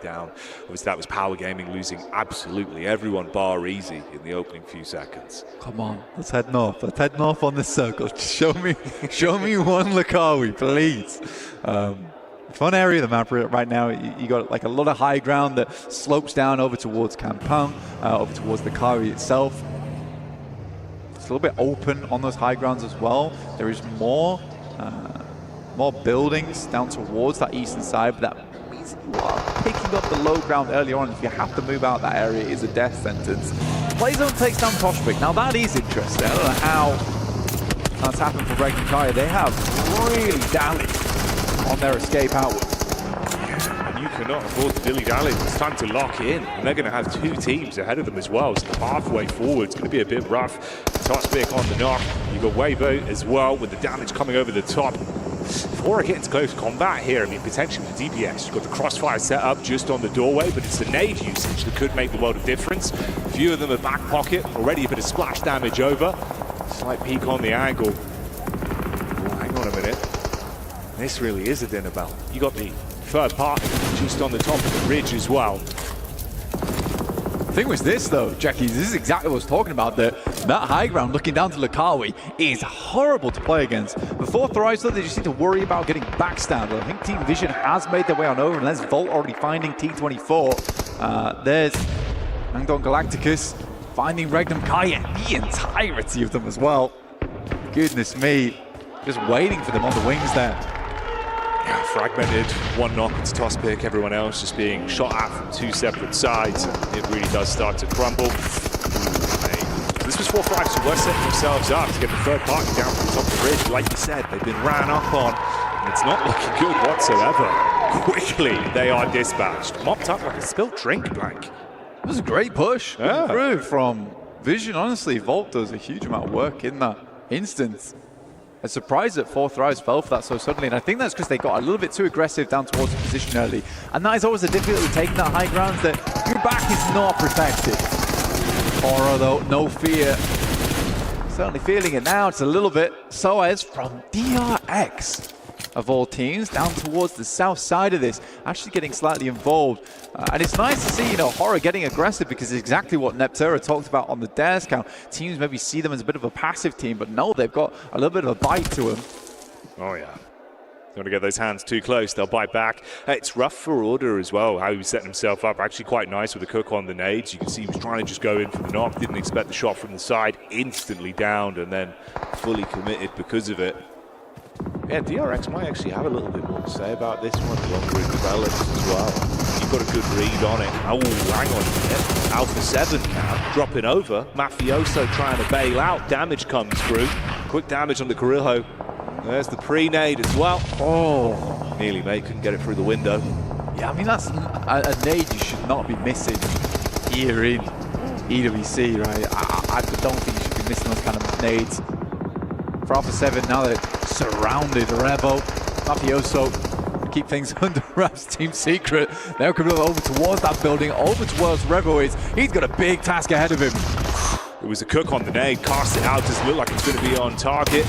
down. Obviously, that was Power Gaming losing absolutely everyone bar easy in the opening few seconds. Come on, let's head north. Let's head north on this circle. Just show me one Lukawi, please. Fun area of the map right now. You got like a lot of high ground that slopes down over towards Kampung, over towards the Kari itself. It's a little bit open on those high grounds as well. There is more buildings down towards that eastern side, but that means you are picking up the low ground early on. If you have to move out that area, it is a death sentence. Playzone takes down Toshvik. Now that is interesting. I don't know how that's happened for Breaking Kaya. They have really dallied on their escape outwards. And you cannot afford to dilly-dally. It's time to lock in. And they're going to have two teams ahead of them as well. So the pathway forward is going to be a bit rough. Toshvik on the knock. You've got Weibo as well with the damage coming over the top. Before I get into close combat here, I mean, potentially with DPS, you've got the crossfire set up just on the doorway, but it's the nade usage that could make the world of difference. A few of them are back pocket, already a bit of splash damage over. Slight peek on the angle. Oh, hang on a minute. This really is a dinner bell. You got the third party just on the top of the ridge as well. The thing was this though, Jackie, this is exactly what I was talking about. That high ground looking down to Lukawi is horrible to play against. Before Thrice though, they just need to worry about getting backstabbed. I think Team Vision has made their way on over, and there's Volt already finding T24. There's Angdon Galacticus finding Regnum Kaya, the entirety of them as well. Goodness me, just waiting for them on the wings there. Yeah, fragmented, one knock into Toshvik, everyone else just being shot at from two separate sides. It really does start to crumble. This was 4 Thrives who were setting themselves up to get the third party down from the top of the ridge. Like you said, they've been ran up on, and it's not looking good whatsoever. Quickly, they are dispatched. Mopped up like a spilt drink, Blank. It was a great push through from Vision. Honestly, Volt does a huge amount of work in that instance. A surprise that 4 Thrives fell for that so suddenly, and I think that's because they got a little bit too aggressive down towards the position early. And that is always the difficulty taking that high ground, that your back is not protected. Horror though, no fear. Certainly feeling it now, it's a little bit. Soaz from DRX, of all teams, down towards the south side of this, actually getting slightly involved. And it's nice to see, you know, Horror getting aggressive, because it's exactly what Neptera talked about on the dares count. Teams maybe see them as a bit of a passive team, but no, they've got a little bit of a bite to them. Oh yeah. Don't want to get those hands too close, they'll bite back. It's rough for Order as well, how he was setting himself up. Actually quite nice with the cook on the nades. You can see he was trying to just go in for the knock, didn't expect the shot from the side, instantly downed, and then fully committed because of it. Yeah, DRX might actually have a little bit more to say about this one, longer it develops as well. You've got a good read on it. Oh, hang on a minute. Alpha 7 now, dropping over. Mafioso trying to bail out. Damage comes through. Quick damage on the Carrillo. There's the pre-nade as well. Oh, nearly, mate. Couldn't get it through the window. Yeah, I mean, that's a nade you should not be missing here in EWC, right? I don't think you should be missing those kind of nades. For Alpha 7, now they're surrounded. Revo, Mafioso, keep things under wraps. Team Secret, they're coming over towards that building, over towards Revo is. He's got a big task ahead of him. It was a cook on the nade, cast it out, doesn't look like it's going to be on target.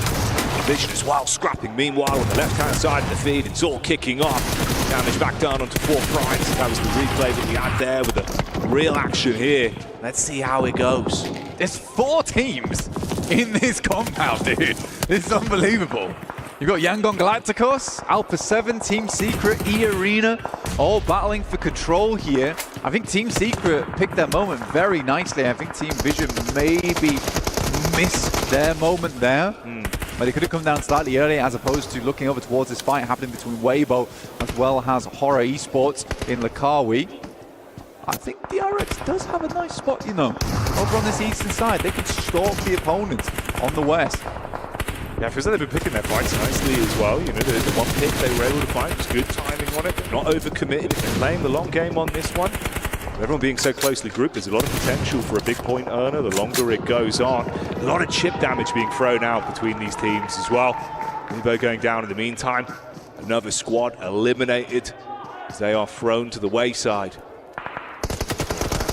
Vision as well, scrapping. Meanwhile, on the left-hand side of the feed, it's all kicking off. Damage back down onto 4 Thrives. That was the replay that we had there with the real action here. Let's see how it goes. There's 4 teams in this compound, dude. This is unbelievable. You've got Yangon Galacticos, Alpha 7, Team Secret, E-Arena, all battling for control here. I think Team Secret picked their moment very nicely. I think Team Vision maybe missed their moment there. But it could have come down slightly earlier, as opposed to looking over towards this fight happening between Weibo as well as Horror Esports in Lukawi. I think DRX does have a nice spot, you know, over on this eastern side. They can stalk the opponents on the west. Yeah, it feels like they've been picking their fights nicely as well. You know, the one pick they were able to find was good timing on it. They're not overcommitted. They're playing the long game on this one. Everyone being so closely grouped, there's a lot of potential for a big point earner the longer it goes on. A lot of chip damage being thrown out between these teams as well. Weibo going down in the meantime. Another squad eliminated as they are thrown to the wayside.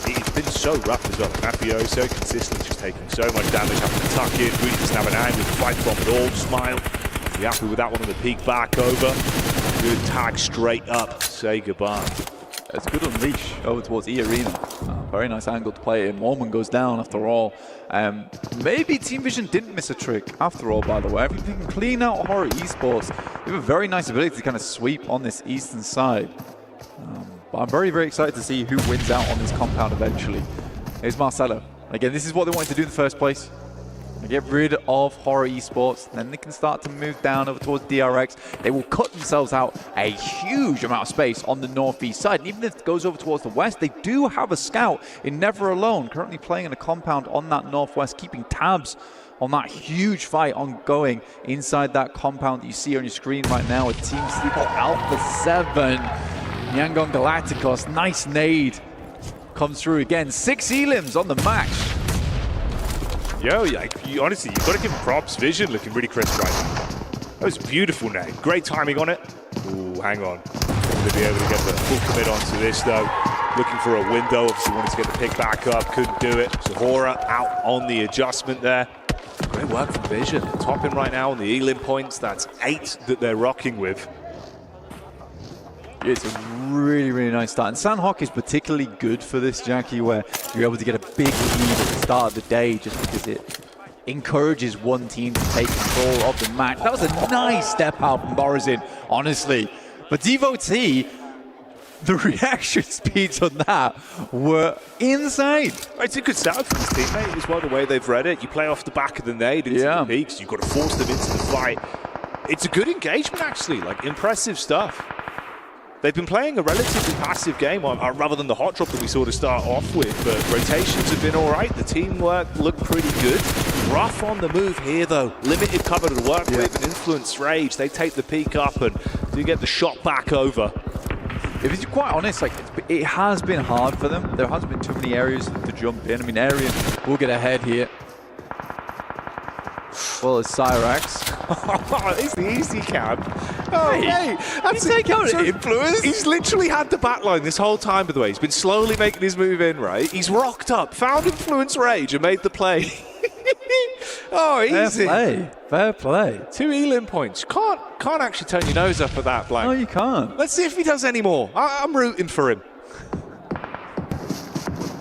It's been so rough as well. Mafioso consistently just taking so much damage, having to tuck in. We doesn't have an angle to fight from at all. Smile. Be happy with that one on the peek back over. Good tag straight up. Say goodbye. It's a good unleash over towards E Arena. Very nice angle to play in. Mormon goes down after all. Maybe Team Vision didn't miss a trick after all, by the way. If you can clean out Horror Esports, they have a very nice ability to kind of sweep on this eastern side. But I'm very, very excited to see who wins out on this compound eventually. Here's Marcelo. Again, this is what they wanted to do in the first place. They get rid of Horror Esports, then they can start to move down over towards DRX. They will cut themselves out a huge amount of space on the northeast side. And even if it goes over towards the west, they do have a scout in Never Alone, currently playing in a compound on that northwest, keeping tabs on that huge fight ongoing inside that compound that you see on your screen right now with Team Sleeper Alpha 7. Yangon Galacticos, nice nade. Comes through again. 6 elims on the match. Yo, honestly, you've got to give him props. Vision looking really crisp right now. That was a beautiful nade. Great timing on it. Ooh, hang on. Going to be able to get the full commit onto this, though. Looking for a window. Obviously wanted to get the pick back up. Couldn't do it. Zahora out on the adjustment there. Great work from Vision. Topping right now on the elim points. That's 8 that they're rocking with. It's a really, really nice start. And Sandhawk is particularly good for this, Jackie, where you're able to get a big lead at the start of the day just because it encourages one team to take control of the match. That was a nice step out from Borizin, honestly. But Devotee, the reaction speeds on that were insane. It's a good start for this teammate as well, the way they've read it. You play off the back of the nade into the peaks. You've got to force them into the fight. It's a good engagement, actually. Like, impressive stuff. They've been playing a relatively passive game rather than the hot drop that we saw to start off with, but rotations have been all right. The teamwork looked pretty good. Rough on the move here, though. Limited cover to work with and influence rage. They take the peak up and do get the shot back over. If it's quite honest, like it has been hard for them. There hasn't been too many areas to jump in. I mean, Arian will get ahead here. Well, it's Cyrax. It's the easy camp. Oh, hey, that's influence. He's literally had the backline this whole time, by the way. He's been slowly making his move in, right? He's rocked up, found influence rage, and made the play. Oh, easy. Fair play. Fair play. 2 elim points. Can't actually turn your nose up at that blank. No, you can't. Let's see if he does any more. I'm rooting for him.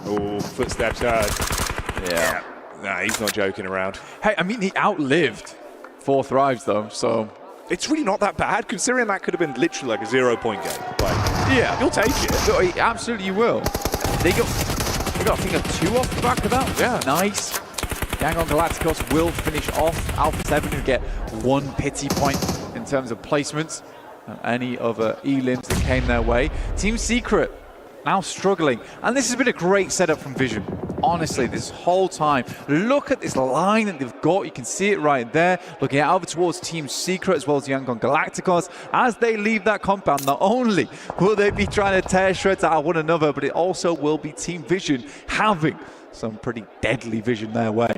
Oh, footsteps heard. Yeah. Nah, he's not joking around. Hey, I mean, he outlived 4 thrives, though, so... It's really not that bad, considering that could have been literally like a 0-point game. Like, yeah. You'll take it. No, absolutely, you will. They got, I think, a 2 off the back of that. Yeah. Nice. Yangon Galacticos will finish off. Alpha 7 who get 1 pity point in terms of placements. Any other elims that came their way. Team Secret now struggling. And this has been a great setup from Vision. Honestly, this whole time. Look at this line that they've got. You can see it right there. Looking out over towards Team Secret as well as Yangon Galacticos. As they leave that compound, not only will they be trying to tear shreds out of one another, but it also will be Team Vision having some pretty deadly vision their way.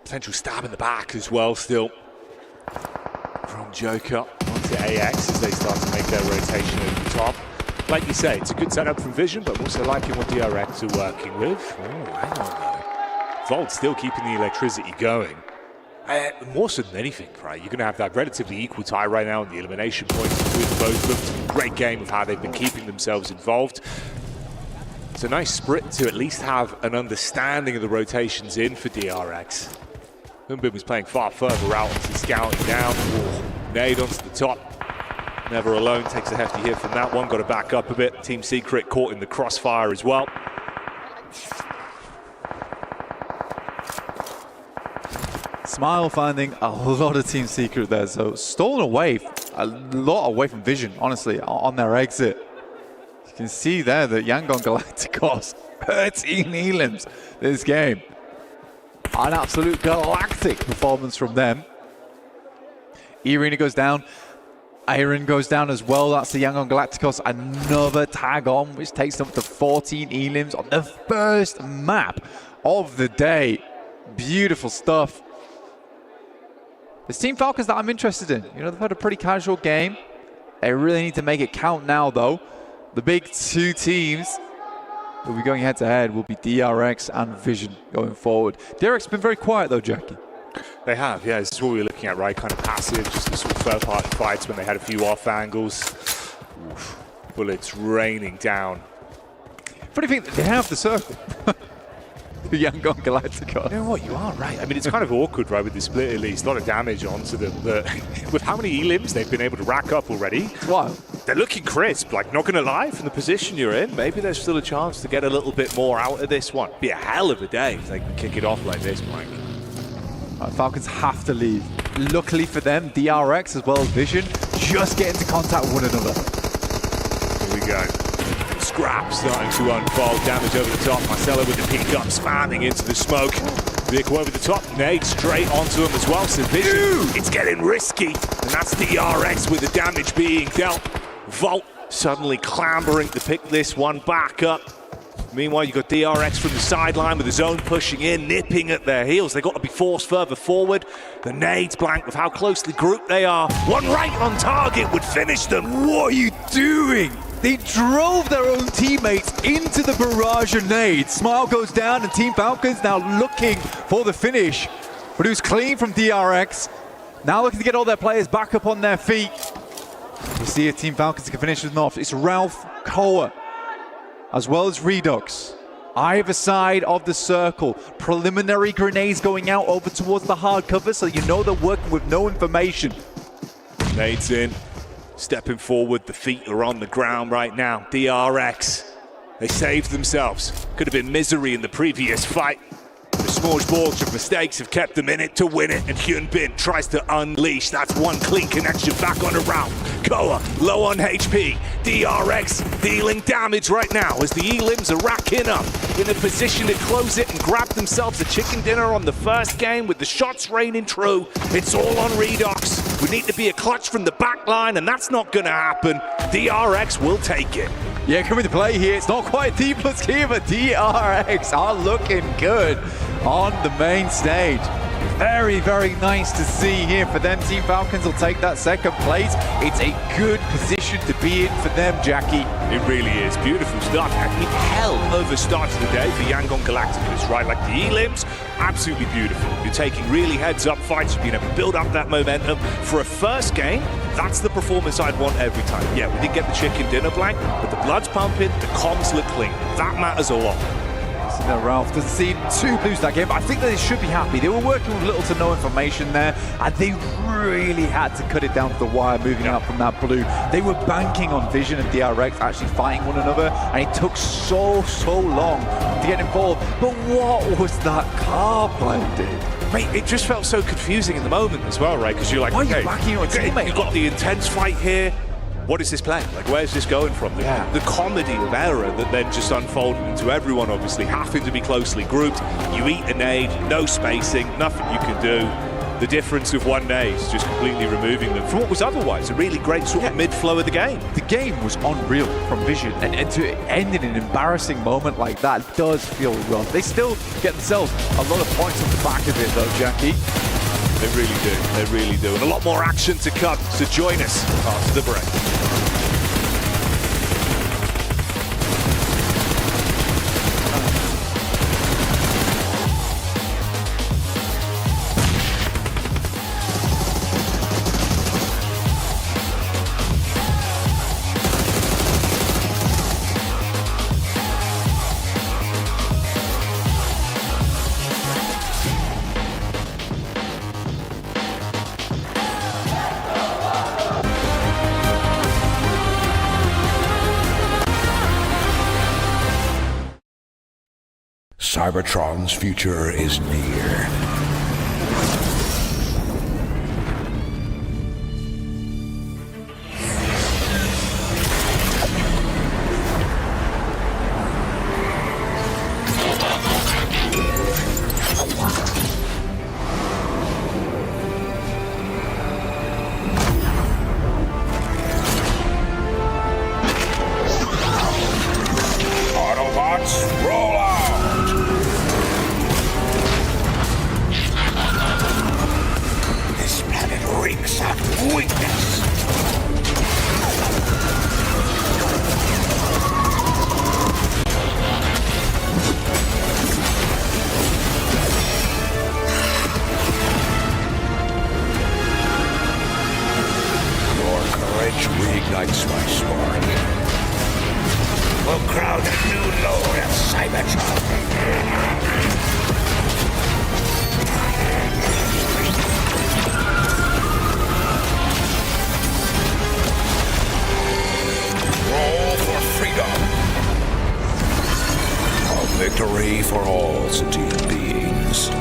Potential stab in the back as well still. From Joker onto AX as they start to make their rotation over the top. Like you say, it's a good setup from Vision, but I'm also liking what DRX are working with. Oh, hang on though. Volt still keeping the electricity going. More so than anything, right? You're going to have that relatively equal tie right now in the elimination points between both of them. Great game of how they've been keeping themselves involved. It's a nice sprint to at least have an understanding of the rotations in for DRX. Humbin was playing far further out as he's scouting down. Ooh, nade onto the top. Never Alone takes a hefty hit from that one. Got to back up a bit. Team Secret caught in the crossfire as well. Smile finding a lot of Team Secret there. So stolen away, a lot away from Vision, honestly, on their exit. You can see there that Yangon Galacticos 13 elims this game. An absolute galactic performance from them. E-Arena goes down. Iron goes down as well. That's the Yangon Galacticos. Another tag on, which takes them to 14 elims on the first map of the day. Beautiful stuff. It's Team Falcons that I'm interested in. You know, they've had a pretty casual game. They really need to make it count now, though. The big 2 teams who will be going head-to-head will be DRX and Vision going forward. DRX has been very quiet, though, Jackie. They have, yeah. This is what we were looking at, right? Kind of passive, just the sort of third-party fights when they had a few off angles. Bullets raining down. Funny thing, they have the circle. The Yangon Galacticos. You know what, you are right. I mean, it's kind of awkward, right, with the split at least. A lot of damage onto them, but with how many E-limbs they've been able to rack up already. It's wild. They're looking crisp, like, not going to lie, from the position you're in. Maybe there's still a chance to get a little bit more out of this one. Be a hell of a day if they can kick it off like this, Mike. Falcons have to leave. Luckily for them, DRX as well as Vision just get into contact with one another. Here we go. Scrap starting to unfold. Damage over the top. Marcelo with the peek up, spamming into the smoke. Vehicle over the top. Nade straight onto him as well. So Vision, it's getting risky. And that's DRX with the damage being dealt. Volt suddenly clambering to pick this one back up. Meanwhile, you've got DRX from the sideline with his own pushing in, nipping at their heels. They've got to be forced further forward. The nades blank with how closely grouped they are. One right on target would finish them. What are you doing? They drove their own teammates into the barrage of nades. Smile goes down and Team Falcons now looking for the finish. But it was clean from DRX. Now looking to get all their players back up on their feet. We see a Team Falcons can finish with off. It's Ralph Koa, as well as Redux. Either side of the circle. Preliminary grenades going out over towards the hard cover, so you know they're working with no information. Nades in, stepping forward. The feet are on the ground right now. DRX, they saved themselves. Could have been misery in the previous fight. The smorgasbord of mistakes have kept them in it to win it, and Hyun Bin tries to unleash. That's one clean connection back on a round. Koa low on HP. DRX dealing damage right now as the E-limbs are racking up, in a position to close it and grab themselves a chicken dinner on the first game with the shots raining true. It's all on Redux. We need to be a clutch from the back line, and that's not going to happen. DRX will take it. Yeah, coming to play here. It's not quite D plus here, but DRX are looking good on the main stage. Very, very nice to see here for them. Team Falcons will take that second place. It's a good position to be in for them, Jackie. It really is. Beautiful start. I mean, hell of a start to the day for Yangon Galacticos, right? Like the E-limbs, absolutely beautiful. You're taking really heads-up fights. You've been able to build up that momentum. For a first game, that's the performance I'd want every time. Yeah, we didn't get the chicken dinner blank, but the blood's pumping, the comms look clean. That matters a lot. Ralph doesn't seem too pleased that game, but I think that they should be happy. They were working with little to no information there, and they really had to cut it down to the wire moving out from that blue. They were banking on Vision and DRX actually fighting one another, and it took so long to get involved. But what was that car play, dude? Mate, it just felt so confusing in the moment as well, right? Because you're like, why okay, are you backing your teammate? You've got the intense fight here. What is this playing? Like, where's this going from? The comedy of error that then just unfolded into everyone, obviously, having to be closely grouped. You eat a nade, no spacing, nothing you can do. The difference of one nade is just completely removing them from what was otherwise a really great sort of mid-flow of the game. The game was unreal from Vision, and to end in an embarrassing moment like that does feel rough. They still get themselves a lot of points off the back of it, though, Jackie. They really do. They really do. And a lot more action to come. So join us after the break. Cybertron's future is near. Autobots, roll out! the new lord of Cybertron. Roll for freedom. A victory for all sentient beings.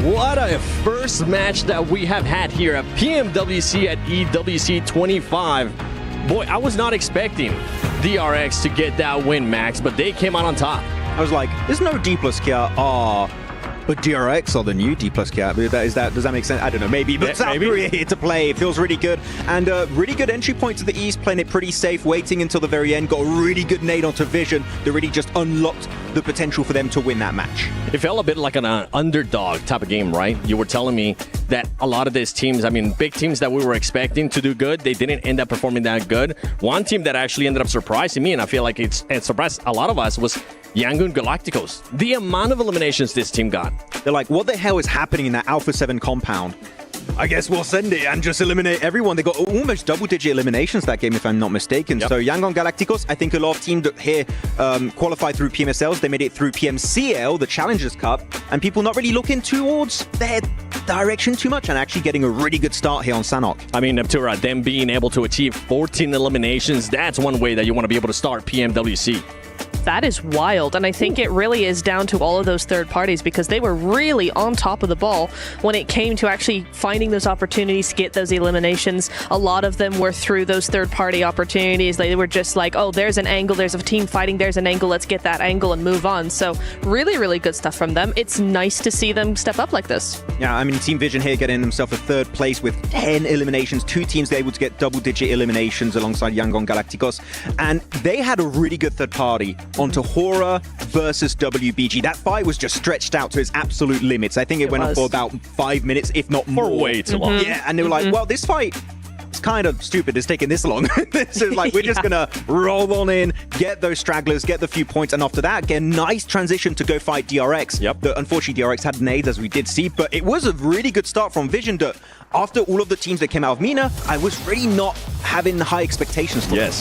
What a first match that we have had here at PMWC at EWC 25. Boy, I was not expecting DRX to get that win, Max, but they came out on top. I was like, there's no D plus Kia R, but DRX are the new D plus Kia. Does that make sense? I don't know, maybe. But South Korea here to play. It feels really good. And a really good entry point to the East, playing it pretty safe, waiting until the very end. Got a really good nade onto Vision that really just unlocked the potential for them to win that match. It felt a bit like an underdog type of game, right? You were telling me that a lot of these teams, I mean, big teams that we were expecting to do good, they didn't end up performing that good. One team that actually ended up surprising me, and I feel like it surprised a lot of us, was Yangon Galacticos. The amount of eliminations this team got. They're like, what the hell is happening in that Alpha 7 compound? I guess we'll send it and just eliminate everyone. They got almost double-digit eliminations that game, if I'm not mistaken. Yep. So Yangon Galacticos, I think a lot of teams here qualified through PMSLs. They made it through PMCL, the Challengers Cup, and people not really looking towards their direction too much and actually getting a really good start here on Sanhok. I mean, Neptura, them being able to achieve 14 eliminations, that's one way that you want to be able to start PMWC. That is wild, and I think it really is down to all of those third parties because they were really on top of the ball when it came to actually finding those opportunities to get those eliminations. A lot of them were through those third-party opportunities. They were just like, oh, there's an angle, there's a team fighting, there's an angle, let's get that angle and move on. So really, really good stuff from them. It's nice to see them step up like this. Yeah, I mean, Team Vision here getting themselves a third place with 10 eliminations. Two teams able to get double-digit eliminations alongside Yangon Galacticos, and they had a really good third party onto Hora versus WBG. That fight was just stretched out to its absolute limits. I think it went on for about 5 minutes, if not more. For way too long. Yeah, and they were like, well, this fight is kind of stupid. It's taking this long. So it's like, we're just going to roll on in, get those stragglers, get the few points, and after that, get a nice transition to go fight DRX. Yep. Unfortunately, DRX had nades, as we did see, but it was a really good start from Vision that after all of the teams that came out of MENA, I was really not having high expectations for them.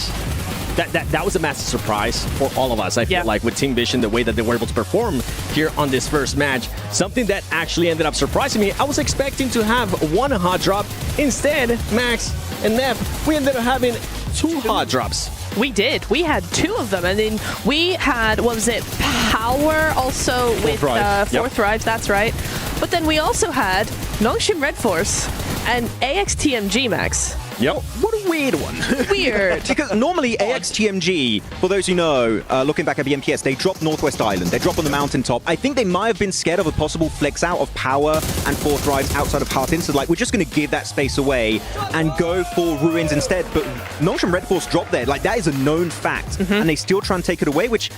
That was a massive surprise for all of us. I feel like with Team Vision, the way that they were able to perform here on this first match, something that actually ended up surprising me. I was expecting to have one hot drop. Instead, Max and Nev, we ended up having two hot drops. We did. We had two of them. And then we had, what was it, Power also with Fourth Rise, that's right. But then we also had Nongshim Red Force and AXTMG, Max. Yep. What a weird one. Weird. Because normally AXTMG, for those who know, looking back at BMPS, they drop Northwest Island. They drop on the mountaintop. I think they might have been scared of a possible flex out of Power and Fourth Rise outside of Heartin. So like, we're just going to give that space away and go for Ruins instead. But Nongshim Red Force dropped there. Like, that is a known fact. And they still try and take it away, which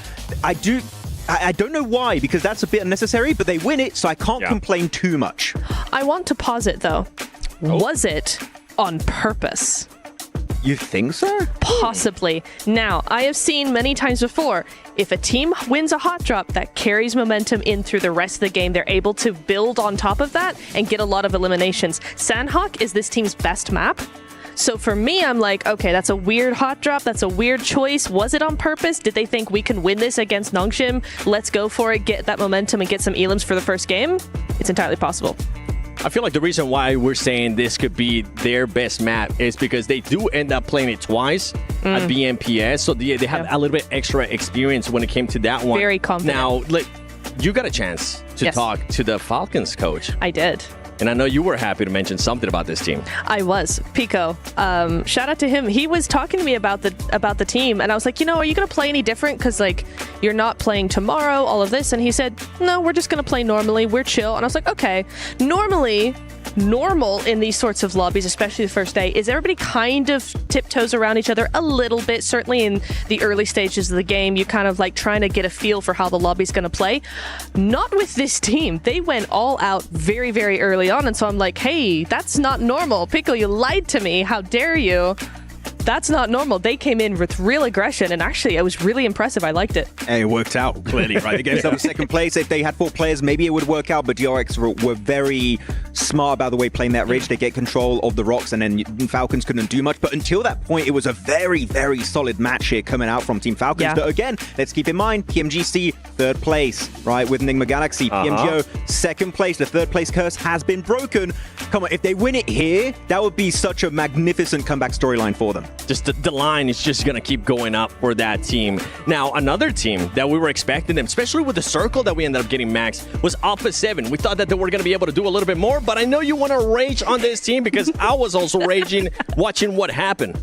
I don't know why, because that's a bit unnecessary, but they win it, so I can't complain too much. I want to pause it, though. Was it on purpose? You think so? Possibly. Now, I have seen many times before, if a team wins a hot drop, that carries momentum in through the rest of the game. They're able to build on top of that and get a lot of eliminations. Sandhawk is this team's best map. So for me, I'm like, okay, that's a weird hot drop. That's a weird choice. Was it on purpose? Did they think we can win this against Nongshim? Let's go for it, get that momentum, and get some elims for the first game? It's entirely possible. I feel like the reason why we're saying this could be their best map is because they do end up playing it twice at BMPS, so they have a little bit extra experience when it came to that one. Very confident. Now, you got a chance to talk to the Falcons coach. I did. And I know you were happy to mention something about this team. I was. Pico. Shout out to him. He was talking to me about the team, and I was like, are you going to play any different? Because, you're not playing tomorrow, all of this. And he said, no, we're just going to play normally. We're chill. And I was like, okay. Normal in these sorts of lobbies, especially the first day, is everybody kind of tiptoes around each other a little bit. Certainly in the early stages of the game, you kind of trying to get a feel for how the lobby's going to play. Not with this team. They went all out very, very early on. And so I'm like, hey, that's not normal. Pico, you lied to me. How dare you? That's not normal. They came in with real aggression, and actually, it was really impressive. I liked it. And it worked out, clearly, right? They gave themselves second place. If they had 4 players, maybe it would work out, but DRX were very smart about the way playing that ridge. They get control of the rocks, and then Falcons couldn't do much. But until that point, it was a very, very solid match here coming out from Team Falcons. Yeah. But again, let's keep in mind, PMGC, 3rd place, right, with Enigma Galaxy. PMGO, 2nd place. The 3rd place curse has been broken. Come on, if they win it here, that would be such a magnificent comeback storyline for them. Just the line is just going to keep going up for that team. Now, another team that we were expecting them, especially with the circle that we ended up getting, Max, was Alpha 7. We thought that they were going to be able to do a little bit more, but I know you want to rage on this team because I was also raging watching what happened.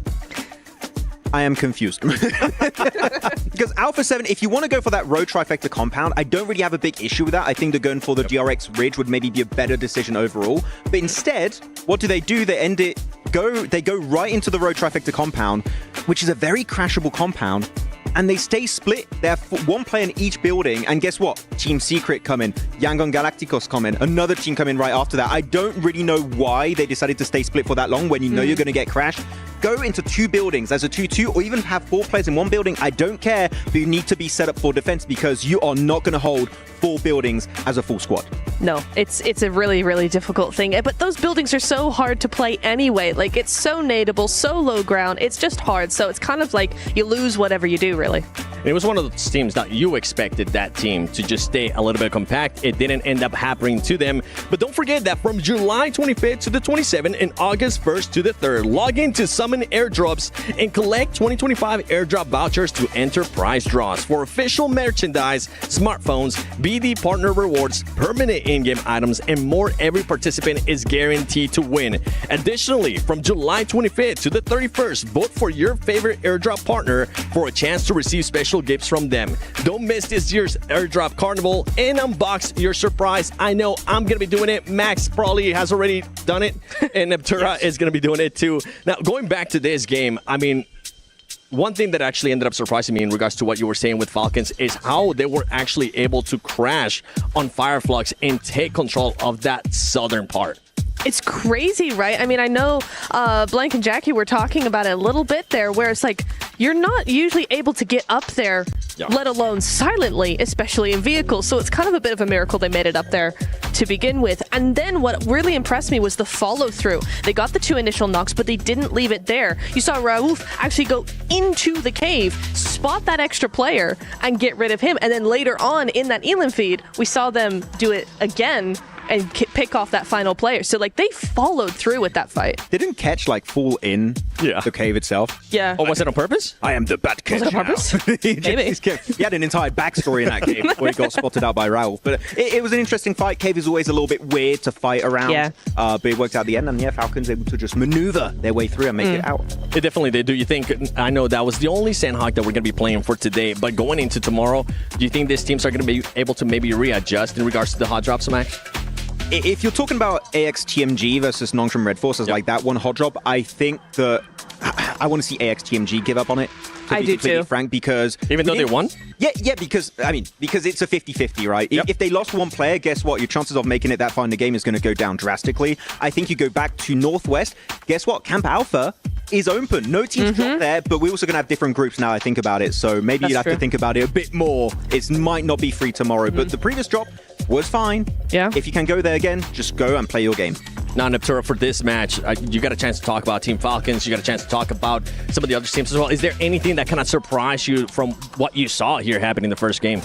I am confused. Because Alpha 7, if you want to go for that road trifecta compound, I don't really have a big issue with that. I think that going for the DRX Ridge would maybe be a better decision overall. But instead, what do? They go right into the road trifecta compound, which is a very crashable compound. And they stay split. They have 1 player in each building. And guess what? Team Secret come in. Yangon Galacticos come in. Another team come in right after that. I don't really know why they decided to stay split for that long when you know you're going to get crashed. Go into 2 buildings as a 2-2 or even have 4 players in 1 building. I don't care, but you need to be set up for defense because you are not going to hold 4 buildings as a full squad. No, it's a really, really difficult thing. But those buildings are so hard to play anyway. It's so nadeable, so low ground. It's just hard. So it's kind of like you lose whatever you do, really. It was one of those teams that you expected that team to just stay a little bit compact. It didn't end up happening to them. But don't forget that from July 25th to the 27th and August 1st to the 3rd, log in to Summon Airdrops and collect 2025 airdrop vouchers to enter prize draws for official merchandise, smartphones, BD partner rewards, permanent in-game items, and more. Every participant is guaranteed to win. Additionally, from July 25th to the 31st, vote for your favorite airdrop partner for a chance to receive special gifts from them. Don't miss this year's airdrop carnival and unbox your surprise. I know I'm going to be doing it. Max probably has already done it, and Neptura is going to be doing it too. Now, going back to this game, I mean, one thing that actually ended up surprising me in regards to what you were saying with Falcons is how they were actually able to crash on Fireflux and take control of that southern part. It's crazy, right? I mean, I know Blank and Jackie were talking about it a little bit there, where it's you're not usually able to get up there, let alone silently, especially in vehicles. So it's kind of a bit of a miracle they made it up there to begin with. And then what really impressed me was the follow through. They got the 2 initial knocks, but they didn't leave it there. You saw Raouf actually go into the cave, spot that extra player, and get rid of him. And then later on in that Elim feed, we saw them do it again and pick off that final player. So they followed through with that fight. They didn't catch fall in the cave itself. Yeah. Oh, was it on purpose? I am the bad catch. Was it on purpose? Maybe. He had an entire backstory in that cave where he got spotted out by Raoul. But it was an interesting fight. Cave is always a little bit weird to fight around. Yeah. But it worked out at the end, and Falcons able to just maneuver their way through and make it out. It definitely did. Do you think, I know that was the only Sandhawk that we're going to be playing for today, but going into tomorrow, do you think these teams are going to be able to maybe readjust in regards to the hot drops, Max? If you're talking about AXTMG versus Nongshim Red Force as that one hot drop, I think that I want to see AXTMG give up on it. I do too. Frank, because even though they won? Yeah, because it's a 50-50, right? Yep. If they lost 1 player, guess what? Your chances of making it that far in the game is going to go down drastically. I think you go back to Northwest. Guess what? Camp Alpha is open. No teams dropped there, but we're also going to have different groups now, I think about it. So maybe That's you'd have true. to think about it a bit more. It might not be free tomorrow, but the previous drop was fine. Yeah. If you can go there again, just go and play your game. Now, Neptura, for this match, you got a chance to talk about Team Falcons. You got a chance to talk about some of the other teams as well. Is there anything that kind of surprised you from what you saw here happening in the first game?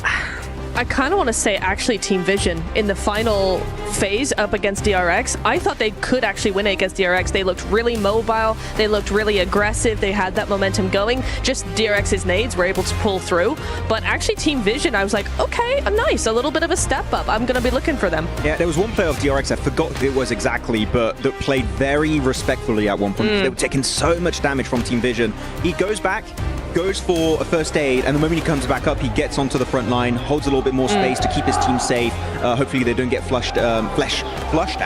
I kind of want to say actually Team Vision in the final phase up against DRX. I thought they could actually win it against DRX. They looked really mobile. They looked really aggressive. They had that momentum going. Just DRX's nades were able to pull through. But actually Team Vision, I was like, okay, nice. A little bit of a step up. I'm going to be looking for them. Yeah, there was one player of DRX, I forgot who it was exactly, but that played very respectfully at one point. They were taking so much damage from Team Vision. He goes back, goes for a first aid, and the moment he comes back up, he gets onto the front line, holds a little bit more space to keep his team safe. Hopefully they don't get fleshed out. Fleshed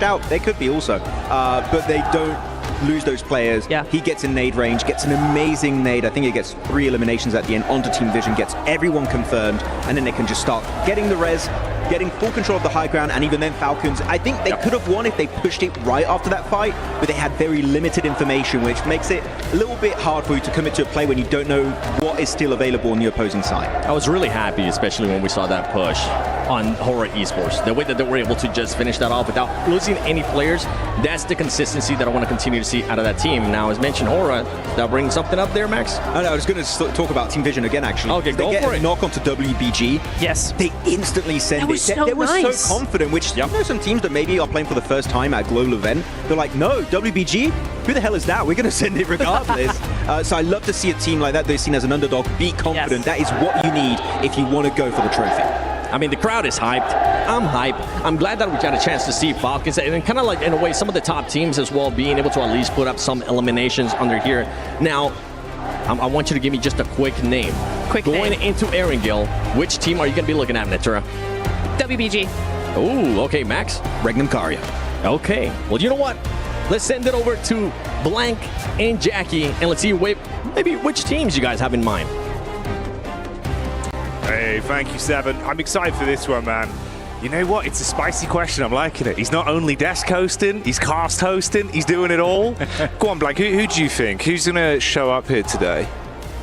out, they could be also. But they don't lose those players. Yeah. He gets in nade range, gets an amazing nade. I think he gets 3 eliminations at the end onto Team Vision, gets everyone confirmed, and then they can just start getting the res, getting full control of the high ground, and even then Falcons, I think they could have won if they pushed it right after that fight, but they had very limited information, which makes it a little bit hard for you to commit to a play when you don't know what is still available on the opposing side. I was really happy, especially when we saw that push on Horror Esports. The way that they were able to just finish that off without losing any players, that's the consistency that I want to continue to see out of that team. Now, as mentioned, Horror, that brings something up there, Max? I was going to talk about Team Vision again, actually. Okay, go they get for a it. knock onto WBG. Yes. They instantly send That was it. so They were nice. so confident, which you know some teams that maybe are playing for the first time at a global event, they're like, no, WBG? Who the hell is that? We're going to send it regardless. So I love to see a team like that, they're seen as an underdog, be confident. Yes. That is what you need if you want to go for the trophy. I mean, the crowd is hyped. I'm hyped. I'm glad that we got a chance to see Falcons and kind of like, in a way, some of the top teams as well being able to at least put up some eliminations under here. Now, I want you to give me just a quick name. Going into Erangel, which team are you going to be looking at, Neptura? WBG. Oh, okay, Max. Regnum Karya. Okay. Well, you know what? Let's send it over to Blank and Jackie, and let's see maybe which teams you guys have in mind. Hey, thank you, Seven. I'm excited for this one, man. You know what? It's a spicy question. I'm liking it. He's not only desk hosting, he's cast hosting, he's doing it all. Go on, Blank. Who do you think? Who's going to show up here today?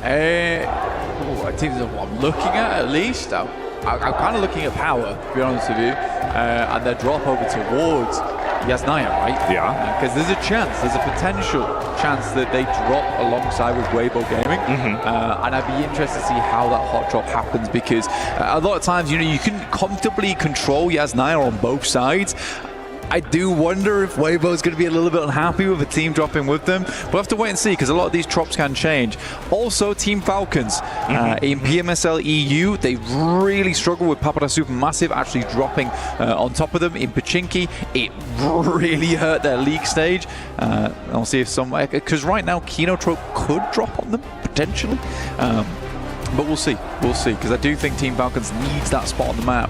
I think that's what I'm looking at least. I'm kind of looking at Power, to be honest with you, and their drop over towards Yasnaya, right? Yeah. Because there's a potential chance that they drop alongside with Weibo Gaming, and I'd be interested to see how that hot drop happens, because a lot of times, you can comfortably control Yasnaya on both sides. I do wonder if Weibo's going to be a little bit unhappy with a team dropping with them. We'll have to wait and see, because a lot of these drops can change. Also, Team Falcons in PMSL EU, they really struggle with Papada Supermassive actually dropping on top of them. In Pachinki, it really hurt their league stage. I'll see if because right now Kinotrope could drop on them potentially. But we'll see, because I do think Team Falcons needs that spot on the map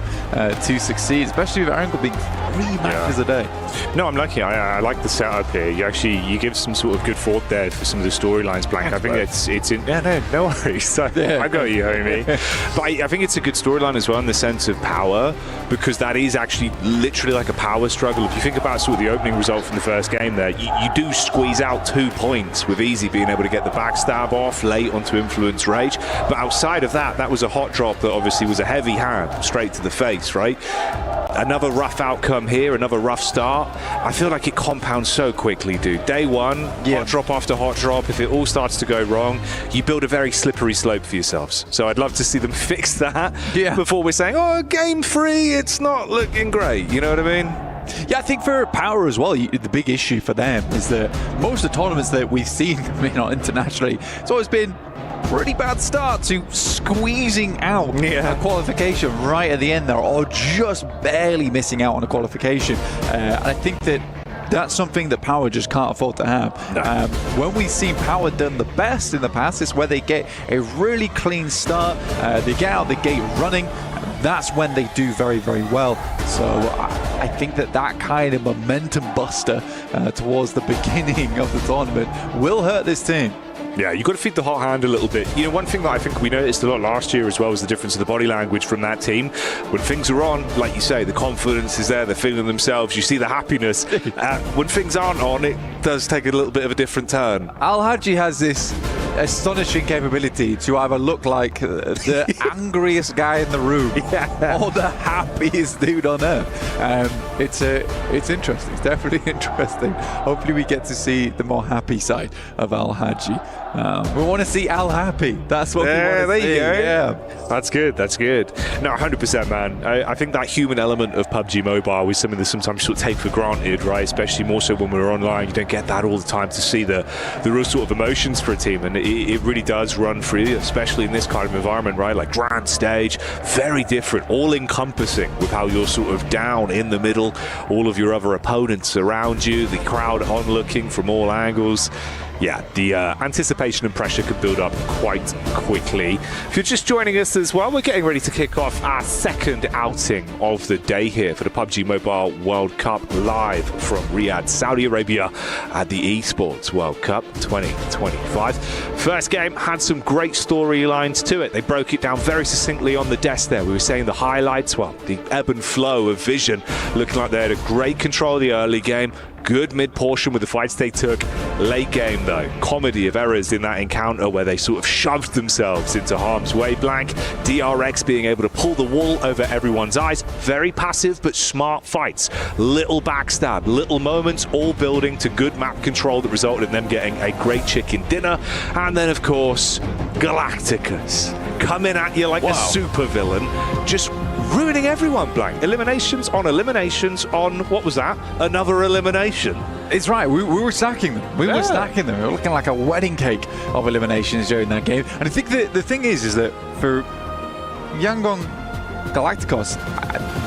to succeed, especially with Erangel being 3 matches a day. No, I'm lucky. I like the setup here. You give some sort of good thought there for some of the storylines, Blank. I think it's in. Yeah, no worries. I got you, homie. But I think it's a good storyline as well in the sense of power, because that is actually literally like a power struggle. If you think about sort of the opening result from the first game there, you do squeeze out 2 points with Easy being able to get the backstab off late onto Influence Rage. But outside of that was a hot drop that obviously was a heavy hand straight to the face, right? Another rough outcome here, another rough start. I feel like it compounds so quickly, dude. Day one, hot drop after hot drop. If it all starts to go wrong, you build a very slippery slope for yourselves. So I'd love to see them fix that before we're saying, oh, game 3, it's not looking great. You know what I mean? Yeah, I think for Power as well, the big issue for them is that most of the tournaments that we've seen internationally, it's always been pretty bad start to squeezing out a qualification right at the end there, or just barely missing out on a qualification. And I think that's something that Power just can't afford to have. No. When we've seen Power done the best in the past, it's where they get a really clean start, they get out the gate running, that's when they do very, very well. So I think that kind of momentum buster towards the beginning of the tournament will hurt this team. Yeah, you've got to feed the hot hand a little bit. You know, one thing that I think we noticed a lot last year as well was the difference of the body language from that team. When things are on, like you say, the confidence is there, they're feeling themselves, you see the happiness. When things aren't on, it does take a little bit of a different turn. Al-Haji has this astonishing capability to either look like the angriest guy in the room or the happiest dude on earth. It's interesting. It's definitely interesting. Hopefully we get to see the more happy side of Al-Haji. We want to see Al happy. That's what we want to see. There you go. Yeah. That's good. That's good. No, 100%, man. I think that human element of PUBG Mobile is something that sometimes sort of take for granted, right? Especially more so when we're online. You don't get that all the time to see the real sort of emotions for a team, and it really does run through you, especially in this kind of environment, right? Like grand stage, very different, all-encompassing with how you're sort of down in the middle, all of your other opponents around you, the crowd onlooking from all angles. Yeah, the anticipation and pressure can build up quite quickly. If you're just joining us as well, we're getting ready to kick off our second outing of the day here for the PUBG Mobile World Cup live from Riyadh, Saudi Arabia at the Esports World Cup 2025. First game had some great storylines to it. They broke it down very succinctly on the desk there. We were saying the highlights, well, the ebb and flow of Vision, looking like they had a great control of the early game. Good mid-portion with the fights they took. Late game, though, comedy of errors in that encounter where they sort of shoved themselves into harm's way. Blank, DRX being able to pull the wool over everyone's eyes. Very passive but smart fights. Little backstab, little moments, all building to good map control that resulted in them getting a great chicken dinner. And then, of course, Galacticus coming at you like a super villain, just ruining everyone, Blank. Eliminations on, what was that? Another elimination. It's right. We were stacking them. We were stacking them. We were looking like a wedding cake of eliminations during that game. And I think the thing is that for Yangon Galacticos,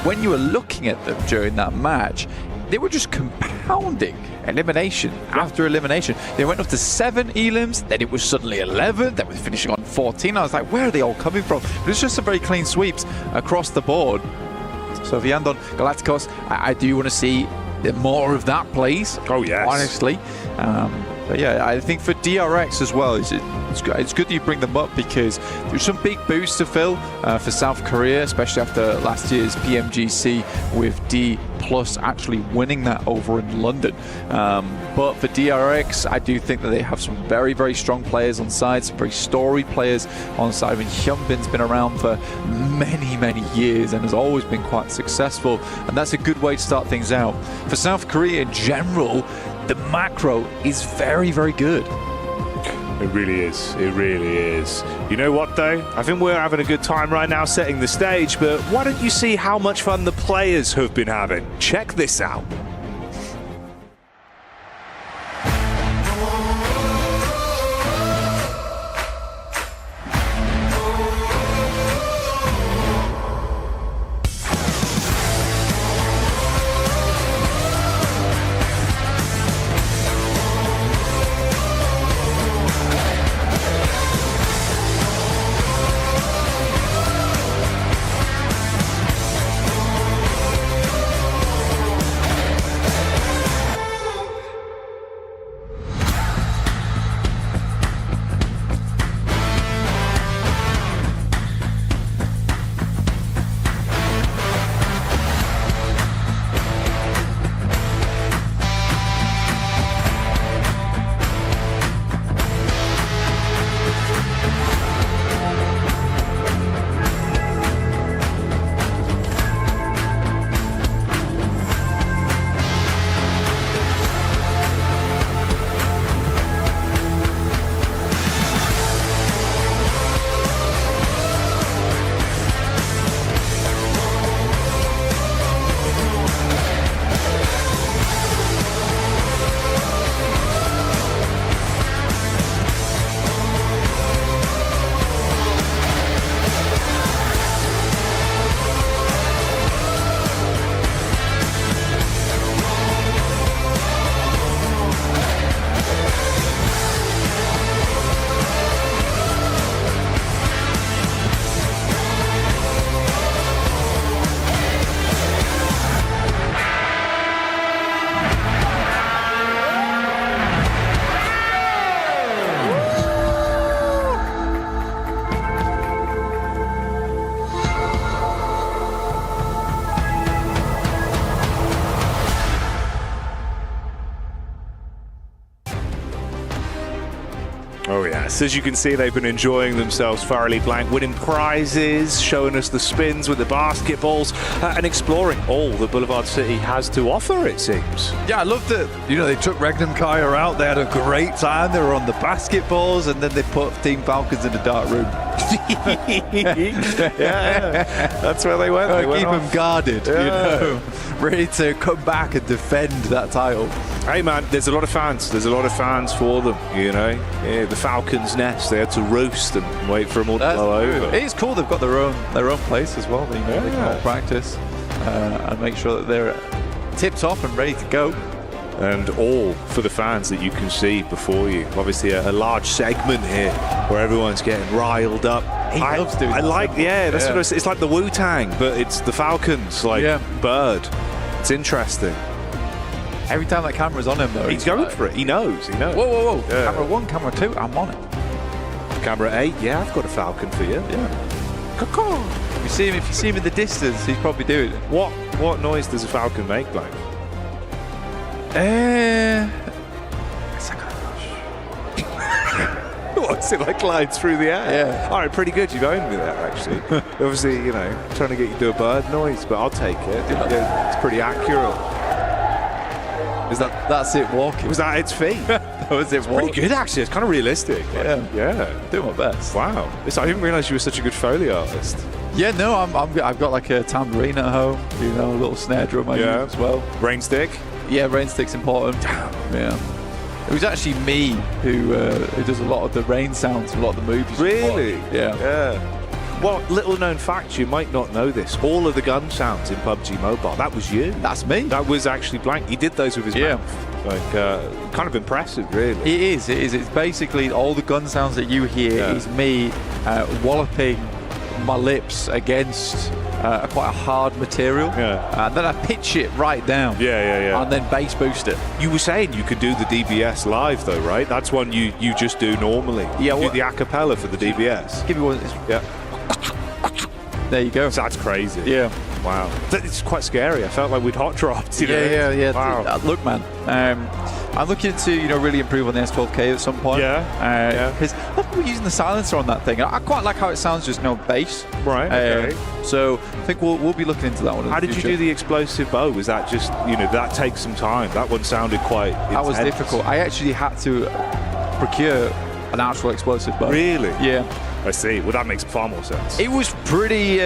when you were looking at them during that match, they were just compounding elimination after elimination. They went up to 7 elims, then it was suddenly 11, then we're finishing on 14. I was like, where are they all coming from? But it's just some very clean sweeps across the board. So for Yangon Galacticos, I do want to see more of that, please. Oh, yes. Honestly. But yeah, I think for DRX as well, it's good that you bring them up because there's some big boosts to fill for South Korea, especially after last year's PMGC with D+ actually winning that over in London. But for DRX, I do think that they have some very, very strong players on side, some very storied players on side. I mean, Hyunbin's been around for many, many years and has always been quite successful, and that's a good way to start things out. For South Korea in general, the macro is very, very good. It really is. It really is. You know what, though? I think we're having a good time right now setting the stage, but why don't you see how much fun the players have been having? Check this out. Yes, as you can see, they've been enjoying themselves thoroughly. Blank winning prizes, showing us the spins with the basketballs, and exploring all that Boulevard City has to offer, it seems. Yeah, I loved it. You know, they took Regnum Kaya out. They had a great time. They were on the basketballs, and then they put Team Falcons in the dark room. Yeah, that's where they went. They went keep off. them guarded, you know, ready to come back and defend that title. Hey man, there's a lot of fans. There's a lot of fans for them, you know. Yeah, the Falcons' nest, they had to roost and wait for them all to blow over. It's cool they've got their own place as well. They can all practice and make sure that they're tipped off and ready to go. And all for the fans that you can see before you. Obviously a large segment here where everyone's getting riled up. He loves doing that. That's what it's like the Wu-Tang, but it's the Falcons, like Bird. It's interesting. Every time that camera's on him, though, He's going for it. He knows. Whoa, whoa, whoa. Yeah. Camera 1, camera 2, I'm on it. Camera 8, yeah, I've got a Falcon for you. Yeah. If you see him in the distance, he's probably doing it. What noise does a Falcon make, Blank? It's like a What's it like glides through the air? Yeah. All right, pretty good. You've owned me there, actually. Obviously, you know, trying to get you to do a bird noise, but I'll take it. It's pretty accurate. That's it walking. Was that its feet? That was it walking. Pretty good, actually. It's kind of realistic. Yeah. Doing my best. Wow. I didn't realise you were such a good Foley artist. Yeah, no, I've got like a tambourine at home, you know, a little snare drum I use as well. Rain stick? Yeah, rain stick's important. Yeah. It was actually me who does a lot of the rain sounds, a lot of the movies. Really? Yeah. Well, little known fact, you might not know this. All of the gun sounds in PUBG Mobile, that was you. That's me. That was actually Blank. He did those with his mouth. Like, kind of impressive, really. It is. It's basically all the gun sounds that you hear is me walloping my lips against quite a hard material. And then I pitch it right down. Yeah. And then bass boost it. You were saying you could do the DBS live, though, right? That's one you just do normally. Yeah. Do the acapella for the DBS. Give me one. Yeah. There you go. That's crazy. Yeah. Wow. It's quite scary. I felt like we'd hot dropped. You know? Yeah. Wow. Look, man. I'm looking to really improve on the S12K at some point. Because we're using the silencer on that thing. I quite like how it sounds, just no bass. Right. Okay. So I think we'll be looking into that one. How did you do the explosive bow? Was that just that takes some time? That one sounded quite intense. That was difficult. I actually had to procure an actual explosive bow. Really? Yeah. I see. Well, that makes far more sense. It was pretty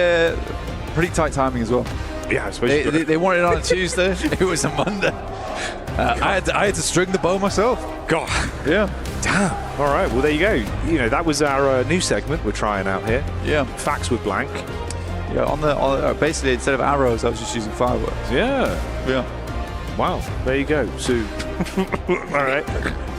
tight timing as well. Yeah, I suppose they wanted it on a Tuesday. It was a Monday. I had to string the bow myself. God. Yeah. Damn. All right. Well, there you go. That was our new segment we're trying out here. Yeah. Facts with Blank. Yeah. On basically instead of arrows, I was just using fireworks. Yeah. Wow. There you go. So, all right.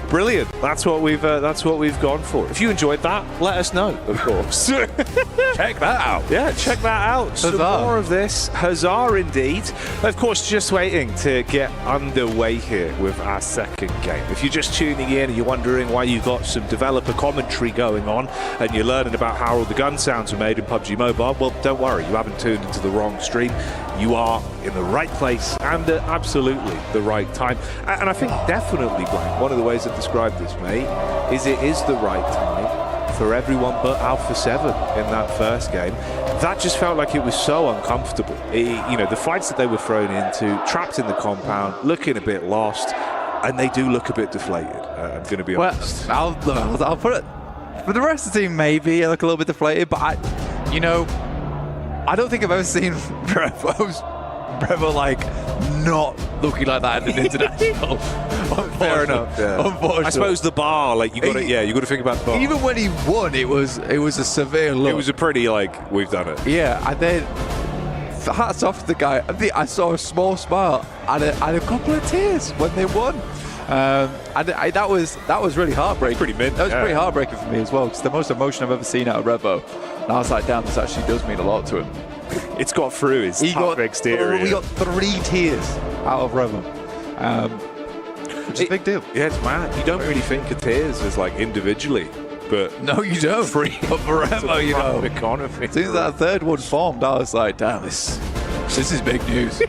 Brilliant. That's what we've gone for. If you enjoyed that, let us know, of course. Check that out. Yeah, check that out. Some more of this. Huzzah indeed. Of course, just waiting to get underway here with our second game. If you're just tuning in and you're wondering why you got some developer commentary going on and you're learning about how all the gun sounds are made in PUBG Mobile, well, don't worry, you haven't tuned into the wrong stream. You are in the right place and at absolutely the right time. And I think definitely, Blank, one of the ways I've described this, mate, is it is the right time for everyone but Alpha 7 in that first game. That just felt like it was so uncomfortable. The fights that they were thrown into, trapped in the compound, looking a bit lost, and they do look a bit deflated, I'm going to be honest. I'll put it. For the rest of the team, maybe I look a little bit deflated, but I don't think I've ever seen Brevo like not looking like that in an international. Fair enough. Yeah. Unfortunately, I suppose the bar, like you got to think about the bar. Even when he won, it was a severe look. It was a pretty we've done it. Yeah, and then hats off to the guy. I saw a small smile and a couple of tears when they won. And that was really heartbreaking. Pretty mint. That was pretty heartbreaking for me as well. It's the most emotion I've ever seen out of Revo. And I was like, damn, this actually does mean a lot to him. It's got through his tough exterior. We got 3 tears out of Revo, which is a big deal. Yeah, it's mad. You don't really think of tears as individually, but no, you don't. Free but for Revo, economy. As soon as that third one formed, I was like, damn, this This is big news.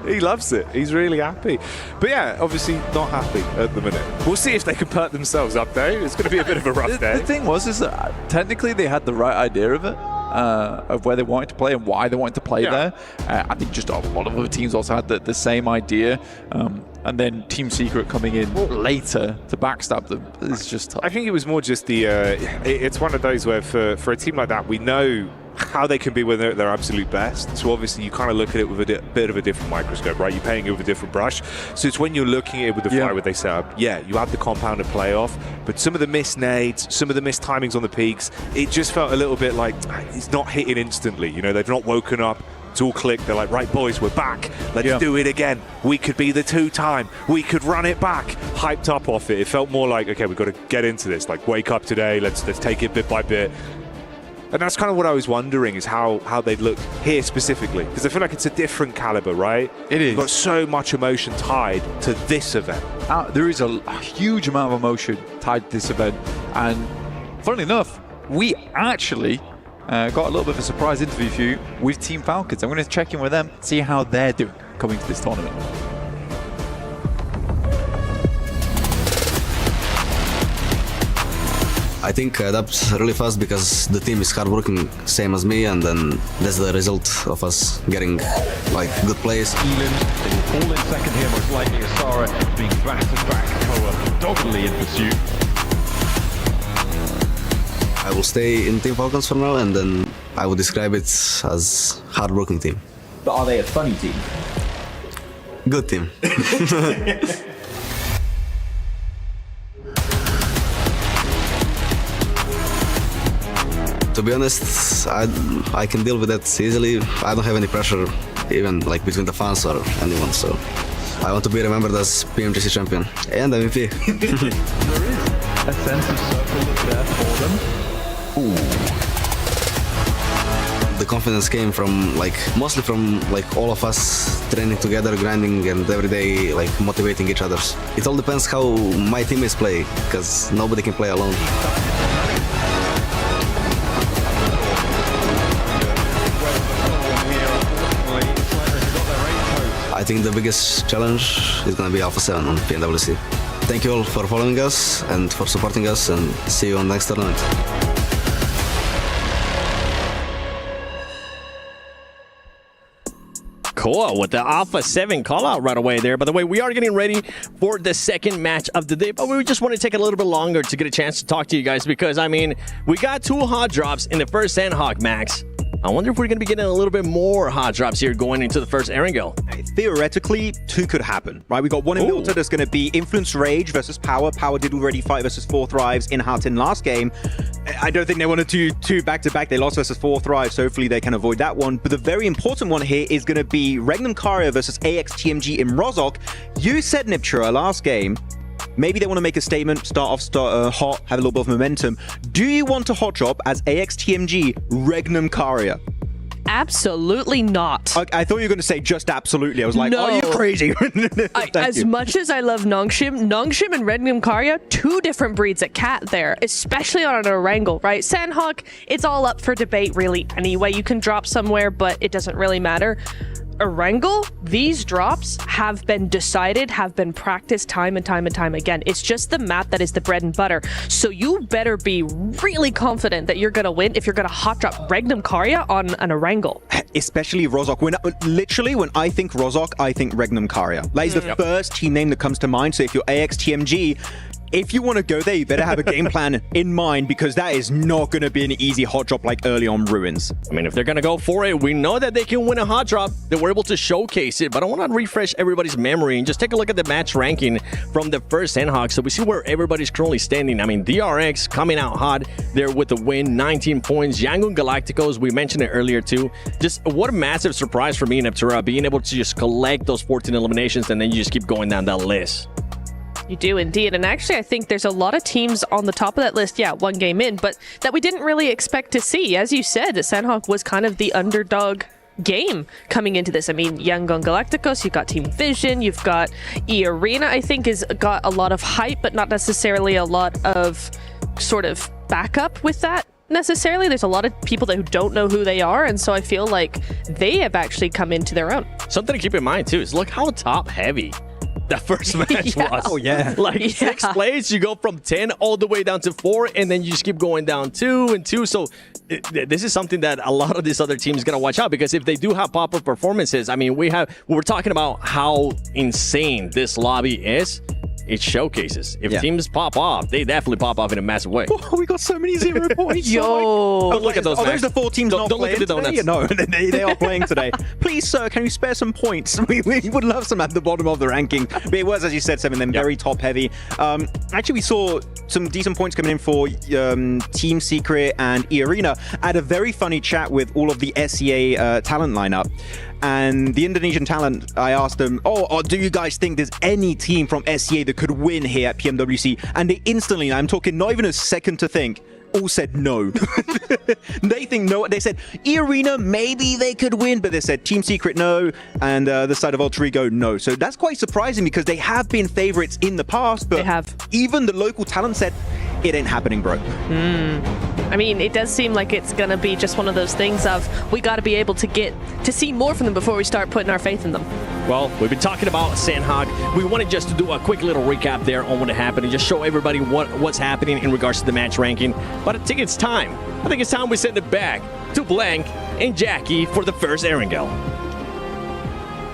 He loves it. He's really happy. But yeah, obviously not happy at the minute. We'll see if they can perk themselves up though. It's going to be a bit of a rough day. The thing is that technically they had the right idea of it. Of where they wanted to play and why they wanted to play there. I think just a lot of other teams also had the same idea. And then Team Secret coming in later to backstab them is just tough. I think it was more just the, it's one of those where for a team like that, we know how they can be when they're at their absolute best. So obviously you kind of look at it with a bit of a different microscope, right? You're painting it with a different brush. So it's when you're looking at it with the fire where they set up, you have the compound to play off, but some of the missed nades, some of the missed timings on the peaks, it just felt a little bit like it's not hitting instantly. You know, they've not woken up. It's all clicked. They're like, right, boys, we're back. Let's do it again. We could be the 2-time. We could run it back. Hyped up off it. It felt more like, okay, we've got to get into this. Like, wake up today. Let's take it bit by bit. And that's kind of what I was wondering is how they'd look here specifically. Because I feel like it's a different caliber, right? It is. You've got so much emotion tied to this event. There is a huge amount of emotion tied to this event. And funnily enough, we actually got a little bit of a surprise interview for you with Team Falcons. I'm going to check in with them, see how they're doing coming to this tournament. I think I adapt really fast because the team is hardworking, same as me, and then that's the result of us getting like good plays. They will fall in second here, most likely Asara being battered back, Koa doggedly in pursuit. I will stay in Team Falcons for now, and then I would describe it as hardworking team. But are they a funny team? Good team. To be honest, I can deal with that easily. I don't have any pressure, even like between the fans or anyone. So I want to be remembered as PMWC champion and MVP. There is a sense of circle that's there for them. Ooh. The confidence came from mostly from all of us training together, grinding, and every day motivating each other. It all depends how my teammates play, because nobody can play alone. I think the biggest challenge is going to be Alpha 7 on PMWC. Thank you all for following us and for supporting us, and see you on the next tournament. Cool, with the Alpha 7 call out right away there. By the way, we are getting ready for the second match of the day, but we just want to take a little bit longer to get a chance to talk to you guys because, I mean, we got 2 hot drops in the first Sandhawk, Max. I wonder if we're going to be getting a little bit more hot drops here going into the first Erangel. Theoretically, 2 could happen, right? We got one in Milta that's going to be Influence Rage versus Power. Power did already fight versus 4 Thrives in Houghton last game. I don't think they want to do 2 back-to-back. They lost versus 4 Thrives, so hopefully they can avoid that one. But the very important one here is going to be Regnum Karia versus AXTMG in Rozhok. You said, Niptura, last game, maybe they want to make a statement, start off hot, have a little bit of momentum. Do you want to hot drop as AXTMG Regnum Karia? Absolutely not. I thought you were going to say just absolutely. I was like, No. are you crazy? As much as I love Nongshim and Regnum Karia, 2 different breeds at cat there, especially on an Erangel, right? Sandhawk, it's all up for debate really anyway. You can drop somewhere, but it doesn't really matter. Erangel, these drops have been decided, have been practiced time and time and time again. It's just the map that is the bread and butter. So you better be really confident that you're going to win if you're going to hot drop Regnum Karia on an Erangel. Especially Rozhok. When I think Rozhok, I think Regnum Karia. That is the first team name that comes to mind. So if you're AXTMG, if you want to go there, you better have a game plan in mind, because that is not going to be an easy hot drop like early on Ruins. I mean, if they're going to go for it, we know that they can win a hot drop. They were able to showcase it, but I want to refresh everybody's memory and just take a look at the match ranking from the first Sandhawk so we see where everybody's currently standing. I mean, DRX coming out hot there with the win, 19 points. Yangon Galacticos, we mentioned it earlier too. Just what a massive surprise for me and Neptura, being able to just collect those 14 eliminations and then you just keep going down that list. You do indeed. And actually, I think there's a lot of teams on the top of that list, 1 game in, but that we didn't really expect to see. As you said, Sandhawk was kind of the underdog game coming into this. I mean, Yangon Galacticos, you've got Team Vision, you've got E-Arena, I think, has got a lot of hype, but not necessarily a lot of sort of backup with that. necessarily. There's a lot of people who don't know who they are, and so I feel like they have actually come into their own. Something to keep in mind too is look how top heavy that first match was. Oh, yeah. Like 6 plays, you go from 10 all the way down to 4, and then you just keep going down 2 and 2. So this is something that a lot of these other teams got to watch out, because if they do have pop-up performances, I mean, we're talking about how insane this lobby is. It showcases. If teams pop off, they definitely pop off in a massive way. Oh, we got so many 0 points. Yo. Look at those. Are those the 4 teams not don't playing look at the today? donuts. No, they are playing today. Please, sir, can you spare some points? We would love some at the bottom of the ranking. But it was, as you said, 7 them very top heavy. Actually, we saw some decent points coming in for Team Secret and E-Arena. I had a very funny chat with all of the SEA talent lineup. And the Indonesian talent, I asked them, do you guys think there's any team from SEA that could win here at PMWC? And they instantly, I'm talking not even a second to think, all said no. They think no. They said E-Arena, maybe they could win, but they said Team Secret no, and the side of Alter Ego no. So that's quite surprising, because they have been favorites in the past, but They have. even the local talent said, it ain't happening, bro. I mean, it does seem like it's going to be just one of those things of we got to be able to get to see more from them before we start putting our faith in them. Well, we've been talking about Sandhog. We wanted just to do a quick little recap there on what happened and just show everybody what's happening in regards to the match ranking. But I think it's time. I think it's time we send it back to Blank and Jackie for the first Erangel.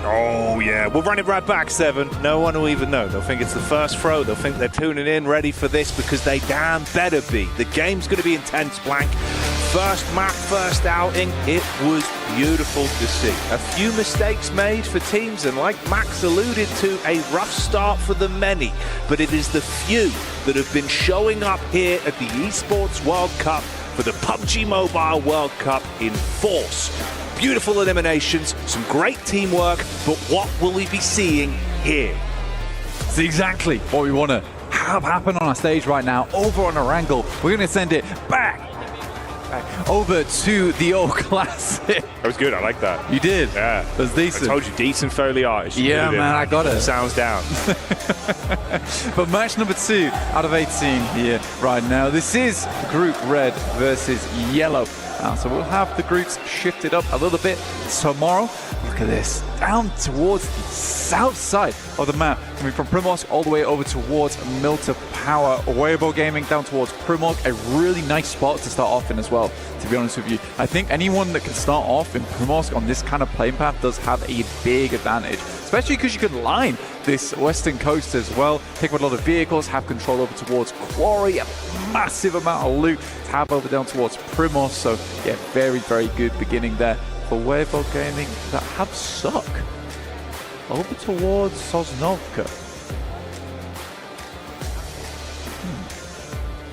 Oh, yeah. We'll run it right back, 7. No one will even know. They'll think it's the first throw. They'll think they're tuning in, ready for this, because they damn better be. The game's going to be intense, Blank. First map, first outing. It was beautiful to see. A few mistakes made for teams, and like Max alluded to, a rough start for the many. But it is the few that have been showing up here at the Esports World Cup for the PUBG Mobile World Cup in force. Beautiful eliminations, some great teamwork, but what will we be seeing here? It's exactly what we want to have happen on our stage right now over on Erangel. We're going to send it back over to the old classic. That was good, I like that. You did? Yeah. That was decent. I told you, decent Foley artist. Yeah, man, I got it. Sounds down. But match number 2 out of 18 here right now. This is Group Red versus Yellow. So we'll have the groups shifted up a little bit tomorrow. Look at this, down towards the south side of the map, coming from Primorsk all the way over towards Milta Power. Weibo Gaming down towards Primorsk, a really nice spot to start off in as well, to be honest with you. I think anyone that can start off in Primorsk on this kind of playing path does have a big advantage, especially because you can line this western coast as well, pick up a lot of vehicles, have control over towards Quarry, a massive amount of loot to have over down towards Primorsk. So yeah, very, very good beginning there for Weibo Gaming that have suck over towards Sosnovka.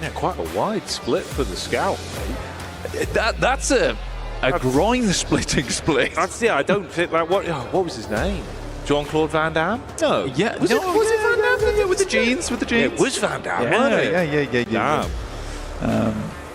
Yeah, quite a wide split for the scout. That's a groin-splitting split. I don't think like what was his name? Jean-Claude Van Damme? No. Yeah, Was it Van Damme? Yeah, with the jeans, Yeah, it was Van Damme, wasn't it? Yeah.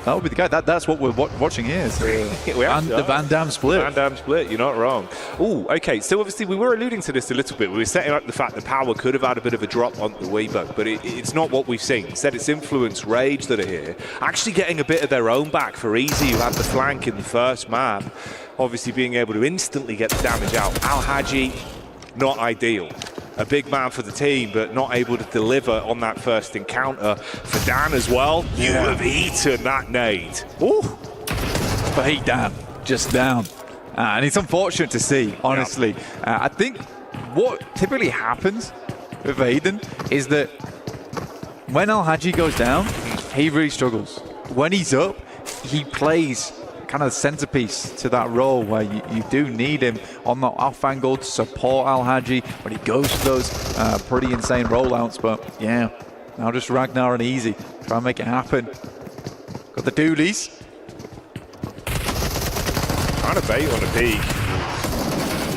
That would be the guy. That's what we're watching here. So. The Van Damme split. Van Damme split, you're not wrong. Oh, okay. So obviously we were alluding to this a little bit. We were setting up the fact that Power could have had a bit of a drop on the Weibo, but it's not what we've seen. Instead, it's Influence, Rage that are here, actually getting a bit of their own back for Easy, who had the flank in the first map. Obviously being able to instantly get the damage out. Al-Haji, not ideal. A big man for the team, but not able to deliver on that first encounter. For Dan as well, you have eaten that nade. Ooh. But hey, Dan, just down. And it's unfortunate to see, honestly. I think what typically happens with Aiden is that when Al-Haji goes down, he really struggles. When he's up, he plays kind of centerpiece to that role where you do need him on the off angle to support Al-Haji when he goes to those pretty insane rollouts. But yeah, now just Ragnar and Easy try and make it happen. Got the doolies. Trying to bait on a peak.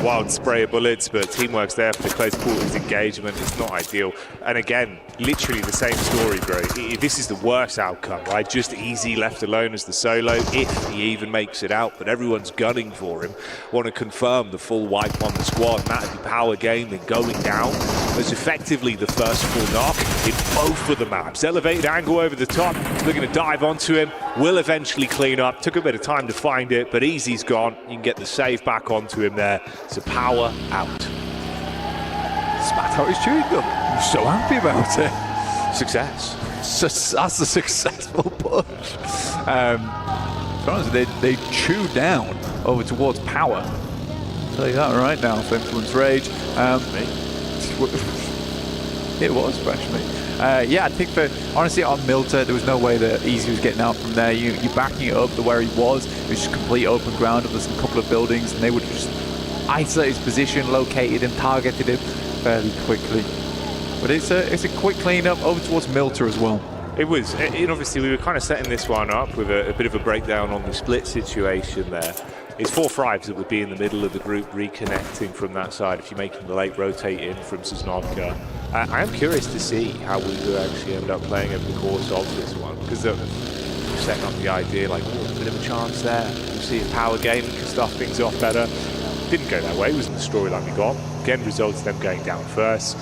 Wild spray of bullets, but teamwork's there for the close quarters engagement. It's not ideal. And again, literally the same story, bro. This is the worst outcome, right? Just Easy left alone as the solo, if he even makes it out. But everyone's gunning for him. Want to confirm the full wipe on the squad. And that'd be Power Gaming going down as effectively the first full knock. in both of the maps. Elevated angle over the top, looking to dive onto him, will eventually clean up. Took a bit of time to find it, but Easy's gone. You can get the save back onto him there. So power out. Spat out his chewing gum. I'm so happy about it. Success. That's a successful push. They chew down over towards power. I'll tell you that right now for Influence Rage. It was fresh, mate. Yeah, I think honestly on Milter, there was no way that Easy was getting out from there. You're backing it up to where he was. It was just complete open ground. There's a couple of buildings, and they would just isolate his position, located him, targeted him fairly quickly. But it's a quick cleanup over towards Milter as well. It was. Obviously, we were kind of setting this one up with a bit of a breakdown on the split situation there. It's 4 Thrives that would be in the middle of the group reconnecting from that side if you're making the late rotate in from Sosnovka. I am curious to see how we will actually end up playing over the course of this one, because they're setting up the idea like, oh, a bit of a chance there. We'll see if power game can start things off better. Didn't go that way. It wasn't the storyline we got. Again, results them going down first.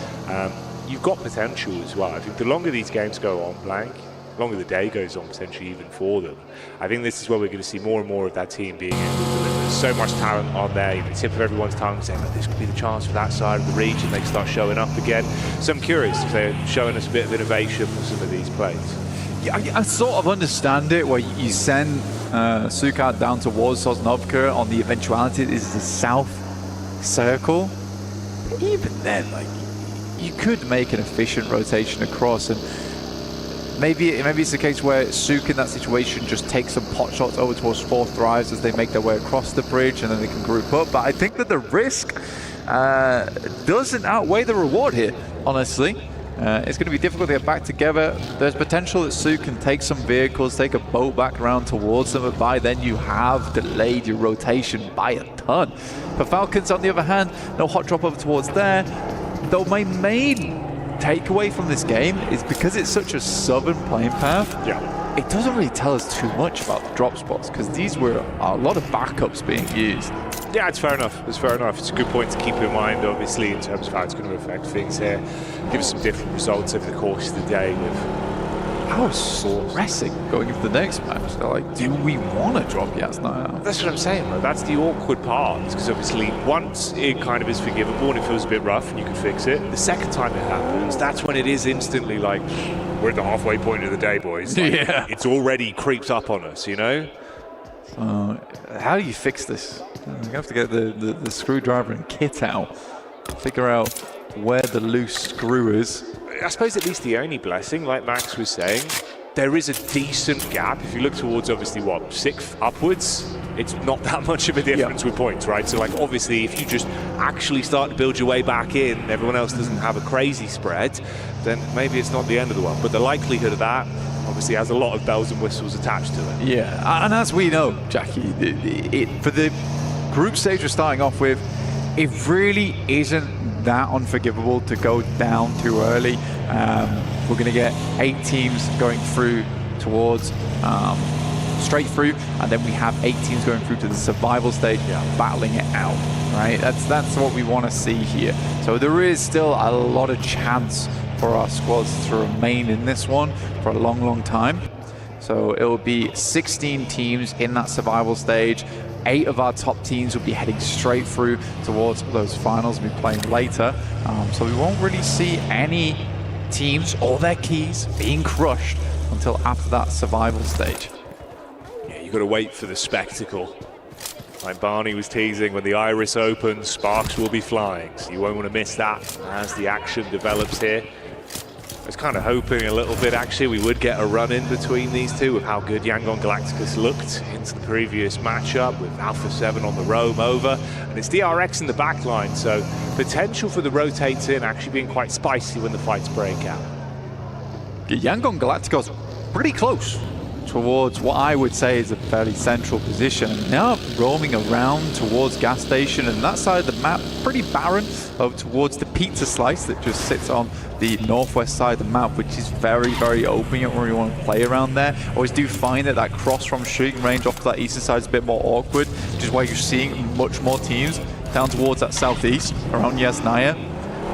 You've got potential as well. I think the longer these games go on, Blank, the longer the day goes on, potentially even for them. I think this is where we're going to see more and more of that team being able to deliver. There's so much talent on there. You can tip of everyone's tongue saying, oh, this could be the chance for that side of the region. They start showing up again. So I'm curious if they're showing us a bit of innovation for some of these plays. Yeah, I sort of understand it where you send Sukat down towards Sosnovka on the eventuality it is the south circle. But even then, like, you could make an efficient rotation across, and maybe it's a case where Suk in that situation just takes some pot shots over towards 4 Thrives as they make their way across the bridge, and then they can group up. But I think that the risk doesn't outweigh the reward here, honestly. It's going to be difficult to get back together. There's potential that Suk can take some vehicles, take a boat back around towards them, but by then you have delayed your rotation by a ton. For Falcons, on the other hand, no hot drop over towards there. Though my main takeaway from this game is because it's such a southern playing path, it doesn't really tell us too much about the drop spots, because these were a lot of backups being used. Yeah, it's fair enough. It's fair enough. It's a good point to keep in mind, obviously, in terms of how it's going to affect things here. Give us some different results over the course of the day. I was stressing going into the next match. They're like, do we want to drop Yasnaya? That's what I'm saying, bro. That's the awkward part. Because obviously, once it kind of is forgivable and it feels a bit rough and you can fix it, the second time it happens, that's when it is instantly like, we're at the halfway point of the day, boys. Like, yeah. It's already creeped up on us, you know? How do you fix this? You have to get the screwdriver and kit out, figure out where the loose screw is. I suppose at least the only blessing, like Max was saying, there is a decent gap. If you look towards, obviously, what, 6th upwards, it's not that much of a difference with points, right? So, like, obviously, if you just actually start to build your way back in, everyone else doesn't have a crazy spread, then maybe it's not the end of the world. But the likelihood of that obviously has a lot of bells and whistles attached to it. Yeah, and as we know, Jackie, for the group stage we're starting off with, it really isn't that unforgivable to go down too early. We're going to get 8 teams going through towards straight through, and then we have 8 teams going through to the survival stage, battling it out, right? That's what we want to see here. So there is still a lot of chance for our squads to remain in this one for a long, long time. So it will be 16 teams in that survival stage. 8 of our top teams will be heading straight through towards those finals we'll be playing later. So we won't really see any teams or their keys being crushed until after that survival stage. Yeah, you've got to wait for the spectacle. Like Barney was teasing, when the iris opens, sparks will be flying. So you won't want to miss that as the action develops here. I was kind of hoping a little bit, actually, we would get a run-in between these two with how good Yangon Galacticus looked into the previous matchup with Alpha 7 on the roam over. And it's DRX in the back line, so potential for the rotates in actually being quite spicy when the fights break out. Yangon Galacticos pretty close towards what I would say is a fairly central position. Now roaming around towards gas station, and that side of the map pretty barren over towards the pizza slice that just sits on the northwest side of the map, which is very, very open. You don't really want to play around there. Always do find that cross from shooting range off to that eastern side is a bit more awkward, which is why you're seeing much more teams down towards that southeast around Yasnaya.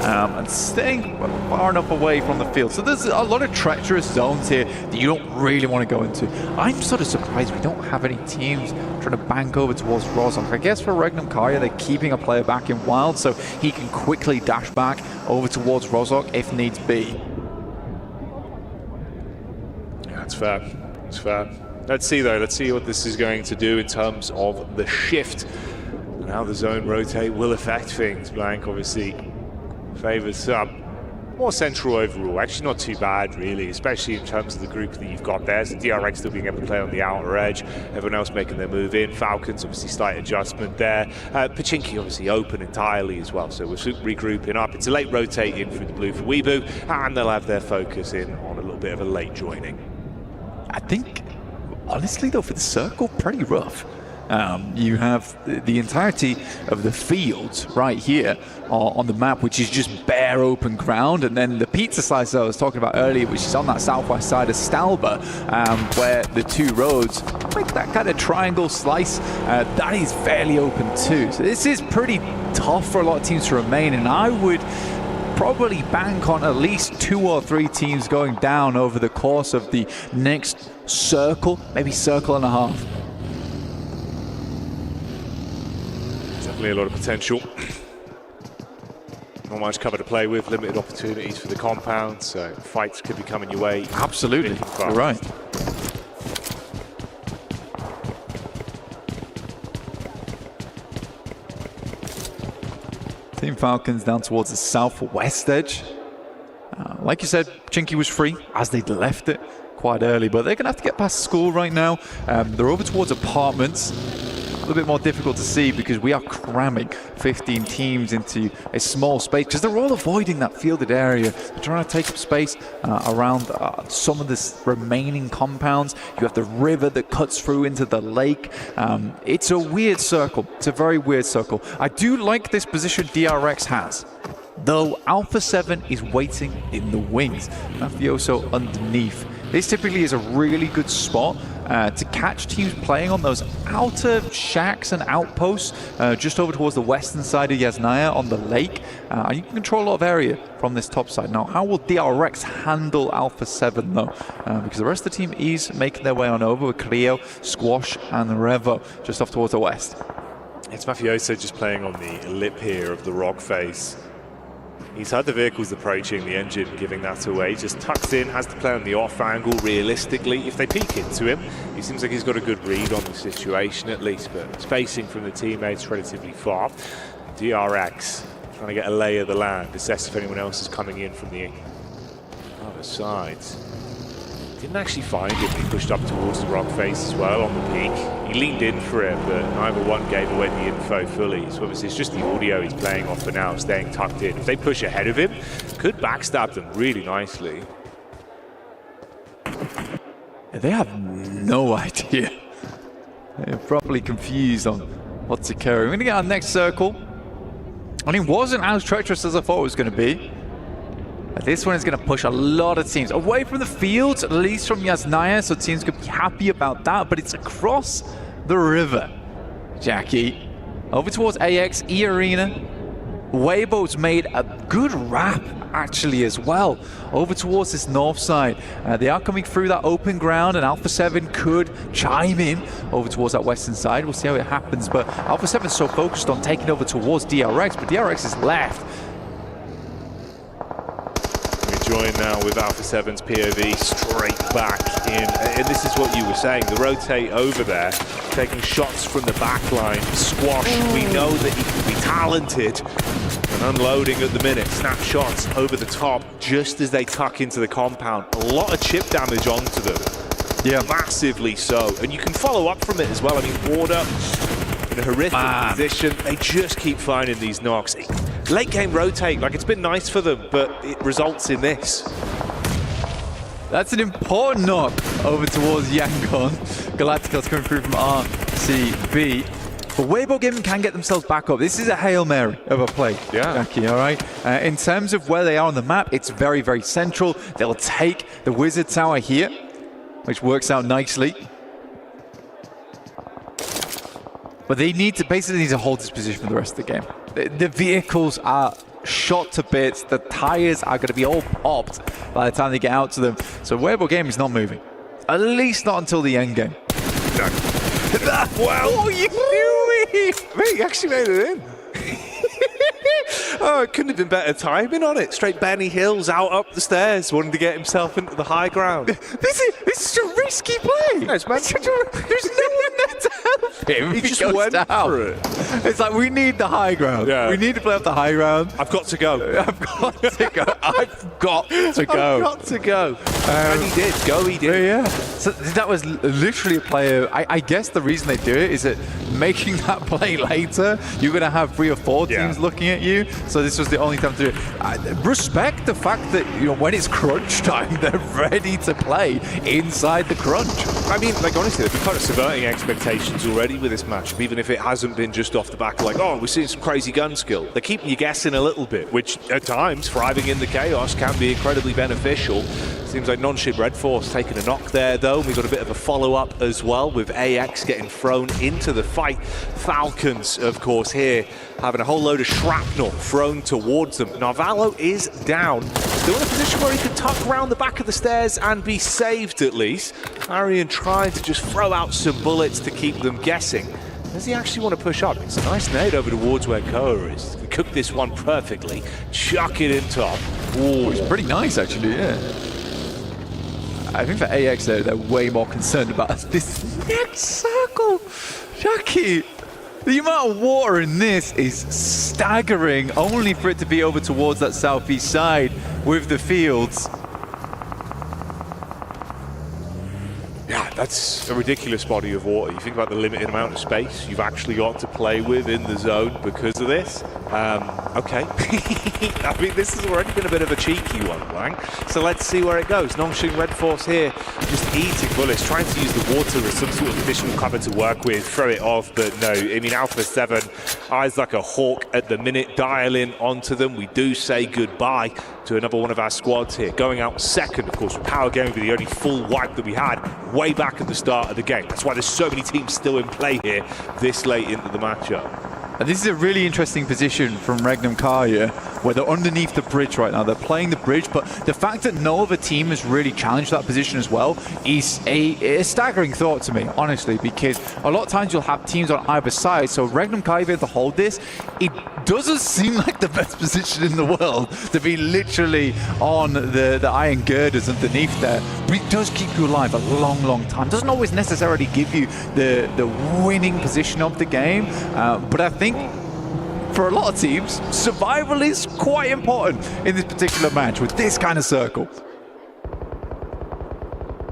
and staying far enough away from the field. So there's a lot of treacherous zones here that you don't really want to go into. I'm sort of surprised we don't have any teams trying to bank over towards Rozok. I guess for Regnum Karya, they're keeping a player back in wild so he can quickly dash back over towards Rozok if needs be. Yeah, that's fair. It's fair. Let's see though. Let's see what this is going to do in terms of the shift and how the zone rotate will affect things. Blank obviously favors more central overall. Actually not too bad really, especially in terms of the group that you've got there. So DRX still being able to play on the outer edge, everyone else making their move in. Falcons obviously slight adjustment there. Pachinki obviously open entirely as well, so we're regrouping up. It's a late rotate in through the blue for Weebu, and they'll have their focus in on a little bit of a late joining. I think, honestly though, for the circle, pretty rough. You have the entirety of the fields right here on the map, which is just bare open ground, and then the pizza slice that I was talking about earlier, which is on that southwest side of Stalba, where the two roads make that kind of triangle slice. That is fairly open too. So this is pretty tough for a lot of teams to remain, and I would probably bank on at least 2 or 3 teams going down over the course of the next circle, maybe circle and a half. Definitely a lot of potential. Not much cover to play with, limited opportunities for the compound, so fights could be coming your way. Absolutely, you're right. Team Falcons down towards the southwest edge. Like you said, Chinky was free as they'd left it quite early, but they're going to have to get past school right now. They're over towards apartments. A little bit more difficult to see because we are cramming 15 teams into a small space because they're all avoiding that fielded area. They're trying to take up space around some of the remaining compounds. You have the river that cuts through into the lake. It's a weird circle. It's a very weird circle. I do like this position DRX has, though Alpha 7 is waiting in the wings. Mafioso underneath. This typically is a really good spot to catch teams playing on those outer shacks and outposts just over towards the western side of Yasnaya on the lake. You can control a lot of area from this top side. Now, how will DRX handle Alpha 7 though? Because the rest of the team is making their way on over with Creo, Squash and Revo just off towards the west. It's Mafioso just playing on the lip here of the rock face. He's had the vehicles approaching, the engine giving that away. Just tucks in, has to play on the off angle realistically. If they peek into him, he seems like he's got a good read on the situation at least, but spacing from the teammates relatively far. DRX trying to get a lay of the land, assess if anyone else is coming in from the other side. Didn't actually find him. He pushed up towards the rock face as well on the peak. He leaned in for it, but neither one gave away the info fully. So obviously it's just the audio he's playing off for now, staying tucked in. If they push ahead of him, could backstab them really nicely. They have no idea. They're properly confused on what's occurring. We're going to get our next circle. And it wasn't as treacherous as I thought it was going to be. This one is going to push a lot of teams away from the fields, at least from Yasnaya, so teams could be happy about that, but it's across the river. Jackie, over towards AX, E-Arena. Weibo's made a good wrap, actually, as well, over towards this north side. They are coming through that open ground, and Alpha 7 could chime in over towards that western side. We'll see how it happens, but Alpha 7 is so focused on taking over towards DRX, but DRX is left. Join now with Alpha 7's POV straight back in, and this is what you were saying, the rotate over there, taking shots from the back line. Squash, we know that he can be talented, and unloading at the minute, snapshots over the top just as they tuck into the compound. A lot of chip damage onto them, yeah, massively so, and you can follow up from it as well. I mean, Order in a horrific position, they just keep finding these knocks. Late game rotate, like it's been nice for them, but it results in this. That's an important knock over towards Yangon. Galacticos coming through from RCB. But Weibo Gaming can get themselves back up. This is a Hail Mary of a play, Jackie, all right? In terms of where they are on the map, it's very, very central. They'll take the Wizard Tower here, which works out nicely. But they need to basically hold this position for the rest of the game. The vehicles are shot to bits. The tires are going to be all popped by the time they get out to them. So Weibo Game is not moving. At least not until the end game. Well, what are you doing? Mate, he actually made it in. Oh, it couldn't have been better timing on it. Straight Benny Hills out up the stairs, wanting to get himself into the high ground. This is a risky play. There's no one there to help him. He just went for it. It's like, we need the high ground. Yeah. We need to play off the high ground. I've got to go. I've got to go. I've got to go. I've got to go. And he did. Go, he did. Yeah. So that was literally a player. I guess the reason they do it is that making that play later, you're going to have 3 or 4 teams looking at you. So this was the only time to do it. Respect the fact that, you know, when it's crunch time, they're ready to play inside the crunch. I mean, like, honestly, they've been kind of subverting expectations already with this matchup, even if it hasn't been just off the back of like, oh, we're seeing some crazy gun skill. They're keeping you guessing a little bit, which at times, thriving in the chaos, can be incredibly beneficial. Seems like non-ship Red Force taking a knock there, though. We've got a bit of a follow-up as well, with AX getting thrown into the fight. Falcons, of course, here having a whole load of shrapnel thrown towards them. Narvalo is down. Still in a position where he could tuck around the back of the stairs and be saved at least. Arian trying to just throw out some bullets to keep them guessing. Does he actually want to push up? It's a nice nade over towards where Koa is. He cooked this one perfectly. Chuck it in top. Ooh, it's pretty nice, actually, yeah. I think for AX, they're way more concerned about this next circle. Jackie, the amount of water in this is staggering, only for it to be over towards that southeast side with the fields. Yeah, that's a ridiculous body of water. You think about the limited amount of space you've actually got to play with in the zone because of this. Okay. I mean, this has already been a bit of a cheeky one, Wang. So let's see where it goes. Nongshing Red Force here, just eating bullets, trying to use the water as some sort of additional cover to work with, throw it off, but no. I mean, Alpha 7, eyes like a hawk at the minute, dialing onto them. We do say goodbye to another one of our squads here. Going out second, of course, with Power Game will be the only full wipe that we had way back at the start of the game. That's why there's so many teams still in play here this late into the matchup. And this is a really interesting position from Regnum Kaya, where they're underneath the bridge right now. They're playing the bridge, but the fact that no other team has really challenged that position as well is a staggering thought to me, honestly, because a lot of times you'll have teams on either side. So Regnum Kaya being able to hold this, it doesn't seem like the best position in the world to be literally on the iron girders underneath there. But it does keep you alive a long, long time. Doesn't always necessarily give you the winning position of the game, but I think for a lot of teams, survival is quite important in this particular match with this kind of circle.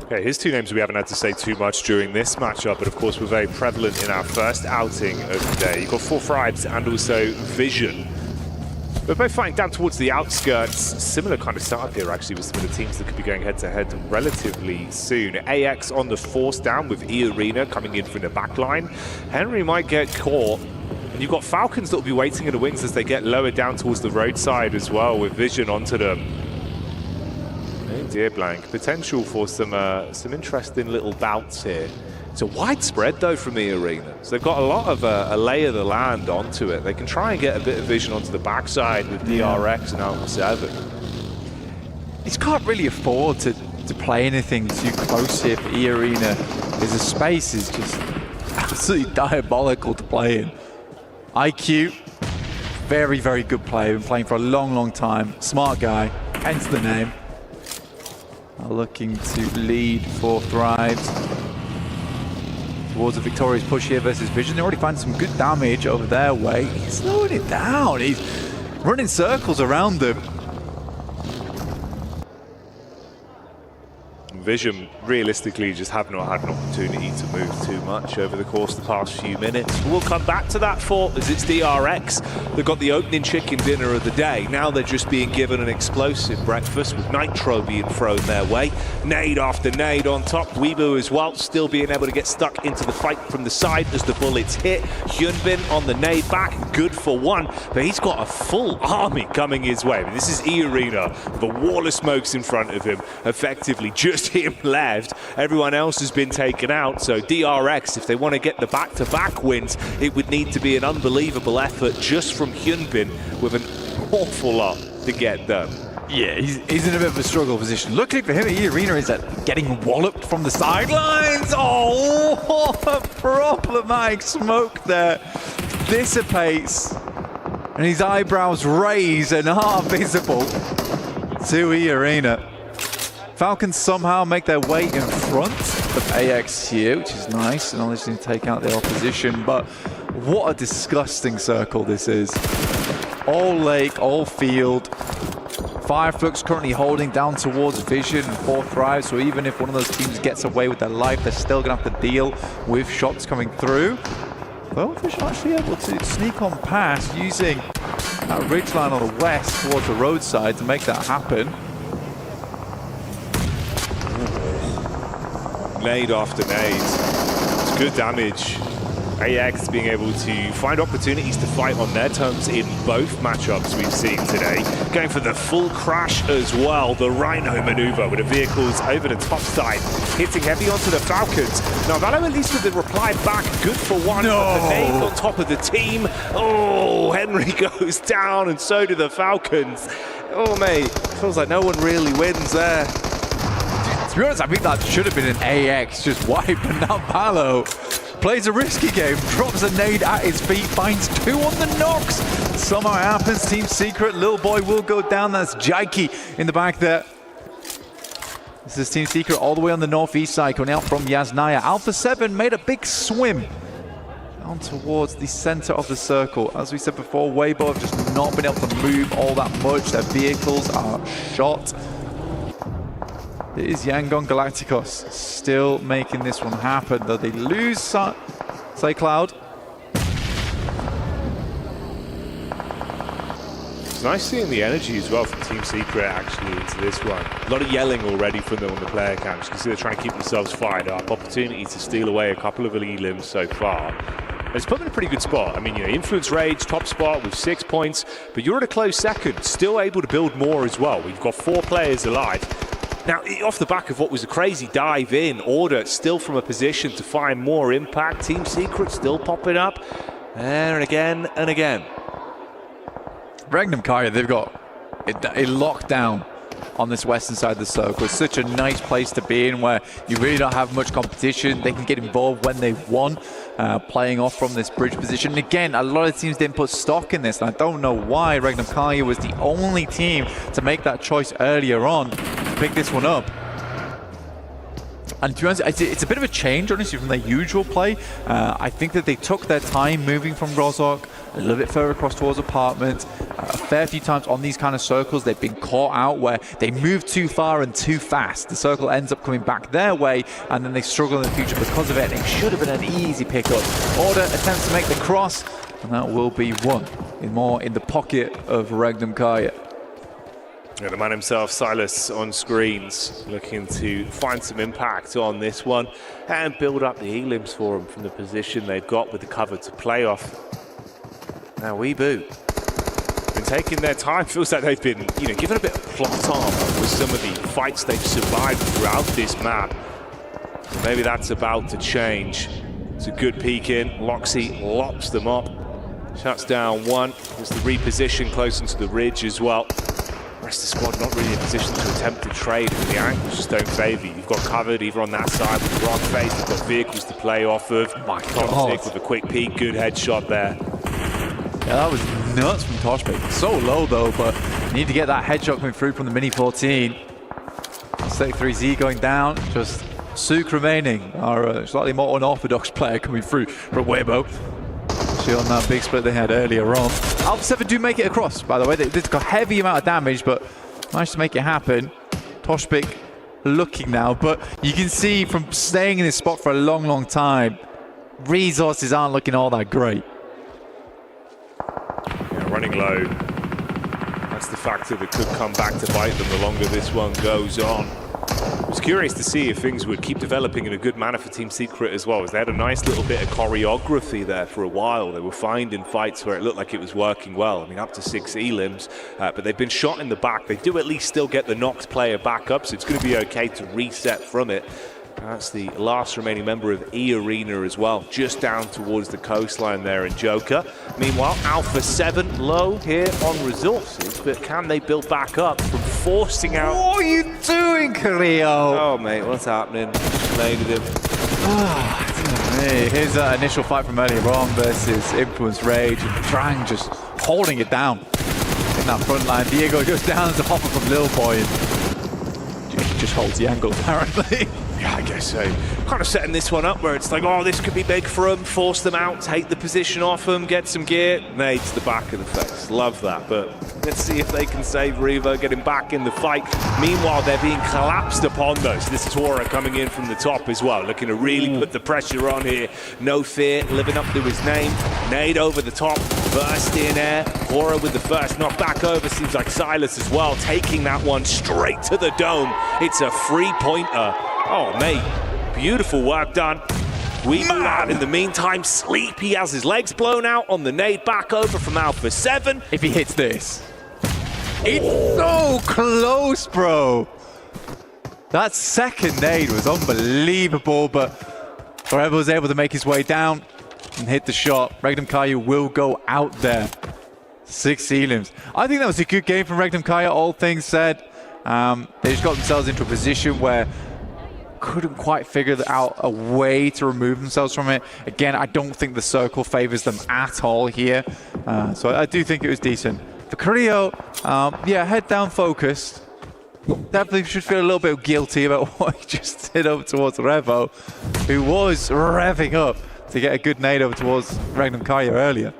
Okay, his 2 names we haven't had to say too much during this matchup, but of course were very prevalent in our first outing of the day. You've got 4 Fribes and also Vision. We're both fighting down towards the outskirts. Similar kind of setup here, actually, with some of the teams that could be going head-to-head relatively soon. AX on the force down with E-Arena coming in from the back line. Henry might get caught. And you've got Falcons that will be waiting in the wings as they get lower down towards the roadside as well, with Vision onto them. Oh dear, Blank. Potential for some interesting little bouts here. It's a wide spread, though, from the arena. So they've got a lot of a lay of the land onto it. They can try and get a bit of vision onto the backside with DRX and Alpha 7. He can't really afford to play anything too close here for E-Arena. The space is just absolutely diabolical to play in. IQ, very, very good player. Been playing for a long, long time. Smart guy, hence the name. Looking to lead for Thrives. Towards a victorious push here versus Vision. They already find some good damage over their way. He's slowing it down. He's running circles around them. Vision realistically just have not had an opportunity to move too much over the course of the past few minutes. We'll come back to that for as it's DRX. They've got the opening chicken dinner of the day. Now they're just being given an explosive breakfast with Nitro being thrown their way. Nade after nade on top. Weibo as well, still being able to get stuck into the fight from the side as the bullets hit. Hyunbin on the nade back, good for one, but he's got a full army coming his way. I mean, this is E-Arena, the wall of smokes in front of him, effectively just him left. Everyone else has been taken out, so DRX, if they want to get the back-to-back wins, it would need to be an unbelievable effort just from Hyunbin with an awful lot to get done. Yeah, he's in a bit of a struggle position. Luckily for him, Arena is getting walloped from the sidelines. Oh, what a problematic smoke there. Dissipates. And his eyebrows raise and are visible to Arena. Falcons somehow make their way in front of AX here, which is nice, and obviously take out the opposition. But what a disgusting circle this is. All lake, all field. Fireflux currently holding down towards Vision and 4thrive, so even if one of those teams gets away with their life, they're still going to have to deal with shots coming through. Well, Vision actually able to sneak on past using that ridgeline on the west towards the roadside to make that happen. Nade after nade. It's good damage. AX being able to find opportunities to fight on their terms in both matchups we've seen today. Going for the full crash as well. The Rhino maneuver with the vehicles over the top side, hitting heavy onto the Falcons. Now Valo at least with the reply back, good for one. But the nade on top of the team. Oh, Henry goes down and so do the Falcons. Oh mate, feels like no one really wins there. To be honest, I think that should have been an AX just wiping out Valo. Plays a risky game, drops a nade at his feet, finds 2 on the knocks. Somehow it happens, Team Secret, Lil Boy will go down. That's Jaiki in the back there. This is Team Secret all the way on the northeast side, coming out from Yasnaya. Alpha 7 made a big swim down towards the center of the circle. As we said before, Weibo have just not been able to move all that much. Their vehicles are shot. It is Yangon Galacticos still making this one happen, though they lose Say Cloud. It's nice seeing the energy as well from Team Secret actually into this one. A lot of yelling already from them on the player cams. You can see they're trying to keep themselves fired up. Opportunity to steal away a couple of elite limbs so far. It's put them in a pretty good spot. I mean, you know, Influence Rage, top spot with 6 points, but you're at a close second, still able to build more as well. We've got 4 players alive. Now, off the back of what was a crazy dive in, Order still from a position to find more impact. Team Secret still popping up, and again and again. Regnum Kaya, they've got a lockdown on this western side of the circle. It's such a nice place to be in where you really don't have much competition. They can get involved when they want, playing off from this bridge position. And again, a lot of teams didn't put stock in this, and I don't know why Regnum Kaya was the only team to make that choice earlier on to pick this one up. And to be honest, it's a bit of a change, honestly, from their usual play. I think that they took their time moving from Rozhok a little bit further across towards apartments. A fair few times on these kind of circles, they've been caught out where they move too far and too fast. The circle ends up coming back their way, and then they struggle in the future because of it. And it should have been an easy pickup. Order attempts to make the cross, and that will be one. More in the pocket of Regnum Kaya. Yeah, the man himself, Silas, on screens, looking to find some impact on this one and build up the elims for him from the position they've got with the cover to play off. Now, Weeboo been taking their time. Feels like they've been, given a bit of plot armor with some of the fights they've survived throughout this map. Maybe that's about to change. It's a good peek in. Loxy lops them up. Shuts down one. There's the reposition close into the ridge as well. The rest of the squad not really in a position to attempt to trade, and the angles just don't favour you. You've got covered either on that side with the rock face, you've got vehicles to play off of. Toxic with a quick peek, good headshot there. Yeah, that was nuts from Toshbek. So low though, but you need to get that headshot coming through from the Mini 14. Stake 3Z going down, just Suk remaining, our slightly more unorthodox player coming through from Weibo. On that big split they had earlier on. Alpha 7 do make it across, by the way. They got a heavy amount of damage, but managed to make it happen. Toshbek looking now, but you can see from staying in this spot for a long, long time, resources aren't looking all that great. Yeah, running low. That's the factor that could come back to bite them the longer this one goes on. I was curious to see if things would keep developing in a good manner for Team Secret as well, as they had a nice little bit of choreography there for a while. They were finding fights where it looked like it was working well. I mean, up to 6 elims, but they've been shot in the back. They do at least still get the knocked player back up, so it's going to be okay to reset from it. That's the last remaining member of E Arena as well, just down towards the coastline there in Joker. Meanwhile, Alpha 7 low here on resources, but can they build back up from forcing out... What are you doing, Carrillo? Oh, mate, what's happening? Landed him. His initial fight from earlier on versus Influence Rage, and Drang just holding it down in that front line. Diego goes down to Hopper from Lil Boy, and he just holds the angle, apparently. Yeah, I guess so. Kind of setting this one up where it's like, oh, this could be big for them, force them out, take the position off them, get some gear. Nade to the back of the face. Love that, but let's see if they can save Revo, get him back in the fight. Meanwhile, they're being collapsed upon though. So this is Tora coming in from the top as well, looking to really put the pressure on here. No fear, living up to his name. Nade over the top, burst in air. Tora with the first knock back over. Seems like Silas as well, taking that one straight to the dome. It's a free-pointer. Oh, mate, beautiful work done. We move out in the meantime. Sleep, he has his legs blown out on the nade back over from Alpha 7. If he hits this. It's so close, bro. That second nade was unbelievable, but Forever was able to make his way down and hit the shot. Regnum Kaya will go out there. 6 elims. I think that was a good game from Regnum Kaya, all things said. They just got themselves into a position where couldn't quite figure out a way to remove themselves from it. Again, I don't think the circle favors them at all here. So I do think it was decent. For Carrillo, yeah, head down focused. Definitely should feel a little bit guilty about what he just did over towards Revo, who was revving up to get a good nade over towards Regnum Kaya earlier.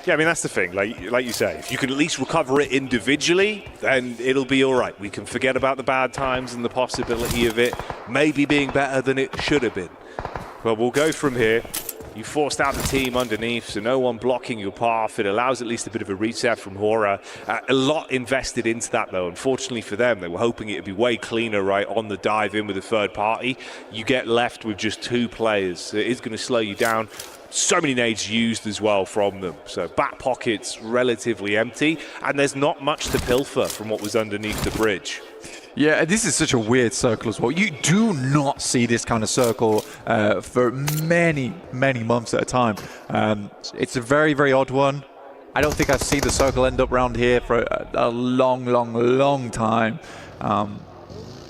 Yeah, I mean, that's the thing. Like you say, if you can at least recover it individually, then it'll be all right. We can forget about the bad times and the possibility of it maybe being better than it should have been. But we'll go from here. You forced out the team underneath, so no one blocking your path. It allows at least a bit of a reset from Hora. A lot invested into that, though. Unfortunately for them, they were hoping it would be way cleaner, right, on the dive in with a third party. You get left with just 2 players. It is going to slow you down. So many nades used as well from them. So back pockets relatively empty, and there's not much to pilfer from what was underneath the bridge. Yeah, this is such a weird circle as well. You do not see this kind of circle for many, many months at a time. It's a very, very odd one. I don't think I've seen the circle end up around here for a long, long, long time.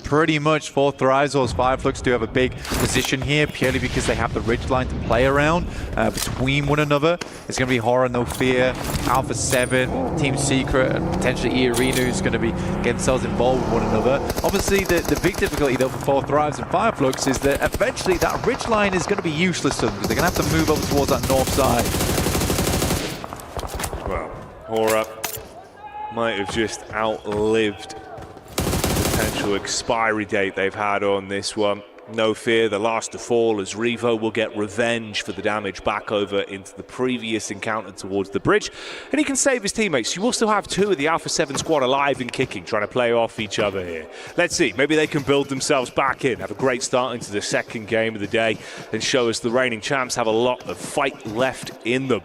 Pretty much for Thrivesource, Fireflux do have a big position here purely because they have the ridgeline to play around between one another. It's going to be Horror, No Fear, Alpha 7, Team Secret, and potentially E Arena who's going to be getting themselves involved with one another. Obviously, the big difficulty though for Thrives and Fireflux is that eventually that ridgeline is going to be useless to them because they're going to have to move over towards that north side. Well, Horror might have just outlived potential expiry date they've had on this one. No Fear, the last to fall, as Revo will get revenge for the damage back over into the previous encounter towards the bridge. And he can save his teammates. You also have 2 of the Alpha 7 squad alive and kicking, trying to play off each other here. Let's see, maybe they can build themselves back in, have a great start into the second game of the day, and show us the reigning champs have a lot of fight left in them.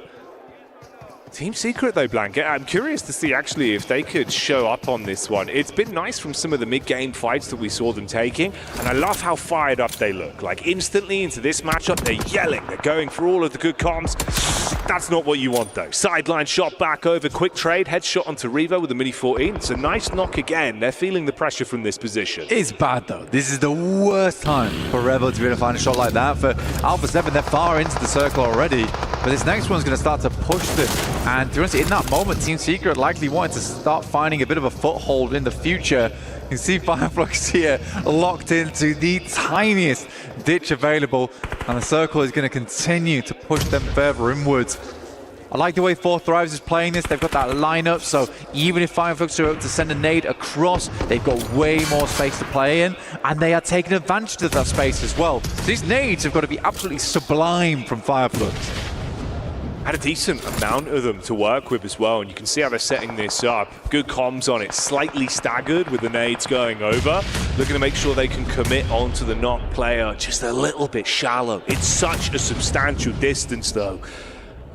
Team Secret though, Blanket, I'm curious to see actually if they could show up on this one. It's been nice from some of the mid-game fights that we saw them taking, and I love how fired up they look. Like instantly into this matchup, they're yelling, they're going for all of the good comms. That's not what you want though. Sideline shot back over, quick trade, headshot onto Revo with a mini 14. It's a nice knock again. They're feeling the pressure from this position. It's bad though. This is the worst time for Revo to be able to find a shot like that. For Alpha 7, they're far into the circle already, but this next one's going to start to push them. And to be honest, in that moment, Team Secret likely wanted to start finding a bit of a foothold in the future. You can see Fireflux here locked into the tiniest ditch available, and the circle is going to continue to push them further inwards. I like the way 4 Thrives is playing this. They've got that lineup, so even if Fireflux are able to send a nade across, they've got way more space to play in, and they are taking advantage of that space as well. So these nades have got to be absolutely sublime from Fireflux. Had a decent amount of them to work with as well, and you can see how they're setting this up. Good comms on it, slightly staggered with the nades going over. Looking to make sure they can commit onto the knock player just a little bit shallow. It's such a substantial distance though.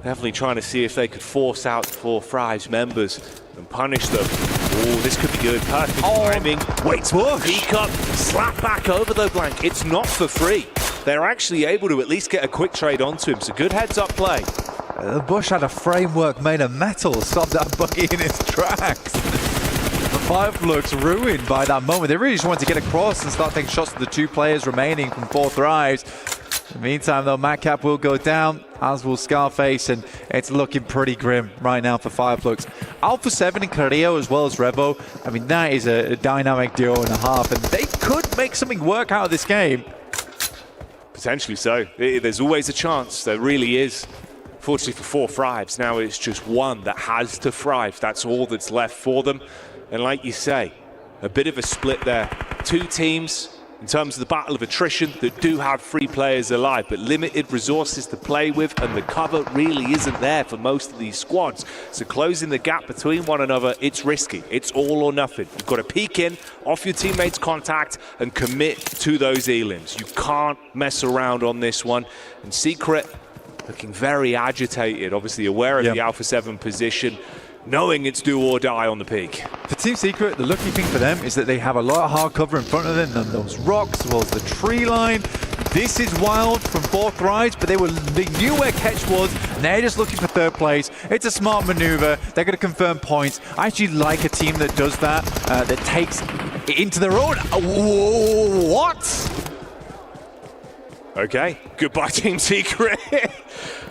Definitely trying to see if they could force out 4 Thrives members and punish them Oh, this could be good. Perfect timing. Waits for the peek up. Slap back over though, Blank. It's not for free. They're actually able to at least get a quick trade onto him. So good heads-up play. The Bush had a framework made of metal, stopped that buggy in its tracks. The Five looks ruined by that moment. They really just wanted to get across and start taking shots to the 2 players remaining from 4 thrives. In the meantime, though, Madcap will go down, as will Scarface, and it's looking pretty grim right now for Fireflux. Alpha 7 and Carrillo, as well as Revo, I mean, that is a dynamic duo and a half, and they could make something work out of this game. Potentially so. There's always a chance. There really is. Fortunately for 4 thrives, now it's just 1 that has to thrive. That's all that's left for them. And like you say, a bit of a split there. 2 teams in terms of the battle of attrition that do have 3 players alive, but limited resources to play with, and the cover really isn't there for most of these squads. So closing the gap between one another, it's risky. It's all or nothing. You've got to peek in, off your teammates' contact, and commit to those elims. You can't mess around on this one. And Secret looking very agitated, obviously aware of the Alpha 7 position, knowing it's do or die on the peak. For Team Secret, the lucky thing for them is that they have a lot of hard cover in front of them, and those rocks, as well as the tree line. This is wild from 4 thrives, but they knew where Ketch was, and they're just looking for 3rd place. It's a smart maneuver. They're going to confirm points. I actually like a team that does that, that takes it into their own. What? Okay, goodbye Team Secret.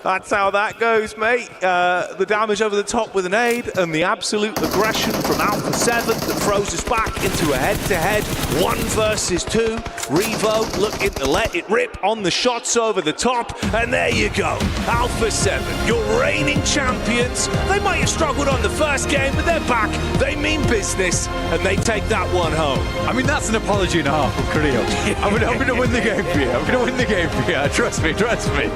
That's how that goes, mate. The damage over the top with an aid, and the absolute aggression from Alpha 7 that throws us back into a head-to-head 1 versus 2. Revo looking to let it rip on the shots over the top, and there you go. Alpha 7, your reigning champions. They might have struggled on the first game, but they're back. They mean business, and they take that one home. I mean, that's an apology and a half from Carrillo. I'm going to win the game for you. I'm going to win the game for you. Trust me, trust me.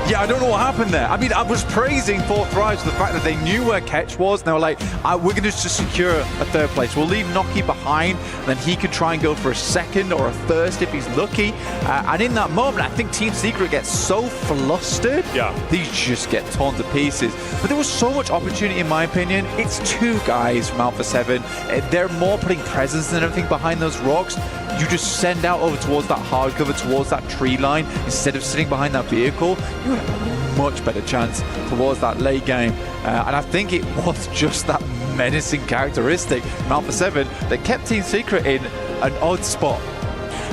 Yeah, I don't know what happened there. I mean, I was praising 4 thrives for the fact that they knew where Ketch was, and they were like, we're going to just secure a 3rd place. We'll leave Noki behind, and then he can try and go for a 2nd or a 1st if he's lucky. And in that moment, I think Team Secret gets so flustered, they just get torn to pieces. But there was so much opportunity, in my opinion. It's 2 guys from Alpha 7. They're more putting presence and everything behind those rocks. You just send out over towards that hard cover, towards that tree line, instead of sitting behind that vehicle. You have a much better chance towards that late game. And I think it was just that menacing characteristic from Alpha 7 that kept Team Secret in an odd spot.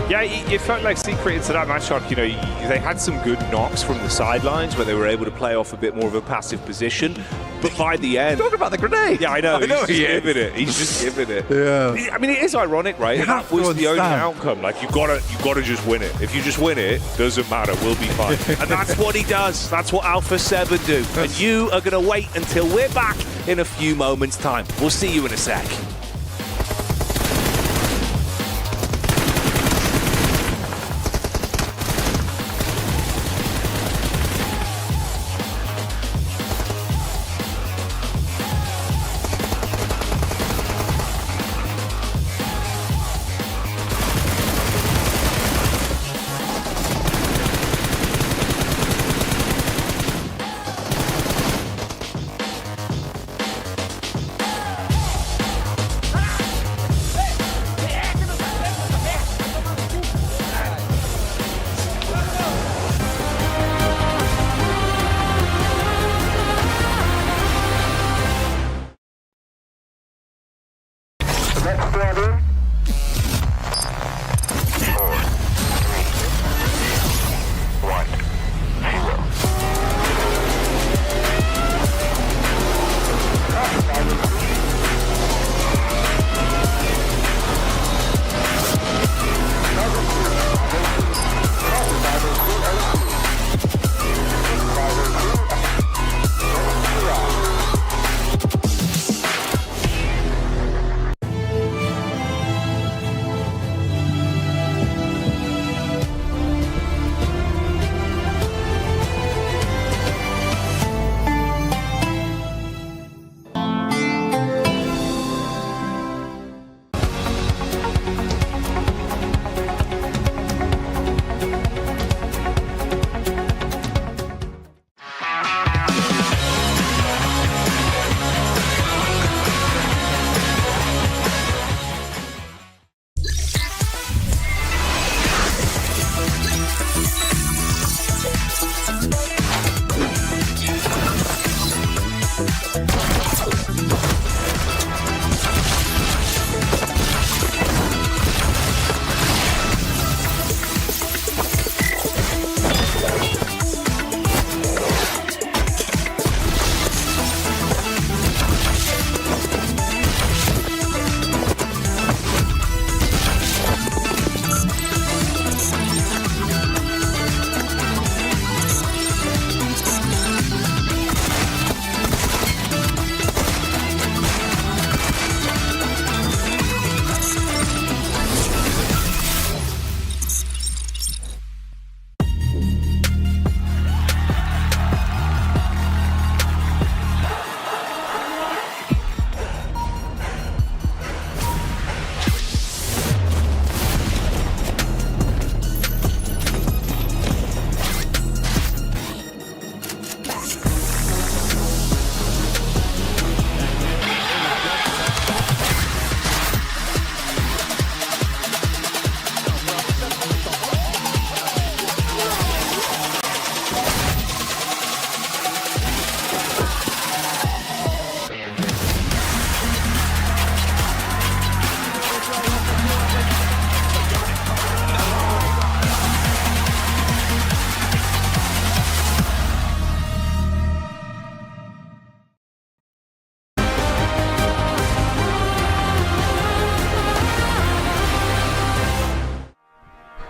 Yeah, it felt like Secret into that matchup, you know, they had some good knocks from the sidelines where they were able to play off a bit more of a passive position. But by the end... Talking about the grenade! Yeah, I know. He's just giving it. He's just giving it. Yeah. I mean, it is ironic, right? That was the only outcome. Like, you gotta just win it. If you just win it, doesn't matter. We'll be fine. And that's what he does. That's what Alpha 7 do. And you are going to wait until we're back in a few moments' time. We'll see you in a sec.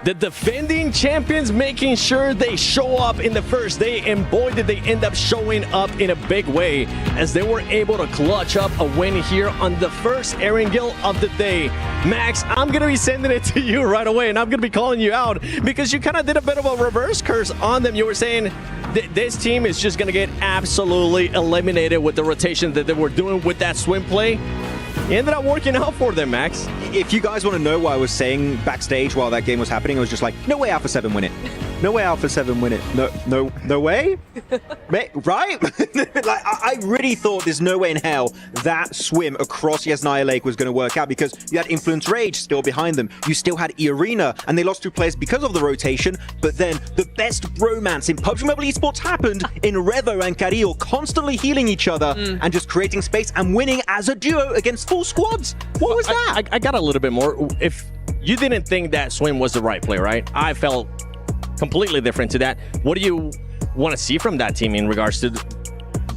The defending champions making sure they show up in the first day, and boy did they end up showing up in a big way as they were able to clutch up a win here on the first Erangel of the day. Max, I'm going to be sending it to you right away, and I'm going to be calling you out because you kind of did a bit of a reverse curse on them. You were saying this team is just going to get absolutely eliminated with the rotation that they were doing with that swim play. It ended up working out for them, Max. If you guys want to know what I was saying backstage while that game was happening, I was just like, no way Alpha 7 win it. No way Alpha 7 win it. No way? Right? Like, I really thought there's no way in hell that swim across Yasnaya Lake was going to work out because you had Influence Rage still behind them. You still had Arena, and they lost 2 players because of the rotation. But then the best bromance in PUBG Mobile Esports happened in Revo and Carrillo constantly healing each other and just creating space and winning as a duo against full squads. What was that? I got a little bit more. If you didn't think that swim was the right play, right? I felt completely different to that. What do you want to see from that team in regards to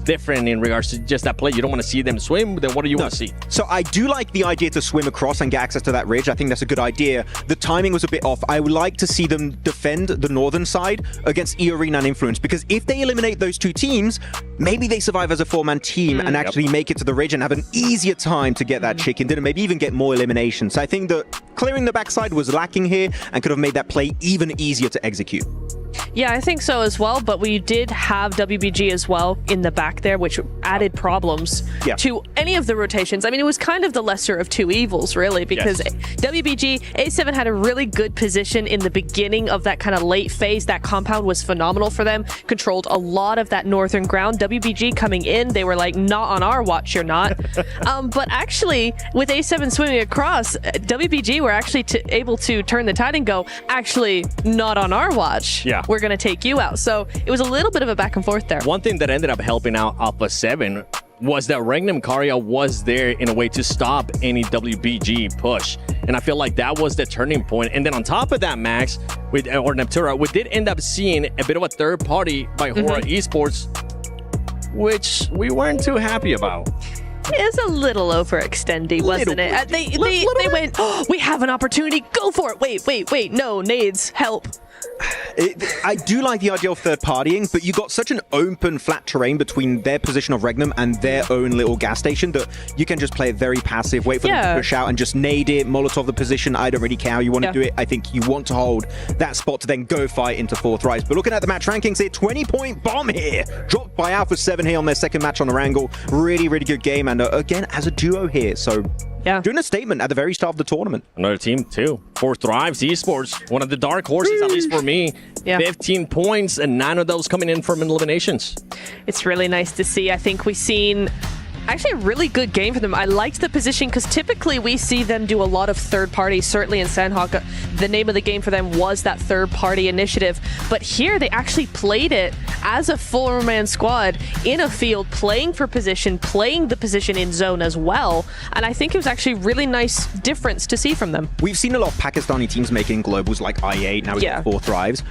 different in regards to just that play? You don't want to see them swim, then what do you want to see? So I do like the idea to swim across and get access to that ridge. I think that's a good idea. The timing was a bit off. I would like to see them defend the northern side against E-Arena and Influence, because if they eliminate those 2 teams, maybe they survive as a 4-man team and actually make it to the ridge and have an easier time to get that chicken dinner, maybe even get more eliminations. So I think that clearing the backside was lacking here and could have made that play even easier to execute. Yeah, I think so as well, but we did have WBG as well in the back there, which added problems to any of the rotations. I mean, it was kind of the lesser of 2 evils, really, because WBG, A7 had a really good position in the beginning of that kind of late phase. That compound was phenomenal for them, controlled a lot of that northern ground. WBG coming in, they were like, not on our watch, you're not. But actually, with A7 swimming across, WBG were actually able to turn the tide and go, actually, not on our watch. Yeah. We're going to take you out. So it was a little bit of a back and forth there. One thing that ended up helping out Alpha 7 was that Regnum Karia was there in a way to stop any WBG push. And I feel like that was the turning point. And then on top of that, Max, or Neptura, we did end up seeing a bit of a third party by Hora Esports, which we weren't too happy about. It's a little overextending, wasn't it? They went, oh, we have an opportunity, go for it. Wait, no, nades, help. I do like the idea of third partying, but you got such an open, flat terrain between their position of Regnum and their own little gas station that you can just play it very passive, wait for them to push out and just nade it, Molotov the position. I don't really care how you want to do it. I think you want to hold that spot to then go fight into 4th rise. But looking at the match rankings here, 20-point bomb here, dropped by Alpha 7 here on their second match on Erangel. Really, really good game, and again, as a duo here, so doing a statement at the very start of the tournament. Another team, too. 4th Thrives Esports, one of the dark horses, at least for me. 15 points, and 9 of those coming in from eliminations. It's really nice to see. I think we've seen actually a really good game for them. I liked the position because typically we see them do a lot of third party. Certainly in Sandhawk, the name of the game for them was that third party initiative. But here they actually played it as a 4-man squad in a field, playing for position, playing the position in zone as well. And I think it was actually really nice difference to see from them. We've seen a lot of Pakistani teams making globals like I8, now we get 4th Thrives.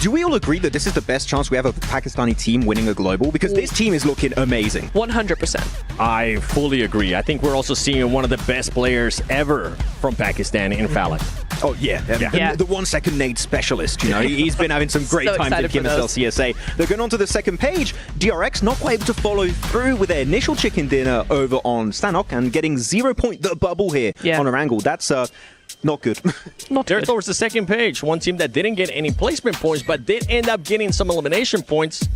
Do we all agree that this is the best chance we have of a Pakistani team winning a global? Because this team is looking amazing. 100%. I fully agree. I think we're also seeing one of the best players ever from Pakistan in Falak. Oh, yeah. The 1-second nade specialist, you know. He's been having some great times at KMSL CSA. They're going on to the second page. DRX not quite able to follow through with their initial chicken dinner over on Stanok and getting 0 point the bubble here on Erangel. That's not good. There towards the second page, one team that didn't get any placement points, but did end up getting some elimination points.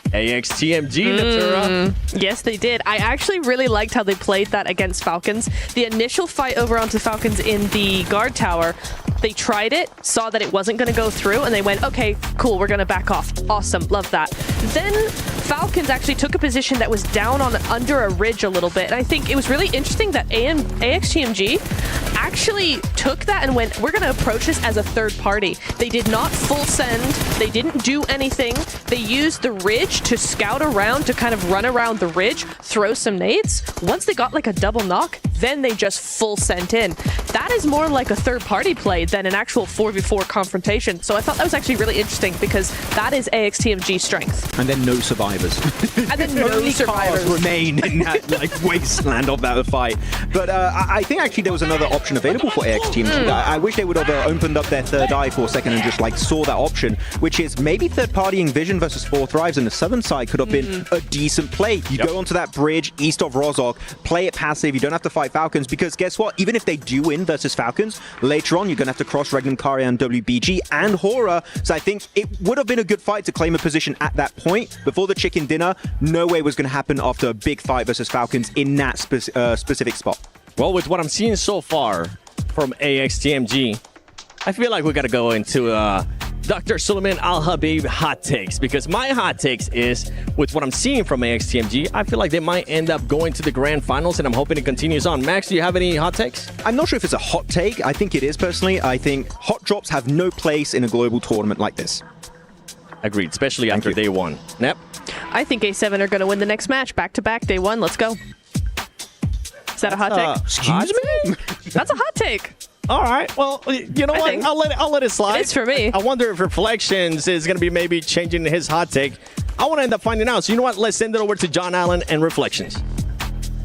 AXTMG, Natura. Yes, they did. I actually really liked how they played that against Falcons. The initial fight over onto Falcons in the guard tower, they tried it, saw that it wasn't going to go through, and they went, okay, cool, we're going to back off. Awesome, love that. Then Falcons actually took a position that was down on under a ridge a little bit, and I think it was really interesting that AXTMG actually took that and went, we're going to approach this as a third party. They did not full send, they didn't do anything, they used the ridge to scout around, to kind of run around the ridge, throw some nades. Once they got like a double knock, then they just full sent in. That is more like a third-party play than an actual 4v4 confrontation. So I thought that was actually really interesting because that is AXTMG's strength. And then no survivors. And then no survivors remain in that like wasteland of that fight. But I think actually there was another option available for AXTMG. I wish they would have opened up their third eye for a second and just like saw that option, which is maybe third-partying Vision versus 4thrives and the southern side could have been a decent play. You go onto that bridge east of Rozhok, play it passive, you don't have to fight Falcons, because guess what? Even if they do win versus Falcons, later on you're going to have to cross Regnum Karya and WBG and Hora. So I think it would have been a good fight to claim a position at that point. Before the chicken dinner, no way was going to happen after a big fight versus Falcons in that specific spot. Well, with what I'm seeing so far from AXTMG, I feel like we got to go into Dr. Suleiman Al-Habib hot takes, because my hot takes is, with what I'm seeing from AXTMG, I feel like they might end up going to the grand finals, and I'm hoping it continues on. Max, do you have any hot takes? I'm not sure if it's a hot take. I think it is, personally. I think hot drops have no place in a global tournament like this. Agreed, especially after day one. Nep? I think A7 are going to win the next match. Back-to-back, day one. Let's go. Is that a hot take? Excuse me? That's a hot take. All right. Well, you know what? I'll let it slide. It's for me. I wonder if Reflections is going to be maybe changing his hot take. I want to end up finding out. So you know what? Let's send it over to John Allen and Reflections.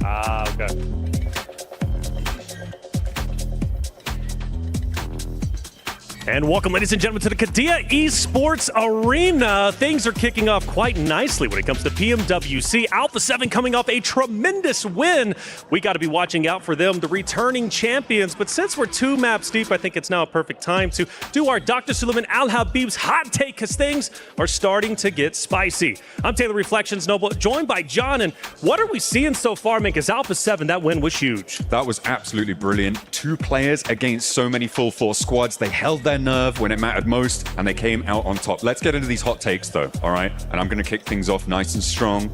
Okay. And welcome, ladies and gentlemen, to the Kadia Esports Arena. Things are kicking off quite nicely when it comes to PMWC. Alpha 7 coming off a tremendous win. We got to be watching out for them, the returning champions. But since we're 2 maps deep, I think it's now a perfect time to do our Dr. Suleiman Al-Habib's hot take, because things are starting to get spicy. I'm Taylor Reflections Noble, joined by John. And what are we seeing so far, man? Because Alpha 7, that win was huge. That was absolutely brilliant. 2 players against so many full force squads. They held their nerve when it mattered most, and they came out on top. Let's get into these hot takes, though, all right? And I'm going to kick things off nice and strong.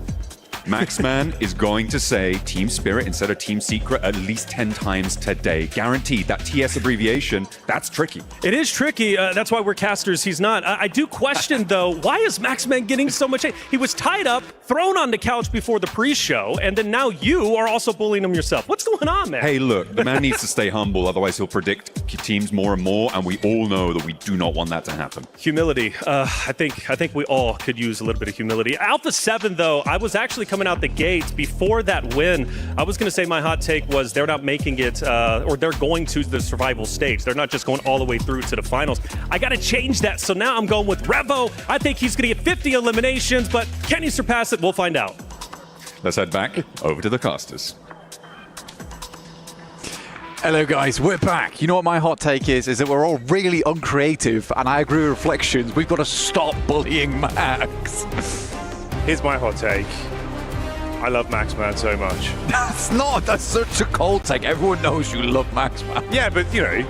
Maxman is going to say Team Spirit instead of Team Secret at least 10 times today. Guaranteed. That TS abbreviation, that's tricky. It is tricky. That's why we're casters. He's not. I do question, though, why is Maxman getting so much hate? He was tied up, thrown on the couch before the pre-show, and then now you are also bullying him yourself. What's going on, man? Hey, look, the man needs to stay humble, otherwise he'll predict teams more and more, and we all know that we do not want that to happen. Humility. I think we all could use a little bit of humility. Alpha 7, though, I was actually coming out the gates before that win. I was going to say my hot take was they're not making it, or they're going to the survival stage. They're not just going all the way through to the finals. I got to change that. So now I'm going with Revo. I think he's going to get 50 eliminations, but can he surpass it? We'll find out. Let's head back over to the casters. Hello guys, we're back. You know what my hot take is that we're all really uncreative, and I agree with Reflections. We've got to stop bullying Max. Here's my hot take. I love Maxman so much. That's such a cold take. Everyone knows you love Maxman. Yeah, but you know,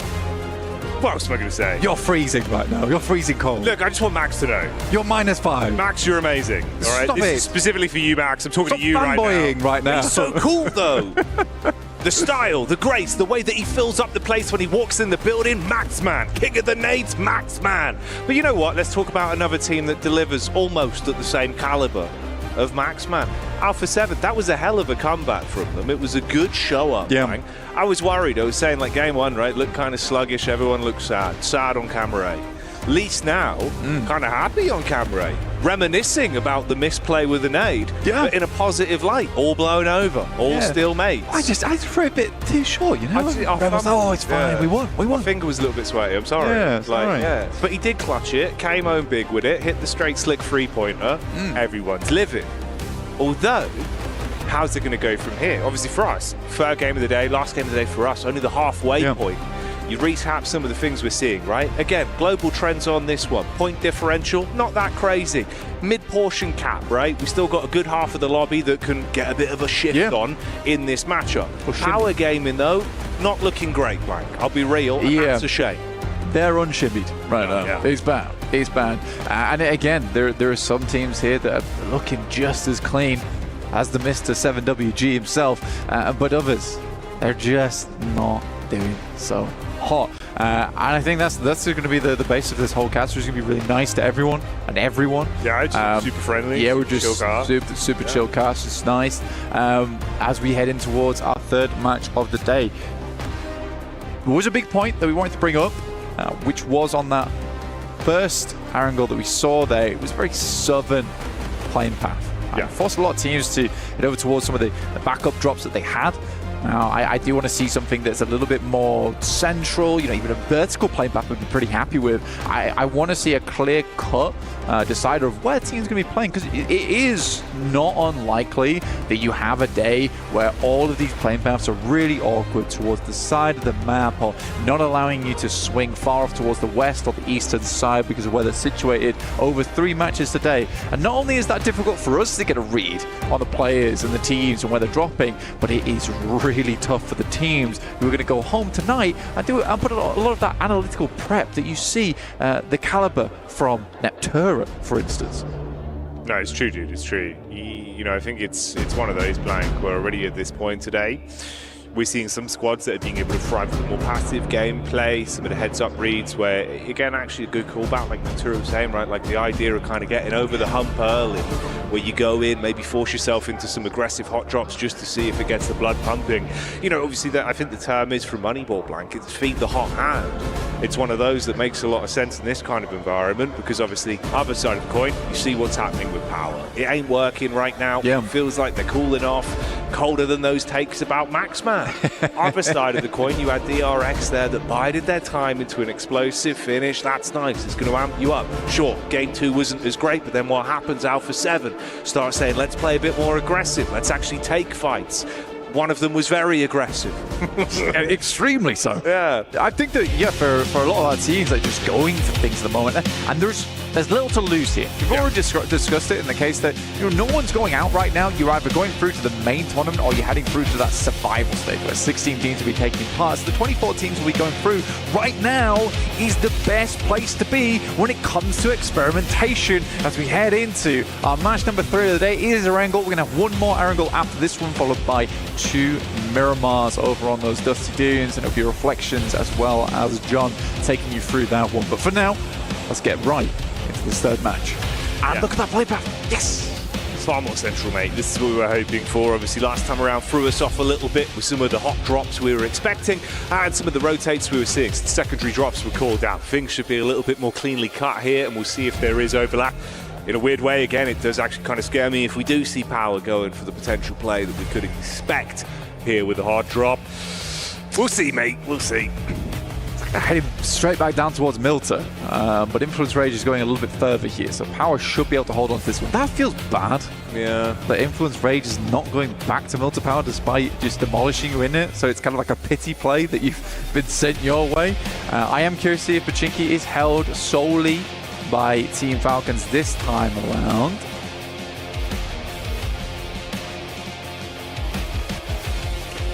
what else am I going to say? You're freezing right now. You're freezing cold. Look, I just want Max to know. You're -5. Max, you're amazing. All right, Stop this it. is specifically for you, Max. I'm talking Stop to you right now. fanboying right now. He's so cool, though. The style, the grace, the way that he fills up the place when he walks in the building, Maxman. King of the nades, Maxman. But you know what? Let's talk about another team that delivers almost at the same caliber of Maxman. Alpha 7, that was a hell of a comeback from them. It was a good show up. Yeah. Man. I was worried. I was saying, like, game 1, right, looked kind of sluggish. Everyone looked sad on camera A. Least now, kind of happy on camera A. Reminiscing about the misplay with the nade, but in a positive light. All blown over, all still mates. I just threw a bit too short, you know? It's fine, we won. My finger was a little bit sweaty, I'm sorry. Yeah, it's all right. Yeah. But he did clutch it, came home big with it, hit the straight slick 3-pointer. Everyone's living. Although, how's it going to go from here? Obviously for us, third game of the day, last game of the day for us, only the halfway point. You recap some of the things we're seeing, right? Again, global trends on this one. Point differential, not that crazy. Mid-portion cap, right? We still got a good half of the lobby that can get a bit of a shift on in this matchup. Power gaming, though, not looking great, Blank. I'll be real, and that's a shame. They're unshimmied right now. Yeah. It's bad. It's bad. And again, there are some teams here that are looking just as clean as the Mr. 7WG himself, but others, they're just not doing so hot. And I think that's going to be the base of this whole cast. It's going to be really nice to everyone and everyone. Yeah, it's super friendly. Yeah, we're just super chill cast. It's nice. As we head in towards our third match of the day. There was a big point that we wanted to bring up, which was on that first Erangel that we saw there. It was a very southern playing path. Yeah. Forced a lot of teams to head over towards some of the backup drops that they had. Now, I do want to see something that's a little bit more central, even a vertical playing path would be pretty happy with. I want to see a clear-cut decider of where teams going to be playing, because it is not unlikely that you have a day where all of these playing paths are really awkward towards the side of the map, or not allowing you to swing far off towards the west or the eastern side because of where they're situated over 3 matches today. And not only is that difficult for us to get a read on the players and the teams and where they're dropping, but it is really tough for the teams who are going to go home tonight and put a lot of that analytical prep that you see the caliber from Neptura, for instance. No, it's true, dude. It's true. I think it's one of those, Blank. We're already at this point today. We're seeing some squads that are being able to thrive with more passive gameplay, some of the heads-up reads where, again, actually a good callback, like Natura was saying, right? Like the idea of kind of getting over the hump early, where you go in, maybe force yourself into some aggressive hot drops just to see if it gets the blood pumping. Obviously, that I think the term is from Moneyball, Blank. It's feed the hot hand. It's one of those that makes a lot of sense in this kind of environment because, obviously, other side of the coin, you see what's happening with Power. It ain't working right now. Yeah. It feels like they're cooling off. Colder than those takes about Maxman. Other side of the coin, you had DRX there that bided their time into an explosive finish. That's nice. It's going to amp you up. Sure, game 2 wasn't as great, but then what happens? Alpha 7 starts saying, let's play a bit more aggressive. Let's actually take fights. One of them was very aggressive. Extremely so. Yeah. I think that, for a lot of our teams, they're just going for things at the moment. And there's little to lose here. We've already discussed it in the case that no one's going out right now. You're either going through to the main tournament or you're heading through to that survival stage where 16 teams will be taking part. So the 24 teams will be going through. Right now is the best place to be when it comes to experimentation as we head into our match number 3 of the day. It is Erangel. We're going to have one more Erangel after this one, followed by 2 Miramars over on those Dusty Dunes, and it'll be Reflections as well as John taking you through that one. But for now, let's get right into this third match. And look at that play path. Yes! It's far more central, mate. This is what we were hoping for. Obviously, last time around threw us off a little bit with some of the hot drops we were expecting and some of the rotates we were seeing. So the secondary drops were called out. Things should be a little bit more cleanly cut here, and we'll see if there is overlap. In a weird way, again, it does actually kind of scare me if we do see Power going for the potential play that we could expect here with the hard drop. We'll see, mate. We'll see. Heading straight back down towards Milta, but Influence Rage is going a little bit further here, so Power should be able to hold on to this one. That feels bad. Yeah. The Influence Rage is not going back to Milta Power despite just demolishing you in it, so it's kind of like a pity play that you've been sent your way. I am curious to see if Pachinki is held solely by Team Falcons this time around.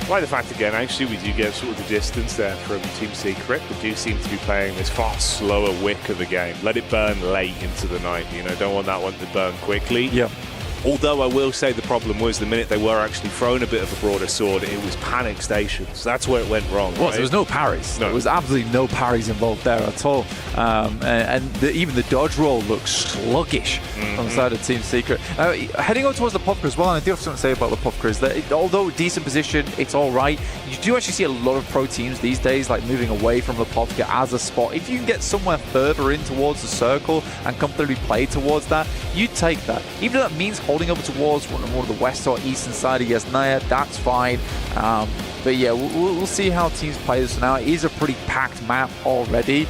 I like the fact, again, actually, we do get sort of the distance there from Team Secret. We do seem to be playing this far slower wick of a game. Let it burn late into the night, don't want that one to burn quickly. Yeah. Although I will say the problem was the minute they were actually thrown a bit of a broader sword, it was panic stations. That's where it went wrong. Well, right? there was no parries. No. There was absolutely no parries involved there at all. Even the dodge roll looks sluggish on the side of Team Secret. Heading over towards the Popka as well, and I do have something to say about the Popka is that although decent position, it's all right. You do actually see a lot of pro teams these days like moving away from the Popka as a spot. If you can get somewhere further in towards the circle and comfortably play towards that, you take that. Even if that means holding over towards one of the west or eastern side of Yasnaya, that's fine. But yeah, we'll see how teams play this now. It is a pretty packed map already.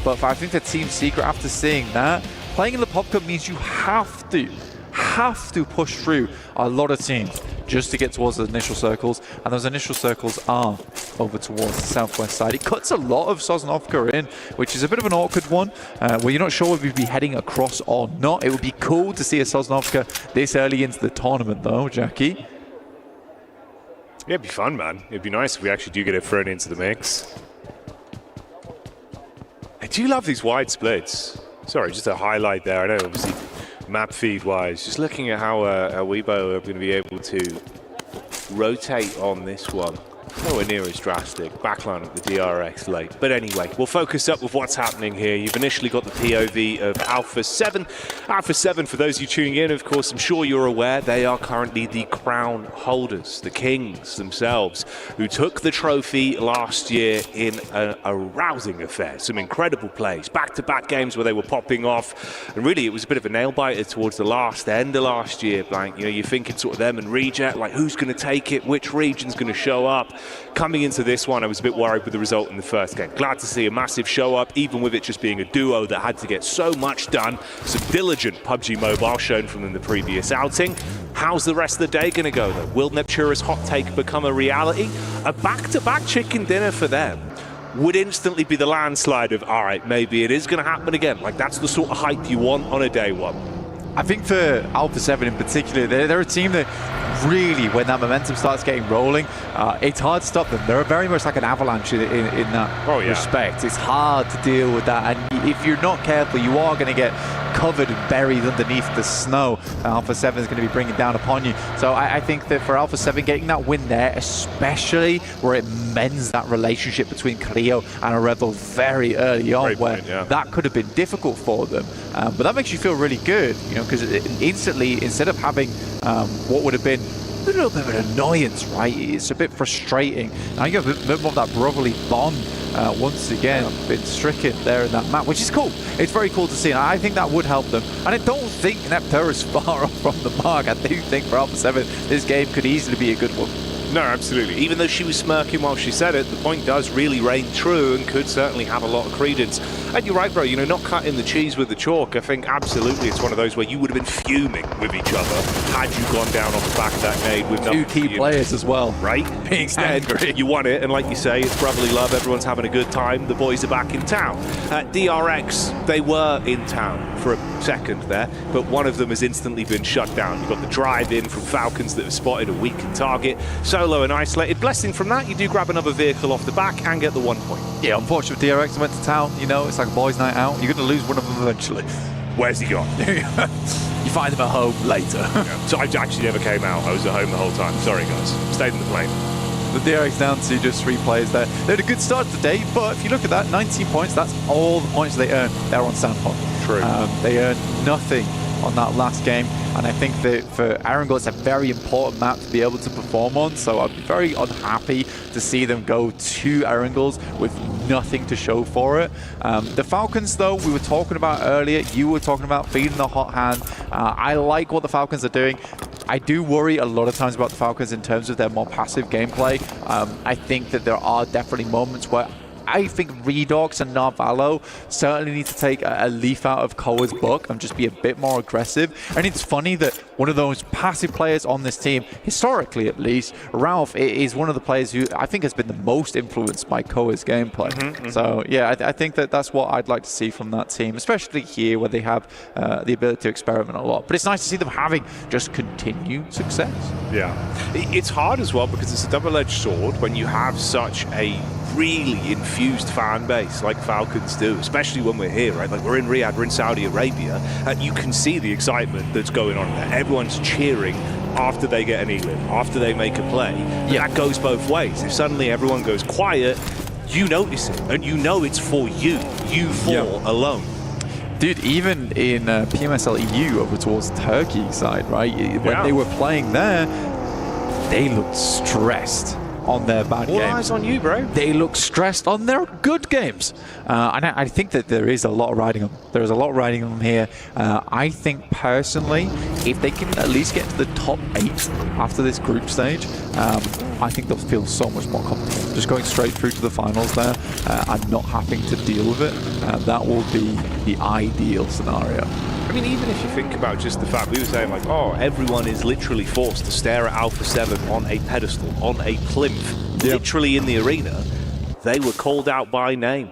But I think that Team Secret, after seeing that, playing in the Pop Cup means you have to push through a lot of teams just to get towards the initial circles, and those initial circles are over towards the southwest side. It cuts a lot of Sosnovka in, which is a bit of an awkward one, where you're not sure whether you'd be heading across or not. It would be cool to see a Sosnovka this early into the tournament, though, Jackie. Yeah, it'd be fun, man. It'd be nice if we actually do get it thrown into the mix. I do love these wide splits. Sorry, just a highlight there. I know, obviously, map feed-wise, just looking at how Weibo are going to be able to rotate on this one. Nowhere near as drastic. Backline of the DRX late. But anyway, we'll focus up with what's happening here. You've initially got the POV of Alpha 7. Alpha 7, for those of you tuning in, of course, I'm sure you're aware, they are currently the crown holders, the kings themselves, who took the trophy last year in a rousing affair. Some incredible plays, back-to-back games where they were popping off. And really, it was a bit of a nail-biter towards the end of last year. Like, you know, you're thinking sort of them and Reject, like who's going to take it, which region's going to show up. Coming into this one, I was a bit worried with the result in the first game. Glad to see a massive show up, even with it just being a duo that had to get so much done. Some diligent PUBG Mobile shown from them the previous outing. How's the rest of the day going to go, though? Will Neptura's hot take become a reality? A back-to-back chicken dinner for them would instantly be the landslide of, all right, maybe it is going to happen again. Like, that's the sort of hype you want on a day one. I think for Alpha 7 in particular, they're a team that really, when that momentum starts getting rolling, it's hard to stop them. They're very much like an avalanche in that respect. It's hard to deal with that, and if you're not careful, you are going to get covered and buried underneath the snow. Alpha 7 is going to be bringing down upon you. So I think that for Alpha 7, getting that win there, especially where it mends that relationship between Cleo and a Rebel very early on, that could have been difficult for them. But that makes you feel really good, you know, because instantly, instead of having what would have been a little bit of an annoyance, right? It's a bit frustrating. Now you have a bit more of that brotherly bond once again been stricken there in that map, which is cool. It's very cool to see, and I think that would help them. And I don't think Neptune is far off from the mark. I do think for Alpha 7, this game could easily be a good one. No, absolutely. Even though she was smirking while she said it, the point does really reign true and could certainly have a lot of credence. And you're right, bro, you know, not cutting the cheese with the chalk. I think absolutely it's one of those where you would have been fuming with each other had you gone down on the back of that nade with two key players as well. Right? Being angry. You won it, and like you say, it's brotherly love. Everyone's having a good time. The boys are back in town. DRX, they were in town for a second there, but one of them has instantly been shut down. You've got the drive in from Falcons that have spotted a weakened target. Solo and isolated. Blessing from that, you do grab another vehicle off the back and get the 1 point. Yeah, unfortunately, DRX went to town. You know, it's like a boys' night out. You're going to lose one of them eventually. Where's he gone? You find him at home later. So I actually never came out. I was at home the whole time. Sorry, guys. Stayed in the plane. The DRX down to just 3 players there. They had a good start to the day, but if you look at that, 19 points, that's all the points they earned. They're on Sandpot. True. They earned nothing on that last game, and I think that for Erangel, it's a very important map to be able to perform on, so I'd be very unhappy to see them go to Erangels with nothing to show for it. The Falcons, though, we were talking about earlier, you were talking about feeding the hot hand. I like what the Falcons are doing. I do worry a lot of times about the Falcons in terms of their more passive gameplay. I think that there are definitely moments where I think Redox and Narvalo certainly need to take a leaf out of Koa's book and just be a bit more aggressive. And it's funny that one of those passive players on this team, historically at least, Ralph is one of the players who I think has been the most influenced by Koa's gameplay. So yeah, I think that that's what I'd like to see from that team, especially here where they have the ability to experiment a lot. But it's nice to see them having just continued success. Yeah. It's hard as well because it's a double-edged sword when you have such a really infused fan base like Falcons do, especially when we're here, right? Like we're in Riyadh, we're in Saudi Arabia, and you can see the excitement that's going on there. Everyone's cheering after they get an elim, after they make a play. Yeah. That goes both ways. If suddenly everyone goes quiet, you notice it, and you know it's for you four alone. Dude, even in PMSL EU over towards Turkey side, right? When they were playing there, they looked stressed on their bad games. All eyes on you, bro. They look stressed on their good games. And I think that there is a lot riding them. There is a lot riding them here. I think personally, if they can at least get to the top 8 after this group stage, I think they'll feel so much more comfortable. Just going straight through to the finals there and not having to deal with it, that will be the ideal scenario. I mean, even if you think about just the fact, we were saying like, oh, everyone is literally forced to stare at Alpha 7 on a pedestal, on a plinth, literally in the arena. They were called out by name.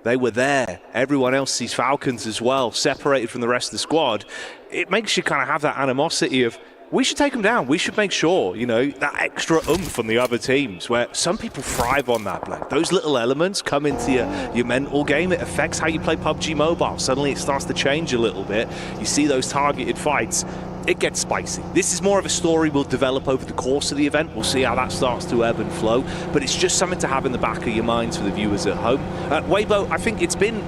They were there. Everyone else sees Falcons as well, separated from the rest of the squad. It makes you kind of have that animosity of, we should take them down. We should make sure, you know, that extra oomph on the other teams where some people thrive on that. Like those little elements come into your mental game. It affects how you play PUBG Mobile. Suddenly it starts to change a little bit. You see those targeted fights. it gets spicy. This is more of a story we'll develop over the course of the event. We'll see how that starts to ebb and flow, but it's just something to have in the back of your minds for the viewers at home. Weibo, I think it's been,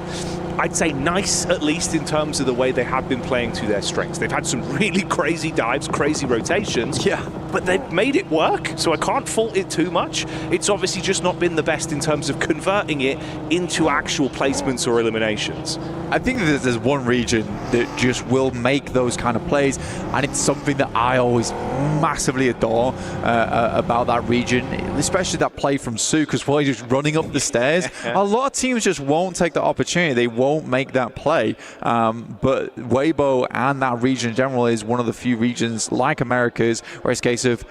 I'd say, nice, at least in terms of the way they have been playing to their strengths. They've had some really crazy dives, crazy rotations, but they've made it work, so I can't fault it too much. It's obviously just not been the best in terms of converting it into actual placements or eliminations. I think that there's one region that just will make those kind of plays, and it's something that I always massively adore about that region, especially that play from Sucus while he's just running up the stairs. A lot of teams just won't take the opportunity. They won't make that play. But Weibo and that region in general is one of the few regions like Americas where it's a case of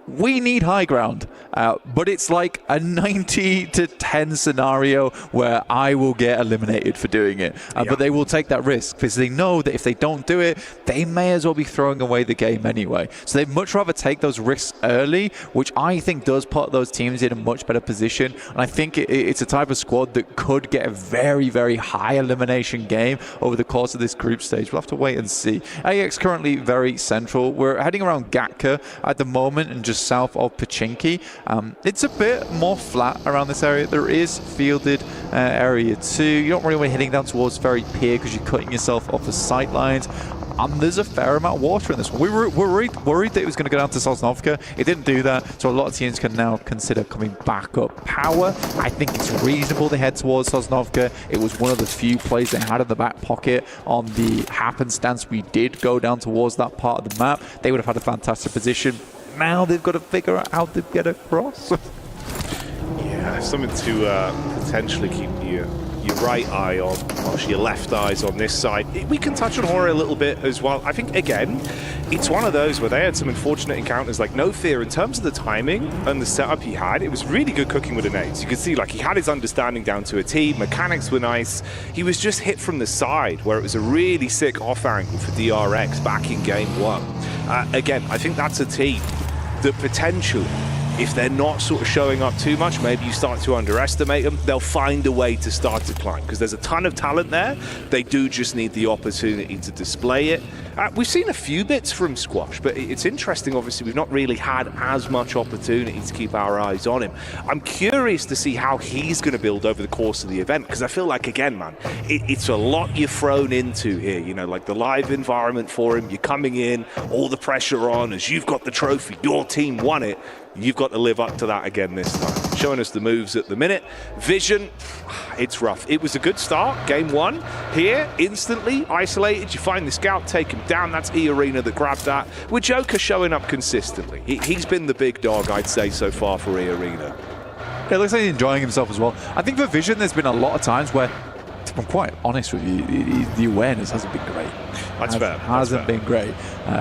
we need high ground, but it's like a 90-10 scenario where I will get eliminated for doing it. But they will take that risk because they know that if they don't do it, they may as well be throwing away the game anyway. So they'd much rather take those risks early, which I think does put those teams in a much better position. And I think it's a type of squad that could get a very, very high elimination game over the course of this group stage. We'll have to wait and see. AX currently very central. We're heading around Gatka at the moment and just south of Pachinki. It's a bit more flat around this area. There is fielded area 2. You don't really want to be heading down towards Ferry Pier because you're cutting yourself off the sight lines. There's a fair amount of water in this one. We were worried that it was going to go down to Sosnovka. It didn't do that, so a lot of teams can now consider coming back up. Power, I think it's reasonable to head towards Sosnovka. It was one of the few plays they had in the back pocket on the happenstance we did go down towards that part of the map. They would have had a fantastic position. Now they've got to figure out how to get across. Yeah, something to potentially keep your right eye on, whilst your left eye's on this side. We can touch on Horror a little bit as well. I think, again, it's one of those where they had some unfortunate encounters, like No Fear, in terms of the timing and the setup he had, it was really good cooking with the nades. You could see, like, he had his understanding down to a T, mechanics were nice. He was just hit from the side, where it was a really sick off angle for DRX back in game 1. Again, I think that's a team that potentially, if they're not sort of showing up too much, maybe you start to underestimate them, they'll find a way to start to climb, because there's a ton of talent there. They do just need the opportunity to display it. We've seen a few bits from Squash, but it's interesting, obviously, we've not really had as much opportunity to keep our eyes on him. I'm curious to see how he's going to build over the course of the event, because I feel like, again, man, it's a lot you're thrown into here, you know, like the live environment for him, you're coming in, all the pressure on, as you've got the trophy, your team won it, you've got to live up to that again this time. Showing us the moves at the minute. Vision, it's rough. It was a good start, game 1. Here, instantly isolated, you find the scout, take him down. That's E-Arena that grabbed that. With Joker showing up consistently. He's been the big dog, I'd say, so far for E-Arena. Yeah, it looks like he's enjoying himself as well. I think for Vision, there's been a lot of times where, if I'm quite honest with you, the awareness hasn't been great. That's fair. Hasn't been great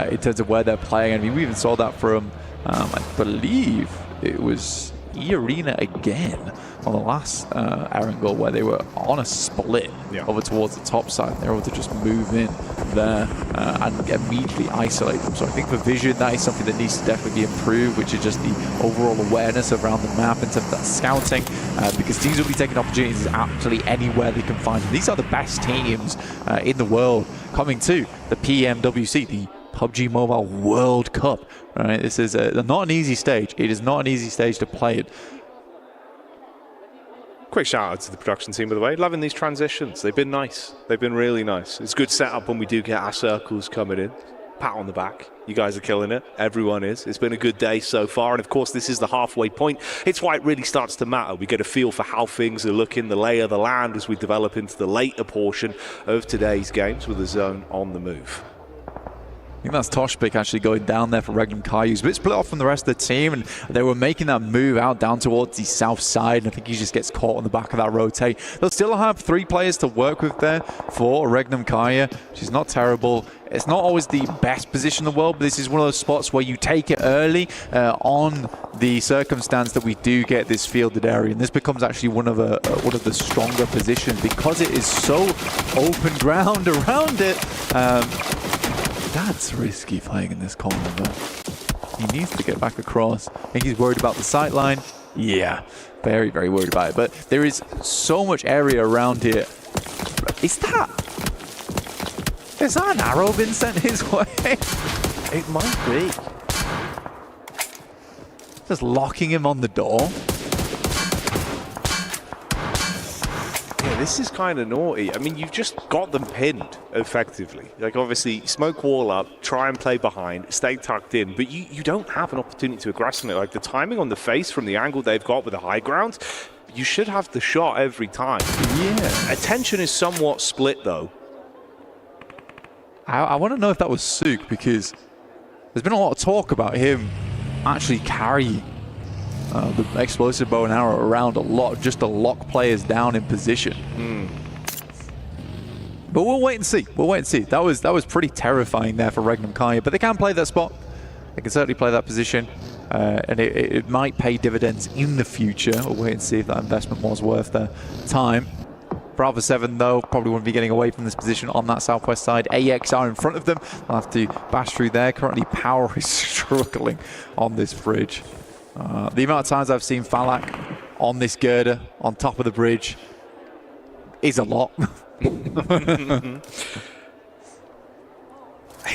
in terms of where they're playing. I mean, we even saw that from, I believe it was E-Arena again on the last Erangel, where they were on a split over towards the top side. They're able to just move in there and immediately isolate them. So I think for Vision, that is something that needs to definitely be improved, which is just the overall awareness around the map in terms of that scouting, because teams will be taking opportunities actually anywhere they can find them. These are the best teams in the world coming to the PMWC, the PUBG Mobile World Cup. Right, this is not an easy stage. It is not an easy stage to play it. Quick shout out to the production team, by the way. Loving these transitions. They've been nice. They've been really nice. It's good setup when we do get our circles coming in. Pat on the back. You guys are killing it. Everyone is. It's been a good day so far. And of course, this is the halfway point. It's why it really starts to matter. We get a feel for how things are looking, the lay of the land, as we develop into the later portion of today's games with the zone on the move. I think that's Toshpik actually going down there for Regnum Kai. He was a bit split off from the rest of the team, and they were making that move out down towards the south side, and I think he just gets caught on the back of that rotate. They'll still have 3 players to work with there for Regnum Kaya, which is not terrible. It's not always the best position in the world, but this is one of those spots where you take it early on the circumstance that we do get this fielded area, and this becomes actually one of the stronger positions because it is so open ground around it. That's risky playing in this corner, but he needs to get back across. I think he's worried about the sight line. Yeah, very, very worried about it. But there is so much area around here. Is that an arrow been sent his way? It might be. Just locking him on the door. Yeah, this is kind of naughty. I mean, you've just got them pinned, effectively. Like, obviously, smoke wall up, try and play behind, stay tucked in, but you don't have an opportunity to aggress on it. Like, the timing on the face from the angle they've got with the high ground, you should have the shot every time. Yeah. Attention is somewhat split, though. I want to know if that was Sook, because there's been a lot of talk about him actually carrying the explosive bow and arrow around a lot, just to lock players down in position. But we'll wait and see. We'll wait and see. That was pretty terrifying there for Regnum Kaya, but they can play that spot. They can certainly play that position, and it might pay dividends in the future. We'll wait and see if that investment was worth their time. Bravo 7, though, probably won't be getting away from this position on that southwest side. AX are in front of them. They'll have to bash through there. Currently, Power is struggling on this bridge. The amount of times I've seen Falak on this girder, on top of the bridge, is a lot. It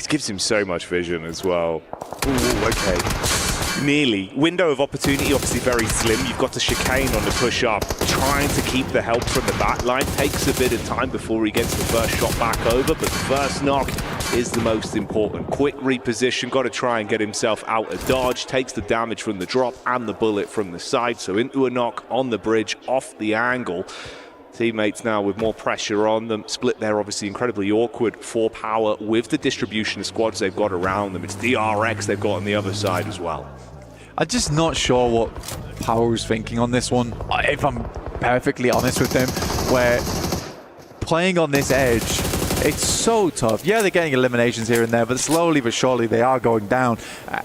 gives him so much vision as well. Ooh, okay. Nearly. Window of opportunity, obviously very slim. You've got to chicane on the push up. Trying to keep the help from the back line. Takes a bit of time before he gets the first shot back over, but the first knock is the most important. Quick reposition, got to try and get himself out of dodge. Takes the damage from the drop and the bullet from the side, so into a knock on the bridge, off the angle. Teammates now with more pressure on them. Split there, obviously incredibly awkward for Power with the distribution of squads they've got around them. It's DRX they've got on the other side as well. I'm just not sure what Power is thinking on this one, if I'm perfectly honest with them, where playing on this edge, it's so tough. Yeah, they're getting eliminations here and there, but slowly but surely they are going down.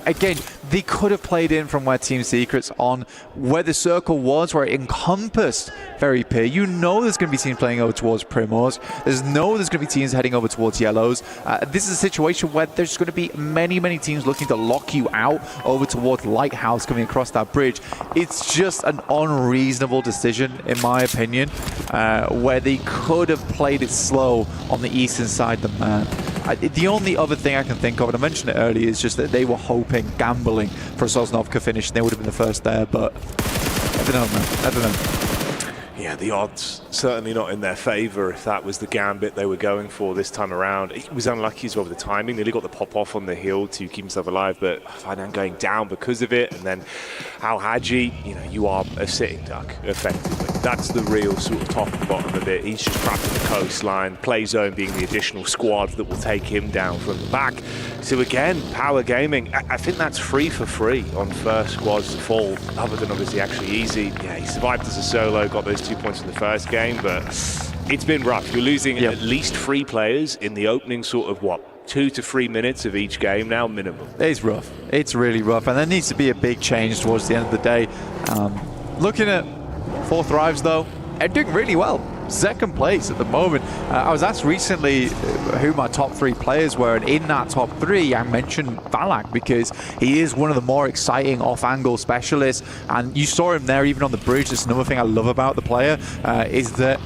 Again, they could have played in from where Team Secret's on, where the circle was, where it encompassed Very Peer. You know there's going to be teams playing over towards Primors. There's going to be teams heading over towards Yellows. This is a situation where there's going to be many, many teams looking to lock you out over towards Lighthouse coming across that bridge. It's just an unreasonable decision, in my opinion, where they could have played it slow on the eastern side of the map. The only other thing I can think of, and I mentioned it earlier, is just that they were hoping, gambling for a Sosnovka finish. They would have been the first there, but I don't know, man. I don't know. Yeah, the odds certainly not in their favour if that was the gambit they were going for this time around. He was unlucky as well with the timing. Nearly got the pop off on the hill to keep himself alive, but Fainan going down because of it. And then Al Haji, you know, you are a sitting duck, effectively. That's the real sort of top and bottom of it. He's just trapped in the coastline. Play zone being the additional squad that will take him down from the back. So again, Power Gaming, I think that's free for free on first squads to fall, other than obviously actually easy. Yeah, he survived as a solo, got those 2 points in the first game, but it's been rough. You're losing at least 3 players in the opening sort of, 2 to 3 minutes of each game now, minimum. It's rough. It's really rough, and there needs to be a big change towards the end of the day. Looking at 4 Thrives, though, they're doing really well. Second place at the moment. I was asked recently who my top 3 players were, and in that top 3 I mentioned Valak because he is one of the more exciting off-angle specialists, and you saw him there even on the bridge. That's another thing I love about the player, is that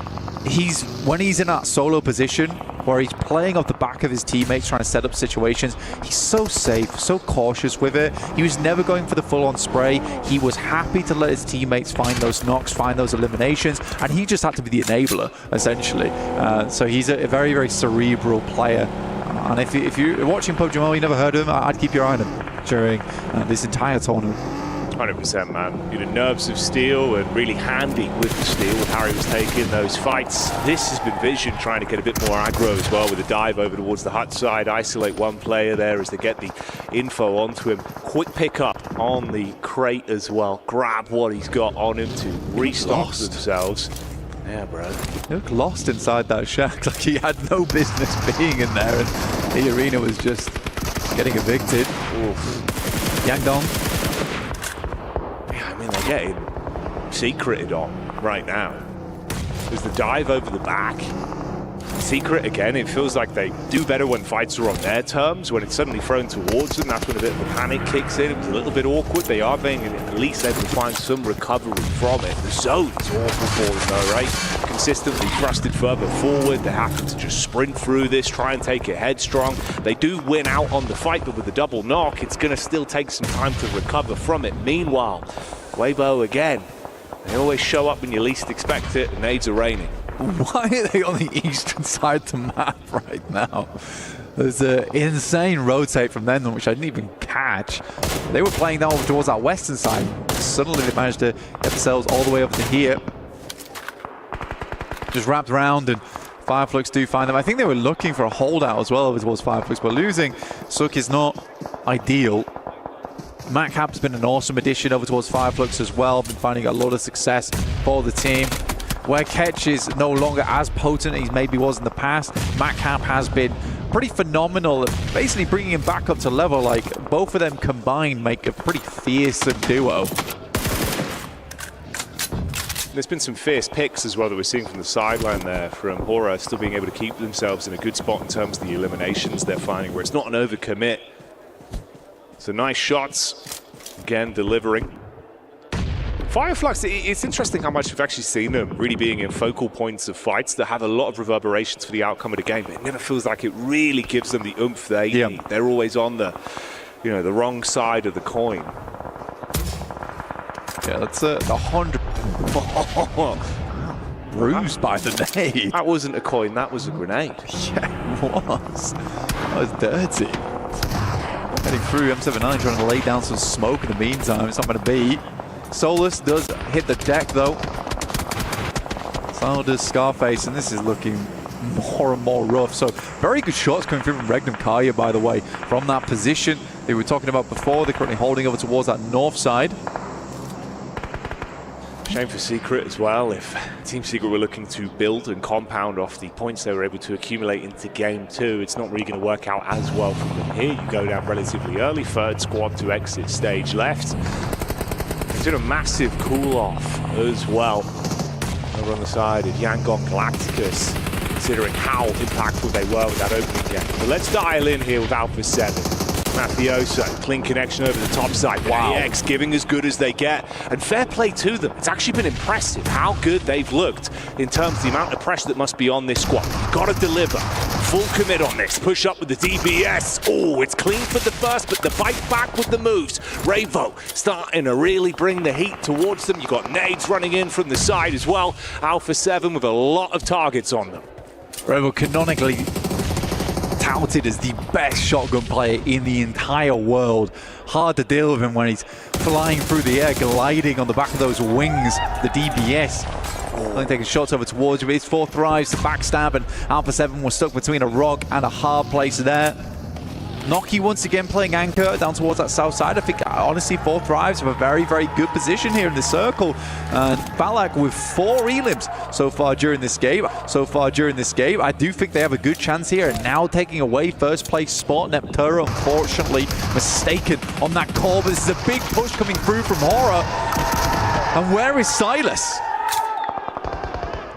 when he's in that solo position where he's playing off the back of his teammates trying to set up situations, he's so safe, so cautious with it. He was never going for the full-on spray. He was happy to let his teammates find those knocks, find those eliminations, and he just had to be the enabler, essentially. So he's a very, very cerebral player. And if you're watching PUBGM, you never heard of him, I'd keep your eye on him during this entire tournament. 100%, man. You know, nerves of steel and really handy with the steel with how he was taking those fights. This has been Vision trying to get a bit more aggro as well with a dive over towards the hut side, isolate one player there as they get the info onto him. Quick pick up on the crate as well. Grab what he's got on him to restock themselves. Yeah, bro. He looked lost inside that shack, like he had no business being in there, and the arena was just getting evicted. Oof. Yangdong. I mean, they're getting secreted on right now. There's the dive over the back. Secret, again, it feels like they do better when fights are on their terms. When it's suddenly thrown towards them, that's when a bit of a panic kicks in. It was a little bit awkward. They are being at least able to find some recovery from it. The zone's awful for them though, right? Consistently thrusted further forward. They have to just sprint through this, try and take it headstrong. They do win out on the fight, but with the double knock, it's going to still take some time to recover from it. Meanwhile, Weibo again. They always show up when you least expect it, and nades are raining. Why are they on the eastern side of the map right now? There's an insane rotate from them, which I didn't even catch. They were playing that over towards that western side. Suddenly they managed to get themselves all the way over to here. Just wrapped around, and Fireflux do find them. I think they were looking for a holdout as well over towards Fireflux, but losing Suk is not ideal. Matt Cap's been an awesome addition over towards Fireflux as well. Been finding a lot of success for the team. Where Ketch is no longer as potent as he maybe was in the past, Matt Cap has been pretty phenomenal at basically bringing him back up to level. Like, both of them combined make a pretty fearsome duo. There's been some fierce picks as well that we're seeing from the sideline there from Hora, still being able to keep themselves in a good spot in terms of the eliminations they're finding, where it's not an overcommit. So nice shots, again delivering. Fireflux, it's interesting how much we've actually seen them really being in focal points of fights that have a lot of reverberations for the outcome of the game, but it never feels like it really gives them the oomph they need. They're always on the, the wrong side of the coin. Yeah, that's the 100. Bruised by the nade. That wasn't a coin, that was a grenade. Yeah, it was. That was dirty. Heading through M79, trying to lay down some smoke in the meantime. It's not going to be. Solus does hit the deck though. So does Scarface, and this is looking more and more rough. So very good shots coming through from Regnum Kaya, by the way, from that position they were talking about before. They're currently holding over towards that north side. Shame for Secret as well. If Team Secret were looking to build and compound off the points they were able to accumulate into Game 2, it's not really going to work out as well for them here. You go down relatively early, third squad to exit stage left. It's been a massive cool-off as well over on the side of Yangon Galacticus, considering how impactful they were with that opening game. But let's dial in here with Alpha 7. Mafioso, clean connection over the top side. Wow. AX giving as good as they get. And fair play to them. It's actually been impressive how good they've looked in terms of the amount of pressure that must be on this squad. You've got to deliver. Full commit on this. Push up with the DBS. Oh, it's clean for the first, but the bite back with the moves. Ravo starting to really bring the heat towards them. You've got nades running in from the side as well. Alpha 7 with a lot of targets on them. Ravo canonically touted as the best shotgun player in the entire world. Hard to deal with him when he's flying through the air, gliding on the back of those wings, the DBS. Only taking shots over towards you. It's 4 thrives, the backstab, and Alpha 7 was stuck between a rock and a hard place there. Noki once again playing anchor down towards that south side. I think honestly 4 thrives have a very, very good position here in the circle. And Balak with 4 elims so far during this game. I do think they have a good chance here. And now taking away first place spot. Nepturo unfortunately mistaken on that call. But this is a big push coming through from Hora. And where is Silas?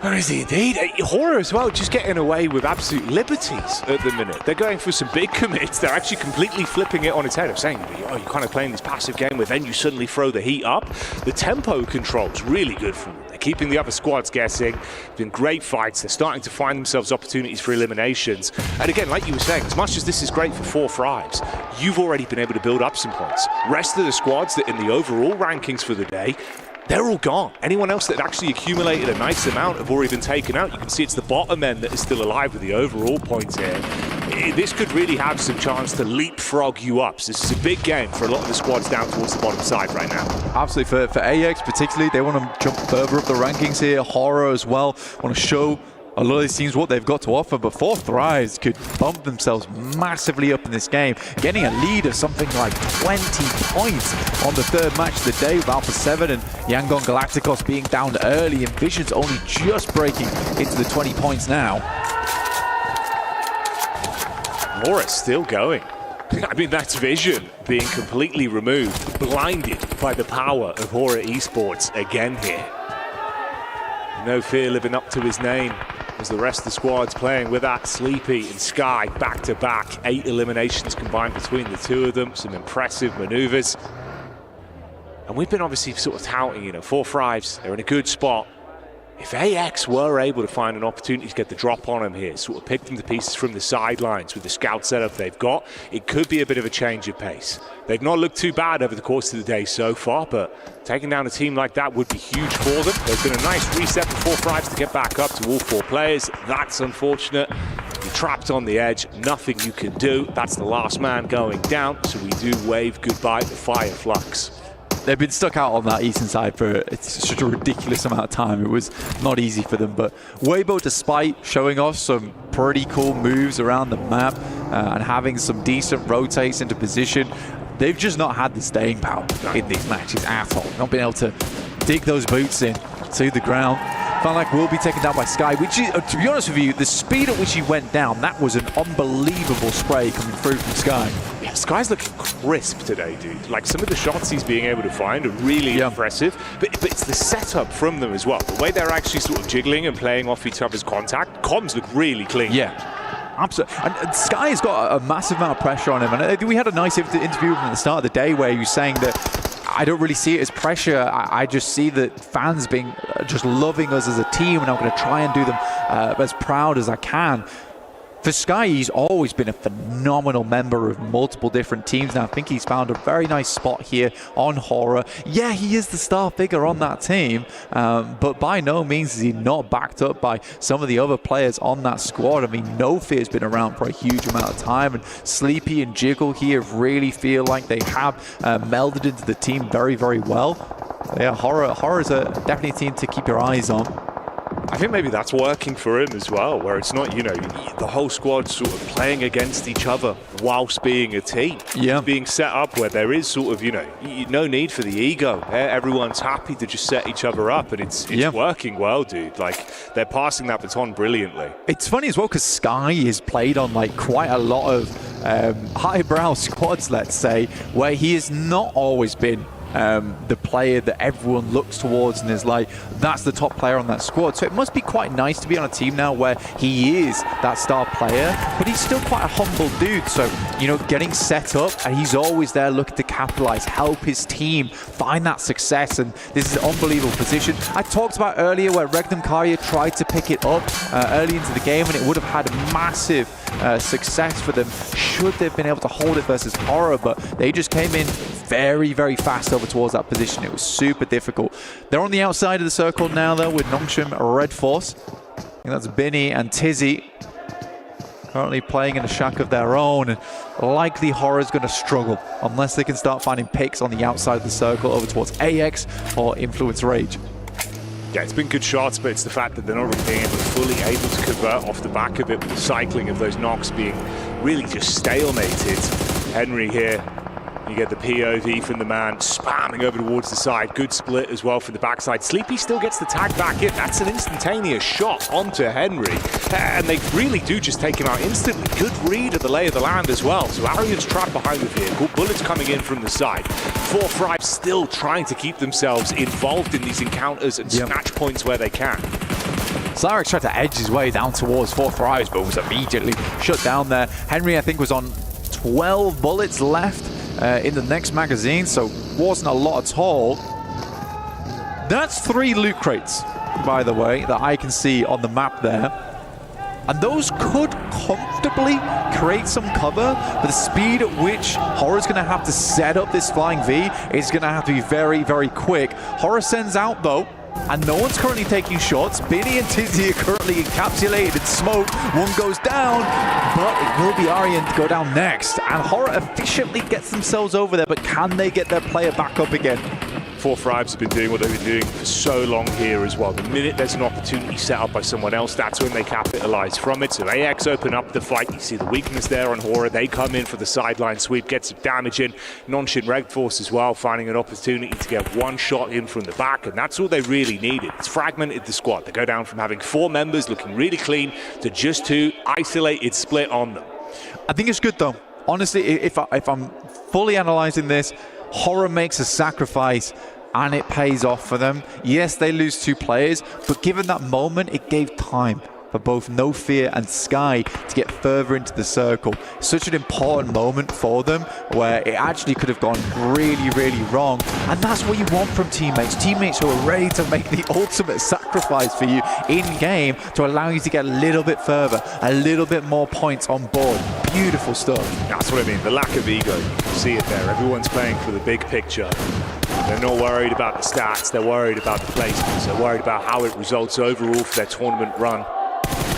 Where is he indeed? Hora as well, just getting away with absolute liberties at the minute. They're going for some big commits. They're actually completely flipping it on its head. I'm saying, oh, you're kind of playing this passive game where then you suddenly throw the heat up. The tempo control's really good for them. They're keeping the other squads guessing. It's been great fights. They're starting to find themselves opportunities for eliminations. And again, like you were saying, as much as this is great for 4 thrives, you've already been able to build up some points. Rest of the squads that in the overall rankings for the day, they're all gone. Anyone else that actually accumulated a nice amount have already been taken out. You can see it's the bottom end that is still alive with the overall points here. This could really have some chance to leapfrog you up. So this is a big game for a lot of the squads down towards the bottom side right now. Absolutely. For AX particularly, they want to jump further up the rankings here. Horror as well. Want to show a lot of these teams what they've got to offer, but 4 thrives could bump themselves massively up in this game, getting a lead of something like 20 points on the 3rd match of the day with Alpha 7 and Yangon Galacticos being down early and Vision's only just breaking into the 20 points now. Laura's still going. I mean, that's Vision being completely removed, blinded by the power of Hora Esports again here. No fear living up to his name. as the rest of the squad's playing with that. Sleepy and Sky back-to-back. 8 eliminations combined between the two of them. Some impressive maneuvers. And we've been obviously sort of touting, 4-5s, they're in a good spot. If AX were able to find an opportunity to get the drop on them here, sort of pick them to pieces from the sidelines with the scout setup they've got, it could be a bit of a change of pace. They've not looked too bad over the course of the day so far, but taking down a team like that would be huge for them. There's been a nice reset for 4-5s to get back up to all 4 players. That's unfortunate. You're trapped on the edge, nothing you can do. That's the last man going down, so we do wave goodbye to Fireflux. They've been stuck out on that eastern side for such a ridiculous amount of time. It was not easy for them, but Weibo, despite showing off some pretty cool moves around the map and having some decent rotates into position, they've just not had the staying power in these matches at all. Not been able to dig those boots in to the ground. Felt like we'll be taken down by Sky, which is, to be honest with you, the speed at which he went down, that was an unbelievable spray coming through from Sky. Yeah, Sky's looking crisp today, dude. Like, some of the shots he's being able to find are really impressive, but it's the setup from them as well. The way they're actually sort of jiggling and playing off each other's contact, comms look really clean. Yeah. Absolutely. And Sky has got a massive amount of pressure on him. And we had a nice interview with him at the start of the day where he was saying that I don't really see it as pressure. I just see that fans being just loving us as a team, and I'm going to try and do them as proud as I can. For Sky, he's always been a phenomenal member of multiple different teams. Now, I think he's found a very nice spot here on Horror. Yeah, he is the star figure on that team, but by no means is he not backed up by some of the other players on that squad. I mean, No Fear's been around for a huge amount of time, and Sleepy and Jiggle here really feel like they have melded into the team very, very well. Yeah, Horror is definitely a team to keep your eyes on. I think maybe that's working for him as well, where it's not, the whole squad sort of playing against each other whilst being a team. Yeah. It's being set up where there is sort of, no need for the ego. Everyone's happy to just set each other up, and it's working well, dude. Like, they're passing that baton brilliantly. It's funny as well because Sky is played on like quite a lot of highbrow squads, let's say, where he has not always been the player that everyone looks towards and is like, that's the top player on that squad. So it must be quite nice to be on a team now where he is that star player, but he's still quite a humble dude. So, getting set up, and he's always there looking to capitalize, help his team find that success. And this is an unbelievable position. I talked about earlier where Regnum Karya tried to pick it up early into the game, and it would have had massive success for them should they've been able to hold it versus Horror, but they just came in very, very fast over towards that position. It was super difficult. They're on the outside of the circle now, though, with Nongshim, Red Force. I think that's Binny and Tizzy currently playing in a shack of their own, and likely Horror's going to struggle unless they can start finding picks on the outside of the circle over towards AX or Influence Rage. Yeah, it's been good shots, but it's the fact that they're not really being fully able to convert off the back of it, with the cycling of those knocks being really just stalemated. Henry here, you get the POV from the man, spamming over towards the side. Good split as well from the backside. Sleepy still gets the tag back in. That's an instantaneous shot onto Henry. And they really do just take him out instantly. Good read of the lay of the land as well. So Arian's trapped behind the vehicle. Bullets coming in from the side. 4-5 still trying to keep themselves involved in these encounters and snatch points where they can. Cyrex tried to edge his way down towards 4-5, but was immediately shut down there. Henry, I think, was on 12 bullets left in the next magazine, so wasn't a lot at all. That's 3 loot crates, by the way, that I can see on the map there. And those could comfortably create some cover, but the speed at which Horror's going to have to set up this flying V is going to have to be very, very quick. Horror sends out, though, and no one's currently taking shots. Binny and Tizzy are currently encapsulated in smoke. One goes down, but it will be Arian to go down next. And Horror efficiently gets themselves over there, but can they get their player back up again? 4-5s have been doing what they've been doing for so long here as well. The minute there's an opportunity set up by someone else, that's when they capitalize from it. So AX open up the fight. You see the weakness there on Horror. They come in for the sideline sweep, get some damage in. Nonshin Red Force as well, finding an opportunity to get one shot in from the back, and that's all they really needed. It's fragmented the squad. They go down from having 4 members looking really clean to just 2 isolated split on them. I think it's good, though. Honestly, if I'm fully analyzing this, Horror makes a sacrifice and it pays off for them. Yes, they lose 2 players, but given that moment, it gave time for both No Fear and Sky to get further into the circle. Such an important moment for them where it actually could have gone really, really wrong. And that's what you want from teammates. Teammates who are ready to make the ultimate sacrifice for you in-game to allow you to get a little bit further, a little bit more points on board. Beautiful stuff. That's what I mean, the lack of ego. You can see it there. Everyone's playing for the big picture. They're not worried about the stats, they're worried about the placements, they're worried about how it results overall for their tournament run.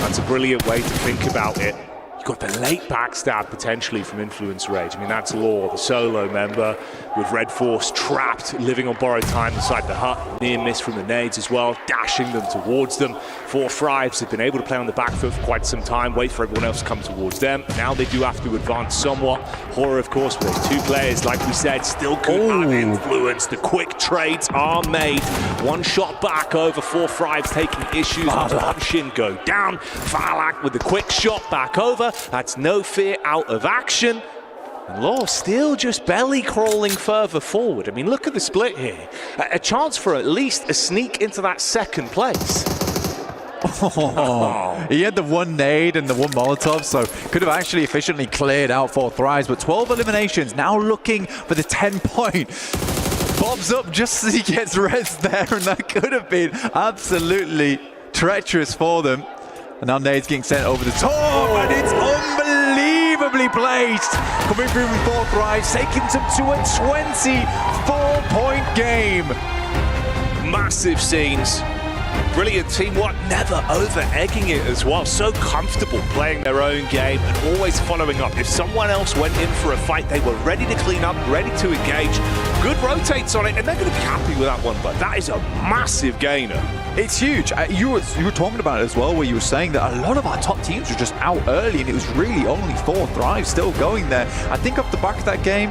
That's a brilliant way to think about it. You've got the late backstab potentially from Influence Rage. I mean, that's Law, the solo member with Red Force trapped, living on borrowed time inside the hut. Near miss from the nades as well, dashing them towards them. 4 Thrives have been able to play on the back foot for quite some time, wait for everyone else to come towards them. Now they do have to advance somewhat. Horror, of course, with those 2 players, like we said, still could have influence. The quick trades are made. 1 shot back over 4 Thrives taking issues. Shin go down. Farlak with the quick shot back over. That's No Fear out of action. And Law still just belly crawling further forward. I mean, look at the split here. A chance for at least a sneak into that second place. He had the 1 nade and the 1 Molotov, so could have actually efficiently cleared out 4 Thrives, but 12 eliminations, now looking for the 10-point. Bobs up just as he gets res there, and that could have been absolutely treacherous for them. And now nade's getting sent over the top, and it's unbelievably placed. Coming through with 4 Thrives, taking them to a 24-point game. Massive scenes. Brilliant teamwork, never over-egging it as well. So comfortable playing their own game and always following up. If someone else went in for a fight, they were ready to clean up, ready to engage. Good rotates on it, and they're going to be happy with that one, but that is a massive gainer. It's huge. You were talking about it as well, where you were saying that a lot of our top teams were just out early, and it was really only 4 Thrives still going there. I think off the back of that game,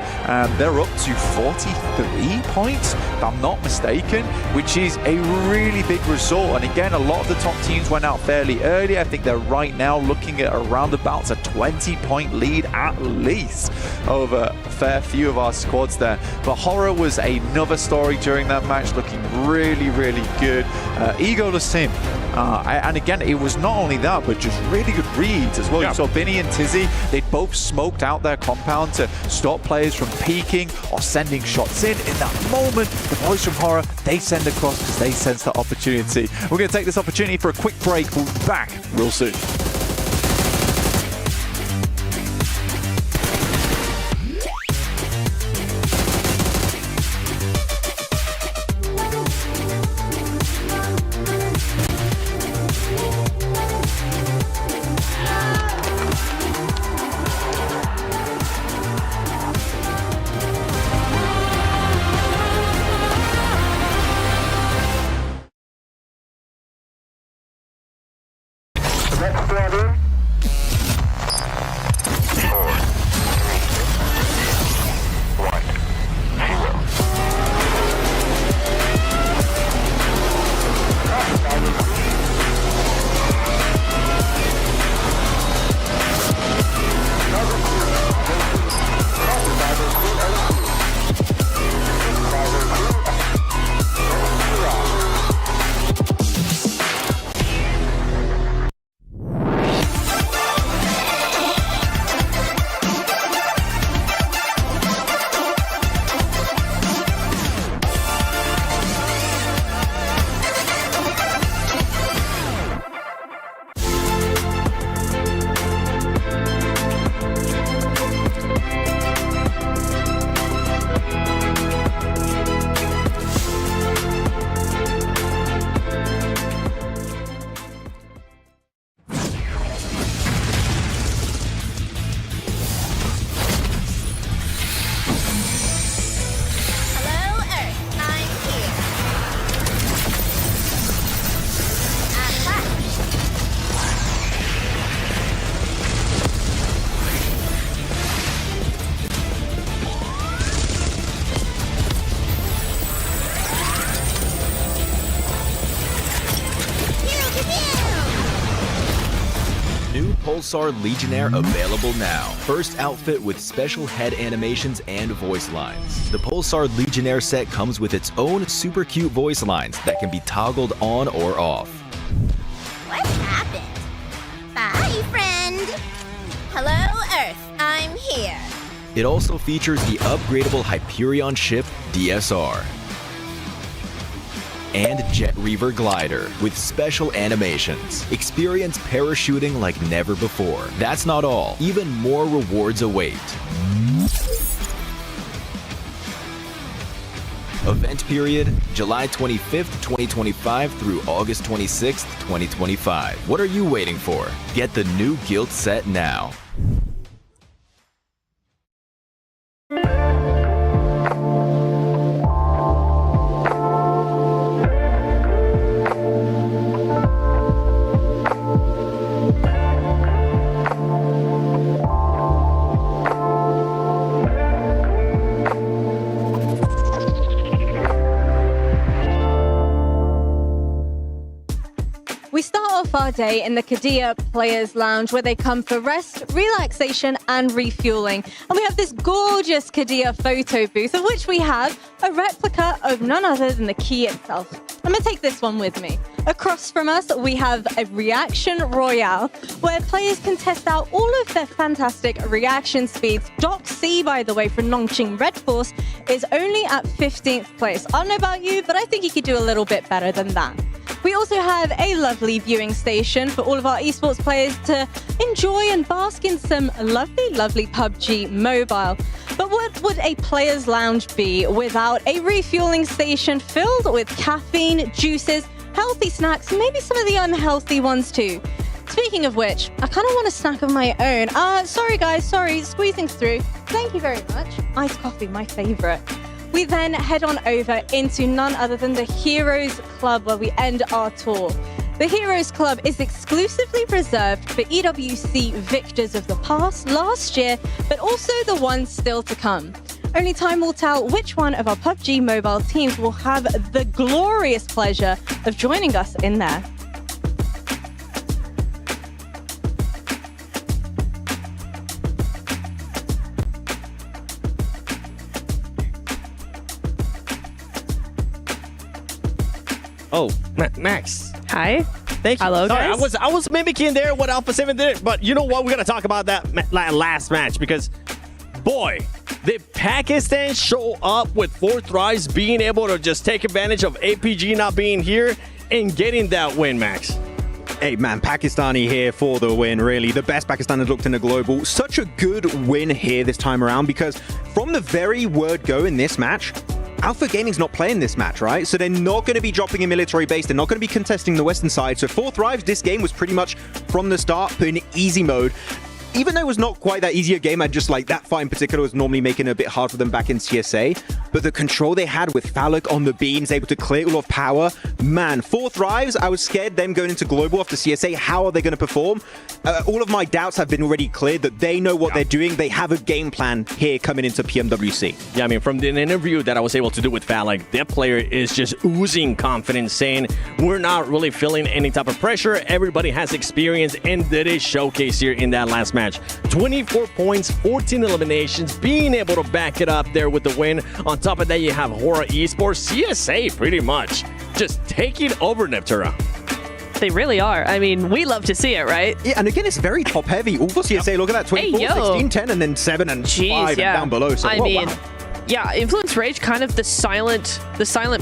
they're up to 43 points, if I'm not mistaken, which is a really big result. And again, a lot of the top teams went out fairly early. I think they're right now looking at around about a 20-point lead at least over a fair few of our squads there. But Horror was another story during that match, looking really, really good. Egoless him. And again, it was not only that, but just really good reads as well. Yeah. You saw Binny and Tizzy, they both smoked out their compound to stop players from peeking or sending shots in. In that moment, the boys from Horror, they send across because they sense the opportunity. We're going to take this opportunity for a quick break. We'll be back real soon. Pulsar Legionnaire available now. First outfit with special head animations and voice lines. The Pulsar Legionnaire set comes with its own super cute voice lines that can be toggled on or off. What happened? here. It also features the upgradable Hyperion ship DSR and Jet Reaver glider with special animations. Experience parachuting like never before. That's not all. Even more rewards await. Event period, July 25th, 2025 through August 26th, 2025. What are you waiting for? Get the new guild set now. We start off our day in the Kadia Players Lounge, where they come for rest, relaxation, and refueling. And we have this gorgeous Kadia photo booth, of which we have a replica of none other than the key itself. I'm going to take this one with me. Across from us, we have a reaction royale, where players can test out all of their fantastic reaction speeds. Doc C, by the way, from Nongqing Red Force, is only at 15th place. I don't know about you, but I think he could do a little bit better than that. We also have a lovely viewing station for all of our esports players to enjoy and bask in some lovely, lovely PUBG Mobile. But what would a player's lounge be without a refueling station filled with caffeine, juices, healthy snacks, and maybe some of the unhealthy ones too? Speaking of which, I kind of want a snack of my own. Sorry guys, squeezing through. Thank you very much. Iced coffee, my favorite. We then head on over into none other than the Heroes Club, where we end our tour. The Heroes Club is exclusively reserved for EWC victors of the past, last year, but also the ones still to come. Only time will tell which one of our PUBG Mobile teams will have the glorious pleasure of joining us in there. Oh, Max. Hi. Thank you. Hello, Sorry, guys. I was mimicking there what Alpha 7 did, but you know what? We're going to talk about that last match because, boy, did Pakistan show up with 4 thrives, being able to just take advantage of APG not being here and getting that win, Max. Hey man, Pakistani here for the win, really. The best Pakistan has looked in a global. Such a good win here this time around because from the very word go in this match, Alpha Gaming's not playing this match, right? So they're not going to be dropping a military base. They're not going to be contesting the western side. So 4 thrives, this game was pretty much from the start put in easy mode. Even though it was not quite that easy a game, I just like that fight in particular was normally making it a bit hard for them back in CSA. But the control they had with Phallic on the beams, able to clear all of power, man, 4 thrives. I was scared them going into global after CSA. How are they going to perform? All of my doubts have been already cleared that they know what they're doing. They have a game plan here coming into PMWC. Yeah, I mean, from the interview that I was able to do with Phallic, that player is just oozing confidence, saying we're not really feeling any type of pressure. Everybody has experience, and that is showcased here in that last match. 24 points, 14 eliminations, being able to back it up there with the win. On top of that, you have Hora Esports, CSA pretty much just taking over Neptuna. They really are. I mean, we love to see it, right? Yeah, and again, it's very top heavy. All for CSA, look at that, 24, Hey, 16, 10, and then 7 and 5 and down below. So, I mean, yeah, Influence Rage, kind of the silent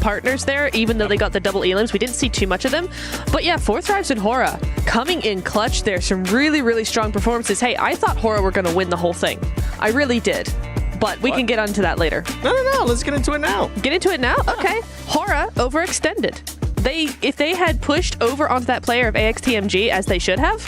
partners there, even though they got the double elims. We didn't see too much of them. But yeah, 4 thrives and Hora coming in clutch there. Some really, really strong performances. Hey, I thought Hora were going to win the whole thing. I really did. But we can get onto that later. No. Let's get into it now. Get into it now? Okay. Hora overextended. If they had pushed over onto that player of AXTMG as they should have,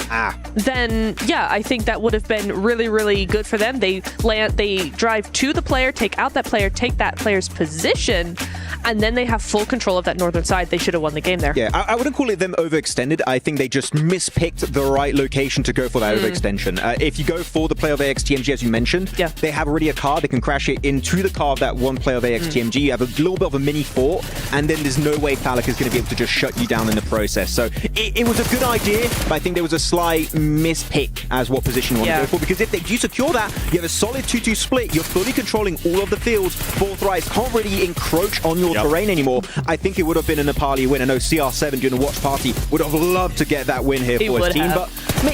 then yeah, I think that would have been really, really good for them. They drive to the player, take out that player, take that player's position, and then they have full control of that northern side. They should have won the game there. Yeah, I wouldn't call it them overextended. I think they just mispicked the right location to go for that overextension. If you go for the player of AXTMG, as you mentioned, they have already a car. They can crash it into the car of that one player of AXTMG. You have a little bit of a mini fort, and then there's no way Phallic is going to be able to just shut you down in the process. So it was a good idea, but I think there was a slight mispick as what position you want to go for, because if you secure that, you have a solid 2-2 split, you're fully controlling all of the fields. 4 thrives can't really encroach on your terrain anymore. I think it would have been a Nepali win. I know CR7 during the watch party would have loved to get that win here for his team, but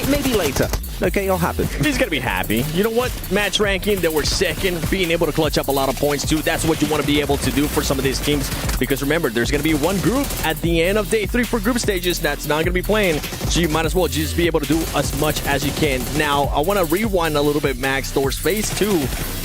maybe later. Okay, it'll happen. He's going to be happy. You know what? Match ranking, they were second, being able to clutch up a lot of points too. That's what you want to be able to do for some of these teams. Because remember, there's going to be one group at the end of day 3 for group stages that's not going to be playing. So you might as well just be able to do as much as you can. Now, I want to rewind a little bit, Max, towards phase 2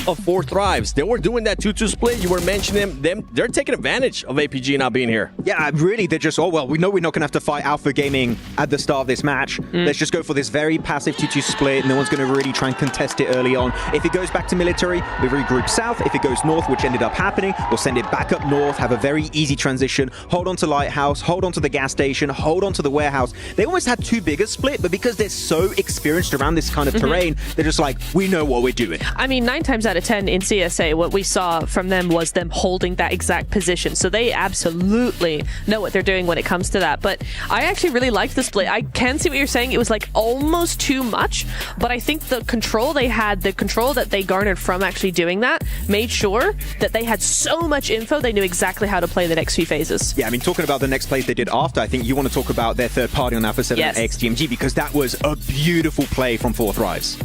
of 4 Thrives. They were doing that 2-2 split. You were mentioning them. They're taking advantage of APG not being here. Yeah, really, they're just, oh, well, we know we're not going to have to fight Alpha Gaming at the start of this match. Let's just go for this very passive 2-2 split. No one's going to really try and contest it early on. If it goes back to military, we regroup south. If it goes north, which ended up happening, we'll send it back up north, have a very easy transition, hold on to Lighthouse, hold on to the gas station, hold on to the warehouse. They almost had too big a split, but because they're so experienced around this kind of terrain, they're just like, we know what we're doing. I mean, 9 times out of 10 in CSA, what we saw from them was them holding that exact position. So they absolutely know what they're doing when it comes to that. But I actually really liked the split. I can see what you're saying. It was like almost too much, but I think the control they had, the control that they garnered from actually doing that, made sure that they had so much info, they knew exactly how to play the next few phases. Yeah, I mean, talking about the next plays they did after, I think you want to talk about their third party on Alpha 7 and XTMG, because that was a beautiful play from 4 Thrives.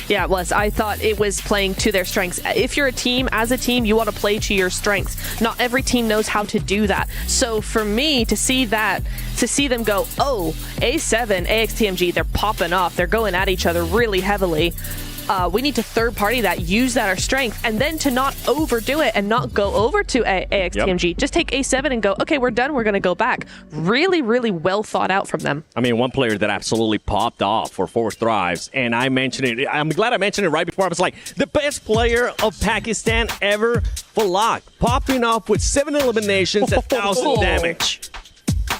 Yeah, it was. I thought it was playing to their strengths. If you're a team, as a team, you want to play to your strengths. Not every team knows how to do that. So for me to see that, to see them go, oh, A7, AXTMG, they're popping off. They're going at each other really heavily. We need to third party that, use that our strength, and then to not overdo it and not go over to AXTMG. Just take A7 and go, okay, we're done. We're going to go back. Really, really well thought out from them. I mean, one player that absolutely popped off for 4 Thrives, and I mentioned it. I'm glad I mentioned it right before. I was like, the best player of Pakistan ever, Falak, popping off with 7 eliminations, 1,000 damage.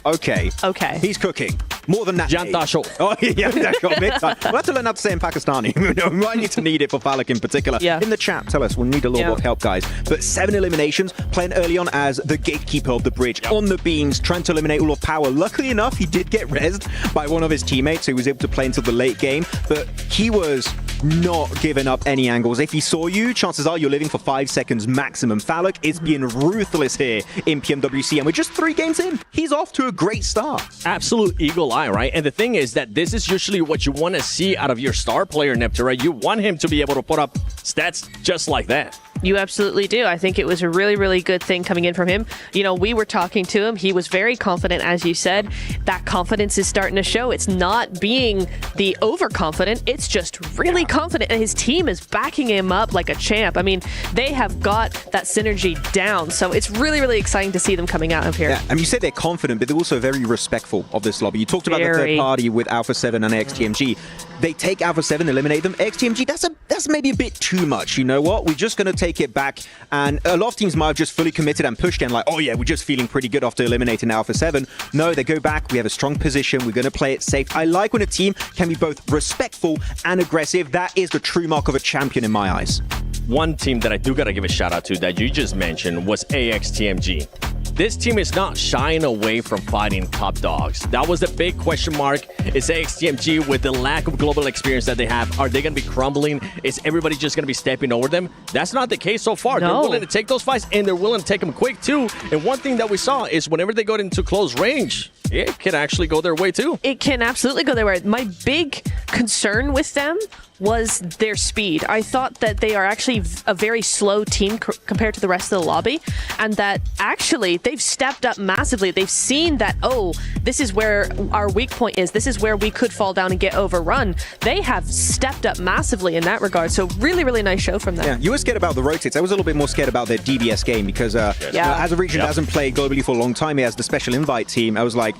Okay. Okay. He's cooking. More than that. Jantasho. Oh, yeah, that's got big time. We'll have to learn how to say in Pakistani. We might need to need it for Falak in particular. Yeah. In the chat, tell us. We'll need a little more help, guys. But 7 eliminations, playing early on as the gatekeeper of the bridge, on the beams, trying to eliminate all of power. Luckily enough, he did get rezzed by one of his teammates who was able to play until the late game, but he was not giving up any angles. If he saw you, chances are you're living for 5 seconds maximum. Falak is being ruthless here in PMWC, and we're just 3 games in. He's off to a great start. Absolute eagle eye, right? And the thing is that this is usually what you want to see out of your star player, Neptune, right? You want him to be able to put up stats just like that. You absolutely do. I think it was a really, really good thing coming in from him. You know, we were talking to him. He was very confident, as you said. That confidence is starting to show. It's not being the overconfident. It's just really confident. And his team is backing him up like a champ. I mean, they have got that synergy down. So it's really, really exciting to see them coming out of here. Yeah, I mean, you say they're confident, but they're also very respectful of this lobby. You talked about the third party with Alpha 7 and XTMG. They take Alpha 7, eliminate them. XTMG, that's maybe a bit too much. You know what? We're just going to take it back. And a lot of teams might have just fully committed and pushed in like, oh yeah, we're just feeling pretty good after eliminating Alpha 7. No, they go back. We have a strong position. We're going to play it safe. I like when a team can be both respectful and aggressive. That is the true mark of a champion in my eyes. One team that I do got to give a shout out to that you just mentioned was AXTMG. This team is not shying away from fighting top dogs. That was the big question mark. Is AXTMG, with the lack of global experience that they have, are they going to be crumbling? Is everybody just going to be stepping over them? That's not the case so far. No. They're willing to take those fights, and they're willing to take them quick too. And one thing that we saw is whenever they go into close range, it can actually go their way too. It can absolutely go their way. My big concern with them was their speed. I thought that they are actually a very slow team compared to the rest of the lobby, and that actually they've stepped up massively. They've seen that, oh, this is where our weak point is. This is where we could fall down and get overrun. They have stepped up massively in that regard. So really, really nice show from them. Yeah, you were scared about the rotates. I was a little bit more scared about their DBS game because you know, as a region that hasn't played globally for a long time, he has the special invite team. I was like,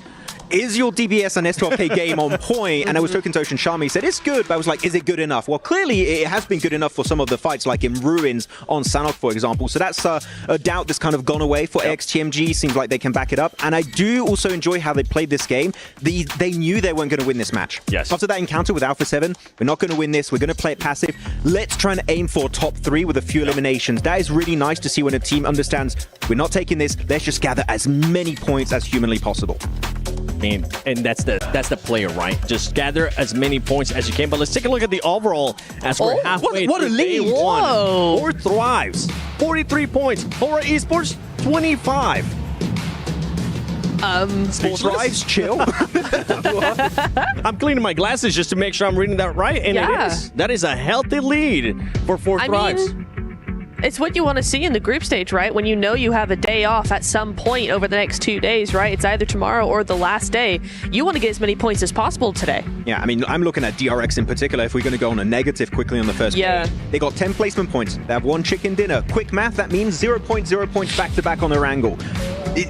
is your DBS and S12K game on point? And I was talking to Ocean Sharma. He said, it's good, but I was like, is it good enough? Well, clearly it has been good enough for some of the fights, like in Ruins on Sanok, for example. So that's a doubt that's kind of gone away for XTMG. Seems like they can back it up. And I do also enjoy how they played this game. They knew they weren't going to win this match. Yes. After that encounter with Alpha 7, we're not going to win this. We're going to play it passive. Let's try and aim for top 3 with a few eliminations. That is really nice to see when a team understands we're not taking this. Let's just gather as many points as humanly possible. And that's the player, right? Just gather as many points as you can. But let's take a look at the overall as we're halfway what a through lead. day 1. 4 Thrives, 43 points. For Esports, 25. Four thrives, chill. I'm cleaning my glasses just to make sure I'm reading that right, and it is. That is a healthy lead for Four Thrives. It's what you want to see in the group stage, right? When you know you have a day off at some point over the next 2 days, right? It's either tomorrow or the last day. You want to get as many points as possible today. Yeah, I mean, I'm looking at DRX in particular. If we're going to go on a negative quickly on the first page, they got 10 placement points. They have 1 chicken dinner. Quick math, that means 0.0 points back-to-back on Erangel.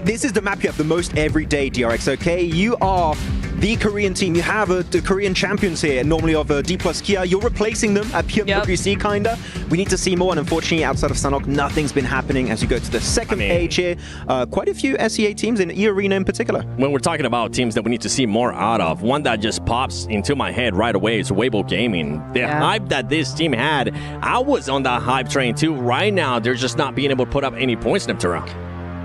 This is the map you have the most every day, DRX, okay? You are the Korean team. You have the Korean champions here, normally of D plus Kia. You're replacing them at PMWC, kinda. We need to see more, and unfortunately, outside of Sanok, nothing's been happening as you go to the second page here. Quite a few SEA teams in E-Arena in particular. When we're talking about teams that we need to see more out of, one that just pops into my head right away is Weibo Gaming. The hype that this team had, I was on that hype train too. Right now, they're just not being able to put up any points in Terra.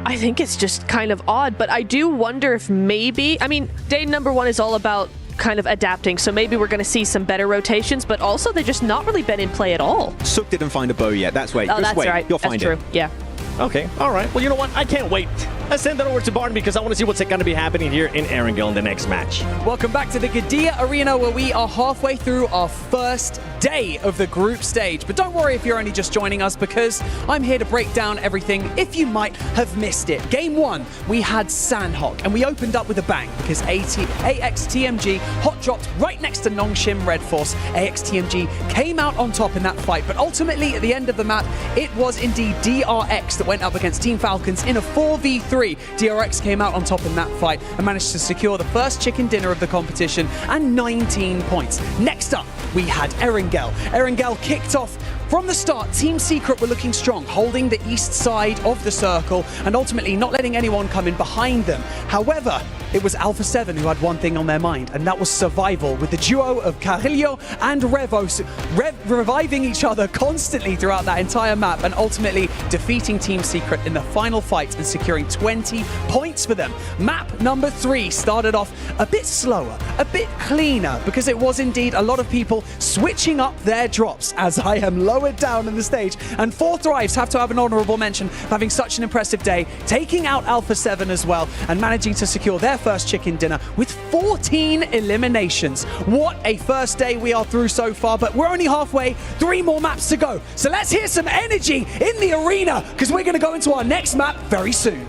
I think it's just kind of odd, but I do wonder if maybe, I mean, day number 1 is all about kind of adapting, so maybe we're going to see some better rotations, but also they've just not really been in play at all. Sook didn't find a bow yet. That's right. Oh, that's right. You'll find it. Yeah. Okay, all right. Well, you know what? I can't wait. Let's send that over to Barton because I want to see what's going to be happening here in Erangel in the next match. Welcome back to the Qiddiya Arena, where we are halfway through our first day of the group stage. But don't worry if you're only just joining us, because I'm here to break down everything if you might have missed it. Game 1, we had Sandhawk, and we opened up with a bang because AXTMG hot dropped right next to Nongshim Red Force. AXTMG came out on top in that fight, but ultimately at the end of the map, it was indeed DRX that went up against Team Falcons in a 4v3. DRX came out on top in that fight and managed to secure the first chicken dinner of the competition and 19 points. Next up, we had Erangel. Erangel kicked off from the start. Team Secret were looking strong, holding the east side of the circle and ultimately not letting anyone come in behind them. However, it was Alpha 7 who had one thing on their mind, and that was survival, with the duo of Carrillo and Revos reviving each other constantly throughout that entire map and ultimately defeating Team Secret in the final fight and securing 20 points for them. Map number 3 started off a bit slower, a bit cleaner, because it was indeed a lot of people switching up their drops, as I am lowered down in the stage. And Four Thrives have to have an honorable mention for having such an impressive day, taking out Alpha 7 as well and managing to secure their first chicken dinner with 14 eliminations. What a first day we are through so far, but we're only halfway, 3 more maps to go. So let's hear some energy in the arena, because we're going to go into our next map very soon.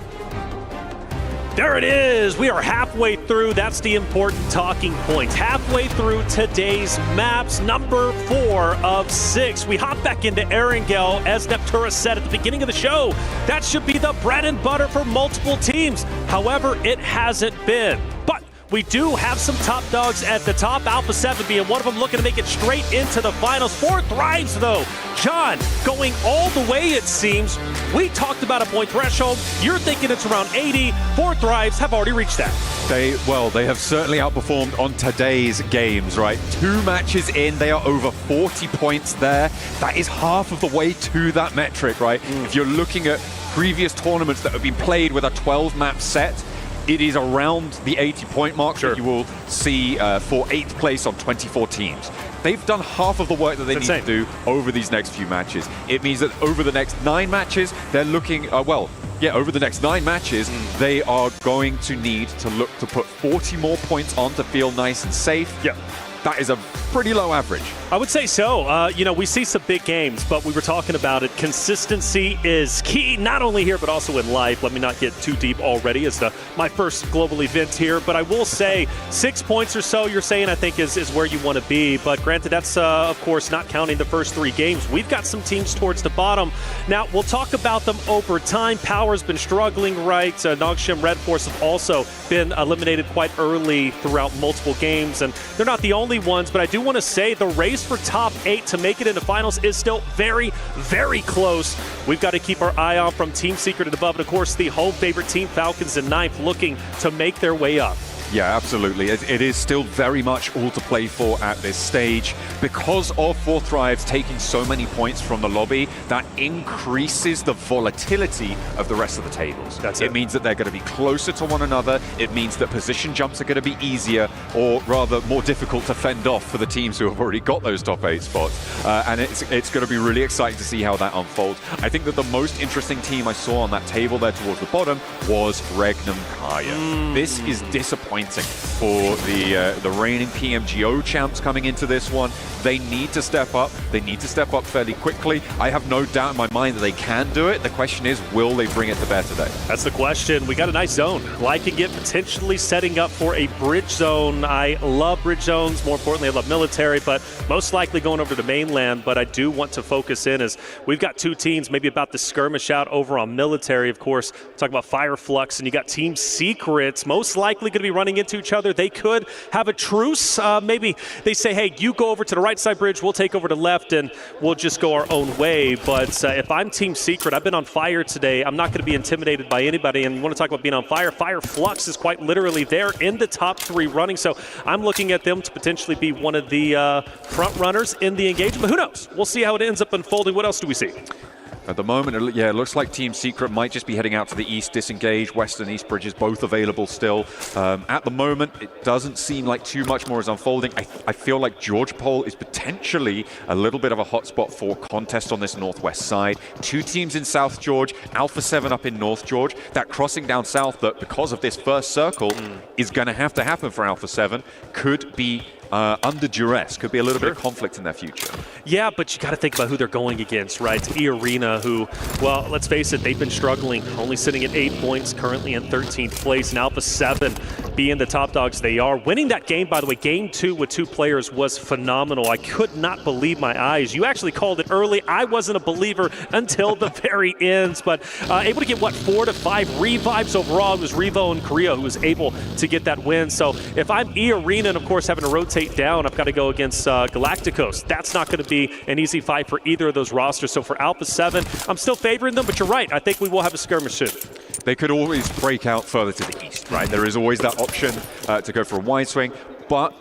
There it is. We are halfway through. That's the important talking point. Halfway through today's maps, number 4 of 6. We hop back into Erangel, as Neptura said at the beginning of the show. That should be the bread and butter for multiple teams. However, it hasn't been. But we do have some top dogs at the top, Alpha 7 being one of them, looking to make it straight into the finals. Four Thrives, though. John, going all the way, it seems. We talked about a point threshold. You're thinking it's around 80. Four Thrives have already reached that. They have certainly outperformed on today's games, right? 2 matches in, they are over 40 points there. That is half of the way to that metric, right? If you're looking at previous tournaments that have been played with a 12-map set, it is around the 80-point mark that you will see for 8th place on 24 teams. They've done half of the work that they need to do over these next few matches. It means that over the next 9 matches, they're looking, over the next 9 matches, they are going to need to look to put 40 more points on to feel nice and safe. Yeah. That is a pretty low average. I would say so. We see some big games, but we were talking about it. Consistency is key, not only here, but also in life. Let me not get too deep already. It's my first global event here, but I will say 6 points or so, you're saying, I think is where you want to be. But granted, that's, of course, not counting the first 3 games. We've got some teams towards the bottom. Now, we'll talk about them over time. Power's been struggling, right? Nongshim Red Force have also been eliminated quite early throughout multiple games, and they're not the only ones, but I do want to say the race for top 8 to make it into finals is still very, very close. We've got to keep our eye on from Team Secret and above, and of course the home favorite Team Falcons in 9th looking to make their way up. Yeah, absolutely. It is still very much all to play for at this stage. Because of Four Thrives taking so many points from the lobby, that increases the volatility of the rest of the tables. It means that they're going to be closer to one another. It means that position jumps are going to be easier, or rather more difficult to fend off for the teams who have already got those top 8 spots. And it's going to be really exciting to see how that unfolds. I think that the most interesting team I saw on that table there towards the bottom was Regnum Kaya. This is disappointing for the reigning PMGO champs coming into this one. They need to step up. They need to step up fairly quickly. I have no doubt in my mind that they can do it. The question is, will they bring it to bear today? That's the question. We got a nice zone. Liking it, potentially setting up for a bridge zone. I love bridge zones. More importantly, I love military, but most likely going over to mainland. But I do want to focus in as we've got 2 teams, maybe about to skirmish out over on military. Of course, talk about Fireflux, and you got Team Secrets, most likely going to be running into each other. They could have a truce. Maybe they say, hey, you go over to the right side bridge, we'll take over to left, and we'll just go our own way. But if I'm Team Secret, I've been on fire today. I'm not going to be intimidated by anybody. And you want to talk about being on fire? Fireflux is quite literally there in the top 3 running. So I'm looking at them to potentially be one of the front runners in the engagement. But who knows? We'll see how it ends up unfolding. What else do we see? At the moment, it looks like Team Secret might just be heading out to the east, disengage. West and east bridges both available still. At the moment, it doesn't seem like too much more is unfolding. I feel like George Pole is potentially a little bit of a hotspot for contest on this northwest side. 2 teams in South George, Alpha 7 up in North George. That crossing down south that, because of this first circle, is going to happen for Alpha 7, could be under duress, could be a little bit of conflict in their future. Yeah, but you got to think about who they're going against, right? It's E-Arena, who, well, let's face it, they've been struggling, only sitting at 8 points, currently in 13th place, and Alpha 7 being the top dogs they are. Winning that game, by the way, game 2 with 2 players was phenomenal. I could not believe my eyes. You actually called it early. I wasn't a believer until the very end, but able to get, 4 to 5 revives overall. It was Revo and Korea who was able to get that win. So if I'm E-Arena and, of course, having to rotate down, I've got to go against Galacticos. That's not going to be an easy fight for either of those rosters. So for Alpha 7, I'm still favoring them, but you're right. I think we will have a skirmish soon. They could always break out further to the east, right? There is always that option to go for a wide swing, but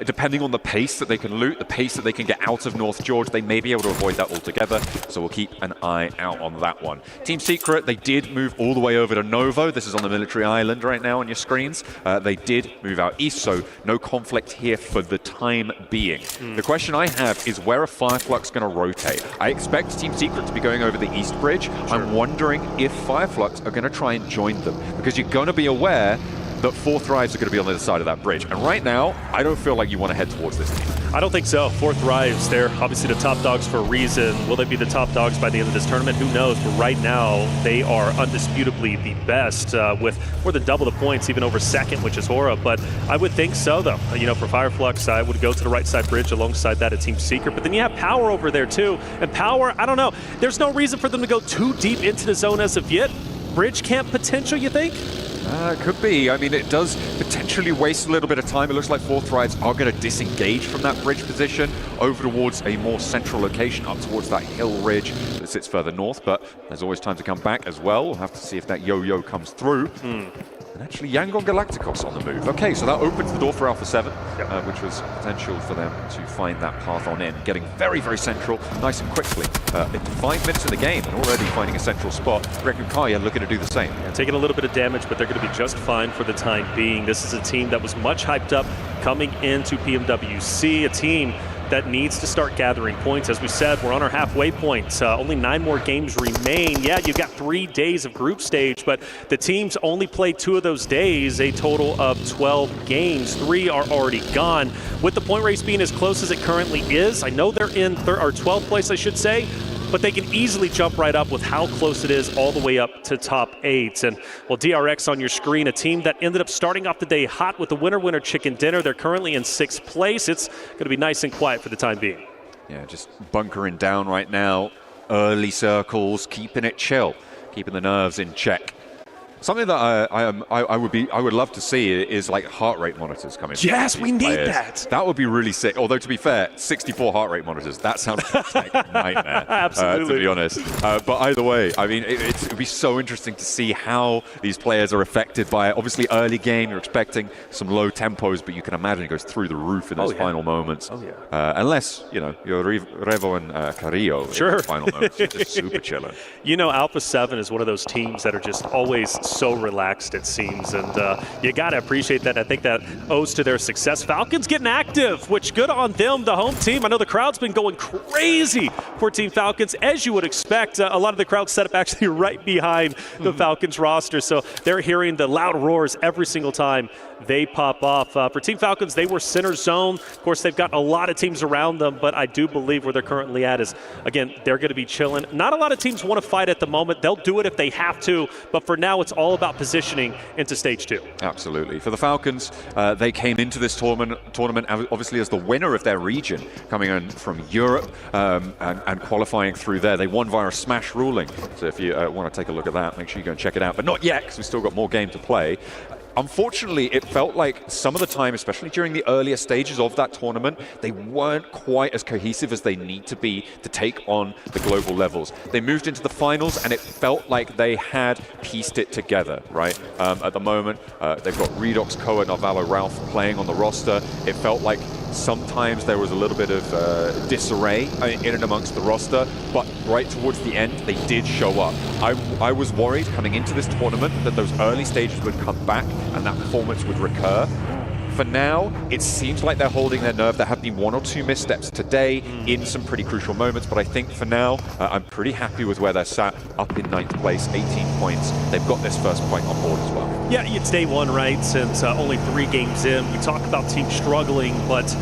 depending on the pace that they can loot, the pace that they can get out of North George, they may be able to avoid that altogether. So we'll keep an eye out on that one. Team Secret, they did move all the way over to Novo. This is on the military island right now on your screens. They did move out east, so no conflict here for the time being. The question I have is, where are Fireflux going to rotate? I expect Team Secret to be going over the east bridge. I'm wondering if Fireflux are going to try and join them, because you're going to be aware that 4 Thrives are going to be on the other side of that bridge. And right now, I don't feel like you want to head towards this team. I don't think so. 4 Thrives, they're obviously the top dogs for a reason. Will they be the top dogs by the end of this tournament? Who knows? But right now, they are undisputably the best with more than double the points, even over second, which is Hora. But I would think so, though. You know, for Fireflux, I would go to the right side bridge alongside that at Team Secret. But then you have Power over there, too. And Power, I don't know. There's no reason for them to go too deep into the zone as of yet. Bridge camp potential, you think? It could be. I mean, it does potentially waste a little bit of time. It looks like 4 Thrives are going to disengage from that bridge position over towards a more central location, up towards that hill ridge that sits further north. But there's always time to come back as well. We'll have to see if that yo-yo comes through. And actually, Yangon Galacticos on the move. Okay, so that opens the door for Alpha 7, which was potential for them to find that path on in. Getting very, very central, nice and quickly. 5 minutes in the game and already finding a central spot. Regnum Kaya looking to do the same. Yeah, taking a little bit of damage, but they're going to be just fine for the time being. This is a team that was much hyped up coming into PMWC, a team that needs to start gathering points. As we said, we're on our halfway point. Only 9 more games remain. Yeah, you've got 3 days of group stage, but the teams only played 2 of those days, a total of 12 games. 3 are already gone. With the point race being as close as it currently is, I know they're in 12th place, I should say, but they can easily jump right up with how close it is all the way up to top 8. And, well, DRX on your screen, a team that ended up starting off the day hot with the winner chicken dinner. They're currently in 6th place. It's going to be nice and quiet for the time being. Yeah, just bunkering down right now. Early circles, keeping it chill, keeping the nerves in check. Something that I would love to see is like heart rate monitors coming. Yes, we need players. that. That would be really sick. Although to be fair, 64 heart rate monitors, that sounds like a nightmare. Absolutely. To be honest. But either way, I mean, it'd be so interesting to see how these players are affected by it. Obviously, early game, you're expecting some low tempos, but you can imagine it goes through the roof in those final moments. Oh yeah. Unless you're Revo and Carrillo sure. in the final moments, you're just super chilling. You know, Alpha 7 is one of those teams that are just always so relaxed, it seems, and you got to appreciate that. I think that owes to their success. Falcons getting active, which good on them, the home team. I know the crowd's been going crazy for Team Falcons, as you would expect. A lot of the crowd set up actually right behind the Falcons roster, so they're hearing the loud roars every single time they pop off. For Team Falcons, they were center zone. Of course, they've got a lot of teams around them, but I do believe where they're currently at is, again, they're going to be chilling. Not a lot of teams want to fight at the moment. They'll do it if they have to, but for now, it's all about positioning into stage 2. Absolutely. For the Falcons, they came into this tournament obviously as the winner of their region, coming in from Europe and qualifying through there. They won via a smash ruling. So if you want to take a look at that, make sure you go and check it out. But not yet, because we've still got more game to play. Unfortunately, it felt like some of the time, especially during the earlier stages of that tournament, they weren't quite as cohesive as they need to be to take on the global levels. They moved into the finals, and it felt like they had pieced it together, right? At the moment, they've got Redox, Koa, Narvalo, Ralph playing on the roster. It felt like sometimes there was a little bit of disarray in and amongst the roster, but right towards the end, they did show up. I was worried coming into this tournament that those early stages would come back and that performance would recur. For now, it seems like they're holding their nerve. There have been 1 or 2 missteps today in some pretty crucial moments, but I think for now, I'm pretty happy with where they're sat, up in 9th place, 18 points. They've got this first point on board as well. Yeah, it's day 1, right, since only 3 games in. We talk about teams struggling, but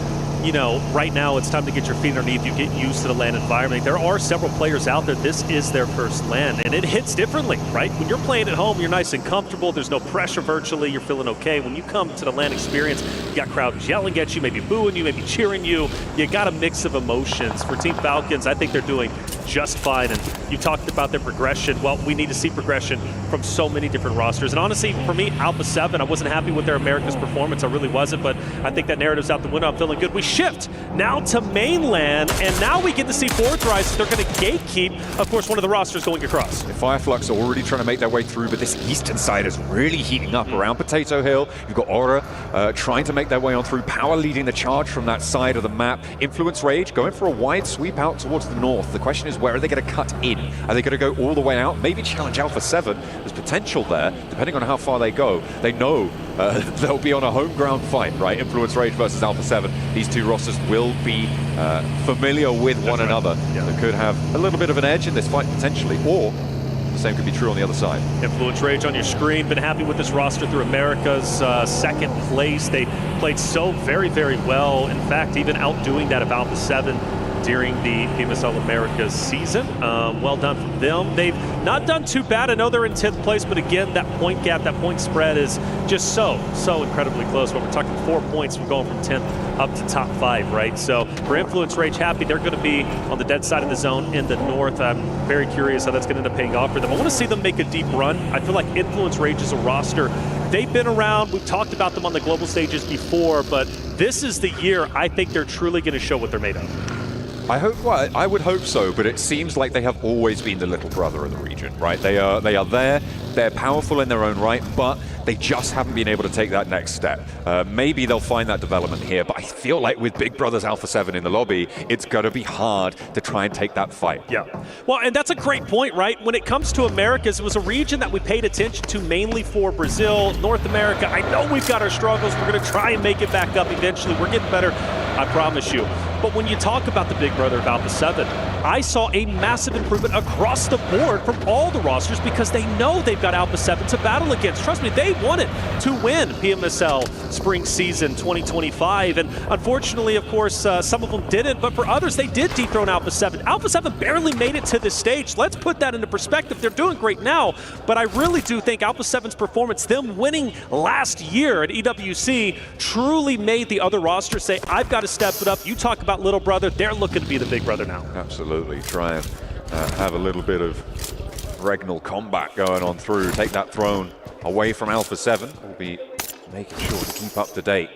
you know, right now it's time to get your feet underneath you, get used to the LAN environment. There are several players out there, this is their first LAN, and it hits differently, right? When you're playing at home, you're nice and comfortable, there's no pressure virtually, you're feeling okay. When you come to the LAN experience, you got crowds yelling at you, maybe booing you, maybe cheering you. You got a mix of emotions. For Team Falcons, I think they're doing just fine, and you talked about their progression. Well, we need to see progression from so many different rosters, and honestly, for me, Alpha 7, I wasn't happy with their America's performance, I really wasn't, but I think that narrative's out the window. I'm feeling good. We shift now to mainland, and now we get to see Fourth Rise. They're going to gatekeep, of course, one of the rosters going across. Fireflux are already trying to make their way through, but this eastern side is really heating up around Potato Hill. You've got Aura trying to make their way on through, Power leading the charge from that side of the map. Influence Rage going for a wide sweep out towards the north. The question is, where are they going to cut in? Are they going to go all the way out? Maybe challenge Alpha 7. There's potential there, depending on how far they go. They know they'll be on a home ground fight, right? Influence Rage versus Alpha 7. These two rosters will be familiar with one another. Yeah. They could have a little bit of an edge in this fight potentially, or the same could be true on the other side. Influence Rage on your screen. Been happy with this roster through America's second place. They played so very, very well. In fact, even outdoing that of Alpha 7 during the PMSL Americas season. Well done for them. They've not done too bad. I know they're in 10th place, but again, that point gap, that point spread is just so incredibly close. But we're talking 4 points from going from 10th up to top 5, right? So for Influence Rage, happy they're going to be on the dead side of the zone in the north. I'm very curious how that's going to end up paying off for them. I want to see them make a deep run. I feel like Influence Rage is a roster. They've been around. We've talked about them on the global stages before, but this is the year I think they're truly going to show what they're made of. I would hope so, but it seems like they have always been the little brother of the region, right? They are there, they're powerful in their own right, but they just haven't been able to take that next step. Maybe they'll find that development here, but I feel like with Big Brothers Alpha 7 in the lobby, it's going to be hard to try and take that fight. Yeah. Well, and that's a great point, right? When it comes to Americas, it was a region that we paid attention to mainly for Brazil, North America. I know we've got our struggles. We're going to try and make it back up eventually. We're getting better, I promise you. But when you talk about the Big Brother of Alpha 7, I saw a massive improvement across the board from all the rosters because they know they've got Alpha 7 to battle against. Trust me, they wanted to win PMSL Spring Season 2025. And unfortunately, of course, some of them didn't. But for others, they did dethrone Alpha 7. Alpha 7 barely made it to this stage. Let's put that into perspective. They're doing great now. But I really do think Alpha 7's performance, them winning last year at EWC, truly made the other rosters say, I've got to step it up. You talk about little brother, they're looking to be the big brother now. Absolutely. Try and have a little bit of Regnal combat going on through. Take that throne away from Alpha 7. We'll be making sure to keep up to date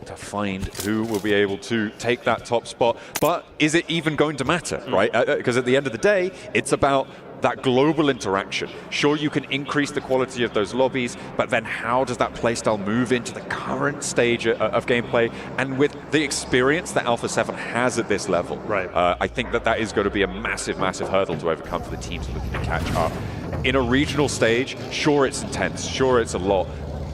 to find who will be able to take that top spot. But is it even going to matter, right? Because at the end of the day, it's about that global interaction. Sure, you can increase the quality of those lobbies, but then how does that playstyle move into the current stage of gameplay? And with the experience that Alpha 7 has at this level, right? I think that is going to be a massive, massive hurdle to overcome for the teams looking to catch up. In a regional stage, sure, it's intense, sure, it's a lot,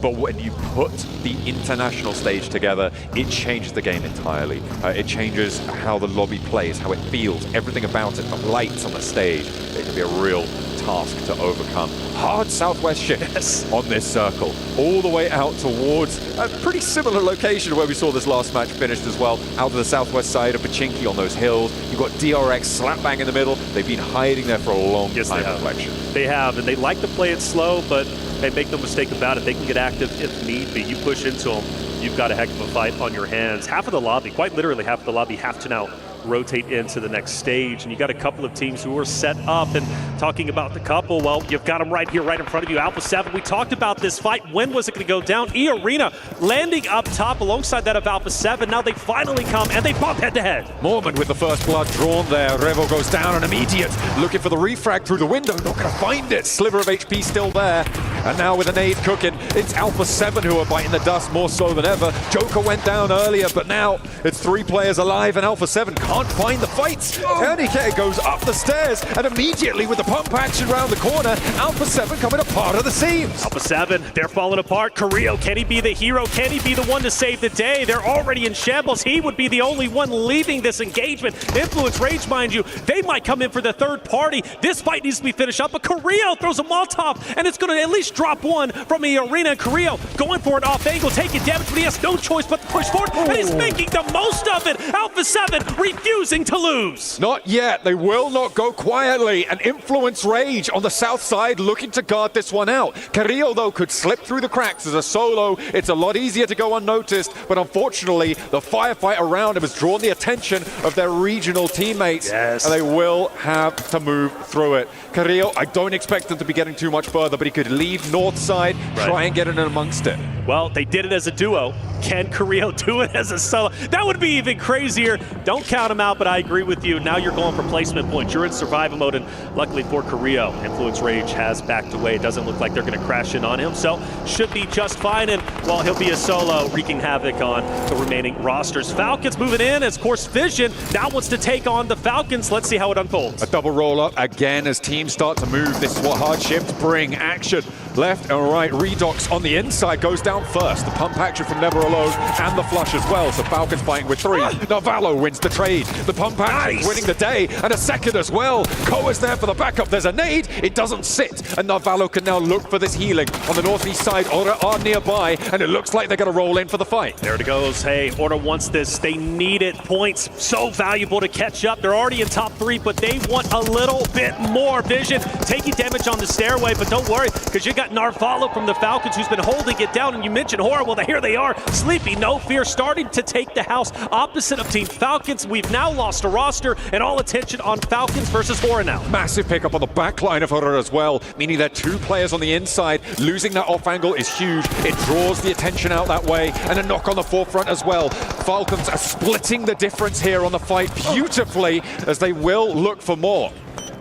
but when you put the international stage together, it changes the game entirely. It changes how the lobby plays, how it feels, everything about it, the lights on the stage. It can be a real task to overcome. Hard southwest shift on this circle, all the way out towards a pretty similar location where we saw this last match finished as well, out to the southwest side of Pachinki on those hills. You've got DRX slap bang in the middle. They've been hiding there for a long time in Reflection. They have, and they like to play it slow, but hey, make no mistake about it, they can get active if need be. You push into them, you've got a heck of a fight on your hands. Half of the lobby, quite literally half of the lobby, have to now rotate into the next stage, and you got a couple of teams who are set up. And talking about the couple, well, you've got them right here, right in front of you. Alpha 7, we talked about this fight. When was it going to go down? E-Arena landing up top alongside that of Alpha 7. Now they finally come and they bump head to head. Mormon with the first blood drawn there. Revo goes down, an immediate looking for the refrag through the window, not going to find it. Sliver of HP still there, and now with a nade cooking, it's Alpha 7 who are biting the dust more so than ever. Joker went down earlier, but now it's 3 players alive, and Alpha 7 can't find the fights. Tourniquet goes up the stairs, and immediately with the pump action around the corner, Alpha 7 coming apart of the seams. Alpha 7, they're falling apart. Carrillo, can he be the hero? Can he be the one to save the day? They're already in shambles. He would be the only one leaving this engagement. Influence Rage, mind you, they might come in for the third party. This fight needs to be finished up, but Carrillo throws a Molotov, and it's going to at least drop one from the arena. Carrillo going for it off angle, taking damage, but he has no choice but to push forward, and he's making the most of it. Alpha 7 refusing to lose. Not yet. They will not go quietly. An Influence Rage on the south side looking to guard this one out. Carrillo, though, could slip through the cracks as a solo. It's a lot easier to go unnoticed, but unfortunately, the firefight around him has drawn the attention of their regional teammates, and they will have to move through it. Carrillo, I don't expect them to be getting too much further, but he could leave north side, try and get in amongst it. Well, they did it as a duo. Can Carrillo do it as a solo? That would be even crazier. Don't count him out, but I agree with you. Now you're going for placement points. You're in survival mode, and luckily for Carrillo, Influence Rage has backed away. It doesn't look like they're going to crash in on him, so should be just fine. And, well, he'll be a solo, wreaking havoc on the remaining rosters. Falcons moving in as Course Vision now wants to take on the Falcons. Let's see how it unfolds. A double roll-up again as teams start to move. This is what hard shifts bring. Action left and right. Redox on the inside goes down first. The pump action from Never Alone and the flush as well. So Falcons fighting with 3. Navallo wins the trade. The pump action winning the day, and a second as well. Koa's there for the backup. There's a nade. It doesn't sit, and Navallo can now look for this healing on the northeast side. Order are nearby, and it looks like they're going to roll in for the fight. There it goes. Hey, Order wants this. They need it. Points so valuable to catch up. They're already in top 3, but they want a little bit more. Vision taking damage on the stairway, but don't worry, because you got Narvalo from the Falcons who's been holding it down, and you mentioned Horror. Well, here they are. Sleepy, no fear, starting to take the house opposite of Team Falcons. We've now lost a roster, and all attention on Falcons versus Horror now. Massive pickup on the back line of Horror as well, meaning they're 2 players on the inside. Losing that off angle is huge. It draws the attention out that way, and a knock on the forefront as well. Falcons are splitting the difference here on the fight beautifully as they will look for more.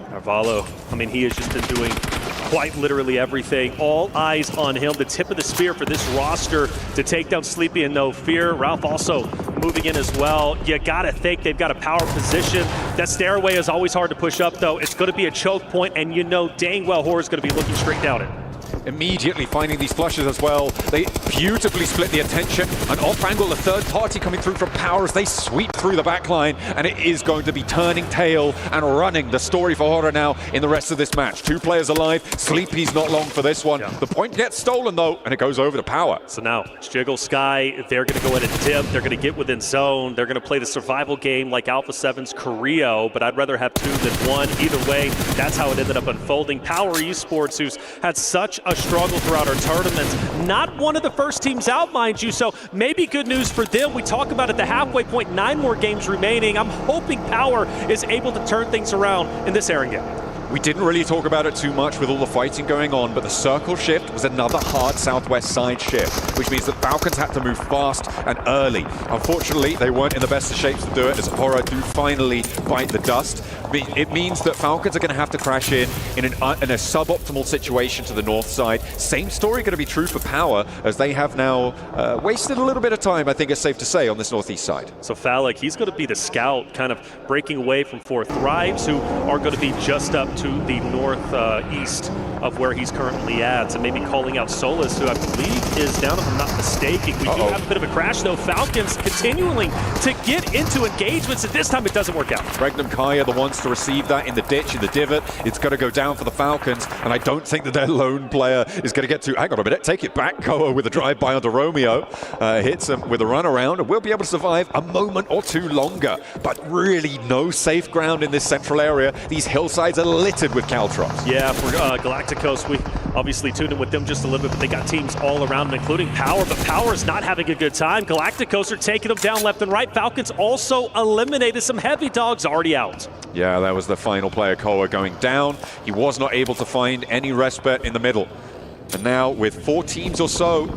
Narvalo, I mean, he has just been doing quite literally everything. All eyes on him, the tip of the spear for this roster to take down Sleepy and No Fear. Ralph also moving in as well. You gotta think they've got a power position. That stairway is always hard to push up, though. It's gonna be a choke point, and you know dang well Horror's gonna be looking straight down it. Immediately finding these flushes as well. They beautifully split the attention. An off angle, a third party coming through from Power as they sweep through the backline, and it is going to be turning tail and running the story for Horror now in the rest of this match. 2 players alive. Sleepy's not long for this one. The point gets stolen though, and it goes over to Power. So now it's Jiggle Sky. They're going to go in and dip. They're going to get within zone. They're going to play the survival game like Alpha 7's Carrillo, but I'd rather have 2 than 1. Either way, that's how it ended up unfolding. Power Esports, who's had such a struggle throughout our tournaments. Not one of the first teams out, mind you, so maybe good news for them. We talk about at the halfway point, 9 more games remaining. I'm hoping Power is able to turn things around in this Erangel. We didn't really talk about it too much with all the fighting going on, but the circle shift was another hard southwest side shift, which means that Falcons had to move fast and early. Unfortunately, they weren't in the best of shapes to do it, as Horror do finally bite the dust. It means that Falcons are going to have to crash in a suboptimal situation to the north side. Same story going to be true for Power, as they have now wasted a little bit of time, I think it's safe to say, on this northeast side. So Fallic, he's going to be the scout, kind of breaking away from 4 Thrives, who are going to be just up to the northeast of where he's currently at, and maybe calling out Solus, who I believe is down, if I'm not mistaken. We do have a bit of a crash, though. Falcons continuing to get into engagements, and this time it doesn't work out. Regnum Kaya, the ones to receive that in the ditch, in the divot. It's going to go down for the Falcons, and I don't think that their lone player is going to get to, hang on a minute, take it back. Koa with a drive-by onto Romeo, hits him with a run around, and we'll be able to survive a moment or two longer. But really no safe ground in this central area. These hillsides are littered with caltrops. Yeah, for Galacticos, we obviously tuned in with them just a little bit, but they got teams all around them, including Power, but Power is not having a good time. Galacticos are taking them down left and right. Falcons also eliminated some heavy dogs already out. Yeah, that was the final player, Koa, going down. He was not able to find any respite in the middle. And now, with 4 teams or so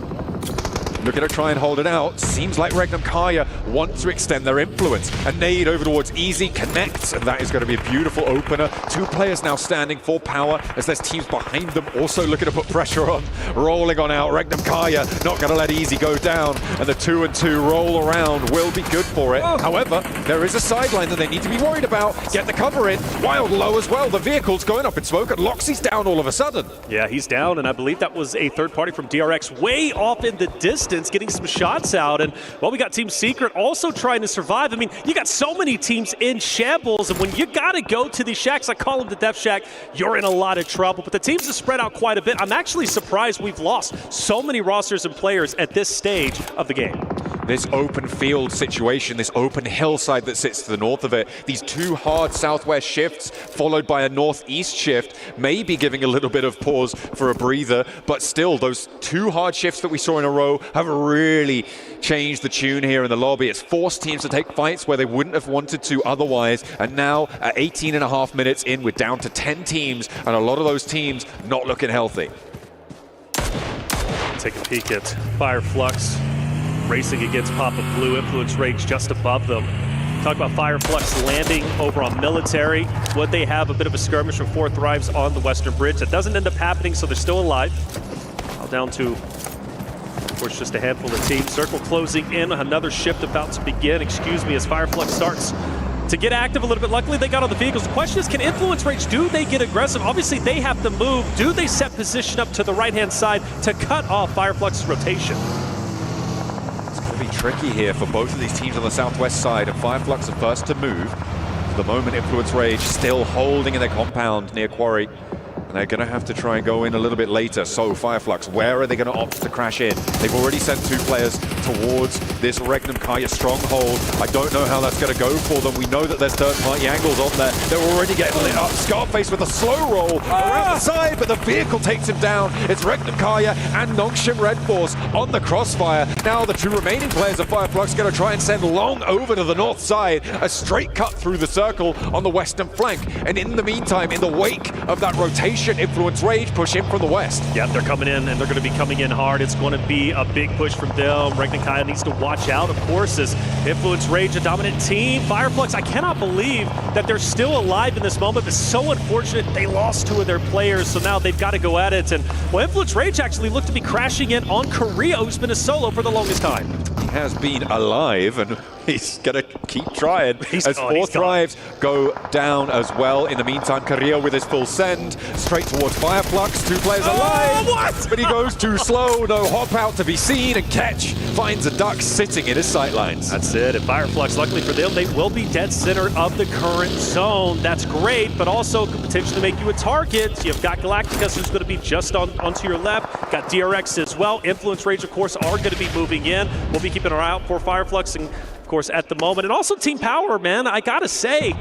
looking to try and hold it out, seems like Regnum Kaya want to extend their influence. A nade over towards Easy connects, and that is going to be a beautiful opener. 2 players now standing for Power, as there's teams behind them also looking to put pressure on. Rolling on out, Regnum Kaya not going to let Easy go down, and the 2-2 roll around will be good for it. However, there is a sideline that they need to be worried about. Get the cover in. Wild low as well. The vehicle's going up in smoke, and Loxy's down all of a sudden. Yeah, he's down, and I believe that was a third party from DRX way off in the distance, getting some shots out. And well, we got Team Secret also trying to survive. I mean, you got so many teams in shambles, and when you gotta go to these shacks, I call them the Death Shack, you're in a lot of trouble. But the teams have spread out quite a bit. I'm actually surprised we've lost so many rosters and players at this stage of the game. This open field situation, this open hillside that sits to the north of it, these 2 hard southwest shifts followed by a northeast shift, may be giving a little bit of pause for a breather, but still, those 2 hard shifts that we saw in a row have really changed the tune here in the lobby. It's forced teams to take fights where they wouldn't have wanted to otherwise, and now at 18.5 minutes in, we're down to 10 teams, and a lot of those teams not looking healthy. Take a peek at Fireflux racing against Papa Blue. Influence Rage just above them. Talk about Fireflux landing over on Military. Would they have a bit of a skirmish with 4 Thrives on the Western Bridge? That doesn't end up happening, so they're still alive. Now down to, of course, just a handful of teams. Circle closing in. Another shift about to begin. Excuse me, as Fireflux starts to get active a little bit. Luckily, they got on the vehicles. The question is, can Influence Rage, do they get aggressive? Obviously, they have to move. Do they set position up to the right-hand side to cut off Fireflux's rotation? Be tricky here for both of these teams on the southwest side, and Fireflux are first to move. For the moment, Influence Rage still holding in their compound near Quarry, and they're going to have to try and go in a little bit later. So Fireflux, where are they going to opt to crash in? They've already sent 2 players towards this Regnum Kaya stronghold. I don't know how that's going to go for them. We know that there's third-party angles on there. They're already getting lit up. Scarface with a slow roll around the side, but the vehicle takes him down. It's Regnum Kaya and Nongshim Red Force on the crossfire. Now the 2 remaining players of Fireflux going to try and send Long over to the north side. A straight cut through the circle on the western flank. And in the meantime, in the wake of that rotation, Influence Rage push in from the west. Yeah, they're coming in, and they're going to be coming in hard. It's going to be a big push from them. Regnum Kaya needs to watch out, of course, as Influence Rage, a dominant team. Fireflux, I cannot believe that they're still alive in this moment. It's so unfortunate they lost 2 of their players, so now they've got to go at it. And well, Influence Rage actually looked to be crashing in on Korea, who's been a solo for the longest time. He has been alive, and he's going to keep trying as 4 Thrives go down as well. In the meantime, Korea with his full send straight towards Fireflux. 2 players alive, but he goes too slow. No hop out to be seen, and Ketch finds a duck sitting in his sightlines. That's it. And Fireflux, luckily for them, they will be dead center of the current zone. That's great, but also could potentially make you a target. You've got Galacticus, who's going to be just onto your left. Got DRX as well. Influence Rage, of course, are going to be moving in. We'll be keeping our eye out for Fireflux, and of course, at the moment. And also Team Power, man, I gotta say,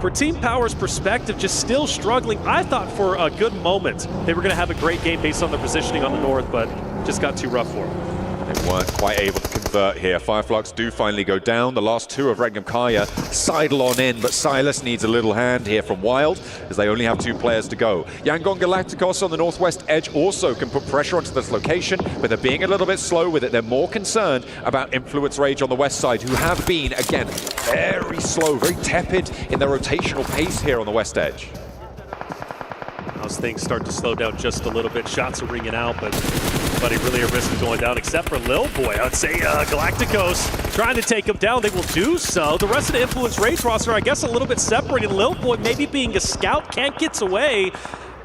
for Team Power's perspective, just still struggling. I thought for a good moment they were gonna have a great game based on their positioning on the north, but just got too rough for them. They weren't quite able to convert here. Fireflux do finally go down. The last two of Regnum Kaya sidle on in, but Silas needs a little hand here from Wild, as they only have 2 players to go. Yangon Galacticos on the northwest edge also can put pressure onto this location, but they're being a little bit slow with it. They're more concerned about Influence Rage on the west side, who have been, again, very slow, very tepid in their rotational pace here on the west edge. As things start to slow down just a little bit, shots are ringing out, but nobody really at risk of going down except for Lil Boy. I'd say Galacticos trying to take him down. They will do so. The rest of the Influence Rage roster, I guess, a little bit separated. Lil Boy maybe being a scout, can't get away.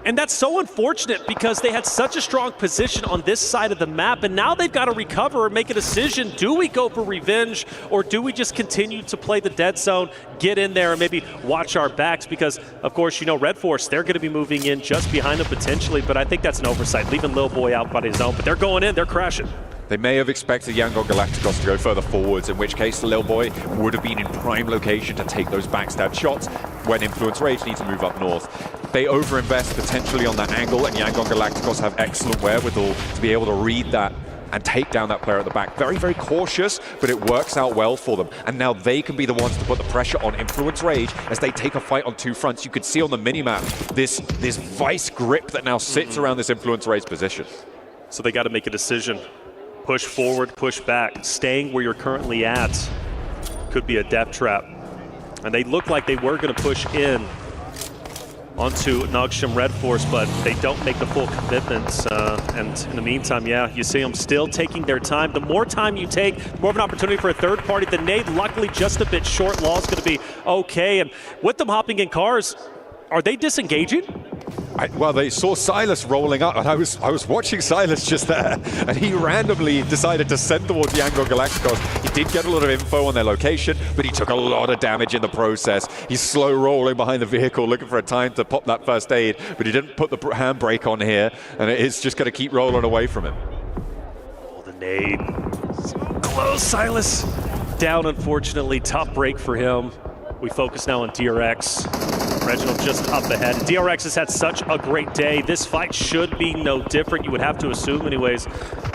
And that's so unfortunate because they had such a strong position on this side of the map, and now they've got to recover and make a decision. Do we go for revenge, or do we just continue to play the dead zone, get in there, and maybe watch our backs? Because, of course, you know, Red Force, they're going to be moving in just behind them potentially, but I think that's an oversight, leaving Lil Boy out by his own. But they're going in, they're crashing. They may have expected Yangon Galacticos to go further forwards, in which case the Lil Boy would have been in prime location to take those backstab shots when Influence Rage need to move up north. They overinvest potentially on that angle, and Yangon Galacticos have excellent wherewithal to be able to read that and take down that player at the back. Very, very cautious, but it works out well for them. And now they can be the ones to put the pressure on Influence Rage as they take a fight on 2 fronts. You can see on the minimap this vice grip that now sits around this Influence Rage position. So they got to make a decision. Push forward, push back. Staying where you're currently at could be a death trap. And they look like they were going to push in onto Nogshim Red Force, but they don't make the full commitment. And in the meantime, yeah, you see them still taking their time. The more time you take, the more of an opportunity for a third party. The nade, luckily, just a bit short. Law's going to be okay. And with them hopping in cars, are they disengaging? Well, they saw Silas rolling up, and I was watching Silas just there, and he randomly decided to send towards Yangon Galacticos. He did get a lot of info on their location, but he took a lot of damage in the process. He's slow rolling behind the vehicle, looking for a time to pop that first aid, but he didn't put the handbrake on here, and it is just going to keep rolling away from him. Oh, the nade. So close, Silas. Down, unfortunately. Tough break for him. We focus now on DRX. Reginald just up ahead. DRX has had such a great day. This fight should be no different, you would have to assume anyways.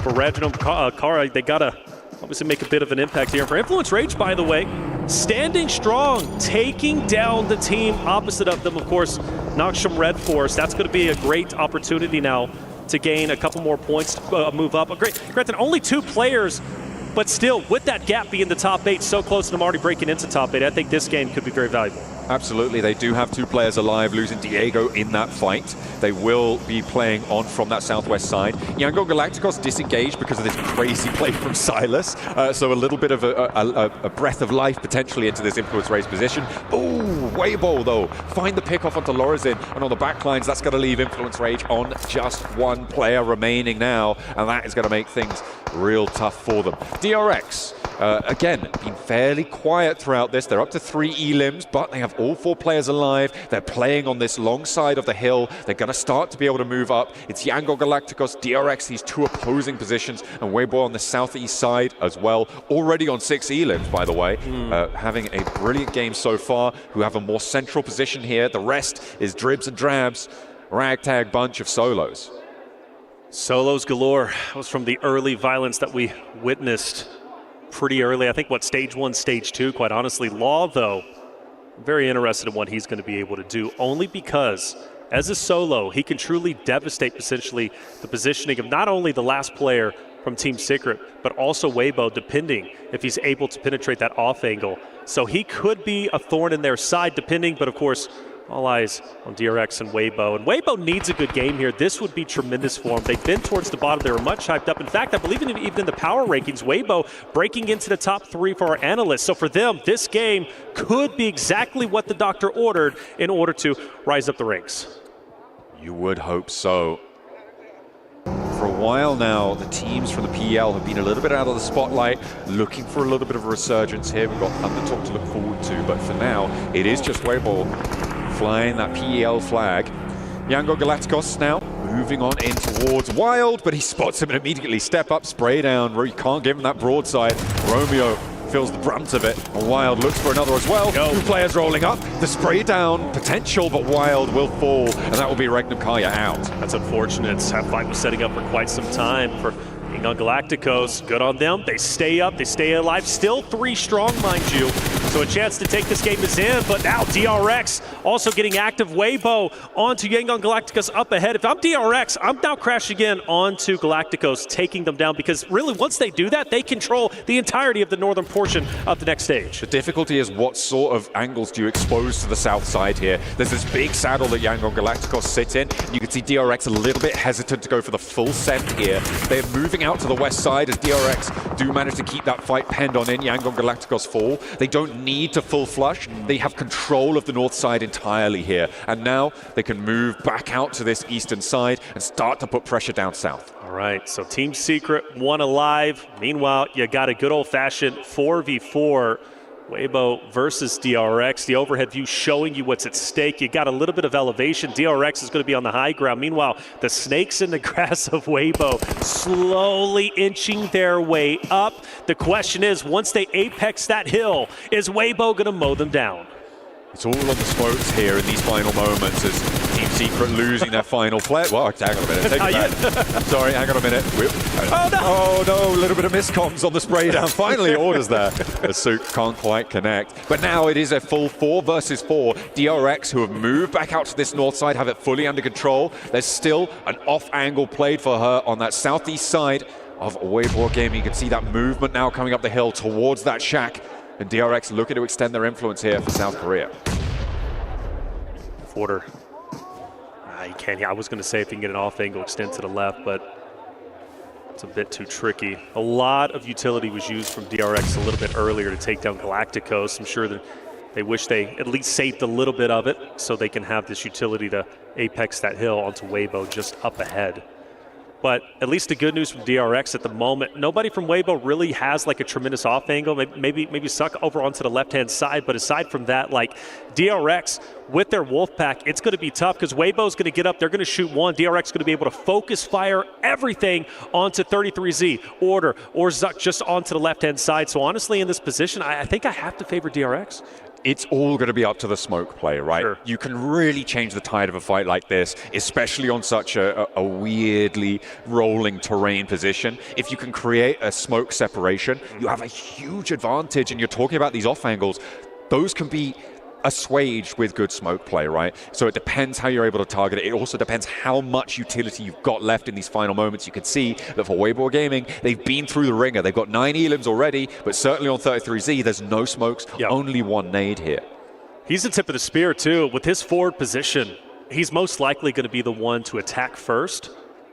For Reginald, Kara, they got to obviously make a bit of an impact here. For Influence Rage, by the way, standing strong, taking down the team opposite of them, of course, Nogshim Red Force. That's going to be a great opportunity now to gain a couple more points, move up. Granted, only 2 players, but still, with that gap being the top 8, so close to them already breaking into top 8, I think this game could be very valuable. Absolutely, they do have 2 players alive, losing Diego in that fight. They will be playing on from that southwest side. Yangon Galacticos disengaged because of this crazy play from Silas, so a little bit of a breath of life potentially into this Influence Rage position. Ooh, Weibo though, find the pickoff onto Lorazin, and on the back lines, that's going to leave Influence Rage on just 1 player remaining now, and that is going to make things real tough for them. DRX, again, been fairly quiet throughout this. They're up to 3 elims, but they have all 4 players alive. They're playing on this long side of the hill. They're going to start to be able to move up. It's Yangon Galacticos, DRX, these 2 opposing positions, and Weibo on the southeast side as well. Already on 6 elims, by the way. Having a brilliant game so far, who have a more central position here. The rest is dribs and drabs, ragtag bunch of solos. Solos galore. That was from the early violence that we witnessed pretty early. I think, stage 1, stage 2, quite honestly. Law, though, very interested in what he's going to be able to do, only because as a solo, he can truly devastate potentially the positioning of not only the last player from Team Secret, but also Weibo, depending if he's able to penetrate that off angle. So he could be a thorn in their side, depending, but of course, all eyes on DRX and Weibo. And Weibo needs a good game here. This would be tremendous for him. They've been towards the bottom. They were much hyped up. In fact, I believe even in the power rankings, Weibo breaking into the top 3 for our analysts. So for them, this game could be exactly what the doctor ordered in order to rise up the ranks. You would hope so. For a while now, the teams from the PL have been a little bit out of the spotlight, looking for a little bit of a resurgence here. We've got Thundertalk to look forward to, but for now, it is just Weibo flying that PEL flag. Yangon Galacticos now moving on in towards Wild, but he spots him and immediately step up, spray down. You can't give him that broadside. Romeo feels the brunt of it, and Wild looks for another as well. 2 players rolling up. The spray down potential, but Wild will fall, and that will be Regnum Kaya out. That's unfortunate. That fight was setting up for quite some time for Being on Galacticos, good on them. They stay up, they stay alive. Still 3 strong, mind you. So a chance to take this game is in, but now DRX also getting active. Weibo onto Yangon Galacticos up ahead. If I'm DRX, I'm now crashing in onto Galacticos, taking them down, because really once they do that, they control the entirety of the northern portion of the next stage. The difficulty is what sort of angles do you expose to the south side here? There's this big saddle that Yangon Galacticos sit in. You can see DRX a little bit hesitant to go for the full send here. They're moving out to the west side as DRX do manage to keep that fight penned on in. Yangon Galacticos fall. They don't need to full flush. They have control of the north side entirely here. And now they can move back out to this eastern side and start to put pressure down south. All right, so Team Secret, 1 alive. Meanwhile, you got a good old-fashioned 4v4. Weibo versus DRX. The overhead view showing you what's at stake. You got a little bit of elevation. DRX is going to be on the high ground. Meanwhile, the snakes in the grass of Weibo slowly inching their way up. The question is, once they apex that hill, is Weibo going to mow them down? It's all on the smokes here in these final moments as Team Secret losing their final play. Well, hang on a minute. Take it back. Sorry, hang on a minute. Oh no, a little bit of miscomms on the spray down. Finally, orders there. The Souk can't quite connect. But now it is a full 4 versus 4. DRX, who have moved back out to this north side, have it fully under control. There's still an off angle played for her on that southeast side of Weibo Gaming. You can see that movement now coming up the hill towards that shack. And DRX looking to extend their influence here for South Korea. Order. You can't. I was going to say if you can get an off angle extend to the left, but it's a bit too tricky. A lot of utility was used from DRX a little bit earlier to take down Galacticos. I'm sure that they wish they at least saved a little bit of it so they can have this utility to apex that hill onto Weibo just up ahead. But at least the good news from DRX at the moment, nobody from Weibo really has like a tremendous off angle. Maybe suck over onto the left-hand side. But aside from that, like DRX with their wolf pack, it's going to be tough because Weibo's going to get up. They're going to shoot one. DRX is going to be able to focus fire everything onto 33Z, Order, or Zuck just onto the left-hand side. So honestly, in this position, I think I have to favor DRX. It's all going to be up to the smoke play, right? Sure. You can really change the tide of a fight like this, especially on such a weirdly rolling terrain position. If you can create a smoke separation, you have a huge advantage, and you're talking about these off angles. Those can be assuaged with good smoke play, right? So it depends how you're able to target it. It also depends how much utility you've got left in these final moments. You can see that for Weibo Gaming, they've been through the ringer. They've got 9 elims already, but certainly on 33Z, there's no smokes, only 1 nade here. He's the tip of the spear, too. With his forward position, he's most likely going to be the one to attack first.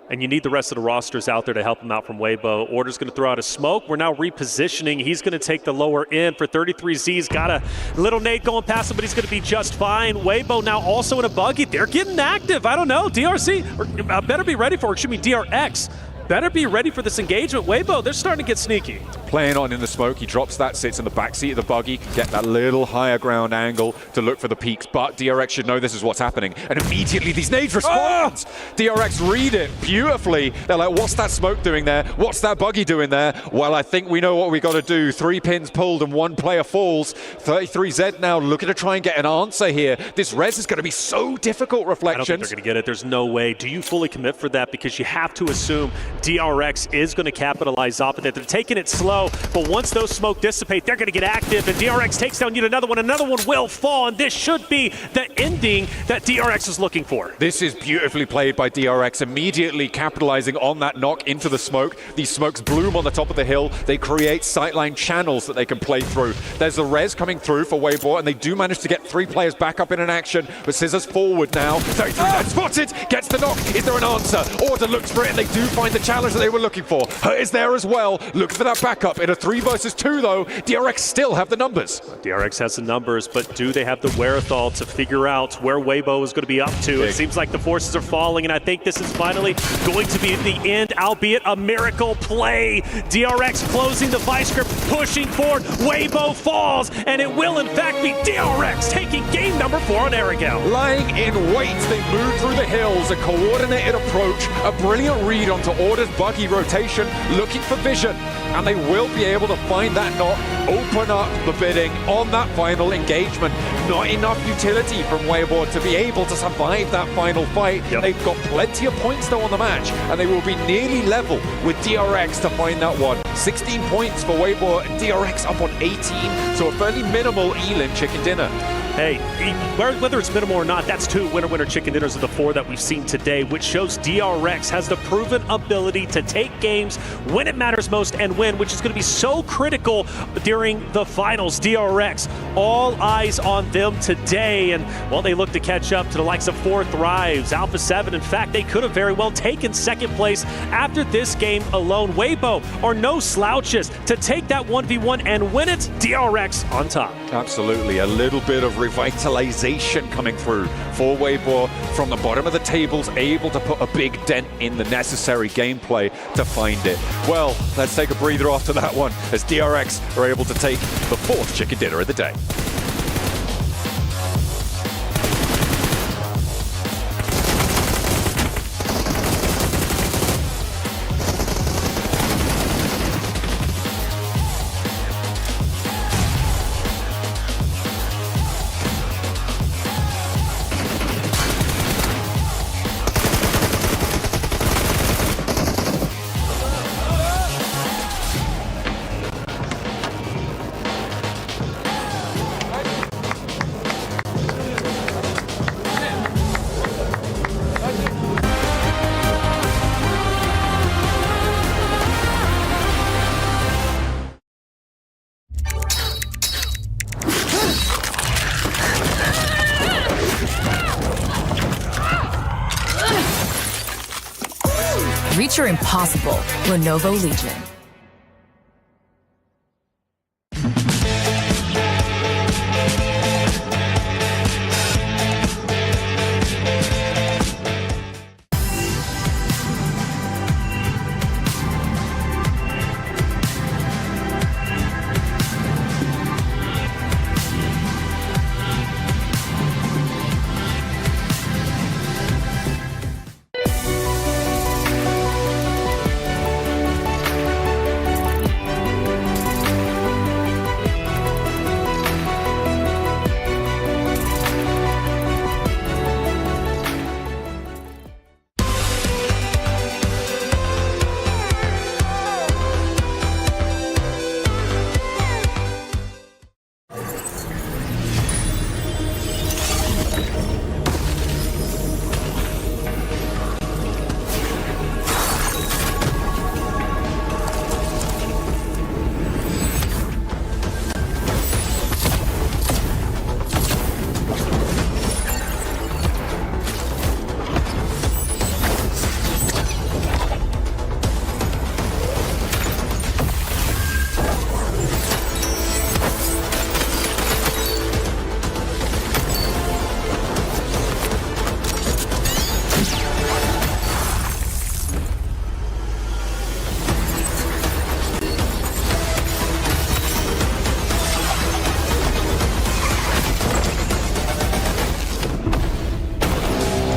And you need the rest of the rosters out there to help him out from Weibo. Order's going to throw out a smoke. We're now repositioning. He's going to take the lower end for 33Z. He's got a little nade going past him, but he's going to be just fine. Weibo now also in a buggy. They're getting active. I don't know. DRC better be ready for it. Excuse me, DRX. Better be ready for this engagement. Weibo, they're starting to get sneaky. Playing on in the smoke, he drops that, sits in the backseat of the buggy, can get that little higher ground angle to look for the peaks, but DRX should know this is what's happening. And immediately these nades respond! DRX read it beautifully. They're like, what's that smoke doing there? What's that buggy doing there? Well, I think we know what we got to do. 3 pins pulled and 1 player falls. 33Z now looking to try and get an answer here. This res is going to be so difficult, Reflections. I don't think they're going to get it. There's no way. Do you fully commit for that? Because you have to assume DRX is going to capitalize off of it. They're taking it slow, but once those smoke dissipate, they're going to get active, and DRX takes down yet another one. Another one will fall, and this should be the ending that DRX is looking for. This is beautifully played by DRX, immediately capitalizing on that knock into the smoke. These smokes bloom on the top of the hill. They create sightline channels that they can play through. There's a res coming through for Weibo, and they do manage to get 3 players back up in an action, but Scissors forward now. 33Z spotted, gets the knock. Is there an answer? Order looks for it, and they do find the challenge that they were looking for. Hurt is there as well, looking for that backup. In a 3 versus 2 though, DRX still have the numbers. DRX has the numbers, but do they have the wherewithal to figure out where Weibo is going to be up to? It seems like the forces are falling, and I think this is finally going to be the end, albeit a miracle play. DRX closing the vice grip, pushing forward. Weibo falls, and it will in fact be DRX taking game number 4 on Erangel. Lying in wait, they move through the hills, a coordinated approach, a brilliant read onto Order as buggy rotation, looking for vision, and they will be able to find that knot, open up the bidding on that final engagement. Not enough utility from Weibo to be able to survive that final fight. They've got plenty of points though on the match, and they will be nearly level with DRX to find that one. 16 points for Weibo, and DRX up on 18, so a fairly minimal Elim chicken dinner. Hey, whether it's minimal or not, that's 2 winner-winner chicken dinners of the 4 that we've seen today, which shows DRX has the proven ability to take games when it matters most and win, which is going to be so critical during the finals. DRX, all eyes on them today, and well, they look to catch up to the likes of 4 Thrives, Alpha 7. In fact, they could have very well taken second place after this game alone. Weibo are no slouches to take that 1v1 and win it. DRX on top. Absolutely, a little bit of revitalization coming through for Weibo from the bottom of the tables, able to put a big dent in the necessary gameplay to find it. Well, let's take a breather after that one as DRX are able to take the 4th chicken dinner of the day. Reach your impossible, Lenovo Legion.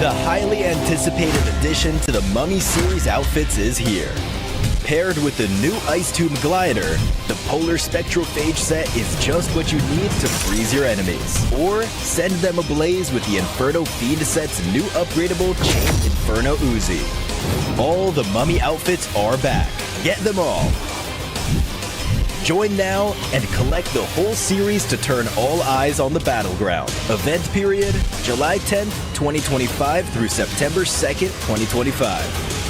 The highly anticipated addition to the Mummy series outfits is here. Paired with the new Ice Tomb Glider, the Polar Spectrophage set is just what you need to freeze your enemies. Or send them ablaze with the Inferno Fiend set's new upgradable Chained Inferno Uzi. All the Mummy outfits are back. Get them all. Join now and collect the whole series to turn all eyes on the battleground. Event period, July 10th, 2025 through September 2nd, 2025.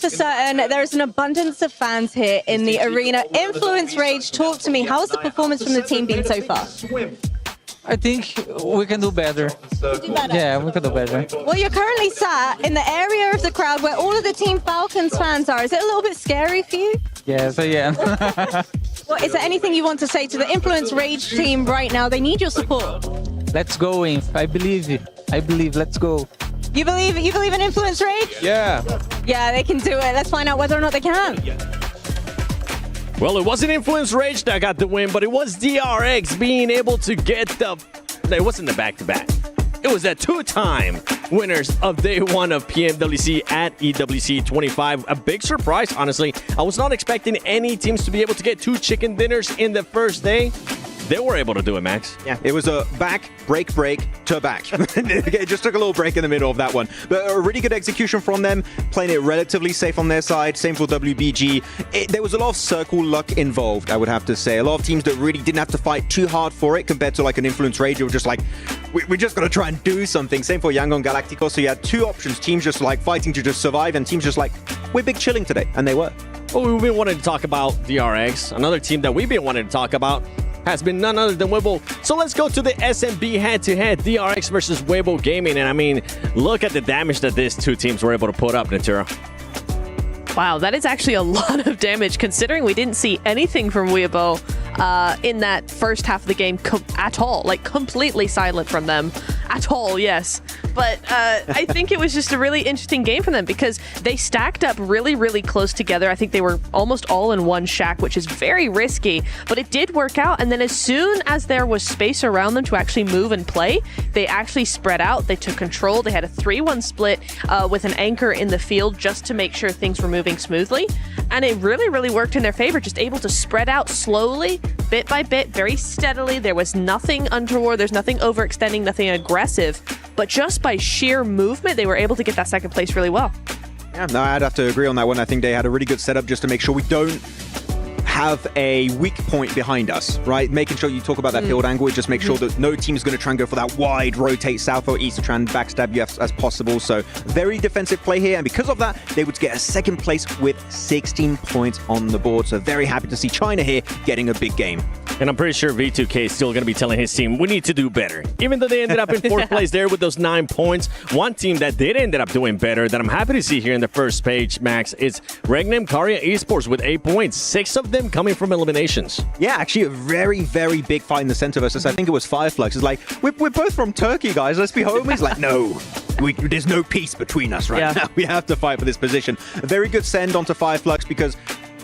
is for certain. There is an abundance of fans here in the arena. Influence Rage, talk to me. How has the performance from the team been so far? I think we can do better. Yeah, we can do better. Well, you're currently sat in the area of the crowd where all of the Team Falcons fans are. Is it a little bit scary for you? Yes, I am. Well, is there anything you want to say to the Influence Rage team right now? They need your support. Let's go, Inf. I believe. Let's go. You believe in Influence Rage? Yeah. Yeah, they can do it. Let's find out whether or not they can. Well, it wasn't Influence Rage that got the win, but it was DRX being able to get the... It wasn't the back-to-back. It was the two-time winners of day one of PMWC at EWC 25. A big surprise, honestly. I was not expecting any teams to be able to get 2 chicken dinners in the first day. They were able to do it, Max. Yeah, it was a back, break, to back. It just took a little break in the middle of that one. But a really good execution from them, playing it relatively safe on their side. Same for WBG. There was a lot of circle luck involved, I would have to say. A lot of teams that really didn't have to fight too hard for it compared to like an Influence Rage. They were just like, we just got to try and do something. Same for Yangon Galacticos. So you had 2 options. Teams just like fighting to just survive, and teams just like, we're big chilling today. And they were. Well, we've been wanting to talk about DRX. Another team that we've been wanting to talk about has been none other than Weibo. So let's go to the SMB head-to-head, DRX versus Weibo Gaming. And I mean, look at the damage that these 2 teams were able to put up, Natura. Wow, that is actually a lot of damage, considering we didn't see anything from Weibo in that first half of the game at all. Like, completely silent from them. At all, yes. But I think it was just a really interesting game for them because they stacked up really, really close together. I think they were almost all in one shack, which is very risky, but it did work out. And then as soon as there was space around them to actually move and play, they actually spread out. They took control. They had a 3-1 split with an anchor in the field just to make sure things were moving smoothly. And it really, really worked in their favor, just able to spread out slowly, bit by bit, very steadily. There was nothing untoward. There's nothing overextending, nothing aggressive. But just by sheer movement, they were able to get that second place really well. Yeah, no, I'd have to agree on that one. I think they had a really good setup just to make sure we don't have a weak point behind us, right? Making sure you talk about that field angle, just make sure that no team is going to try and go for that wide rotate south or east to try and backstab you as possible. So very defensive play here, and because of that, they would get a second place with 16 points on the board. So very happy to see China here getting a big game. And I'm pretty sure V2K is still going to be telling his team, we need to do better. Even though they ended up in 4th place there with those 9 points, one team that did end up doing better that I'm happy to see here in the first page, Max, is Regnum Karya Esports with 8 points, 6 of them coming from eliminations. Yeah, actually a very, very big fight in the center versus, I think it was Fireflux. It's like, we're both from Turkey, guys. Let's be homies. Like, no. There's no peace between us right now. We have to fight for this position. A very good send onto Fireflux because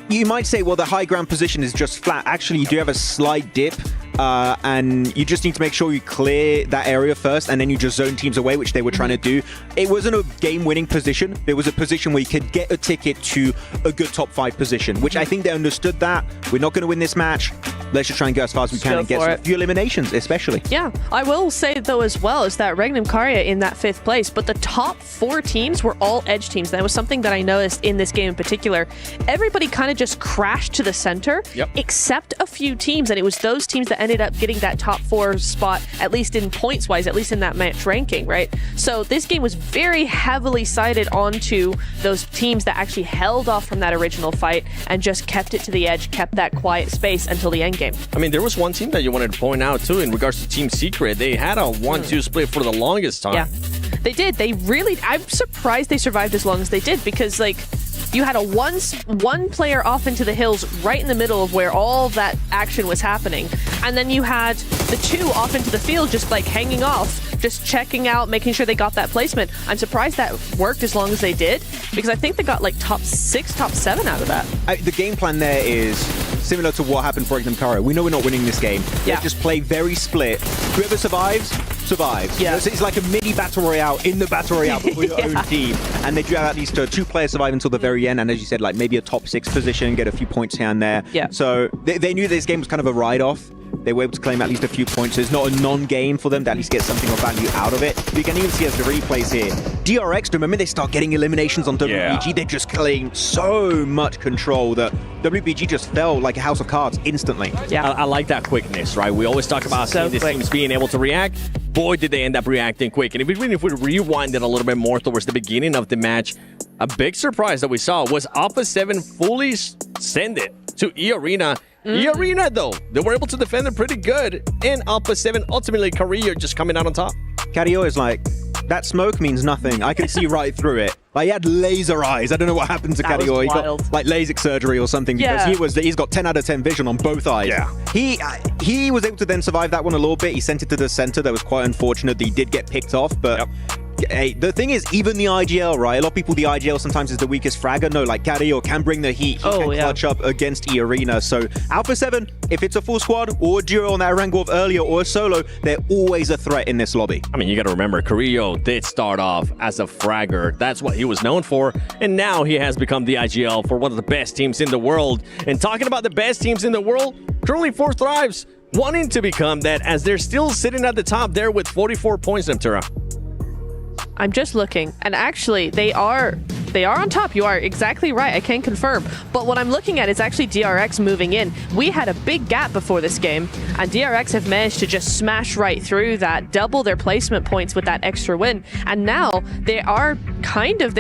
you might say, well, the high ground position is just flat. Actually, you do have a slight dip, and you just need to make sure you clear that area first, and then you just zone teams away, which they were trying to do. It wasn't a game-winning position. It was a position where you could get a ticket to a good top 5 position, which I think they understood that. We're not going to win this match. Let's just try and go as fast as we can and get a few eliminations, especially. Yeah, I will say, though, as well, is that Regnum Karya in that 5th place, but the top 4 teams were all edge teams. That was something that I noticed in this game in particular. Everybody kind of just crashed to the center, except a few teams, and it was those teams that ended up getting that top 4 spot, at least in points-wise, at least in that match ranking, right? So this game was very heavily sided onto those teams that actually held off from that original fight and just kept it to the edge, kept that quiet space until the end game. I mean, there was one team that you wanted to point out, too, in regards to Team Secret. They had a 1-2 split for the longest time. Yeah, they did. They really... I'm surprised they survived as long as they did, because, like, you had a one player off into the hills right in the middle of where all that action was happening. And then you had the 2 off into the field just like hanging off, just checking out, making sure they got that placement. I'm surprised that worked as long as they did, because I think they got like top 6, top 7 out of that. The game plan there is similar to what happened for Regnum Karya. We know we're not winning this game. Let's just play very split. Whoever survives. Yeah. So it's like a mini battle royale in the battle royale for your own team. And they do have at least 2 players survive until the very end. And as you said, like maybe a top 6 position, get a few points here and there. Yeah. So they knew this game was kind of a ride-off. They were able to claim at least a few points. So it's not a non-game for them to at least get something of value out of it. But you can even see as the replays here. DRX, the moment they start getting eliminations on WBG, they just claim so much control that WBG just fell like a house of cards instantly. Yeah, I like that quickness, right? We always talk about seeing these teams being able to react. Boy, did they end up reacting quick. And even if we rewind it a little bit more towards the beginning of the match, a big surprise that we saw was Alpha 7 fully send it to E Arena. E Arena, though, they were able to defend it pretty good. And Alpha 7, ultimately, Career just coming out on top. Cario is like, that smoke means nothing. I can see right through it. Like, he had laser eyes. I don't know what happened to Cario. He got like LASIK surgery or something because he's got 10 out of 10 vision on both eyes. Yeah. He was able to then survive that one a little bit. He sent it to the center. That was quite unfortunate that he did get picked off, but hey, the thing is, even the IGL, right? A lot of people, the IGL sometimes is the weakest fragger. No, like Cario can bring the heat. He can clutch up against E Arena. So Alpha 7, if it's a full squad or a duo on that Erangel of earlier or a solo, they're always a threat in this lobby. I mean, you got to remember, Carrillo did start off as a fragger. That's what he was known for. And now he has become the IGL for one of the best teams in the world. And talking about the best teams in the world, currently 4 Thrives wanting to become that as they're still sitting at the top there with 44 points, Neptura. I'm just looking, and actually, they are on top. You are exactly right. I can confirm. But what I'm looking at is actually DRX moving in. We had a big gap before this game, and DRX have managed to just smash right through that, double their placement points with that extra win. And now they are kind of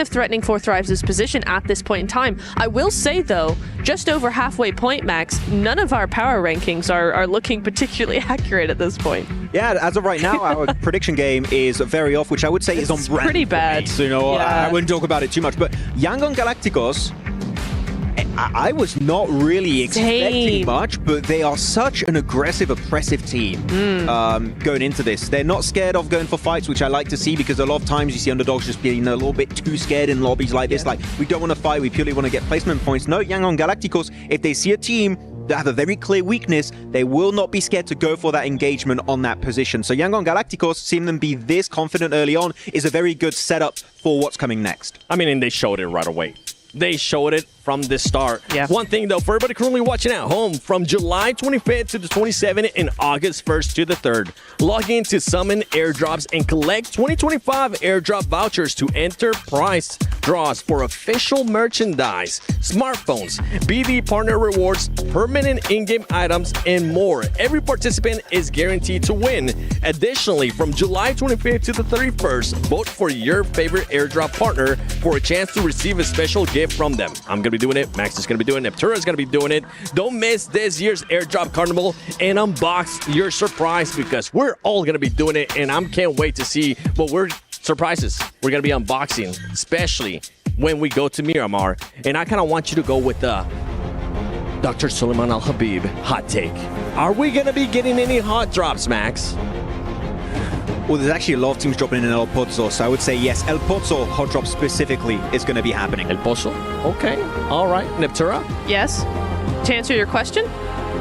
threatening 4 Thrives' position at this point in time. I will say though, just over halfway point, Max, none of our power rankings are looking particularly accurate at this point. Yeah, as of right now, our prediction game is very off, which I would say is on brand. Pretty bad. So, you know, I wouldn't talk about it too much. But Yangon Galacticos, I was not really expecting much, but they are such an aggressive, oppressive team going into this. They're not scared of going for fights, which I like to see, because a lot of times you see underdogs just being a little bit too scared in lobbies like this. Like, we don't want to fight, we purely want to get placement points. No, Yangon Galacticos, if they see a team that have a very clear weakness, they will not be scared to go for that engagement on that position. So Yangon Galacticos, seeing them be this confident early on, is a very good setup for what's coming next. I mean, and they showed it right away. They showed it from the start. Yeah. One thing, though, for everybody currently watching at home, from July 25th to the 27th and August 1st to the 3rd, log in to summon airdrops and collect 2025 airdrop vouchers to enter prize draws for official merchandise, smartphones, BD partner rewards, permanent in-game items, and more. Every participant is guaranteed to win. Additionally, from July 25th to the 31st, vote for your favorite airdrop partner for a chance to receive a special gift from them. I'm going to be doing it. Max is going to be doing it. Neptura is going to be doing it. Don't miss this year's airdrop carnival and unbox your surprise, because we're all going to be doing it, and I can't wait to see what surprises we're going to be unboxing, especially when we go to Miramar. And I kind of want you to go with the Dr. Suleiman Al-Habib hot take. Are we going to be getting any hot drops, Max? Well, there's actually a lot of teams dropping in El Pozo, so I would say yes. El Pozo hot drop specifically is going to be happening. El Pozo? Okay. All right. Neptura? Yes. To answer your question?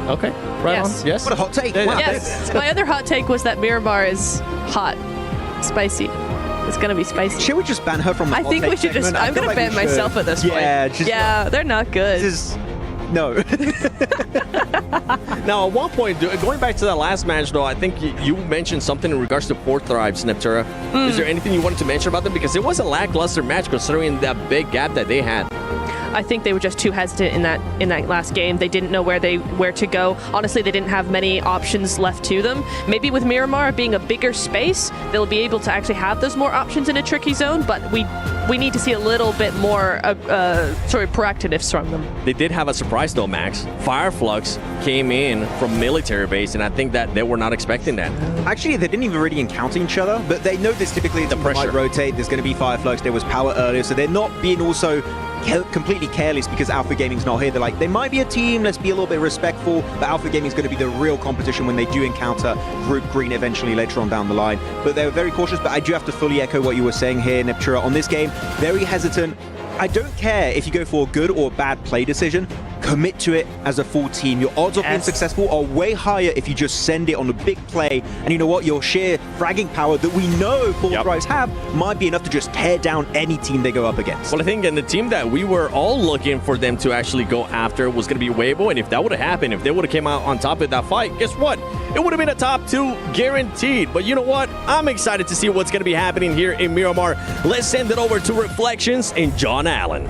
Okay. Right on. Yes. What a hot take. Wow. Yes. My other hot take was that Miramar is hot. Spicy. It's going to be spicy. Should we just ban her from the I think we should just... I'm going to ban myself at this point. Yeah, they're not good. No. Now, at one point, going back to that last match, though, I think you mentioned something in regards to 4 Thrives, Neptura. Is there anything you wanted to mention about them? Because it was a lackluster match considering that big gap that they had. I think they were just too hesitant in that last game. They didn't know where to go. Honestly, they didn't have many options left to them. Maybe with Miramar being a bigger space, they'll be able to actually have those more options in a tricky zone, but we need to see a little bit more proactiveness from them. They did have a surprise though, Max. Fireflux came in from military base, and I think that they were not expecting that. Actually, they didn't even really encounter each other, but they know this typically the pressure might rotate. There's going to be Fireflux. There was power earlier, so they're not being also completely careless because Alpha Gaming's not here. They're like, they might be a team, let's be a little bit respectful, but Alpha Gaming's going to be the real competition when they do encounter Group Green eventually later on down the line. But they were very cautious, but I do have to fully echo what you were saying here, Neptura, on this game. Very hesitant. I don't care if you go for a good or bad play decision. Commit to it as a full team. Your odds of being successful are way higher if you just send it on a big play. And you know what? Your sheer fragging power that we know 4 Thrives have might be enough to just tear down any team they go up against. Well, I think the team that we were all looking for them to actually go after was going to be Weibo. And if that would have happened, if they would have came out on top of that fight, guess what? It would have been a top 2 guaranteed. But you know what? I'm excited to see what's going to be happening here in Miramar. Let's send it over to Reflections and John Allen.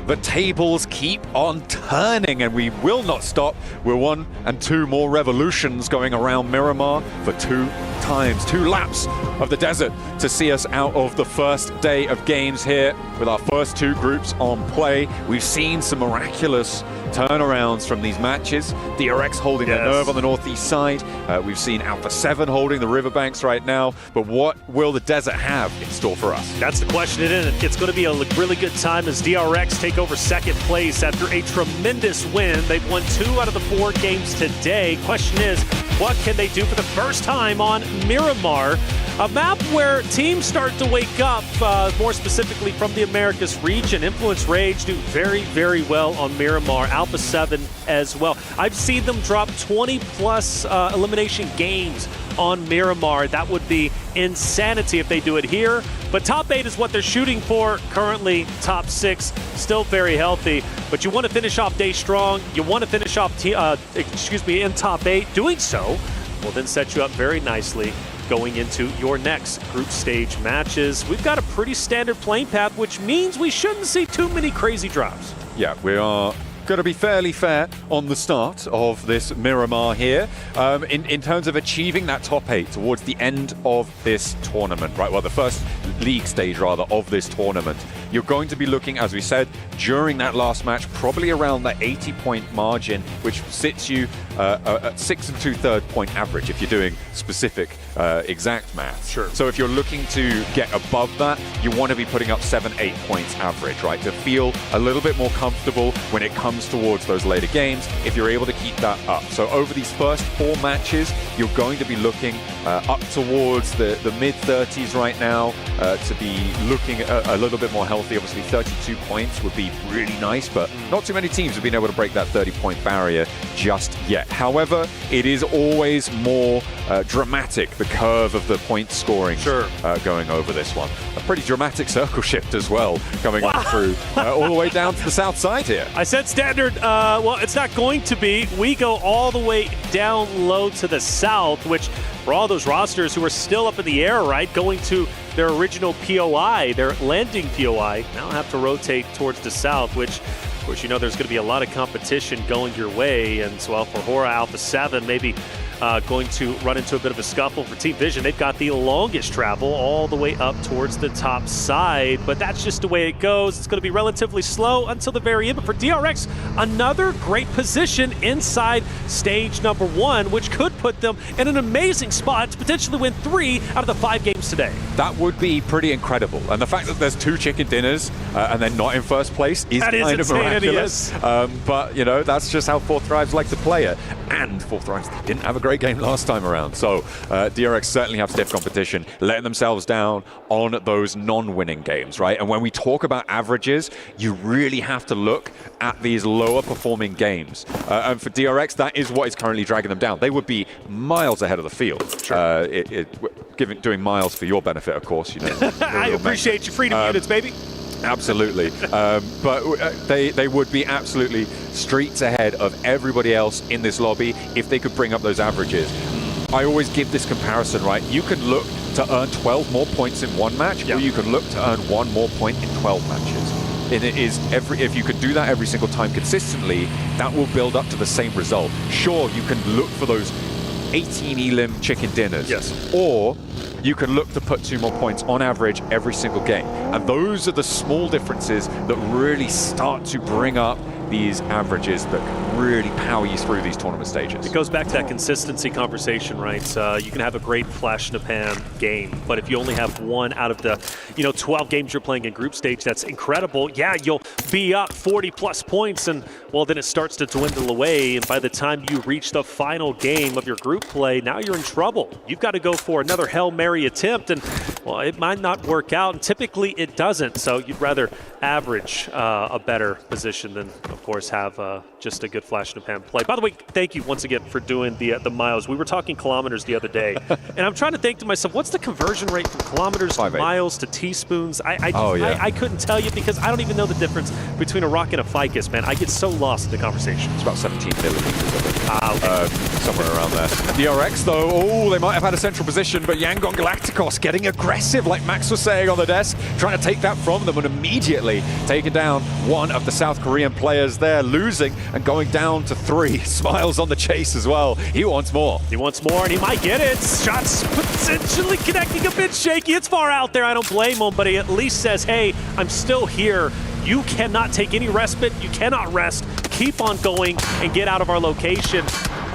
The tables keep on turning, and we will not stop. We're 1 and 2 more revolutions going around Miramar for 2 times, 2 laps of the desert to see us out of the first day of games here with our first 2 groups on play. We've seen some miraculous turnarounds from these matches. DRX holding their nerve on the northeast side. We've seen Alpha 7 holding the riverbanks right now. But what will the desert have in store for us? That's the question, isn't it? It's going to be a really good time as DRX take over second place after a tremendous win. They've won 2 out of the 4 games today. Question is, what can they do for the first time on Miramar? A map where teams start to wake up, more specifically from the Americas region. Influence Rage do very, very well on Miramar. Alpha 7 as well. I've seen them drop 20-plus elimination games on Miramar. That would be insanity if they do it here. But top 8 is what they're shooting for. Currently, top 6, still very healthy. But you want to finish off day strong. You want to finish off, in top 8. Doing so will then set you up very nicely going into your next group stage matches. We've got a pretty standard playing path, which means we shouldn't see too many crazy drops. Yeah, we are going to be fairly fair on the start of this Miramar here in terms of achieving that top 8 towards the end of this tournament, right? Well, the first league stage, rather, of this tournament. You're going to be looking, as we said, during that last match, probably around that 80-point margin, which sits you at 6 2/3 point average if you're doing specific exact math. Sure. So if you're looking to get above that, you want to be putting up 7-8 points average, right? To feel a little bit more comfortable when it comes towards those later games, if you're able to keep that up. So over these first 4 matches, you're going to be looking up towards the mid-30s right now to be looking a little bit more healthy. Obviously, 32 points would be really nice, but not too many teams have been able to break that 30-point barrier just yet. However, it is always more dramatic, the curve of the point scoring going over this one. A pretty dramatic circle shift as well, coming on through all the way down to the south side here. I said standard. Well, it's not going to be. We go all the way down low to the south, which for all those rosters who are still up in the air, right, going to their original POI, their landing POI, now have to rotate towards the south, which, of course, you know there's going to be a lot of competition going your way. And so, for Hora Alpha 7, maybe going to run into a bit of a scuffle for Team Vision. They've got the longest travel all the way up towards the top side, but that's just the way it goes. It's going to be relatively slow until the very end. But for DRX, another great position inside stage number 1, which could put them in an amazing spot to potentially win 3 out of the 5 games today. That would be pretty incredible. And the fact that there's 2 chicken dinners and they're not in first place is kind of miraculous. But, you know, that's just how Fourth Thrives like to play it. And Fourth Thrives didn't have a great game last time around. So DRX certainly have stiff competition, letting themselves down on those non-winning games, right? And when we talk about averages, you really have to look at these lower performing games. And for DRX, that is what is currently dragging them down. They would be miles ahead of the field. Doing miles for your benefit, of course. You know, I appreciate your freedom units, baby. Absolutely. But they would be absolutely streets ahead of everybody else in this lobby if they could bring up those averages. I always give this comparison, right? You can look to earn 12 more points in 1 match, or you can look to earn 1 more point in 12 matches. And it is if you could do that every single time consistently, that will build up to the same result. Sure, you can look for those 18 elim chicken dinners. Yes. Or you can look to put 2 more points on average every single game. And those are the small differences that really start to bring up these averages that can really power you through these tournament stages. It goes back to that consistency conversation, right? You can have a great flash in the pan game, but if you only have 1 out of the 12 games you're playing in group stage, that's incredible. Yeah, you'll be up 40+ points, and well, then it starts to dwindle away, and by the time you reach the final game of your group play, now you're in trouble. You've got to go for another Hail Mary attempt, and well, it might not work out, and typically it doesn't, so you'd rather average a better position than, of course, have just a good flash in the pan play. By the way, thank you once again for doing the miles. We were talking kilometers the other day, and I'm trying to think to myself, what's the conversion rate from kilometers to miles to teaspoons? I couldn't tell you because I don't even know the difference between a rock and a ficus, man. I get so lost in the conversation. It's about 17 millimeters, I think. Somewhere around there. DRX, though, they might have had a central position, but Yangon Galacticos getting aggressive, like Max was saying on the desk, trying to take that from them and immediately taking down one of the South Korean players there, losing and going down to 3. Smiles on the chase as well. He wants more. He wants more, and he might get it. Shots potentially connecting a bit shaky. It's far out there. I don't blame him, but he at least says, hey, I'm still here. You cannot take any respite. You cannot rest. Keep on going and get out of our location.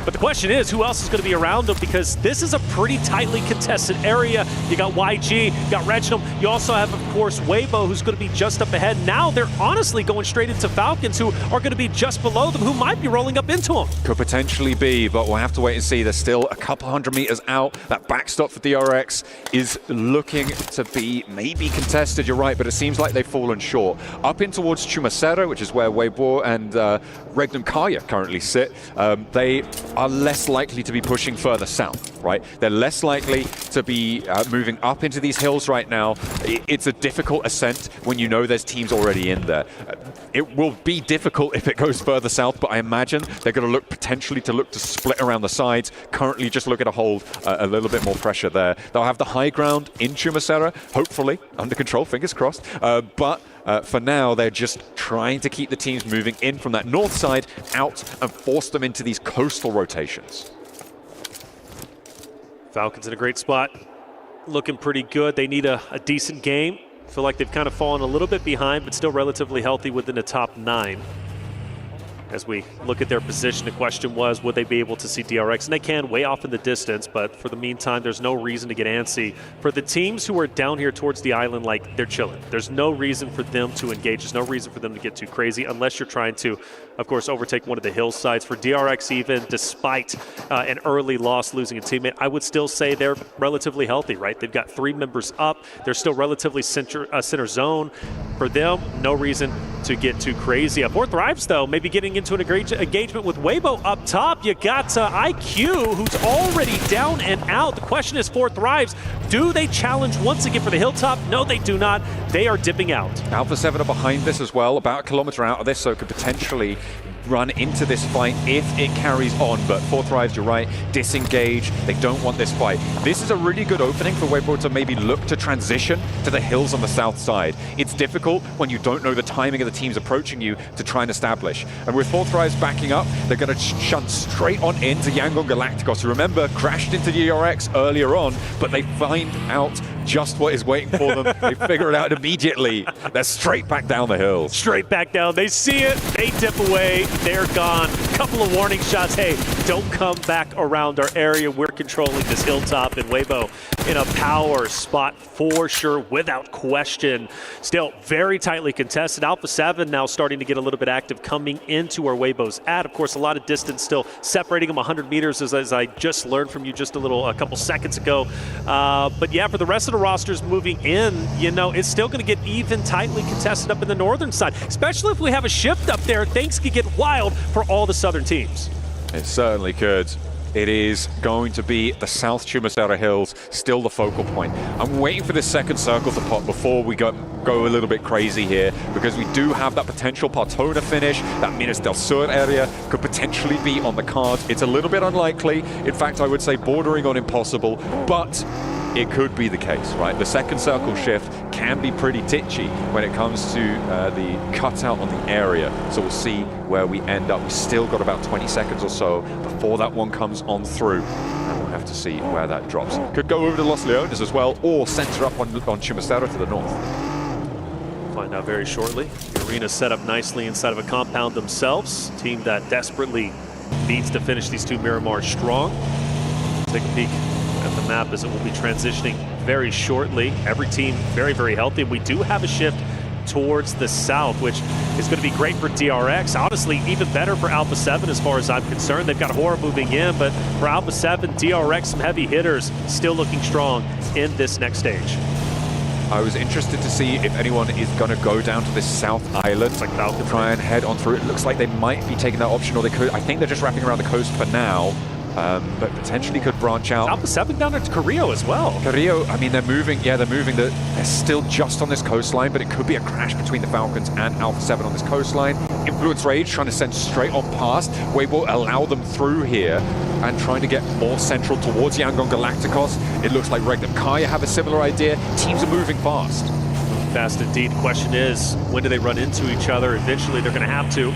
But the question is, who else is going to be around him? Because this is a pretty tightly contested area. You got YG, you got Reginald. You also have, of course, Weibo, who's going to be just up ahead. Now they're honestly going straight into Falcons, who are going to be just below them, who might be rolling up into them. Could potentially be, but we'll have to wait and see. They're still a couple hundred meters out. That backstop for DRX is looking to be maybe contested, you're right, but it seems like they've fallen short. Up in towards Chumacero, which is where Weibo and Regnum Kaya currently sit, they are less likely to be pushing further south, right? They're less likely to be moving up into these hills right now. It's a difficult ascent when you know there's teams already in there. It will be difficult if it goes further south, but I imagine they're going to look potentially to split around the sides. Currently just looking to hold a little bit more pressure there. They'll have the high ground in Chumacero, hopefully under control, fingers crossed. But for now, they're just trying to keep the teams moving in from that north side out and force them into these coastal rotations. Falcons in a great spot. Looking pretty good. They need a decent game. Feel like they've kind of fallen a little bit behind, but still relatively healthy within the top 9. As we look at their position, the question was, would they be able to see DRX? And they can, way off in the distance, but for the meantime, there's no reason to get antsy. For the teams who are down here towards the island, like, they're chilling. There's no reason for them to engage. There's no reason for them to get too crazy, unless you're trying to, of course, overtake one of the hillsides. For DRX even, despite an early loss, losing a teammate, I would still say they're relatively healthy, right? They've got 3 members up. They're still relatively center zone. For them, no reason to get too crazy. For Thrives, though, maybe getting into an engagement with Weibo up top. You got IQ, who's already down and out. The question is, for Thrives, do they challenge once again for the hilltop? No, they do not. They are dipping out. Alpha 7 are behind this as well, about a kilometer out of this, so it could potentially run into this fight if it carries on. But for Thrives, you're right, disengage. They don't want this fight. This is a really good opening for Weibo to maybe look to transition to the hills on the south side. It's difficult when you don't know the timing of the teams approaching you to try and establish. And with for Thrives backing up, they're going to shunt straight on into Yangon Galacticos, who, remember, crashed into DRX earlier on, but they find out just what is waiting for them. They figure it out immediately. They're straight back down the hill. Straight back down. They see it. They dip away. They're gone. Couple of warning shots. Hey, don't come back around our area. We're controlling this hilltop, and Weibo in a power spot for sure, without question. Still very tightly contested. Alpha 7 now starting to get a little bit active coming into where Weibo's at. Of course, a lot of distance still separating them, 100 meters, as I just learned from you just a couple seconds ago. But yeah, for the rest of the rosters moving in, you know, it's still going to get even tightly contested up in the northern side, especially if we have a shift up there. Things could get wild for all the southern teams. It certainly could. It is going to be the South Chumacero Hills, still the focal point. I'm waiting for this second circle to pop before we go a little bit crazy here, because we do have that potential Partona finish. That Minas del Sur area could potentially be on the cards. It's a little bit unlikely. In fact, I would say bordering on impossible, but it could be the case, right? The second circle shift can be pretty titchy when it comes to the cutout on the area. So we'll see where we end up. We've still got about 20 seconds or so before that one comes on through, and we'll have to see where that drops. Could go over to Los Leones as well, or center up on Chumacero to the north. Find out very shortly. The arena's set up nicely inside of a compound themselves. Team that desperately needs to finish these two Miramars strong. Take a peek at the map as it will be transitioning very shortly. Every team very, very healthy. We do have a shift towards the south, which is going to be great for DRX. Honestly, even better for Alpha 7 as far as I'm concerned. They've got Horror moving in, but for Alpha 7, DRX, some heavy hitters still looking strong in this next stage. I was interested to see if anyone is going to go down to this south island, like Falcon, try and head on through. It looks like they might be taking that option, or they could. I think they're just wrapping around the coast for now. But potentially could branch out. Alpha 7 down to Carrillo as well. Carrillo, I mean, they're moving. Yeah, they're moving. They're still just on this coastline, but it could be a crash between the Falcons and Alpha 7 on this coastline. Influence Rage trying to send straight on past. Weibo allow them through here and trying to get more central towards Yangon Galacticos. It looks like Regnum Kaya have a similar idea. Teams are moving fast. Fast indeed. The question is, when do they run into each other? Eventually, they're going to have to.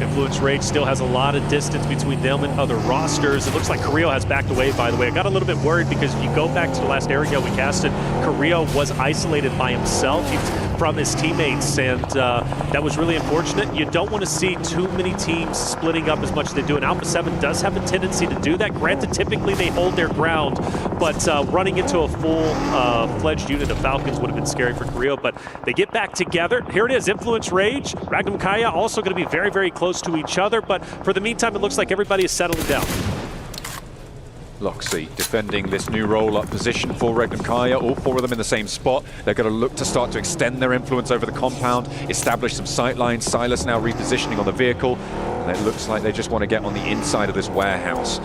Influence Rage still has a lot of distance between them and other rosters. It looks like Carrillo has backed away, by the way. I got a little bit worried because if you go back to the last Erangel we casted, Carrillo was isolated by himself from his teammates, and that was really unfortunate. You don't want to see too many teams splitting up as much as they do, and Alpha 7 does have a tendency to do that. Granted, typically they hold their ground, but running into a full-fledged unit of Falcons would have been scary for Carrillo, but they get back together. Here it is, Influence Rage, Ragnum Kaya also going to be very, very close to each other, but for the meantime, it looks like everybody is settling down. Loxy defending this new roll-up position for Regnum Kaya, all four of them in the same spot. They're going to look to start to extend their influence over the compound, establish some sight lines. Silas now repositioning on the vehicle, and it looks like they just want to get on the inside of this warehouse.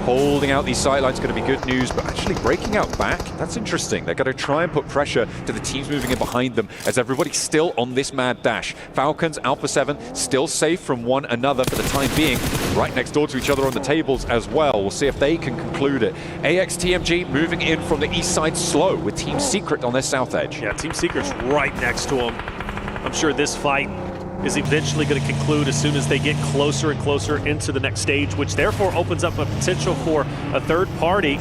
Holding out these sight lines is going to be good news, but actually breaking out back, that's interesting. They're going to try and put pressure to the teams moving in behind them as everybody's still on this mad dash. Falcons, Alpha 7, still safe from one another for the time being, right next door to each other on the tables as well. We'll see if they can conclude it. AXTMG moving in from the east side slow with Team Secret on their south edge. Yeah, Team Secret's right next to them. I'm sure this fight is eventually going to conclude as soon as they get closer and closer into the next stage, which therefore opens up a potential for a third party.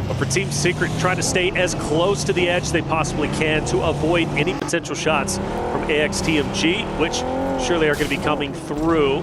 But for Team Secret, trying to stay as close to the edge they possibly can to avoid any potential shots from AXTMG, which surely are going to be coming through.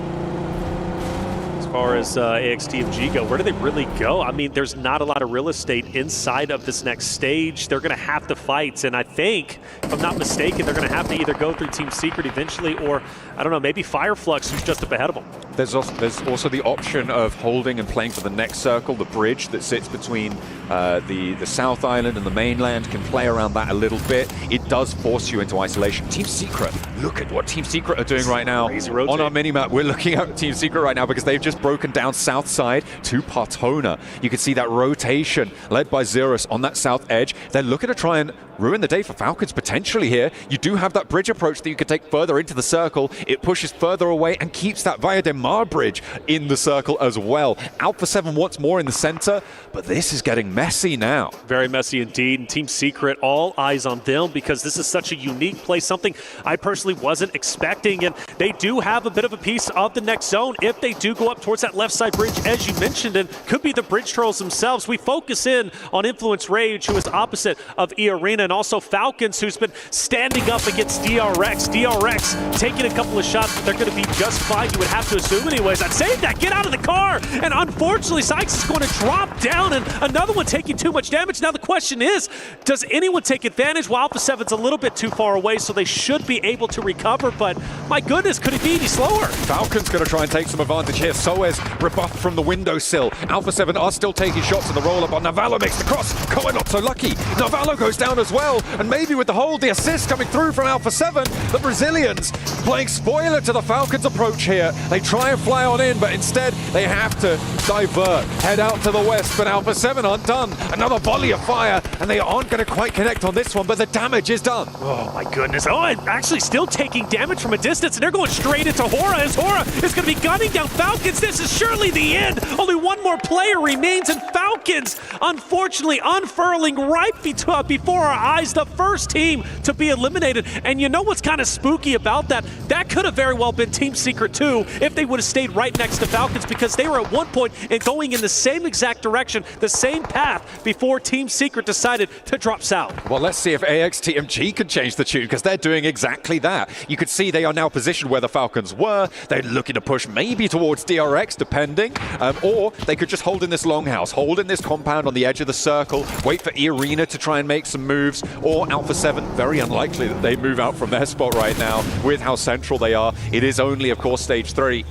As far as AXTMG go, where do they really go? I mean, there's not a lot of real estate inside of this next stage. They're going to have to fight, and I think, if I'm not mistaken, they're going to have to either go through Team Secret eventually, or, I don't know, maybe Fireflux, who's just up ahead of them. There's also the option of holding and playing for the next circle. The bridge that sits between the South Island and the mainland can play around that a little bit. It does force you into isolation. Team Secret, look at what Team Secret are doing right now. On our minimap, we're looking at Team Secret right now because they've just broken down south side to Partona. You can see that rotation led by Xerus on that south edge. They're looking to try and ruin the day for Falcons potentially here. You do have that bridge approach that you can take further into the circle. It pushes further away and keeps that Via de Mar bridge in the circle as well. Alpha 7 wants more in the center, but this is getting messy now. Very messy indeed, and Team Secret, all eyes on them because this is such a unique play, something I personally wasn't expecting, and they do have a bit of a piece of the next zone if they do go up towards that left side bridge, as you mentioned, and could be the bridge trolls themselves. We focus in on Influence Rage, who is opposite of E Arena, and also Falcons, who's been standing up against DRX. DRX taking a couple of shots, but they're going to be just fine, you would have to assume anyways. I'd say that, get out of the car, and unfortunately Sykes is going to drop down, and another one taking too much damage. Now the question is, does anyone take advantage? Well, Alpha 7's a little bit too far away, so they should be able to recover, but my goodness, could it be any slower? Falcon's going to try and take some advantage here. Soez rebuffed from the windowsill. Alpha 7 are still taking shots in the roll-up on Navallo. Makes the cross. Koa not so lucky. Navallo goes down as well, and maybe with the hold, the assist coming through from Alpha 7, the Brazilians playing spoiler to the Falcons' approach here. They try and fly on in, but instead they have to divert, head out to the west, but Alpha 7 aren't done. Another volley of fire, and they aren't going to quite connect on this one, but the damage is done. Oh my goodness. Oh, and actually still taking damage from a distance, and they're going straight into Hora, as Hora is going to be gunning down Falcons. This is surely the end. Only one more player remains, and Falcons, unfortunately, unfurling right before our eyes, the first team to be eliminated. And you know what's kind of spooky about that? That could have very well been Team Secret too if they would have stayed right next to Falcons, because they were at one point and going in the same exact direction, the same path, before Team Secret decided to drop south. Well, let's see if AXTMG can change the tune, because they're doing exactly that. You could see they are now positioned where the Falcons were. They're looking to push maybe towards DRX, depending, or they could just hold in this longhouse, hold in this compound on the edge of the circle, wait for E-Arena to try and make some moves, or Alpha 7, very unlikely that they move out from their spot right now with how central they are. It is only, of course, stage 3,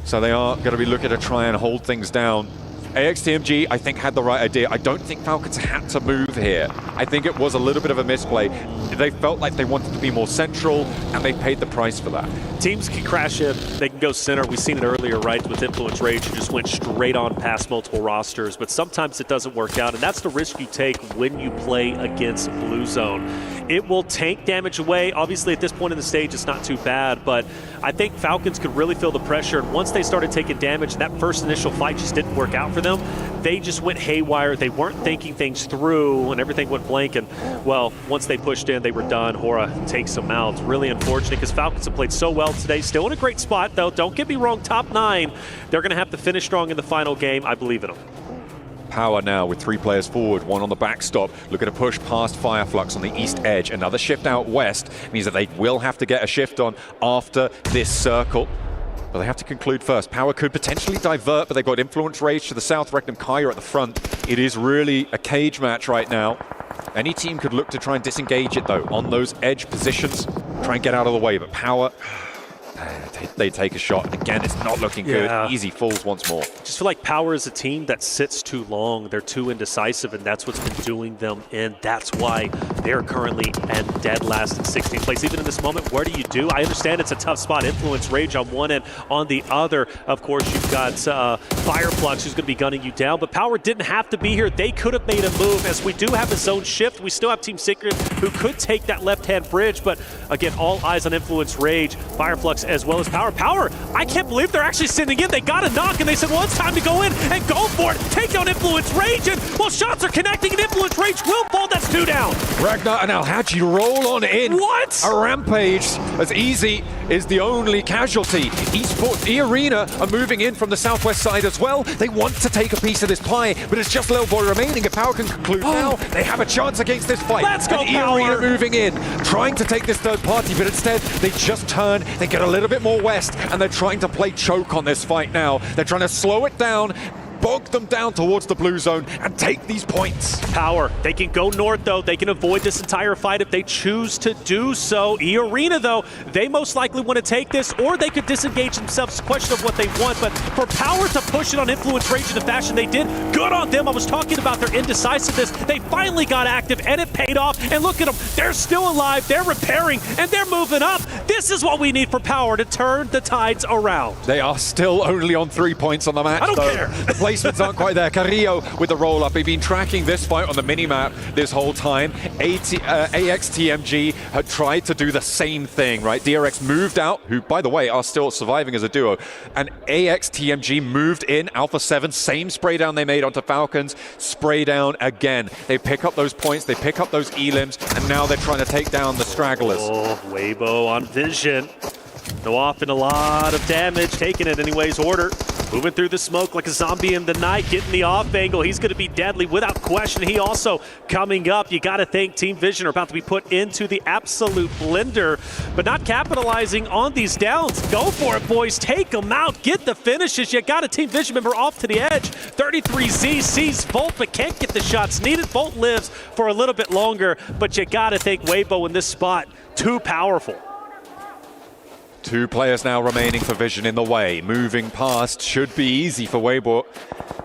so they are going to be looking to try and hold things down. AXTMG, I think, had the right idea. I don't think Falcons had to move here. I think it was a little bit of a misplay. They felt like they wanted to be more central, and they paid the price for that. Teams can crash in, they can go center. We've seen it earlier, right, with Influence Rage, who just went straight on past multiple rosters, but sometimes it doesn't work out, and that's the risk you take when you play against Blue Zone. it will tank damage away. Obviously, at this point in the stage, it's not too bad, but I think Falcons could really feel the pressure. And once they started taking damage, that first initial fight just didn't work out for them. They just went haywire. They weren't thinking things through, and everything went blank. And, well, once they pushed in, they were done. Hora takes them out. It's really unfortunate because Falcons have played so well today. Still in a great spot, though. Don't get me wrong, top 9. They're going to have to finish strong in the final game. I believe in them. Power now with 3 players forward, 1 on the backstop, looking to push past Fireflux on the east edge. Another shift out west means that they will have to get a shift on after this circle. But they have to conclude first. Power could potentially divert, but they've got Influence Rage to the south, Regnum Kaya at the front. It is really a cage match right now. Any team could look to try and disengage it, though, on those edge positions. Try and get out of the way, but Power, they take a shot. And again, it's not looking good. Easy falls once more. Just feel like Power is a team that sits too long. They're too indecisive, and that's what's been doing them in. That's why they're currently at dead last in 16th place. Even in this moment, what do? I understand it's a tough spot. Influence Rage on one end. On the other, of course, you've got Fireflux who's going to be gunning you down. But Power didn't have to be here. They could have made a move. As we do have a zone shift, we still have Team Secret who could take that left-hand bridge. But again, all eyes on Influence Rage, Fireflux, as well as Power. Power, I can't believe they're actually sitting in. They got a knock, and they said, well, it's time to go in and go for it. Take down Influence Rage, and well, shots are connecting, and Influence Rage will fall. That's 2 down. Ragnar and Alhaji roll on in. What? A rampage as easy is the only casualty. Esports, E-Arena are moving in from the southwest side as well. They want to take a piece of this pie, but it's just Little Boy remaining. If Power can conclude now, they have a chance against this fight. Let's go, and E-Arena Power. moving in, trying to take this third party, but instead they just turn, they get a little bit more west, and they're trying to play choke on this fight now. They're trying to slow it down, bog them down towards the blue zone, and take these points. Power, they can go north, though. They can avoid this entire fight if they choose to do so. E-Arena, though, they most likely want to take this, or they could disengage themselves. It's a question of what they want, but for Power to push it on Influence Rage in the fashion they did, good on them. I was talking about their indecisiveness. They finally got active, and it paid off. And look at them. They're still alive. They're repairing, and they're moving up. This is what we need for Power to turn the tides around. They are still only on 3 points on the match, I don't though. care. The placements aren't quite there. Carrillo with the roll-up. They've been tracking this fight on the minimap this whole time. AXTMG had tried to do the same thing, right? DRX moved out, who, by the way, are still surviving as a duo. And AXTMG moved in. Alpha 7, same spray down they made onto Falcons. Spray down again. They pick up those points. They pick up those elims. And now they're trying to take down the stragglers. Oh, Weibo on Vision. No off and a lot of damage. Taking it anyways. Order. Moving through the smoke like a zombie in the night. Getting the off angle. He's going to be deadly without question. He also coming up. You got to think Team Vision are about to be put into the absolute blender, but not capitalizing on these downs. Go for it, boys. Take them out. Get the finishes. You got a Team Vision member off to the edge. 33Z sees Volt, but can't get the shots needed. Volt lives for a little bit longer, but you got to think Weibo in this spot. Too powerful. 2 players now remaining for Vision in the way. Moving past should be easy for Weibo.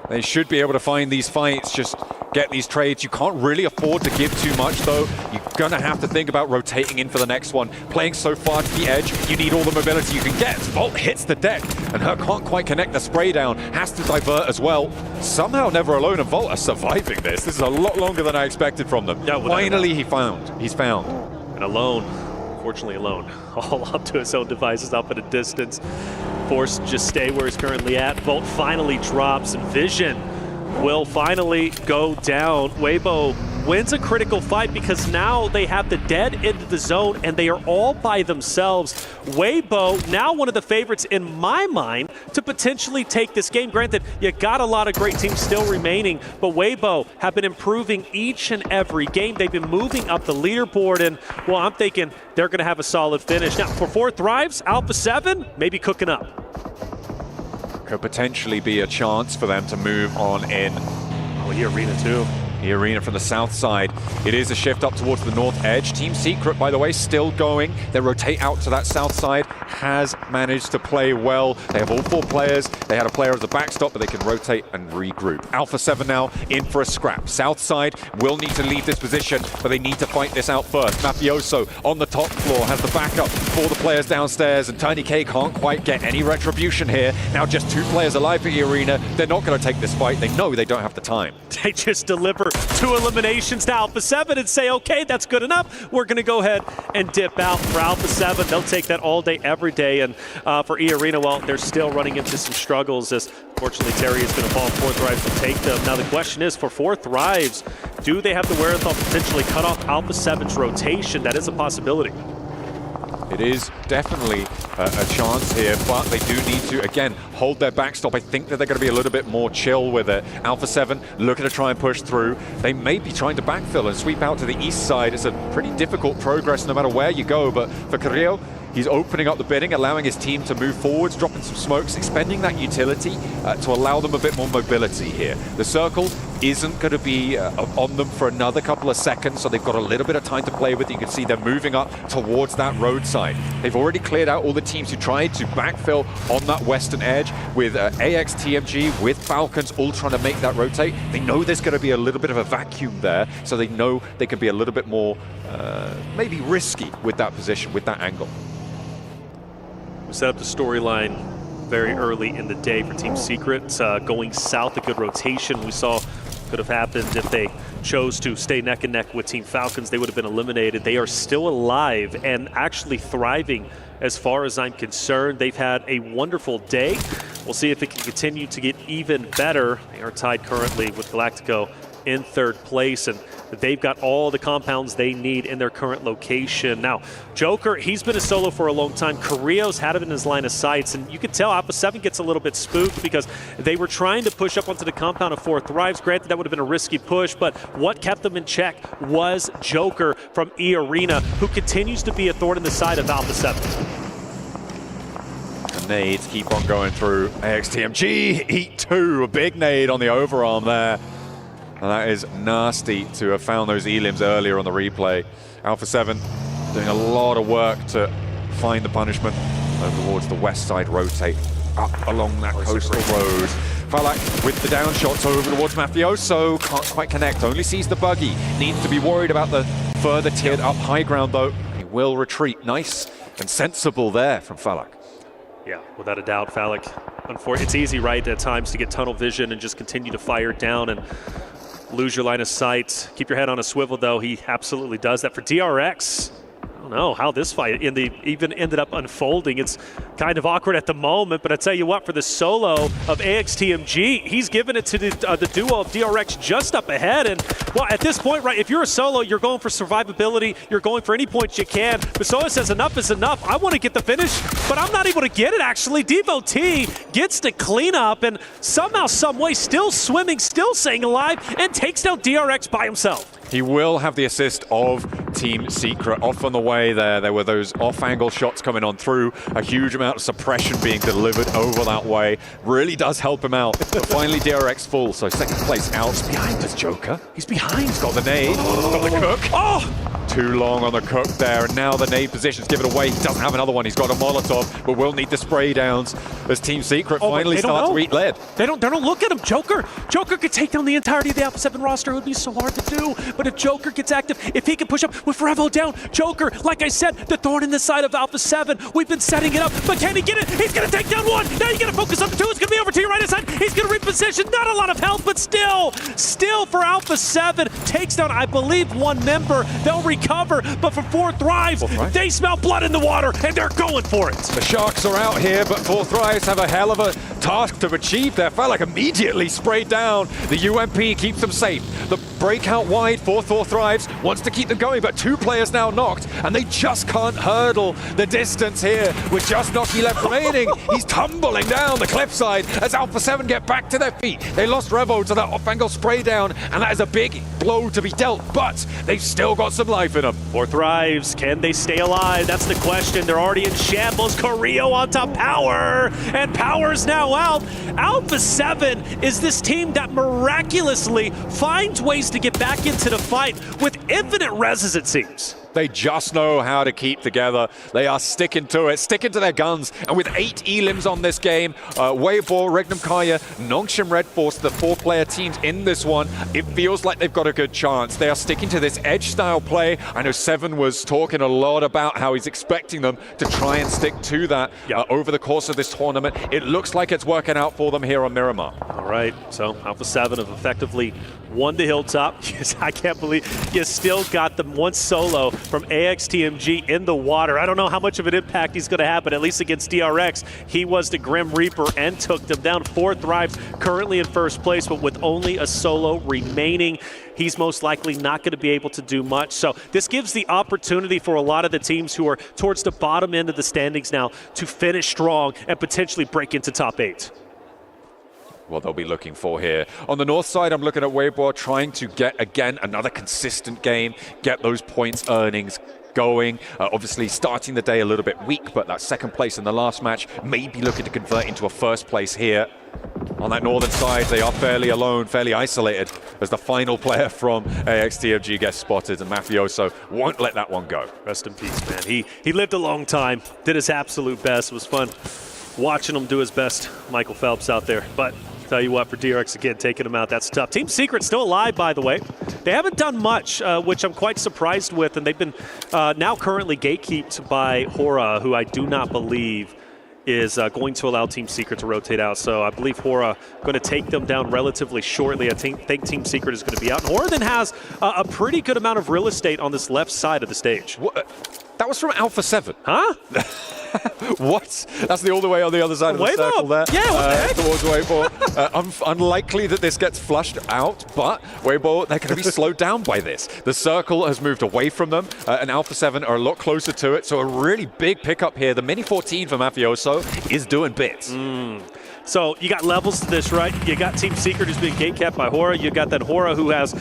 They should be able to find these fights, just get these trades. You can't really afford to give too much, though. You're going to have to think about rotating in for the next one. Playing so far to the edge, you need all the mobility you can get. Volt hits the deck, and her can't quite connect the spray down. Has to divert as well. Somehow Never Alone and Volt are surviving this. This is a lot longer than I expected from them. Yeah, finally, he's found. And alone. Fortunately alone, all up to his own devices, up at a distance. Forced to just stay where he's currently at. Volt finally drops, and Vision will finally go down. Weibo wins a critical fight because now they have the dead into the zone and they are all by themselves. Weibo, now one of the favorites in my mind to potentially take this game. Granted, you got a lot of great teams still remaining, but Weibo have been improving each and every game. They've been moving up the leaderboard, and well, I'm thinking they're going to have a solid finish. Now, for 4 Thrives, Alpha 7, maybe cooking up. Could potentially be a chance for them to move on in. Oh, E-Arena too. E-Arena from the south side. It is a shift up towards the north edge. Team Secret, by the way, still going. They rotate out to that south side. Has managed to play well. They have all 4 players. They had a player as a backstop, but they can rotate and regroup. Alpha 7 now in for a scrap. South side will need to leave this position, but they need to fight this out first. Mafioso on the top floor has the backup for the players downstairs, and Tiny K can't quite get any retribution here. Now just 2 players alive for E-Arena. They're not going to take this fight. They know they don't have the time. They just deliver another 2 eliminations to Alpha 7 and say, okay, that's good enough. We're going to go ahead and dip out. For Alpha 7, they'll take that all day, every day. And for E-Arena, well, they're still running into some struggles as, fortunately, Terry is going to fall. 4 Thrives will take them. Now, the question is, for 4 Thrives, do they have the wherewithal to potentially cut off Alpha 7's rotation? That is a possibility. It is definitely a chance here, but they do need to, again, hold their backstop. I think that they're going to be a little bit more chill with it. Alpha 7 looking to try and push through. They may be trying to backfill and sweep out to the east side. It's a pretty difficult progress no matter where you go, but for Carrillo, he's opening up the bidding, allowing his team to move forwards, dropping some smokes, expending that utility to allow them a bit more mobility here. The circle isn't going to be on them for another couple of seconds, so they've got a little bit of time to play with. You can see they're moving up towards that roadside. They've already cleared out all the teams who tried to backfill on that western edge with AX TMG, with Falcons, all trying to make that rotate. They know there's going to be a little bit of a vacuum there, so they know they can be a little bit more maybe risky with that position, with that angle. We set up the storyline very early in the day for Team Secret. Going south, a good rotation we saw could have happened if they chose to stay neck and neck with Team Falcons. They would have been eliminated. They are still alive and actually thriving as far as I'm concerned. They've had a wonderful day. We'll see if it can continue to get even better. They are tied currently with Galactico in 3rd place, and they've got all the compounds they need in their current location. Now, Joker, he's been a solo for a long time. Carrillo's had him in his line of sights, and you can tell Alpha 7 gets a little bit spooked because they were trying to push up onto the compound of 4 Thrives. Granted, that would have been a risky push, but what kept them in check was Joker from E-Arena, who continues to be a thorn in the side of Alpha 7. Nades keep on going through. AXTMG, eat 2, a big nade on the overarm there. And that is nasty to have found those elims earlier on the replay. Alpha 7 doing a lot of work to find the punishment over towards the west side, rotate up along that coastal road. Falak with the down shots over towards Mafioso, can't quite connect, only sees the buggy. Needs to be worried about the further tiered up high ground though. He will retreat. Nice and sensible there from Falak. Yeah, without a doubt, Falak. It's easy, right, at times to get tunnel vision and just continue to fire down and lose your line of sight. Keep your head on a swivel, though. He absolutely does that. For DRX, I don't know how this fight even ended up unfolding. It's kind of awkward at the moment, but I tell you what, for the solo of AXTMG, he's given it to the duo of DRX just up ahead. And, well, at this point, right, if you're a solo, you're going for survivability. You're going for any points you can. Basoa says enough is enough. I want to get the finish, but I'm not able to get it, actually. Devo T gets to clean up and somehow, some way, still swimming, still staying alive, and takes down DRX by himself. He will have the assist of Team Secret. Off on the way there were those off-angle shots coming on through. A huge amount of suppression being delivered over that way. Really does help him out. But finally DRX full, so 2nd place out. He's behind us, Joker. He's behind. He's got the nade. Got the cook. Oh! Too long on the cook there, and now the nade position's given away. He doesn't have another one. He's got a Molotov, but will need the spray downs as Team Secret finally starts to eat lead. They don't look at him. Joker could take down the entirety of the Alpha 7 roster. It would be so hard to do. But if Joker gets active, if he can push up with Revo down, Joker, like I said, the thorn in the side of Alpha 7. We've been setting it up, but can he get it? He's going to take down 1. Now you got to focus on the 2. It's going to be over to your right side. He's going to reposition. Not a lot of health, but still for Alpha 7. Takes down, I believe, 1 member. They'll recover, but for 4 Thrives, they smell blood in the water, and they're going for it. The Sharks are out here, but 4 Thrives have a hell of a task to achieve there. Falak immediately sprayed down. The UMP keeps them safe. The breakout wide for 4 Thrives wants to keep them going, but 2 players now knocked, and they just can't hurdle the distance here with just Noki left remaining. He's tumbling down the cliffside as Alpha 7 get back to their feet. They lost Revo to that off-angle spray down, and that is a big blow to be dealt, but they've still got some life in them. 4 Thrives, can they stay alive? That's the question. They're already in shambles. Carrillo onto Power, and Power's now out. Alpha 7 is this team that miraculously finds ways to get back into the fight with infinite reses, it seems. They just know how to keep together. They are sticking to it, sticking to their guns. And with 8 elims on this game, Weibo, Regnum Kaya, Nongshim Red Force, the 4-player teams in this one, it feels like they've got a good chance. They are sticking to this edge-style play. I know Seven was talking a lot about how he's expecting them to try and stick to that over the course of this tournament. It looks like it's working out for them here on Miramar. All right, so Alpha 7 have effectively won the Hilltop. I can't believe you still got the one solo from AXTMG in the water. I don't know how much of an impact he's going to have, but at least against DRX, he was the Grim Reaper and took them down. 4 Thrives currently in first place, but with only a solo remaining, he's most likely not going to be able to do much. So this gives the opportunity for a lot of the teams who are towards the bottom end of the standings now to finish strong and potentially break into top 8. What they'll be looking for here. On the north side, I'm looking at Weibo trying to get, again, another consistent game, get those points earnings going. Obviously, starting the day a little bit weak, but that second place in the last match may be looking to convert into a first place here. On that northern side, they are fairly alone, fairly isolated, as the final player from AXTMG gets spotted, and Mafioso won't let that one go. Rest in peace, man. He lived a long time, did his absolute best. It was fun watching him do his best. Michael Phelps out there, but tell you what, for DRX again, taking him out, that's tough. Team Secret still alive, by the way. They haven't done much, which I'm quite surprised with, and they've been now currently gatekeeped by Hora, who I do not believe is going to allow Team Secret to rotate out. So I believe Hora going to take them down relatively shortly. I think Team Secret is going to be out. And Hora then has a pretty good amount of real estate on this left side of the stage. What? That was from Alpha 7. Huh? What? That's the all the way on the other side of the circle there. Yeah, what the heck? Towards Weibo. Unlikely that this gets flushed out, but Weibo, they're going to be slowed down by this. The circle has moved away from them, and Alpha 7 are a lot closer to it, so a really big pickup here. The Mini 14 for Mafioso is doing bits. So you got levels to this, right? You got Team Secret who's being gatekept by Hora. You got that Hora who has,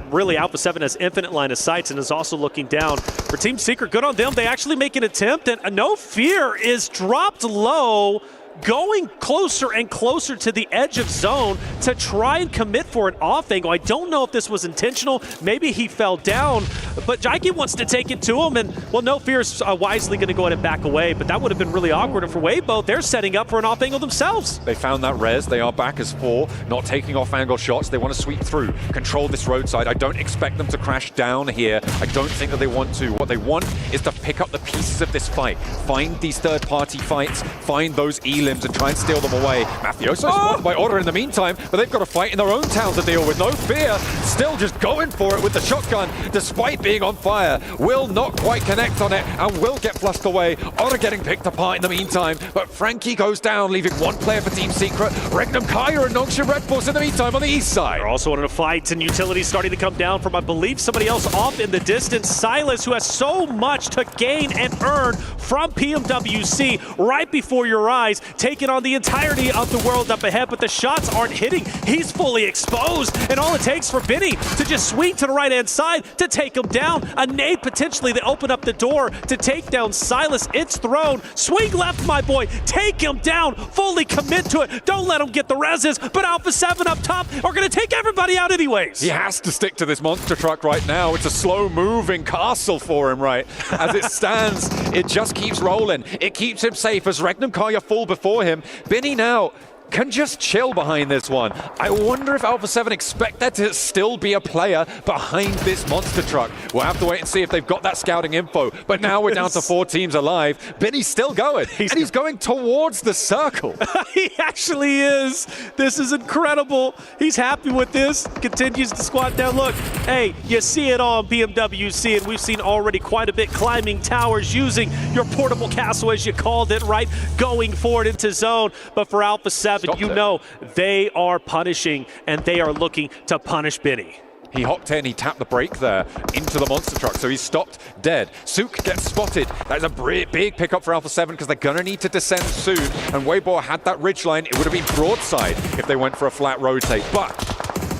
really Alpha 7 has infinite line of sights and is also looking down. For Team Secret, good on them. They actually make an attempt, and No Fear is dropped low, going closer and closer to the edge of zone to try and commit for an off angle. I don't know if this was intentional. Maybe he fell down, but Jaiki wants to take it to him, and, well, No Fear's wisely going to go ahead and back away, but that would have been really awkward. And for Weibo, they're setting up for an off angle themselves. They found that res. They are back as 4, not taking off angle shots. They want to sweep through, control this roadside. I don't expect them to crash down here. I don't think that they want to. What they want is to pick up the pieces of this fight, find these third-party fights, find those elims and try and steal them away. Mafioso spotted by Order in the meantime, but they've got a fight in their own town to deal with. No Fear still just going for it with the shotgun, despite being on fire. Will not quite connect on it and will get flushed away. Order getting picked apart in the meantime, but Frankie goes down, leaving 1 player for Team Secret. Regnum Kaya and Nongshin Red Bulls in the meantime on the east side. They're also in a fight, and Utility's starting to come down from, I believe, somebody else off in the distance. Silas, who has so much to gain and earn from PMWC right before your eyes, taking on the entirety of the world up ahead, but the shots aren't hitting. He's fully exposed, and all it takes for Benny to just swing to the right-hand side to take him down. A nade potentially that opened up the door to take down Silas. It's thrown. Swing left, my boy. Take him down. Fully commit to it. Don't let him get the reses, but Alpha 7 up top are going to take everybody out anyways. He has to stick to this monster truck right now. It's a slow-moving castle for him, right? As it stands, it just keeps rolling. It keeps him safe as Regnum Kaya fall before him. Benny now can just chill behind this one. I wonder if Alpha 7 expect there to still be a player behind this monster truck. We'll have to wait and see if they've got that scouting info. But now we're down to 4 teams alive. Benny's still going, and he's going towards the circle. He actually is. This is incredible. He's happy with this. Continues to squat down. Look, hey, you see it on PMWC, and we've seen already quite a bit climbing towers, using your portable castle, as you called it, right? Going forward into zone. But for Alpha 7, you know they are punishing, and they are looking to punish Benny. He hopped in, he tapped the brake there into the monster truck, so he's stopped dead. Sook gets spotted. That is a big pickup for Alpha 7 because they're going to need to descend soon, and Weibo had that ridgeline. It would have been broadside if they went for a flat rotate, but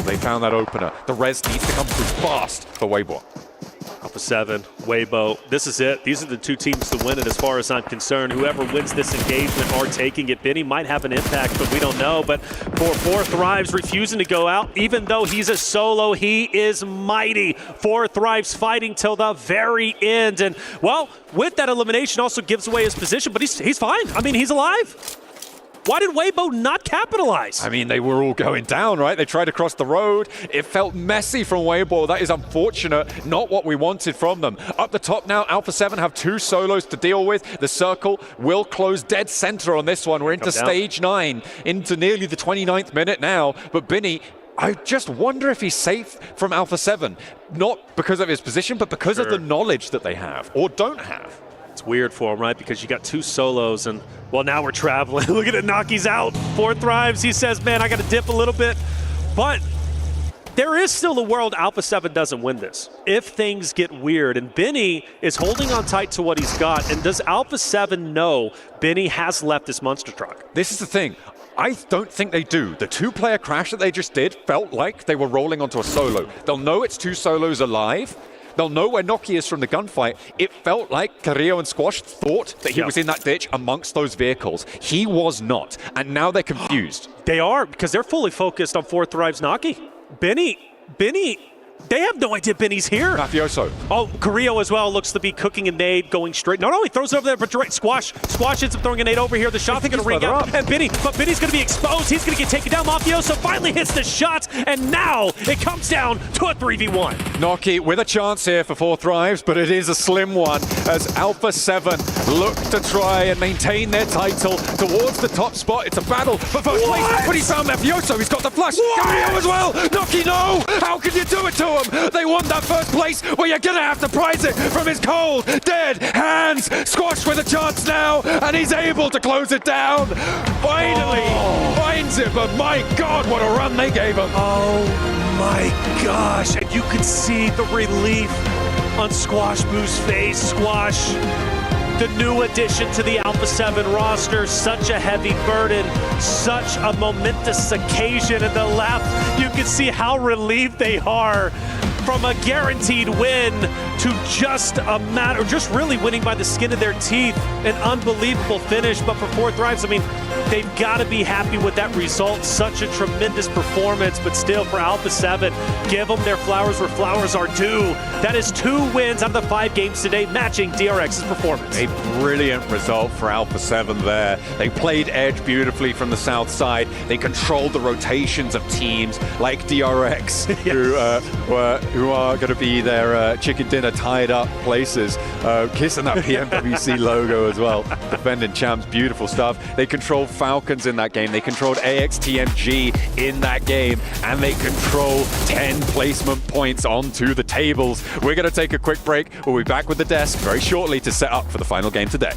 they found that opener. The res needs to come through fast for Weibo. Alpha 7, Weibo, this is it. These are the 2 teams to win it as far as I'm concerned. Whoever wins this engagement are taking it. Benny might have an impact, but we don't know. But for 4 Thrives refusing to go out, even though he's a solo, he is mighty. 4 Thrives fighting till the very end. And, well, with that elimination also gives away his position, but he's fine. I mean, he's alive. Why did Weibo not capitalize? I mean, they were all going down, right? They tried to cross the road. It felt messy from Weibo. That is unfortunate. Not what we wanted from them. Up the top now, Alpha 7 have 2 solos to deal with. The circle will close dead center on this one. We're into stage 9, into nearly the 29th minute now. But Benny I just wonder if he's safe from Alpha 7, not because of his position, but because of the knowledge that they have or don't have. It's weird for him, right? Because you got 2 solos, and well, now we're traveling. Look at it, Naki's out. 4 thrives. He says, man, I got to dip a little bit. But there is still a world Alpha 7 doesn't win this if things get weird. And Benny is holding on tight to what he's got. And does Alpha 7 know Benny has left this monster truck? This is the thing. I don't think they do. The 2-player crash that they just did felt like they were rolling onto a solo. They'll know it's 2 solos alive. They'll know where Noki is from the gunfight. It felt like Carrillo and Squash thought that he was in that ditch amongst those vehicles. He was not. And now they're confused. They are, because they're fully focused on 4 thrives Naki. Benny, they have no idea Benny's here. Mafioso. Oh, Carrillo as well looks to be cooking a nade, going straight. No, he throws it over there, but direct. Squash ends up throwing a nade over here. The shot's going to ring out. And Benny's going to be exposed. He's going to get taken down. Mafioso finally hits the shot, and now it comes down to a 3v1. Noki with a chance here for 4 thrives, but it is a slim one as Alpha 7 look to try and maintain their title towards the top spot. It's a battle for first place, but he's found Mafioso. He's got the flash. Carrillo as well. Noki, no! How can you do it to him? They want that first place, well, you're gonna have to prize it from his cold, dead hands. Squash with a chance now, and he's able to close it down. Finally finds it, but my God, what a run they gave him. Oh my gosh, and you could see the relief on Squash Boo's face. Squash, the new addition to the Alpha 7 roster, such a heavy burden, such a momentous occasion in the lap. You can see how relieved they are from a guaranteed win to just really winning by the skin of their teeth. An unbelievable finish, but for 4 thrives, I mean, they've got to be happy with that result. Such a tremendous performance, but still for Alpha 7, give them their flowers where flowers are due. That is 2 wins out of the 5 games today, matching DRX's performance. A brilliant result for Alpha 7 there. They played edge beautifully from the south side. They controlled the rotations of teams like DRX, who are going to be their chicken dinner tied up places, kissing that PMWC logo as well. Defending champs, beautiful stuff. They controlled Falcons in that game. They controlled AXTMG in that game, and they control 10 placement points onto the tables. We're going to take a quick break. We'll be back with the desk very shortly to set up for the final game today.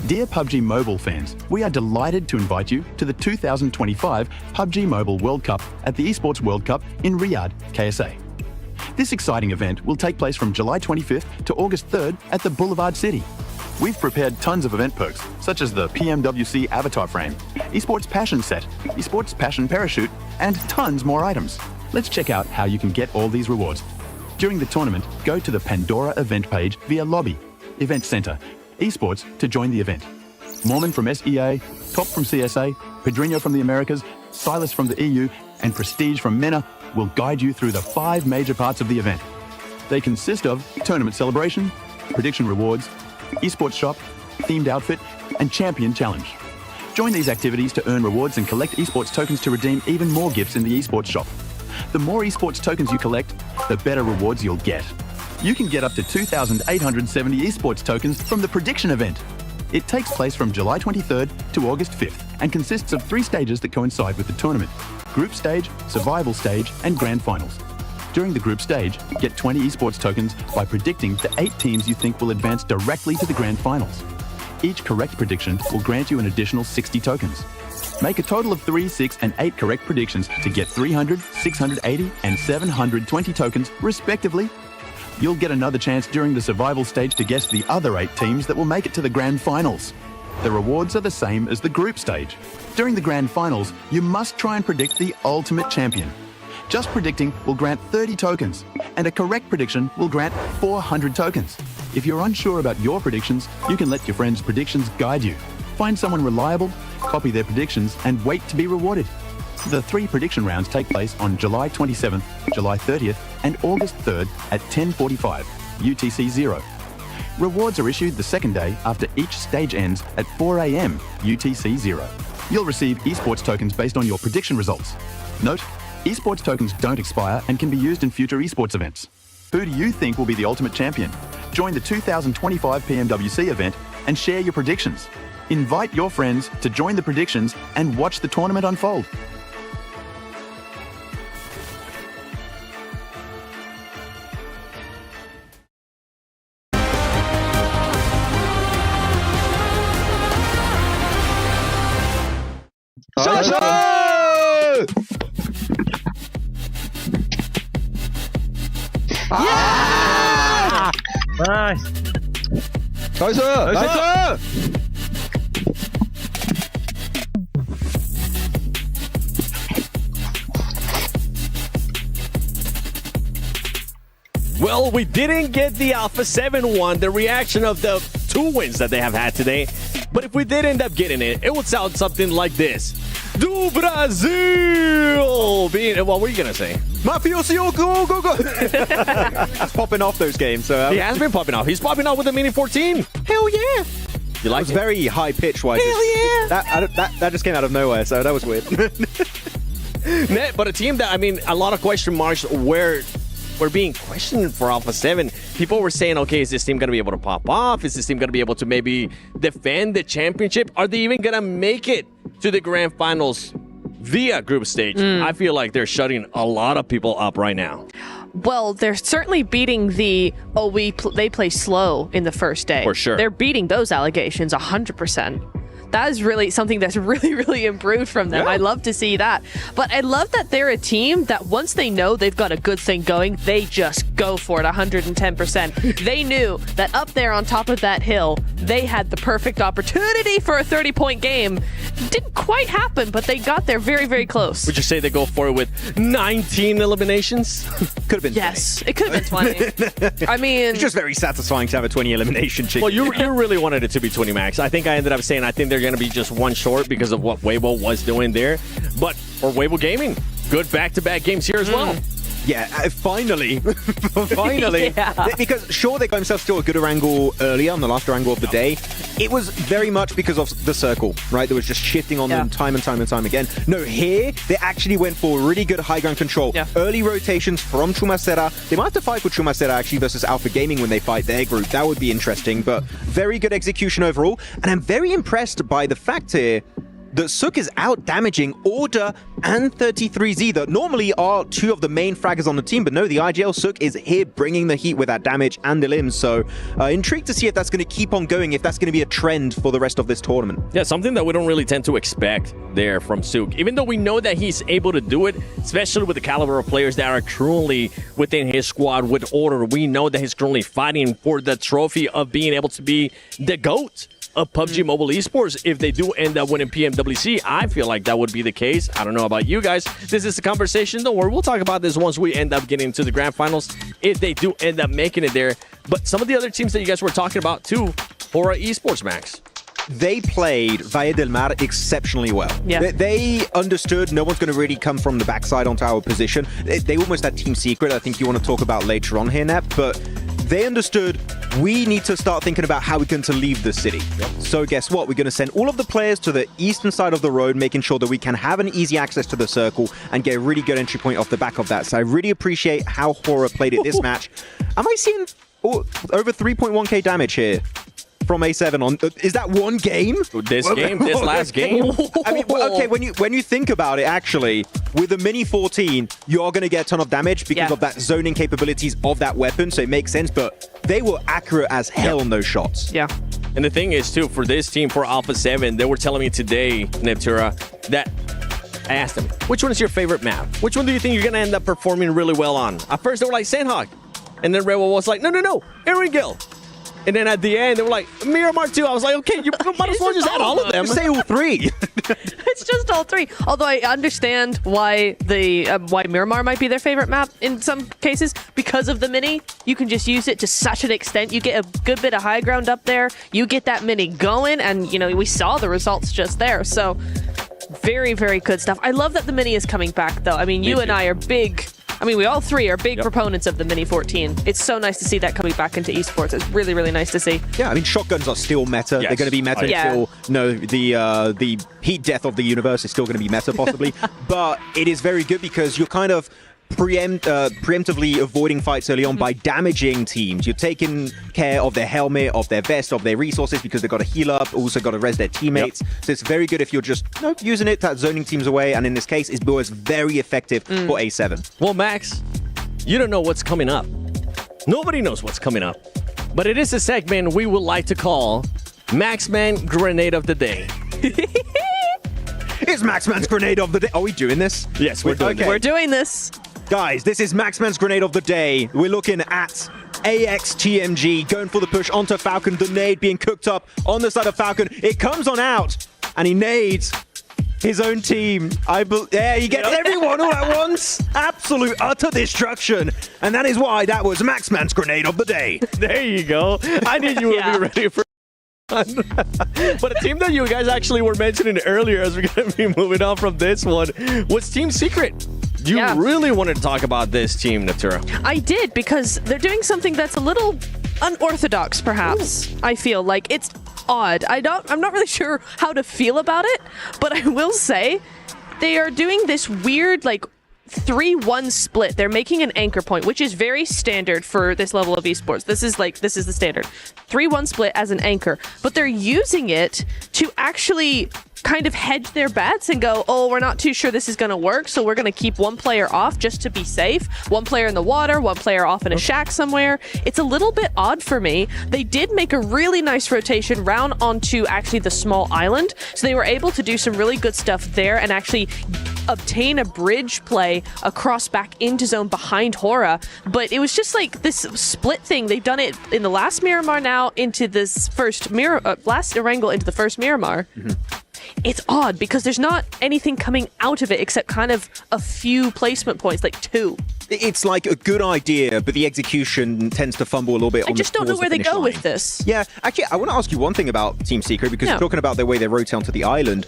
Dear PUBG Mobile fans, we are delighted to invite you to the 2025 PUBG Mobile World Cup at the Esports World Cup in Riyadh, KSA. This exciting event will take place from July 25th to August 3rd at the Boulevard City. We've prepared tons of event perks, such as the PMWC avatar frame, Esports Passion set, Esports Passion parachute, and tons more items. Let's check out how you can get all these rewards. During the tournament, go to the Pandora event page via Lobby, Event Center, Esports to join the event. Mormon from SEA, Top from CSA, Pedrinho from the Americas, Silas from the EU, and Prestige from MENA will guide you through the 5 major parts of the event. They consist of tournament celebration, prediction rewards, esports shop, themed outfit, and champion challenge. Join these activities to earn rewards and collect esports tokens to redeem even more gifts in the esports shop. The more esports tokens you collect, the better rewards you'll get. You can get up to 2,870 esports tokens from the prediction event. It takes place from July 23rd to August 5th and consists of 3 stages that coincide with the tournament: group stage, survival stage, and grand finals. During the group stage, get 20 esports tokens by predicting the 8 teams you think will advance directly to the grand finals. Each correct prediction will grant you an additional 60 tokens. Make a total of 3, 6, and 8 correct predictions to get 300, 680, and 720 tokens, respectively. You'll get another chance during the survival stage to guess the other 8 teams that will make it to the grand finals. The rewards are the same as the group stage. During the grand finals, you must try and predict the ultimate champion. Just predicting will grant 30 tokens, and a correct prediction will grant 400 tokens. If you're unsure about your predictions, you can let your friends' predictions guide you. Find someone reliable, copy their predictions, and wait to be rewarded. The 3 prediction rounds take place on July 27th, July 30th, and August 3rd at 10:45 UTC 0. Rewards are issued the second day after each stage ends at 4 a.m. UTC 0. You'll receive esports tokens based on your prediction results. Note, esports tokens don't expire and can be used in future esports events. Who do you think will be the ultimate champion? Join the 2025 PMWC event and share your predictions. Invite your friends to join the predictions and watch the tournament unfold. Yeah! Nice. Nice. Well, we didn't get the Alpha 7 one, the reaction of the 2 wins that they have had today. But if we did end up getting it, it would sound something like this. Do Brasil! What were you going to say? Mafioso, go, go, go! He's popping off those games. So he has been popping off. He's popping off with the Mini 14. Hell yeah! You like it? Was very high pitch wise. Hell yeah! That just came out of nowhere, so that was weird. But a team that, I mean, a lot of question marks were being questioned for Alpha 7. People were saying, okay, is this team going to be able to pop off? Is this team going to be able to maybe defend the championship? Are they even going to make it to the grand finals via group stage? I feel like they're shutting a lot of people up right now. Well, they're certainly beating the, they play slow in the first day. For sure. They're beating those allegations 100%. That is really something that's really improved from them. Yeah. I love to see that. But I love that they're a team that once they know they've got a good thing going, they just go for it 110%. They knew that up there on top of that hill, they had the perfect opportunity for a 30-point game. Didn't quite happen, but they got there very close. Would you say they go for it with 19 eliminations? Could have been 20. Yes, it could have been 20. I mean... It's just very satisfying to have a 20 elimination chicken. Well, you really wanted it to be 20 max. I think I ended up saying I think they're going to be just 1 short because of what Weibo was doing there. But for Weibo Gaming, good back-to-back games here as well. Yeah, finally. Finally. Yeah. Because sure, they got themselves to a good Erangel earlier on the last Erangel of the day. It was very much because of the circle, right? That was just shifting on them time and time again. No, here, they actually went for really good high ground control. Yeah. Early rotations from Chumacera. They might have to fight with Chumacera actually versus Alpha Gaming when they fight their group. That would be interesting, but very good execution overall. And I'm very impressed by the fact here that Sook is out damaging Order and 33Z that normally are two of the main fraggers on the team, but no, the IGL Sook is here bringing the heat with that damage and the limbs. So intrigued to see if that's going to keep on going, if that's going to be a trend for the rest of this tournament. Yeah, something that we don't really tend to expect there from Sook, even though we know that he's able to do it, especially with the caliber of players that are currently within his squad with Order. We know that he's currently fighting for the trophy of being able to be the GOAT of PUBG Mobile Esports. If they do end up winning PMWC, I feel like that would be the case. I don't know about you guys. This is the conversation. Don't worry, we'll talk about this once we end up getting into the grand finals, if they do end up making it there. But some of the other teams that you guys were talking about too, for Esports, Max. They played Valle del Mar exceptionally well. Yeah. They understood no one's going to really come from the backside onto our position. They almost had team secret, I think you want to talk about later on here, Nep, but they understood we need to start thinking about how we're going to leave the city. So guess what? We're going to send all of the players to the eastern side of the road, making sure that we can have an easy access to the circle and get a really good entry point off the back of that. So I really appreciate how Horror played it this match. Am I seeing over 3.1k damage here from A7 on? Is that one game? This last game? I mean, okay, when you think about it, actually, with the Mini 14, you are going to get a ton of damage because of that zoning capabilities of that weapon, so it makes sense, but they were accurate as hell on those shots. Yeah. And the thing is, too, for this team, for Alpha 7, they were telling me today, Neptura, that I asked them, which one is your favorite map? Which one do you think you're going to end up performing really well on? At first, they were like, Sandhog. And then Rebel was like, no, Erangel. And then at the end, they were like, Miramar 2. I was like, okay, you might as well just add all of them. Say all three. It's just all three. Although I understand why why Miramar might be their favorite map in some cases. Because of the Mini, you can just use it to such an extent. You get a good bit of high ground up there. You get that Mini going, and, you know, we saw the results just there. So very, very good stuff. I love that the Mini is coming back, though. I mean, you and I are big... I mean, we all three are big proponents of the Mini 14. It's so nice to see that coming back into esports. It's really, really nice to see. Yeah, I mean, shotguns are still meta. Yes. They're going to be meta until the heat death of the universe is still going to be meta, possibly. But it is very good because you're kind of preemptively avoiding fights early on by damaging teams. You're taking care of their helmet, of their vest, of their resources because they've got to heal up, also got to res their teammates. So it's very good if you're just using it, that zoning teams away, and in this case, it was very effective for A7. Well, Max, you don't know what's coming up. Nobody knows what's coming up. But it is a segment we would like to call Maxman Grenade of the Day. It's Maxman's Grenade of the Day. Are we doing this? Yes, we're doing We're doing this. Guys, this is Maxman's Grenade of the Day. We're looking at AXTMG going for the push onto Falcon. The nade being cooked up on the side of Falcon. It comes on out, and he nades his own team. Yeah, he gets everyone all at once. Absolute utter destruction. And that is why that was Maxman's Grenade of the Day. There you go. I knew you would be ready for but a team that you guys actually were mentioning earlier as we're going to be moving on from this one was Team Secret. You really wanted to talk about this team, Natura. I did, because they're doing something that's a little unorthodox, perhaps. Ooh. I feel like it's odd. I'm not really sure how to feel about it, but I will say they are doing this weird, like, 3-1 split. They're making an anchor point, which is very standard for this level of esports. This is the standard. 3-1 split as an anchor, but they're using it to actually kind of hedge their bets and go, oh, we're not too sure this is going to work, so we're going to keep one player off just to be safe. One player in the water, one player off in a shack somewhere. It's a little bit odd for me. They did make a really nice rotation round onto actually the small island, so they were able to do some really good stuff there and actually obtain a bridge play across back into zone behind Hora. But it was just like this split thing. They've done it in the last Miramar now into this first last Erangel into the first Miramar. It's odd because there's not anything coming out of it except kind of a few placement points, like 2. It's like a good idea, but the execution tends to fumble a little bit. I just don't know where they go with this. Yeah, actually, I want to ask you one thing about Team Secret, because you're talking about the way they rotate onto the island.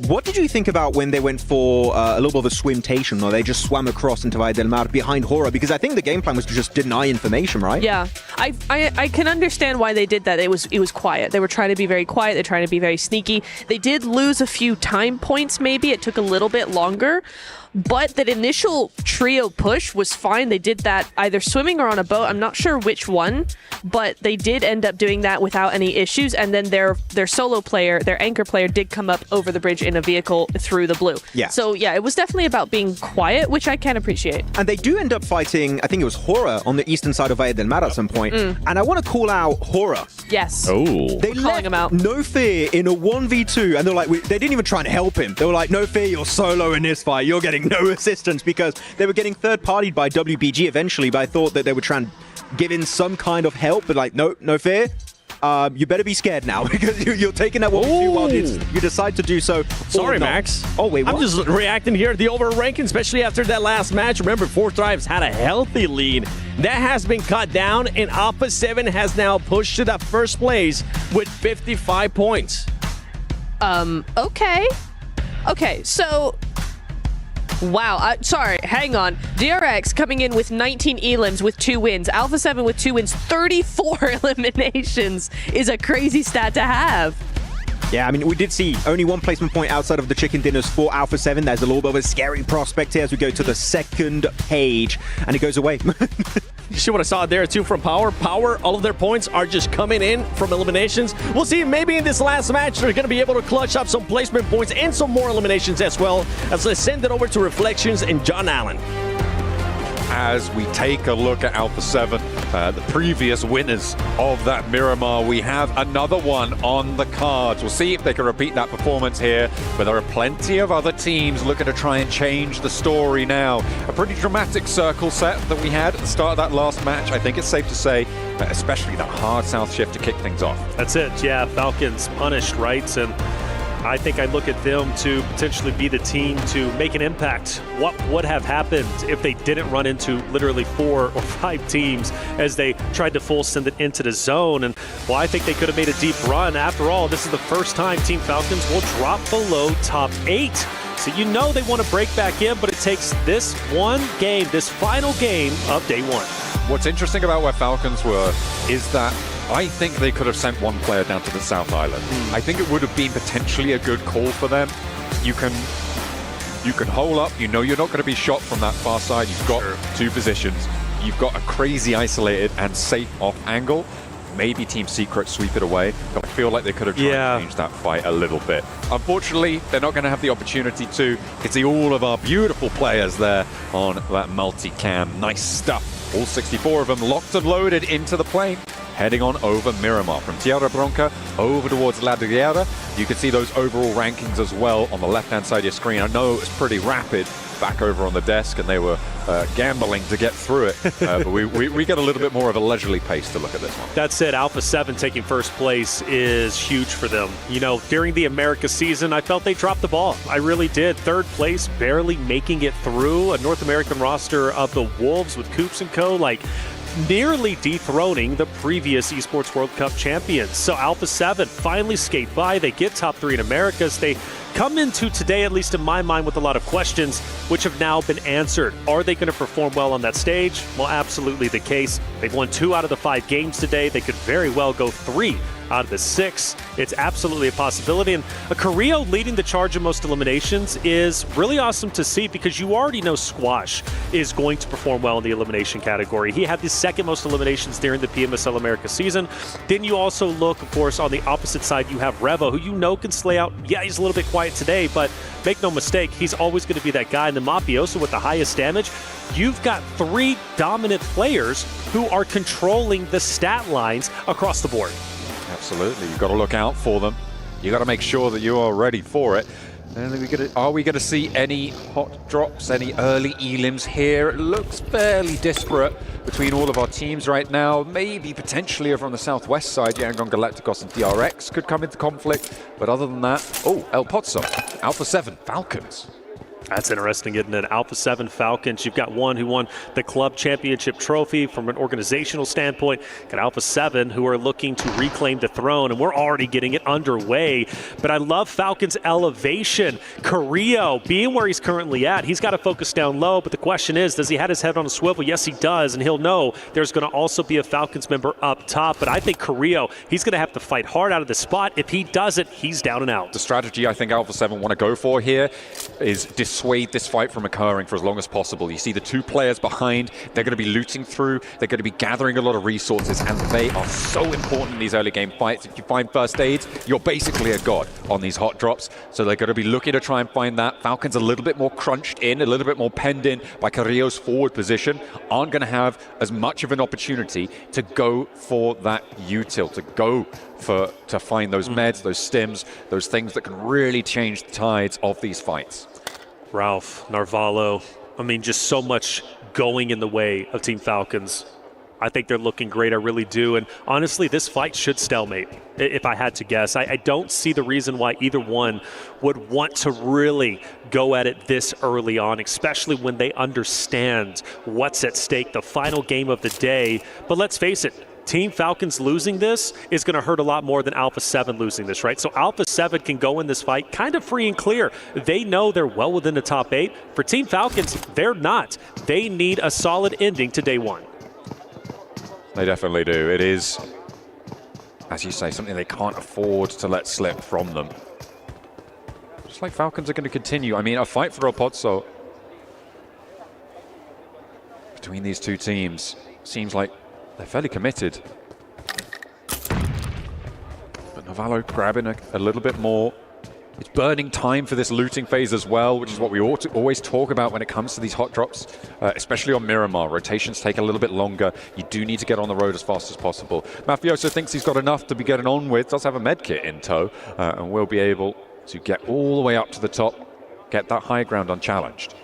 What did you think about when they went for a little bit of a swimtation, or they just swam across into Valle del Mar behind Hora? Because I think the game plan was to just deny information, right? Yeah, I can understand why they did that. It was quiet. They were trying to be very quiet. They're trying to be very sneaky. They did lose a few time points, maybe. It took a little bit longer. But that initial trio push was fine. They did that either swimming or on a boat. I'm not sure which one, but they did end up doing that without any issues. And then their solo player, their anchor player, did come up over the bridge in a vehicle through the blue. Yeah. So yeah, it was definitely about being quiet, which I can appreciate. And they do end up fighting, I think it was Horror on the eastern side of Valle del Mar at some point. And I want to call out Horror. Yes. Oh. They let him out. No Fear in a 1v2, and they're like, they didn't even try to help him. They were like, No Fear, you're solo in this fight. You're getting no assistance, because they were getting third-partied by WBG eventually, but I thought that they would try and give in some kind of help, but like, No Fear. You better be scared now, because you're taking that 1v2 while you decide to do so. Sorry, Max. Oh, wait, what? I'm just reacting here to the overall ranking, especially after that last match. Remember, 4thrives had a healthy lead. That has been cut down, and Alpha 7 has now pushed to that first place with 55 points. Okay. Okay, so... Wow, sorry, hang on. DRX coming in with 19 elims with 2 wins. Alpha 7 with 2 wins, 34 eliminations is a crazy stat to have. Yeah, I mean, we did see only 1 placement point outside of the chicken dinners for Alpha 7. There's a little bit of a scary prospect here as we go to the second page, and it goes away. You see what I saw there too from Power? Power, all of their points are just coming in from eliminations. We'll see maybe in this last match they're going to be able to clutch up some placement points and some more eliminations as well. As let's send it over to Reflections and John Allen. As we take a look at Alpha 7, the previous winners of that Miramar, we have another one on the cards. We'll see if they can repeat that performance here, but there are plenty of other teams looking to try and change the story now. A pretty dramatic circle set that we had at the start of that last match. I think it's safe to say, especially that hard south shift to kick things off. That's it, yeah. Falcons punished, right? And I think I look at them to potentially be the team to make an impact. What would have happened if they didn't run into literally 4 or 5 teams as they tried to full send it into the zone? And well, I think they could have made a deep run. After all, this is the first time Team Falcons will drop below top 8. So you know they want to break back in, but it takes this one game, this final game of day 1. What's interesting about where Falcons were is that I think they could have sent 1 player down to the South Island. I think it would have been potentially a good call for them. You can hole up, you know you're not going to be shot from that far side. You've got 2 positions. You've got a crazy isolated and safe off angle. Maybe Team Secret sweep it away, but I feel like they could have tried to change that fight a little bit. Unfortunately, they're not going to have the opportunity to. You can see all of our beautiful players there on that multi-cam. Nice stuff. All 64 of them locked and loaded into the plane, heading on over Miramar. From Tierra Bronca over towards La Guerra. You can see those overall rankings as well on the left-hand side of your screen. I know it was pretty rapid back over on the desk, and they were gambling to get through it. But we get a little bit more of a leisurely pace to look at this one. That's it. Alpha 7 taking first place is huge for them. You know, during the America season, I felt they dropped the ball. I really did. 3rd place, barely making it through a North American roster of the Wolves with Coops and Co. Like, nearly dethroning the previous Esports World Cup champions. So Alpha 7 finally skate by. They get top 3 in Americas. They come into today, at least in my mind, with a lot of questions, which have now been answered. Are they going to perform well on that stage? Well, absolutely the case. They've won 2 out of the 5 games today. They could very well go 3 out of the 6. It's absolutely a possibility. And Carrillo leading the charge of most eliminations is really awesome to see, because you already know Squash is going to perform well in the elimination category. He had the 2nd most eliminations during the PMSL America season. Then you also look, of course, on the opposite side, you have Revo, who you know can slay out. Yeah, he's a little bit quiet today, but make no mistake, he's always going to be that guy. And the Mafioso with the highest damage. You've got 3 dominant players who are controlling the stat lines across the board. Absolutely. You've got to look out for them. You've got to make sure that you are ready for it. And are we going to see any hot drops, any early elims here? It looks fairly disparate between all of our teams right now. Maybe potentially over on the southwest side, Yangon Galacticos and DRX could come into conflict. But other than that, El Pozzo, Alpha 7, Falcons. That's interesting, isn't it? Alpha 7 Falcons. You've got one who won the club championship trophy from an organizational standpoint. Got Alpha 7 who are looking to reclaim the throne, and we're already getting it underway. But I love Falcons' elevation. Carrillo, being where he's currently at, he's got to focus down low. But the question is, does he have his head on a swivel? Yes, he does, and he'll know there's going to also be a Falcons member up top. But I think Carrillo, he's going to have to fight hard out of the spot. If he doesn't, he's down and out. The strategy I think Alpha 7 want to go for here is dissuade this fight from occurring for as long as possible. You see the 2 players behind, they're going to be looting through, they're going to be gathering a lot of resources, and they are so important in these early game fights. If you find first aids, you're basically a god on these hot drops, so they're going to be looking to try and find that. Falcons a little bit more crunched in, a little bit more penned in by Carrillo's forward position, aren't going to have as much of an opportunity to go for that util, to find those meds, those stims, those things that can really change the tides of these fights. Ralph, Narvalo, I mean, just so much going in the way of Team Falcons. I think they're looking great, I really do. And honestly, this fight should stalemate, if I had to guess. I don't see the reason why either one would want to really go at it this early on, especially when they understand what's at stake, the final game of the day. But let's face it, Team Falcons losing this is going to hurt a lot more than Alpha 7 losing this, right? So Alpha 7 can go in this fight kind of free and clear. They know they're well within the top 8. For Team Falcons, they're not. They need a solid ending to day 1. They definitely do. It is, as you say, something they can't afford to let slip from them. Just like Falcons are going to continue. I mean, a fight for El Pozo between these 2 teams seems like they're fairly committed. But Narvalo grabbing a little bit more. It's burning time for this looting phase as well, which is what we ought to always talk about when it comes to these hot drops, especially on Miramar. Rotations take a little bit longer. You do need to get on the road as fast as possible. Mafioso thinks he's got enough to be getting on with, does have a med kit in tow, and will be able to get all the way up to the top, get that high ground unchallenged.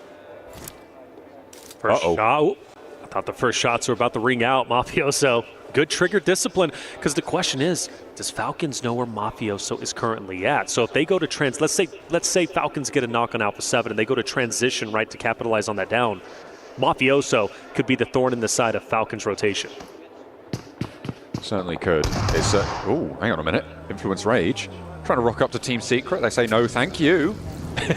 First shot. I thought the first shots were about to ring out. Mafioso, good trigger discipline, because the question is, does Falcons know where Mafioso is currently at? So if they go to let's say Falcons get a knock on Alpha 7 and they go to transition, right, to capitalize on that down, Mafioso could be the thorn in the side of Falcons' rotation. Certainly could. It's oh, hang on a minute. Influence Rage trying to rock up to Team Secret. They say no, thank you.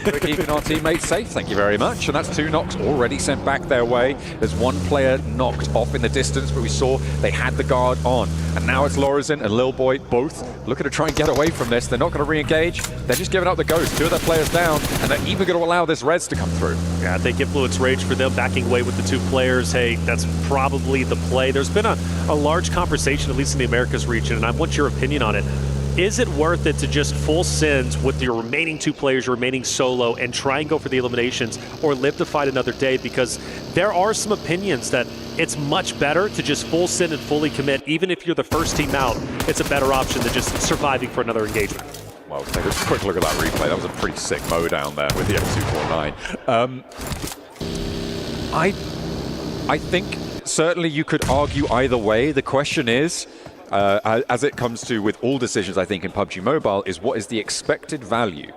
We're keeping our teammates safe, thank you very much. And that's 2 knocks already sent back their way. There's 1 player knocked off in the distance, but we saw they had the guard on. And now it's Lorazin and Lil Boy both looking to try and get away from this. They're not going to re-engage. They're just giving up the ghost. 2 of their players down, and they're even going to allow this res to come through. Yeah, I think Influence Rage for them backing away with the 2 players. Hey, that's probably the play. There's been a large conversation, at least in the Americas region, and I want your opinion on it. Is it worth it to just full sends with your remaining 2 players, your remaining solo, and try and go for the eliminations, or live to fight another day? Because there are some opinions that it's much better to just full send and fully commit. Even if you're the first team out, it's a better option than just surviving for another engagement. Well, take a quick look at that replay. That was a pretty sick mow down there with the M249. I think certainly you could argue either way. The question is, as it comes to with all decisions, I think, in PUBG Mobile, is what is the expected value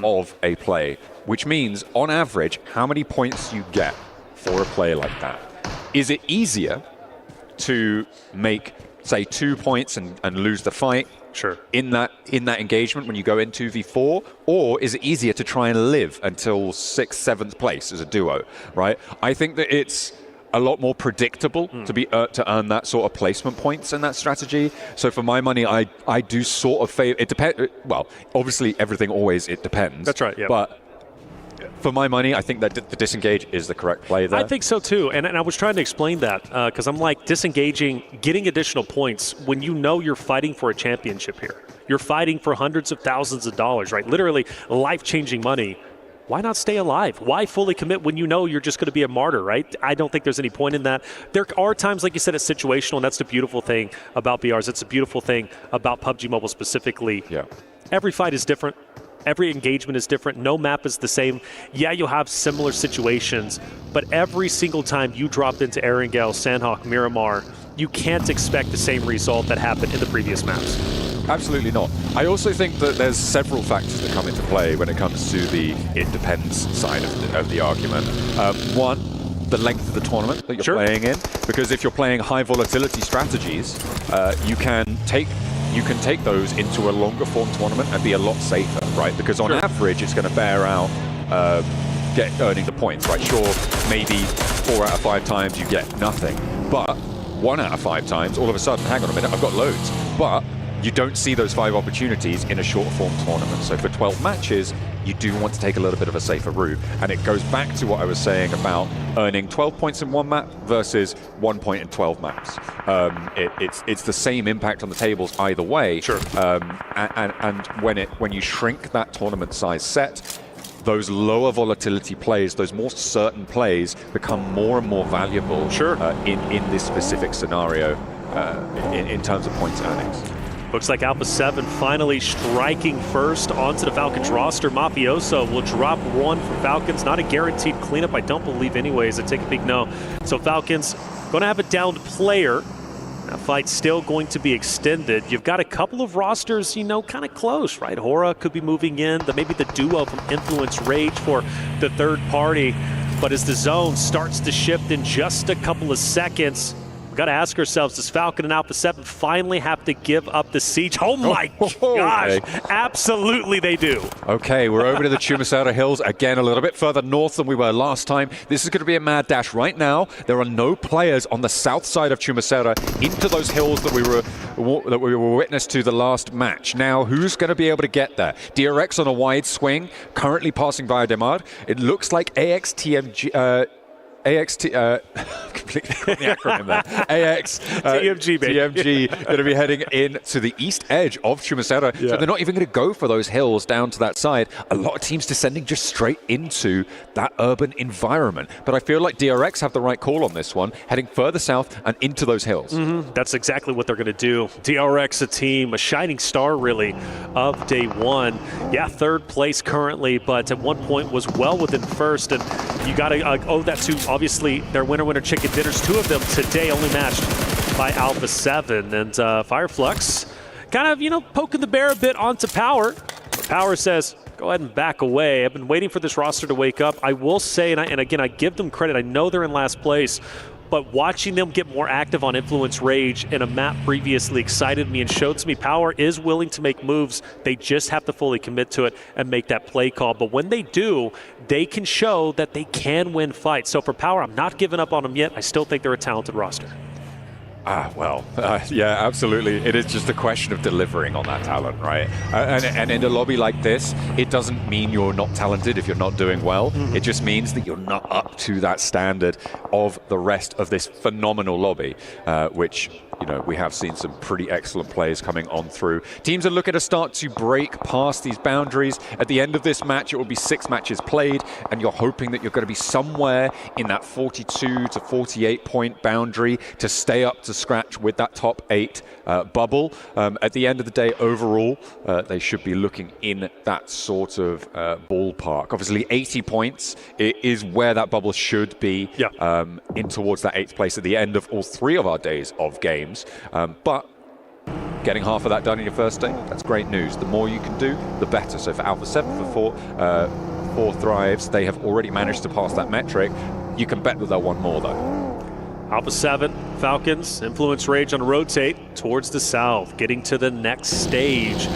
of a play, which means, on average, how many points you get for a play like that. Is it easier to make, say, 2 points and lose the fight in that engagement when you go in 2v4, or is it easier to try and live until 6th, 7th place as a duo, right? I think that it's a lot more predictable to earn that sort of placement points in that strategy. So for my money, I do sort of favor. It depends. Well, obviously everything always it depends. That's right. Yeah. But for my money, I think that the disengage is the correct play there. I think so too, and I was trying to explain that because I'm like, disengaging, getting additional points when you know you're fighting for a championship here. You're fighting for hundreds of thousands of dollars, right? Literally life-changing money. Why not stay alive? Why fully commit when you know you're just going to be a martyr, right? I don't think there's any point in that. There are times, like you said, it's situational, and that's the beautiful thing about BRs. It's a beautiful thing about PUBG Mobile specifically. Yeah. Every fight is different. Every engagement is different. No map is the same. Yeah, you'll have similar situations, but every single time you drop into Erangel, Sandhawk, Miramar, you can't expect the same result that happened in the previous maps. Absolutely not. I also think that there's several factors that come into play when it comes to the it depends side of the argument. One, the length of the tournament that you're playing in, because if you're playing high volatility strategies, you can take those into a longer form tournament and be a lot safer, right? Because on average, it's going to bear out earning the points, right? Sure, maybe 4 out of 5 times you get nothing, but 1 out of 5 times, all of a sudden, hang on a minute, I've got loads. But you don't see those 5 opportunities in a short form tournament. So for 12 matches, you do want to take a little bit of a safer route. And it goes back to what I was saying about earning 12 points in one map versus 1 point in 12 maps. It's the same impact on the tables either way. Sure. And when you shrink that tournament size set, those lower volatility plays, those more certain plays, become more and more valuable. Sure. In this specific scenario, in terms of points earnings. Looks like Alpha 7 finally striking first onto the Falcons roster. Mafioso will drop one for Falcons. Not a guaranteed cleanup, I don't believe anyways. I take a peek, no. So Falcons going to have a downed player. That fight's still going to be extended. You've got a couple of rosters, you know, kind of close, right? Hora could be moving in. Maybe the duo from Influence Rage for the third party. But as the zone starts to shift in just a couple of seconds, we've got to ask ourselves, does Falcon and Alpha 7 finally have to give up the siege? Oh my gosh, absolutely they do. Okay, we're over to the Chumisara Hills, again a little bit further north than we were last time. This is going to be a mad dash. Right now, there are no players on the south side of Chumisara into those hills that we were witness to the last match. Now, who's going to be able to get there? DRX on a wide swing, currently passing via Demar. It looks like AXTMG... completely got the acronym there. AX TMG, baby. TMG going to be heading in to the east edge of Chumisara. So they're not even going to go for those hills down to that side. A lot of teams descending just straight into that urban environment. But I feel like DRX have the right call on this one, heading further south and into those hills. That's exactly what they're going to do. DRX, a team, a shining star really of day one. Yeah, third place currently, but at one point was well within first. And you got to owe that to, obviously, their winner chicken dinners. Two of them today only matched by Alpha 7. And Fireflux kind of, you know, poking the bear a bit onto Power. But Power says, go ahead and back away. I've been waiting for this roster to wake up. I will say, and again, I give them credit. I know they're in last place, but watching them get more active on Influence Rage in a map previously excited me and showed to me Power is willing to make moves. They just have to fully commit to it and make that play call. But when they do, they can show that they can win fights. So for Power, I'm not giving up on them yet. I still think they're a talented roster. Yeah, absolutely. It is just a question of delivering on that talent, right? And in a lobby like this, it doesn't mean you're not talented if you're not doing well. It just means that you're not up to that standard of the rest of this phenomenal lobby, which, you know, we have seen some pretty excellent players coming on through. Teams are looking to start to break past these boundaries. At the end of this match, it will be 6 matches played, and you're hoping that you're going to be somewhere in that 42 to 48 point boundary to stay up to scratch with that top 8 bubble. At the end of the day, overall, they should be looking in that sort of ballpark. Obviously, 80 points is where that bubble should be, in towards that 8th place at the end of all 3 of our days of games. But getting half of that done in your first day, that's great news. The more you can do, the better. So for Alpha 7 for 4 thrives, they have already managed to pass that metric. You can bet that they'll want more though. Alpha 7, Falcons, Influence Rage on a rotate towards the south, getting to the next stage.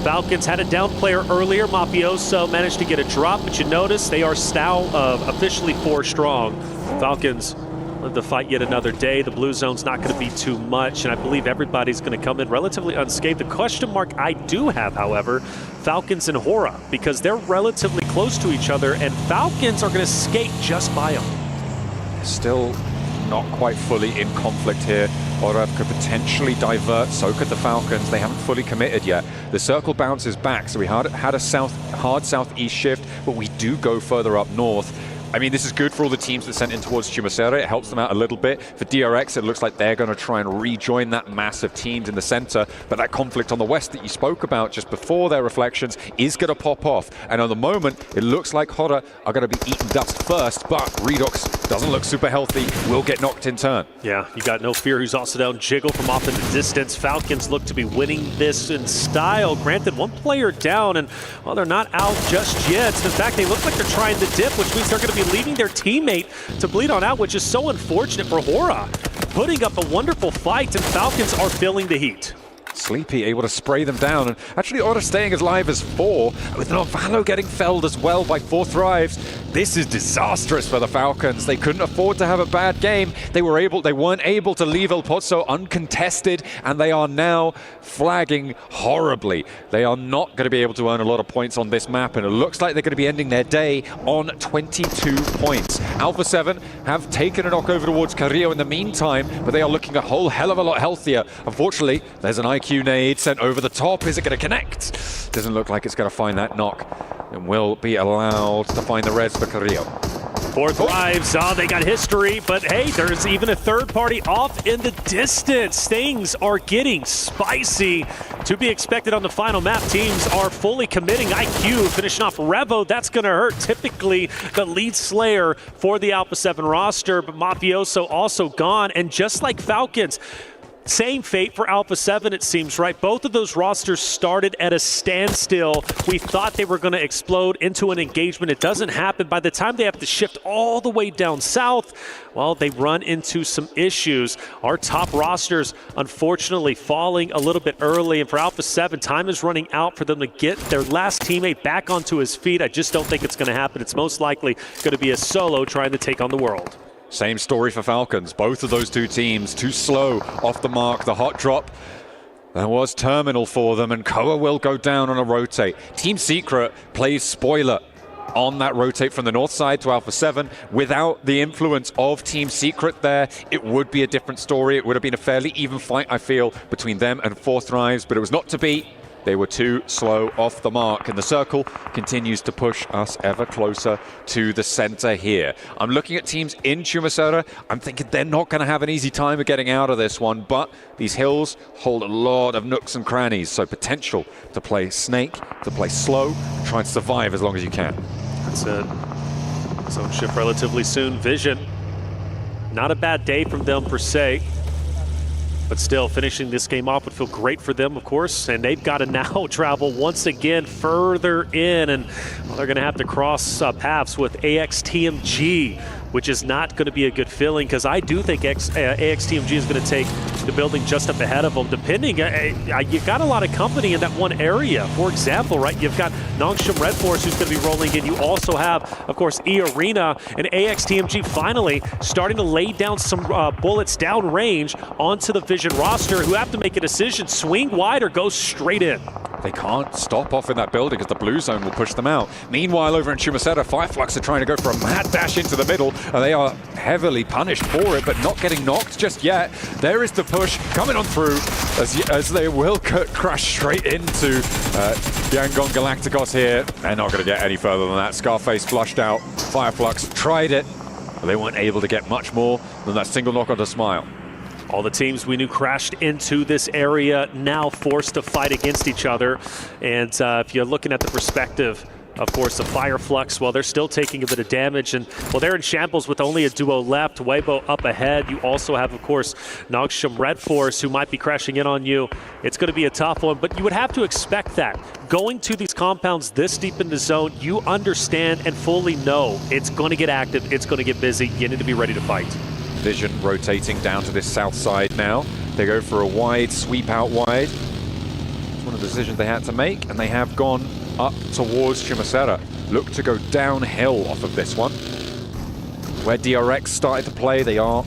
Falcons had a down player earlier. Mafioso managed to get a drop, but you notice they are now officially 4 strong. Falcons live to fight yet another day. The blue zone's not going to be too much, and I believe everybody's going to come in relatively unscathed. The question mark I do have, however, Falcons and Hora, because they're relatively close to each other, and Falcons are going to skate just by them. Still not quite fully in conflict here. Hora could potentially divert, so could the Falcons. They haven't fully committed yet. The circle bounces back, so we had a hard southeast shift, but we do go further up north. I mean, this is good for all the teams that sent in towards Chumisara. It helps them out a little bit. For DRX, it looks like they're going to try and rejoin that mass of teams in the center. But that conflict on the west that you spoke about just before their reflections is going to pop off. And at the moment, it looks like Hora are going to be eating dust first. But Redox doesn't look super healthy. Will get knocked in turn. Yeah, you got No Fear, who's also down. Jiggle from off in the distance. Falcons look to be winning this in style. Granted, 1 player down, and well, they're not out just yet. In fact, they look like they're trying to dip, which means they're going to be leaving their teammate to bleed on out, which is so unfortunate for Hora. Putting up a wonderful fight, and Falcons are feeling the heat. Sleepy able to spray them down, and actually Otter staying as live as 4, with Novalo getting felled as well by 4 Thrives. This is disastrous for the Falcons. They couldn't afford to have a bad game. They weren't able to leave El Pozo uncontested, and they are now flagging horribly. They are not going to be able to earn a lot of points on this map, and it looks like they're going to be ending their day on 22 points. Alpha 7 have taken a knock over towards Carrillo in the meantime, but they are looking a whole hell of a lot healthier. Unfortunately, there's an IQ nade sent over the top. Is it going to connect? Doesn't look like it's going to find that knock, and will be allowed to find the res for Carrillo. 4 Thrives, they got history, but hey, there's even a third party off in the distance. Things are getting spicy. To be expected on the final map, teams are fully committing. IQ finishing off Revo, that's going to hurt. Typically the lead slayer for the Alpha 7 roster, but Mafioso also gone, and just like Falcons, same fate for Alpha 7, it seems, right? Both of those rosters started at a standstill. We thought they were going to explode into an engagement. It doesn't happen. By the time they have to shift all the way down south, well, they run into some issues. Our top rosters, unfortunately, falling a little bit early. And for Alpha 7, time is running out for them to get their last teammate back onto his feet. I just don't think it's going to happen. It's most likely going to be a solo trying to take on the world. Same story for Falcons. Both of those two teams too slow off the mark. The hot drop, that was terminal for them, and Koa will go down on a rotate. Team Secret plays spoiler on that rotate from the north side to Alpha 7. Without the influence of Team Secret there, it would be a different story. It would have been a fairly even fight, I feel, between them and 4 Thrives, but it was not to be. They were too slow off the mark, and the circle continues to push us ever closer to the center here. I'm looking at teams in Chumacera. I'm thinking they're not going to have an easy time of getting out of this one, but these hills hold a lot of nooks and crannies, so potential to play Snake, to play slow, try to survive as long as you can. That's it. Zone shift relatively soon. Vision, not a bad day from them per se. But still, finishing this game off would feel great for them, of course. And they've got to now travel once again further in. And well, they're going to have to cross paths with AXTMG, which is not going to be a good feeling, because I do think AXTMG is going to take the building just up ahead of them. Depending, you've got a lot of company in that one area. For example, right, you've got Nongshim Red Force who's going to be rolling in. You also have, of course, E-Arena, and AXTMG finally starting to lay down some bullets downrange onto the Vision roster, who have to make a decision, swing wide or go straight in. They can't stop off in that building because the blue zone will push them out. Meanwhile, over in Chumacera, Fireflux are trying to go for a mad dash into the middle, and they are heavily punished for it, but not getting knocked just yet. There is the push coming on through as they will crash straight into Yangon Galacticos here. They're not going to get any further than that. Scarface flushed out. Fireflux tried it, but they weren't able to get much more than that single knock onto Smile. All the teams we knew crashed into this area now forced to fight against each other. And if you're looking at the perspective, of course, the Fireflux, well, they're still taking a bit of damage. And, well, they're in shambles with only a duo left. Weibo up ahead. You also have, of course, Nongshim Red Force, who might be crashing in on you. It's going to be a tough one, but you would have to expect that. Going to these compounds this deep in the zone, you understand and fully know it's going to get active, it's going to get busy. You need to be ready to fight. Vision rotating down to this south side now. They go for a wide sweep out wide. It's one of the decisions they had to make, and they have gone up towards Chumacera. Look to go downhill off of this one. Where DRX started to play, they are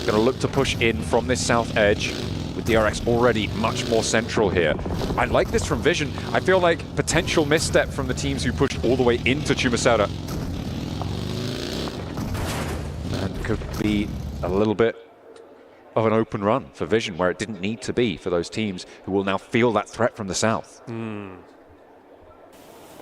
going to look to push in from this south edge, with DRX already much more central here. I like this from Vision. I feel like potential misstep from the teams who pushed all the way into Chumacera. And could be a little bit of an open run for Vision, where it didn't need to be for those teams who will now feel that threat from the south.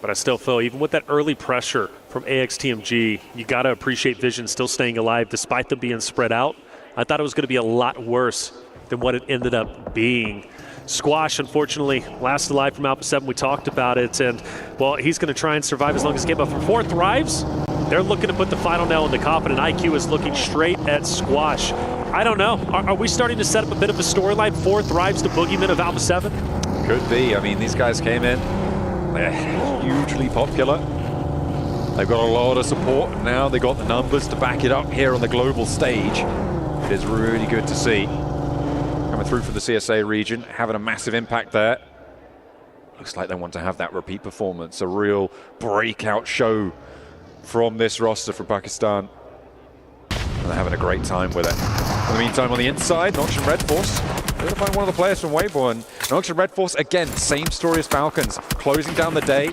But I still feel, even with that early pressure from AXTMG, you got to appreciate Vision still staying alive despite them being spread out. I thought it was going to be a lot worse than what it ended up being. Squash, unfortunately, last alive from Alpha 7. We talked about it, and, well, he's going to try and survive as long as he can. But for 4 Thrives, they're looking to put the final nail in the coffin, and IQ is looking straight at Squash. I don't know. Are we starting to set up a bit of a storyline? 4 Thrives, the boogeyman of Alpha 7? Could be. I mean, these guys came in. They're hugely popular. They've got a lot of support. Now they've got the numbers to back it up here on the global stage. It is really good to see. And coming through for the CSA region, having a massive impact there. Looks like they want to have that repeat performance, a real breakout show from this roster from Pakistan. And they're having a great time with it. In the meantime, on the inside, Nox and Red Force, they're going to find one of the players from Weibo. Nox and Red Force, again, same story as Falcons, closing down the day.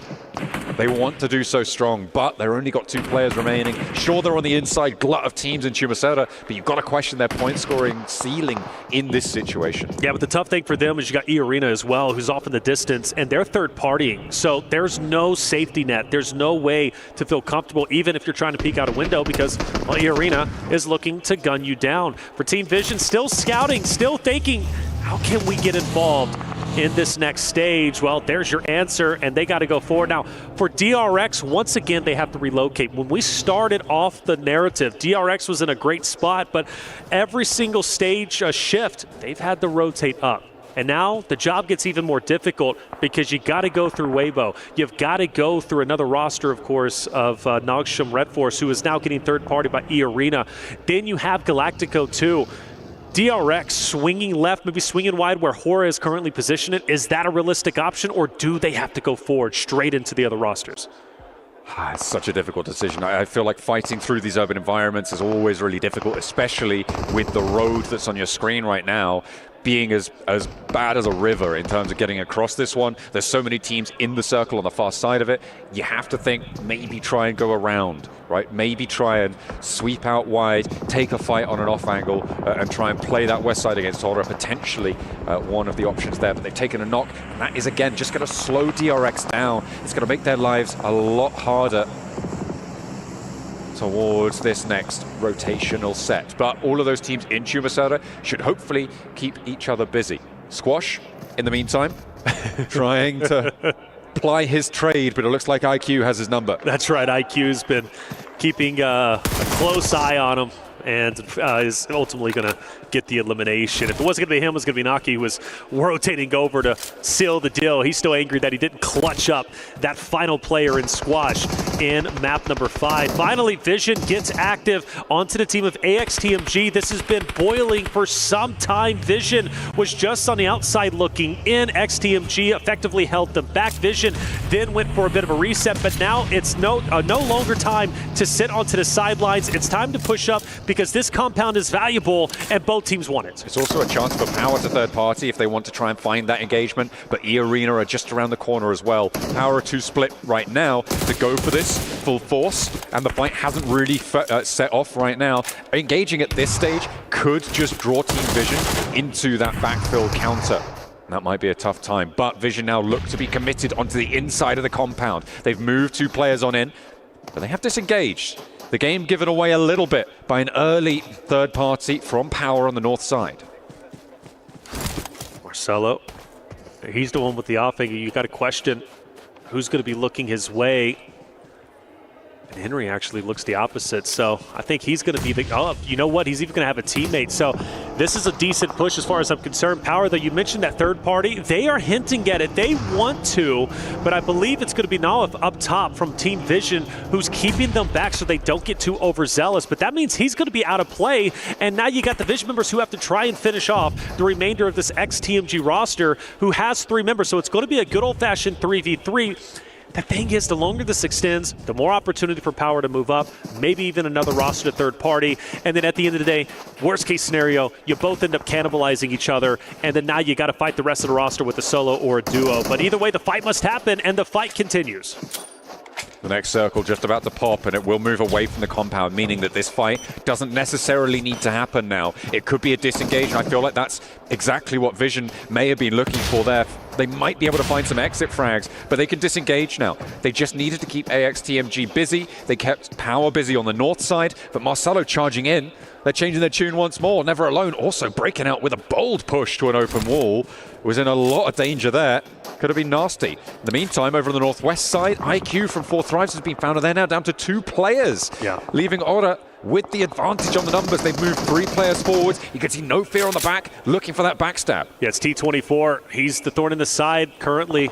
They want to do so strong, but they've only got 2 players remaining. Sure, they're on the inside glut of teams in Chumacera, but you've got to question their point scoring ceiling in this situation. Yeah, but the tough thing for them is you got E-Arena as well, who's off in the distance, and they're third partying. So there's no safety net. There's no way to feel comfortable, even if you're trying to peek out a window, because well, E-Arena is looking to gun you down. For Team Vision, still scouting, still thinking, how can we get involved in this next stage? Well, there's your answer, and they got to go forward. Now, for DRX, once again, they have to relocate. When we started off the narrative, DRX was in a great spot, but every single stage shift, they've had to rotate up. And now the job gets even more difficult because you got to go through Weibo. You've got to go through another roster, of course, of Nogsham Red Force, who is now getting third party by E-Arena. Then you have Galactico, too. DRX swinging left, maybe swinging wide where Hora is currently positioned. Is that a realistic option, or do they have to go forward straight into the other rosters? It's such a difficult decision. I feel like fighting through these urban environments is always really difficult, especially with the road that's on your screen right now being as bad as a river in terms of getting across this one. There's so many teams in the circle on the far side of it. You have to think, maybe try and go around, right? Maybe try and sweep out wide, take a fight on an off angle, and try and play that west side against Hora, potentially one of the options there. But they've taken a knock, and that is, again, just going to slow DRX down. It's going to make their lives a lot harder towards this next rotational set. But all of those teams in Chumacera should hopefully keep each other busy. Squash, in the meantime, trying to ply his trade, but it looks like IQ has his number. That's right, IQ's been keeping a close eye on him and is ultimately going to get the elimination. If it wasn't going to be him, it was going to be Naki, who was rotating over to seal the deal. He's still angry that he didn't clutch up that final player in Squash in map number 5. Finally, Vision gets active onto the team of AXTMG. This has been boiling for some time. Vision was just on the outside looking in. XTMG effectively held them back. Vision then went for a bit of a reset, but now it's no longer time to sit onto the sidelines. It's time to push up because this compound is valuable and both teams want it. It's also a chance for Power to third party if they want to try and find that engagement, but E-Arena are just around the corner as well. Power are too split right now to go for this full force, and the fight hasn't really set off right now. Engaging at this stage could just draw Team Vision into that backfill counter. That might be a tough time, but Vision now look to be committed onto the inside of the compound. They've moved 2 players on in, but they have disengaged. The game given away a little bit by an early third party from Power on the north side. Marcelo, he's the one with the off angle. You got to question who's going to be looking his way. And Henry actually looks the opposite, so I think he's going to be the... Oh, you know what? He's even going to have a teammate. So this is a decent push as far as I'm concerned. Power, though, you mentioned that third party. They are hinting at it. They want to, but I believe it's going to be Nalif up top from Team Vision who's keeping them back so they don't get too overzealous. But that means he's going to be out of play, and now you got the Vision members who have to try and finish off the remainder of this XTMG roster who has 3 members. So it's going to be a good old-fashioned 3v3. The thing is, the longer this extends, the more opportunity for Power to move up, maybe even another roster to third party. And then at the end of the day, worst case scenario, you both end up cannibalizing each other. And then now you got to fight the rest of the roster with a solo or a duo. But either way, the fight must happen, and the fight continues. The next circle just about to pop, and it will move away from the compound, meaning that this fight doesn't necessarily need to happen now. It could be a disengage, and I feel like that's exactly what Vision may have been looking for there. They might be able to find some exit frags, but they can disengage now. They just needed to keep AXTMG busy. They kept Power busy on the north side, but Marcelo charging in. They're changing their tune once more. Never Alone also breaking out with a bold push to an open wall. Was in a lot of danger there. Could have been nasty. In the meantime, over on the northwest side, IQ from 4 Thrives has been found, and they're now down to 2 players. Yeah. Leaving Ora with the advantage on the numbers. They've moved 3 players forwards. You can see No Fear on the back, looking for that backstab. Yeah, it's T24. He's the thorn in the side currently.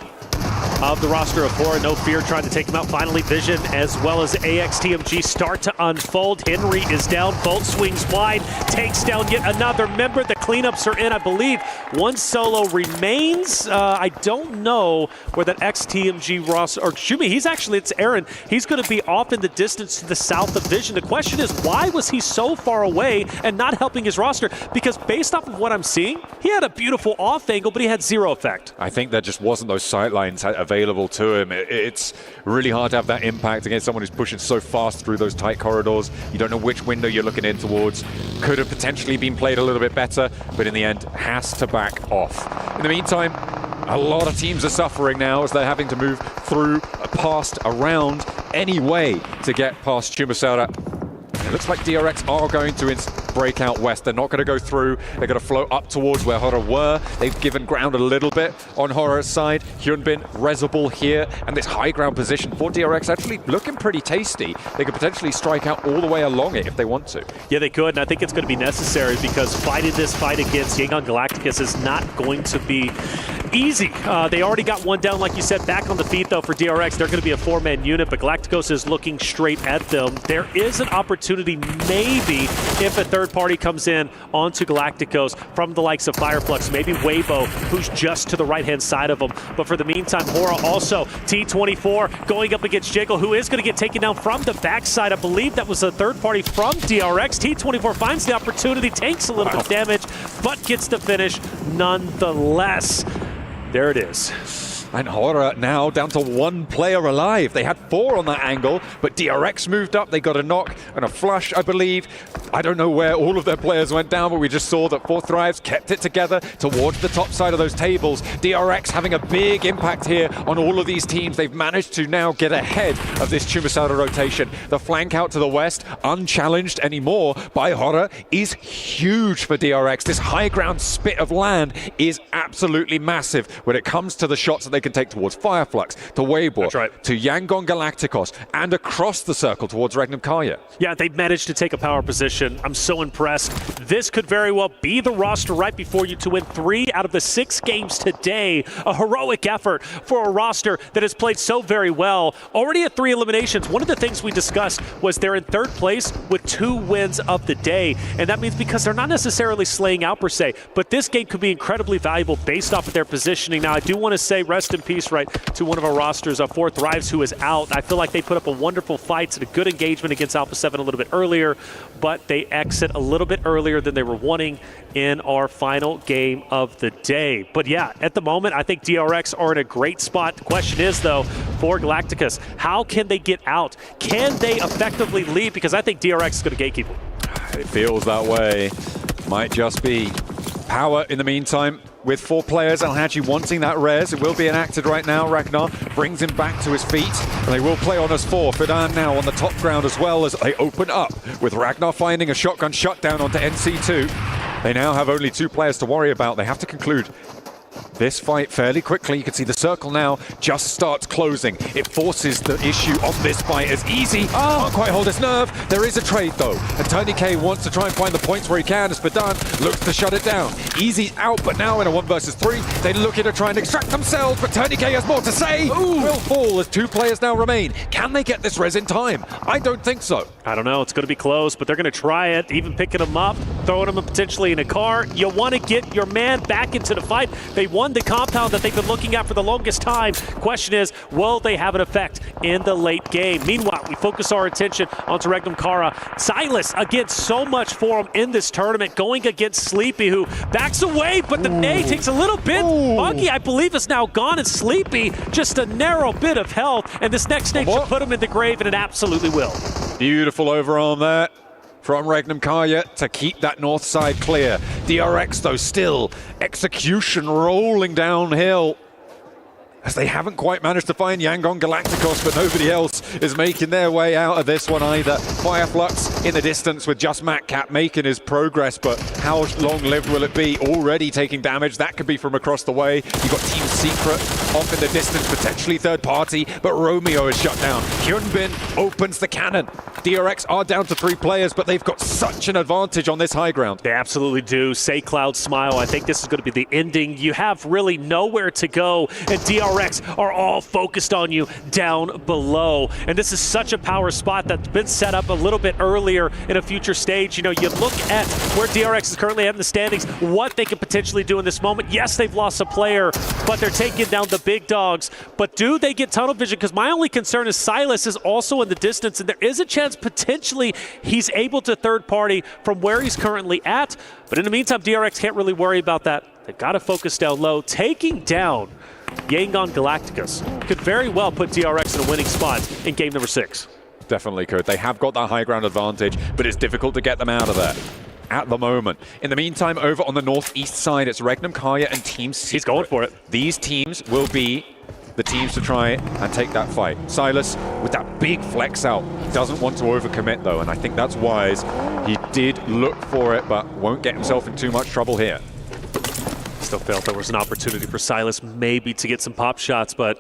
of the roster of four. No Fear trying to take him out. Finally, Vision as well as AXTMG start to unfold. Henry is down. Bolt swings wide. Takes down yet another member. The cleanups are in, I believe. One solo remains. I don't know where that XTMG roster, or excuse me, it's Aaron. He's going to be off in the distance to the south of Vision. The question is, why was he so far away and not helping his roster? Because based off of what I'm seeing, he had a beautiful off angle, but he had zero effect. I think there just wasn't those sightlines available to him. It's really hard to have that impact against someone who's pushing so fast through those tight corridors. You don't know which window you're looking in towards. Could have potentially been played a little bit better, but in the end, has to back off. In the meantime, a lot of teams are suffering now as they're having to move through, past, around, any way to get past Chumasara. It looks like DRX are going to break out west. They're not going to go through. They're going to flow up towards where Horror were. They've given ground a little bit on Horror's side. Hyunbin, Rezable here, and this high ground position for DRX actually looking pretty tasty. They could potentially strike out all the way along it if they want to. Yeah, they could, and I think it's going to be necessary because fighting this fight against Yangon Galacticus is not going to be easy. They already got one down, like you said, back on the feet, though, for DRX. They're going to be a four-man unit, but Galacticos is looking straight at them. There is an opportunity, maybe, if a third party comes in onto Galacticos from the likes of Fireflux, maybe Weibo, who's just to the right-hand side of them. But for the meantime, Hora also, T24 going up against Jiggle, who is going to get taken down from the backside. I believe that was a third party from DRX. T24 finds the opportunity, takes a little bit of damage, but gets the finish nonetheless. There it is. And Horror now down to one player alive. They had four on that angle, but DRX moved up. They got a knock and a flush, I believe. I don't know where all of their players went down, but we just saw that Four Thrives kept it together towards the top side of those tables. DRX having a big impact here on all of these teams. They've managed to now get ahead of this Chumasara rotation. The flank out to the west, unchallenged anymore by Horror, is huge for DRX. This high ground spit of land is absolutely massive when it comes to the shots that they can take towards Fireflux, to Weibo, to Yangon Galacticos, and across the circle towards Regnum Karya. Yeah, they managed to take a power position. I'm so impressed. This could very well be the roster right before you to win 3 out of the 6 games today. A heroic effort for a roster that has played so very well. Already at 3 eliminations. One of the things we discussed was they're in 3rd place with 2 wins of the day. And that means because they're not necessarily slaying out per se, but this game could be incredibly valuable based off of their positioning. Now, I do want to say rest in peace, right, to one of our rosters, Four Thrives, who is out. I feel like they put up a wonderful fight and a good engagement against Alpha 7 a little bit earlier, but they exit a little bit earlier than they were wanting in our final game of the day. But yeah, at the moment, I think DRX are in a great spot. The question is, though, for Galacticus, how can they get out? Can they effectively lead? Because I think DRX is going to gatekeep them. It feels that way. Might just be. Power in the meantime with 4 players. Alhaji wanting that res. It will be enacted right now. Ragnar brings him back to his feet. And they will play on us 4. Fidan now on the top ground as well as they open up with Ragnar finding a shotgun shutdown onto NC2. They now have only 2 players to worry about. They have to conclude this fight fairly quickly. You can see the circle now just starts closing. It forces the issue on this fight as Easy can't quite hold his nerve. There is a trade though, and Tony K wants to try and find the points where he can as Fadan looks to shut it down. Easy's out, but now in a 1 versus 3, they look to try and extract themselves, but Tony K has more to say. Will fall as 2 players now remain. Can they get this res in time? I don't think so. I don't know. It's going to be close, but they're going to try it, even picking him up, throwing him potentially in a car. You want to get your man back into the fight. They won the compound that they've been looking at for the longest time. Question is, will they have an effect in the late game? Meanwhile, we focus our attention onto Regnum Kara. Silas, again, so much for him in this tournament, going against Sleepy, who backs away, but the nade takes a little bit. Buggy, I believe, is now gone, and Sleepy, just a narrow bit of health, and this next nade should put him in the grave, and it absolutely will. Beautiful overarm there from Regnum Karya to keep that north side clear. DRX, though, still execution rolling downhill as they haven't quite managed to find Yangon Galacticos, but nobody else is making their way out of this one either. Fireflux in the distance with just Matcat making his progress, but how long-lived will it be? Already taking damage. That could be from across the way. You've got Team Secret off in the distance, potentially third party, but Romeo is shut down. Hyunbin opens the cannon. DRX are down to 3 players, but they've got such an advantage on this high ground. They absolutely do. Say Cloud Smile. I think this is going to be the ending. You have really nowhere to go, and DRX DRX are all focused on you down below. And this is such a power spot that's been set up a little bit earlier in a future stage. You know, you look at where DRX is currently at in the standings, what they could potentially do in this moment. Yes, they've lost a player, but they're taking down the big dogs. But do they get tunnel vision? Because my only concern is Silas is also in the distance, and there is a chance potentially he's able to third party from where he's currently at. But in the meantime, DRX can't really worry about that. They've got to focus down low. Taking down Yangon Galacticus could very well put DRX in a winning spot in game number 6. Definitely could. They have got that high ground advantage, but it's difficult to get them out of there at the moment. In the meantime, over on the northeast side, it's Regnum Kaya and Team Secret. He's going for it. These teams will be the teams to try and take that fight. Silas, with that big flex out, doesn't want to overcommit though, and I think that's wise. He did look for it, but won't get himself in too much trouble here. Still felt there was an opportunity for Silas maybe to get some pop shots, but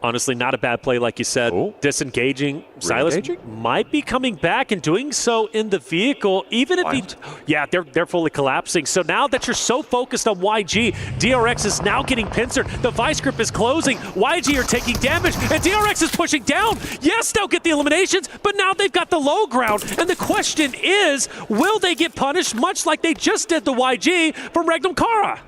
honestly, not a bad play, like you said. Ooh. Disengaging. Silas might be coming back and doing so in the vehicle, even if he... Yeah, they're fully collapsing. So now that you're so focused on YG, DRX is now getting pincered. The vice grip is closing. YG are taking damage, and DRX is pushing down. Yes, they'll get the eliminations, but now they've got the low ground. And the question is, will they get punished much like they just did the YG from Regnum Kara?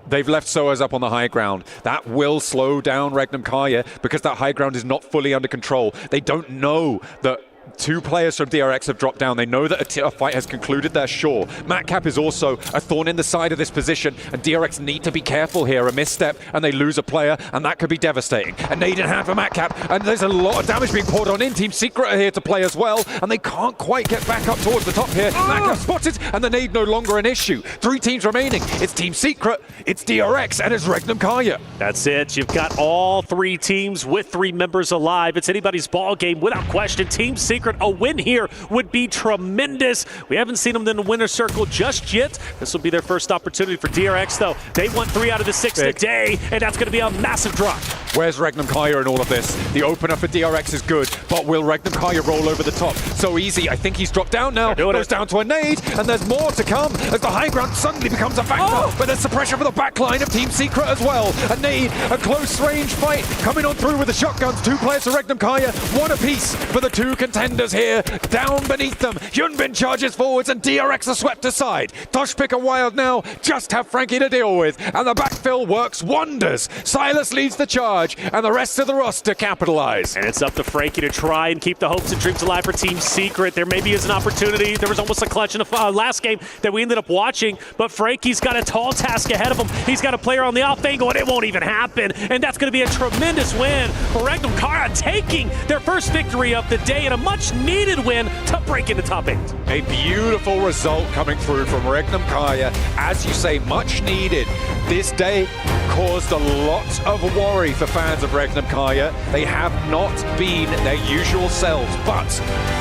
They've left Soaz up on the high ground. That will slow down Regnum Kaya because that high ground is not fully under control. They don't know that 2 players from DRX have dropped down. They know that a fight has concluded there, sure. Matcap is also a thorn in the side of this position, and DRX need to be careful here. A misstep, and they lose a player, and that could be devastating. A nade in hand for Matcap, and there's a lot of damage being poured on in. Team Secret are here to play as well, and they can't quite get back up towards the top here. Matcap spotted, and the nade no longer an issue. 3 teams remaining. It's Team Secret, it's DRX, and it's Regnum Kaya. That's it. You've got all 3 teams with 3 members alive. It's anybody's ball game without question. Team Secret, a win here would be tremendous. We haven't seen them in the winner's circle just yet. This will be their first opportunity for DRX, though. They won 3 out of the 6 today, and that's going to be a massive drop. Where's Regnum Kaya in all of this? The opener for DRX is good, but will Regnum Kaya roll over the top? So easy. I think he's dropped down now. Goes down to a nade, and there's more to come as the high ground suddenly becomes a factor. But there's suppression for the backline of Team Secret as well. A nade, a close range fight coming on through with the shotguns. 2 players for Regnum Kaya, 1 apiece for the 2 contenders here. Down beneath them, Hyunbin charges forwards and DRX are swept aside. Tosh pick a wild now, just have Frankie to deal with, and the backfill works wonders. Silas leads the charge, and the rest of the roster capitalize. And it's up to Frankie to try and keep the hopes and dreams alive for Team Secret. There maybe is an opportunity. There was almost a clutch in the last game that we ended up watching, but Frankie's got a tall task ahead of him. He's got a player on the off angle, and it won't even happen. And that's going to be a tremendous win for Regnum Kara, taking their first victory of the day and a much-needed win to break into top 8. A beautiful result coming through from Regnum Kaya. As you say, much needed. This day caused a lot of worry for fans of Regnum Kaya. They have not been their usual selves, but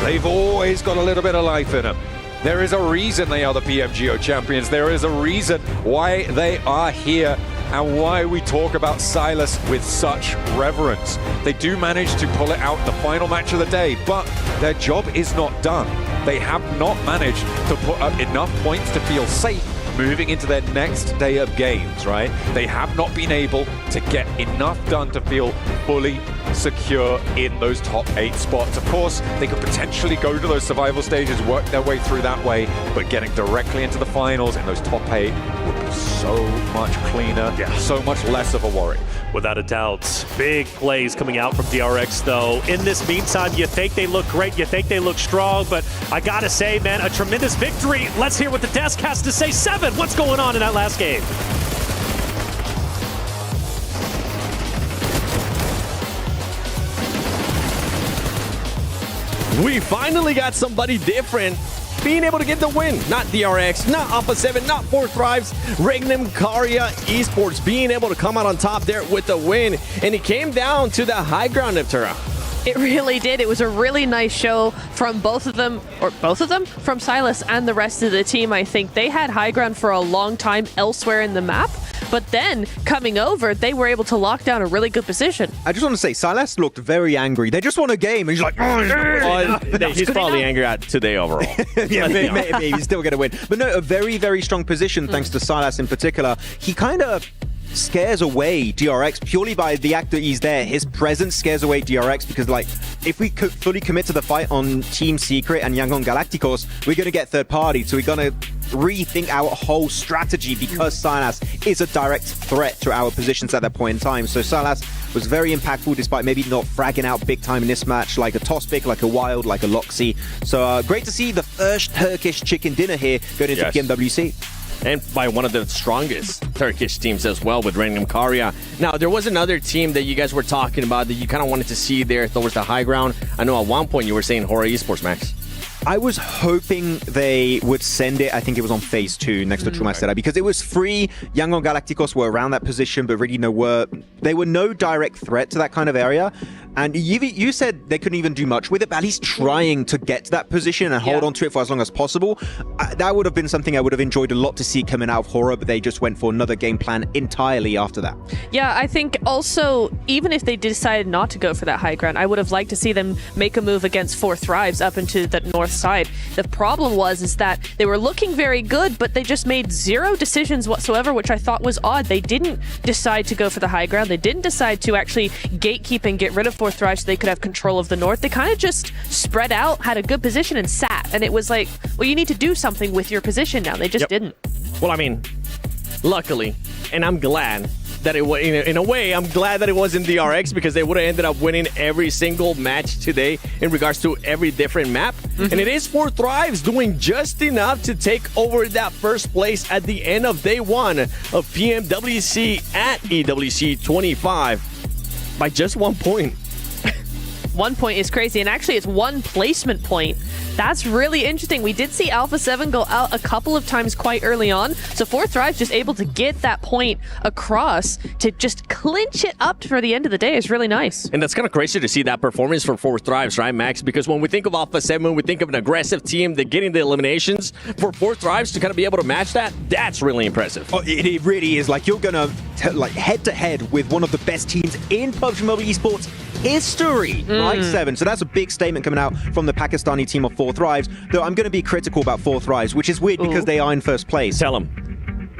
they've always got a little bit of life in them. There is a reason they are the PMGO champions. There is a reason why they are here and why we talk about Silas with such reverence. They do manage to pull it out in the final match of the day, but their job is not done. They have not managed to put up enough points to feel safe moving into their next day of games, right? They have not been able to get enough done to feel fully secure in those top 8 spots. Of course, they could potentially go to those survival stages, work their way through that way, but getting directly into the finals in those top 8 would be so much cleaner, so much less of a worry. Without a doubt. Big plays coming out from DRX, though. In this meantime, you think they look great, you think they look strong, but I gotta say, man, a tremendous victory. Let's hear what the desk has to say. 7, what's going on in that last game? We finally got somebody different being able to get the win. Not DRX, not Alpha 7, not 4 Thrives. Regnum Kaya Esports being able to come out on top there with the win. And it came down to the high ground, Niptura. It really did. It was a really nice show from both of them, from Silas and the rest of the team. I think they had high ground for a long time elsewhere in the map, but then coming over, they were able to lock down a really good position. I just want to say, Silas looked very angry. They just won a game, and he's like, he's probably angry at today overall. Yeah, maybe he's still going to win. But no, a very, very strong position thanks to Silas in particular. He kind of scares away DRX purely by the act that he's there. His presence scares away DRX because, like, if we could fully commit to the fight on Team Secret and Yangon Galacticos, we're going to get third party. So we're going to rethink our whole strategy because Silas is a direct threat to our positions at that point in time. So Silas was very impactful despite maybe not fragging out big time in this match, like a Toss Pick, like a Wild, like a Loxy. So great to see the first Turkish chicken dinner here going into PMWC. And by one of the strongest Turkish teams as well with Random Karya. Now, there was another team that you guys were talking about that you kind of wanted to see there towards the high ground. I know at one point you were saying Hora Esports, Max. I was hoping they would send it. I think it was on phase 2 next to Truma Setup because it was free. Yangon Galacticos were around that position, but really they were no direct threat to that kind of area. And you said they couldn't even do much with it, but at least trying to get to that position and hold on to it for as long as possible. That would have been something I would have enjoyed a lot to see coming out of Hora, but they just went for another game plan entirely after that. Yeah, I think also, even if they decided not to go for that high ground, I would have liked to see them make a move against 4 Thrives up into the north side. The problem is that they were looking very good, but they just made 0 decisions whatsoever, which I thought was odd. They didn't decide to go for the high ground. They didn't decide to actually gatekeep and get rid of 4 Thrives so they could have control of the north. They kind of just spread out, had a good position, and sat. And it was like, well, you need to do something with your position now. They just didn't. Well, I mean, luckily, and I'm glad that it was, in a way, I'm glad that it wasn't DRX because they would have ended up winning every single match today in regards to every different map. And it is 4 Thrives doing just enough to take over that first place at the end of day 1 of PMWC at EWC 25 by just 1 point. 1 point is crazy, and actually it's 1 placement point. That's really interesting. We did see Alpha 7 go out a couple of times quite early on, so 4 Thrives just able to get that point across to just clinch it up for the end of the day is really nice. And that's kind of crazy to see that performance for 4 Thrives, right, Max? Because when we think of Alpha 7, we think of an aggressive team that getting the eliminations. For 4 Thrives to kind of be able to match that, that's really impressive. Oh, it really is. Like, you're going to head-to-head with one of the best teams in PUBG Mobile Esports history, right, 7. So that's a big statement coming out from the Pakistani team of 4 Thrives, though I'm going to be critical about 4 Thrives, which is weird because they are in first place. Tell them.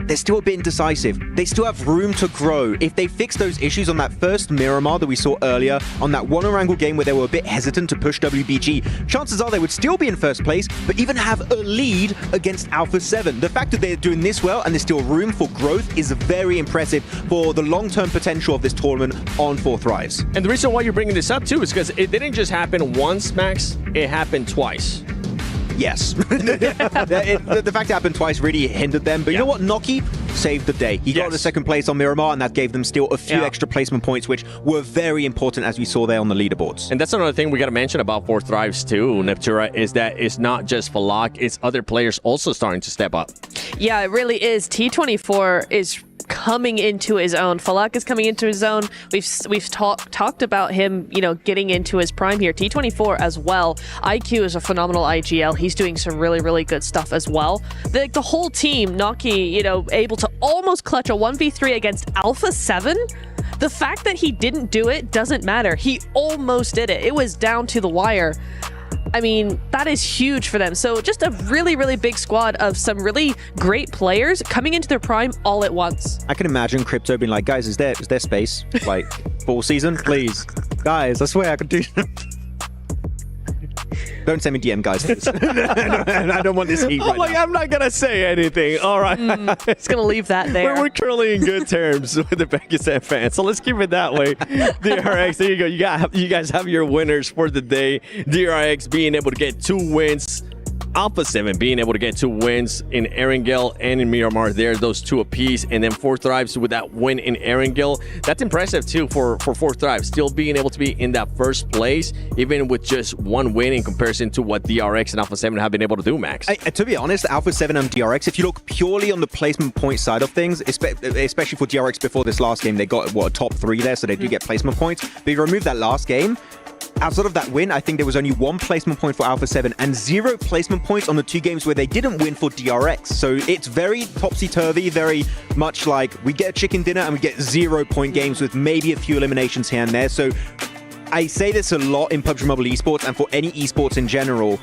They're still a bit indecisive. They still have room to grow. If they fix those issues on that first Miramar that we saw earlier, on that one Erangel game where they were a bit hesitant to push WBG, chances are they would still be in first place, but even have a lead against Alpha 7. The fact that they're doing this well and there's still room for growth is very impressive for the long-term potential of this tournament on 4 Thrives. And the reason why you're bringing this up, too, is because it didn't just happen once, Max. It happened twice. Yes. The fact it happened twice really hindered them. But you know what? Noki saved the day. He got the second place on Miramar, and that gave them still a few extra placement points, which were very important, as we saw there on the leaderboards. And that's another thing we got to mention about 4 Thrives, too, Neptura, is that it's not just Falak, it's other players also starting to step up. Yeah, it really is. T24 is coming into his own. Falak is coming into his own. We've talked about him, you know, getting into his prime here. T24 as well. IQ is a phenomenal IGL. He's doing some really, really good stuff as well. The whole team, Naki, you know, able to almost clutch a 1v3 against Alpha 7. The fact that he didn't do it doesn't matter. He almost did it. It was down to the wire. I mean, that is huge for them. So just a really, really big squad of some really great players coming into their prime all at once. I can imagine Crypto being like, guys, is there space? Like, full season? Please. Guys, I swear I could do Don't send me DM, guys. I don't want this heat right now. I'm not going to say anything. All right. It's going to leave that there. We're currently in good terms with the Pakistan fans, so let's keep it that way. DRX, there you go. You guys have your winners for the day. DRX being able to get 2 wins. Alpha 7 being able to get 2 wins in Erangel and in Miramar there, those 2 apiece, and then 4 Thrives with that win in Erangel. That's impressive too for 4 Thrives, still being able to be in that first place, even with just 1 win in comparison to what DRX and Alpha 7 have been able to do, Max. To be honest, Alpha 7 and DRX, if you look purely on the placement point side of things, especially for DRX before this last game, they got, a top 3 there, so they do get placement points. But you remove that last game, outside of that win, I think there was only 1 placement point for Alpha 7 and 0 placement points on the 2 games where they didn't win for DRX. So it's very topsy-turvy, very much like we get a chicken dinner and we get 0-point games with maybe a few eliminations here and there. So I say this a lot in PUBG Mobile Esports and for any esports in general.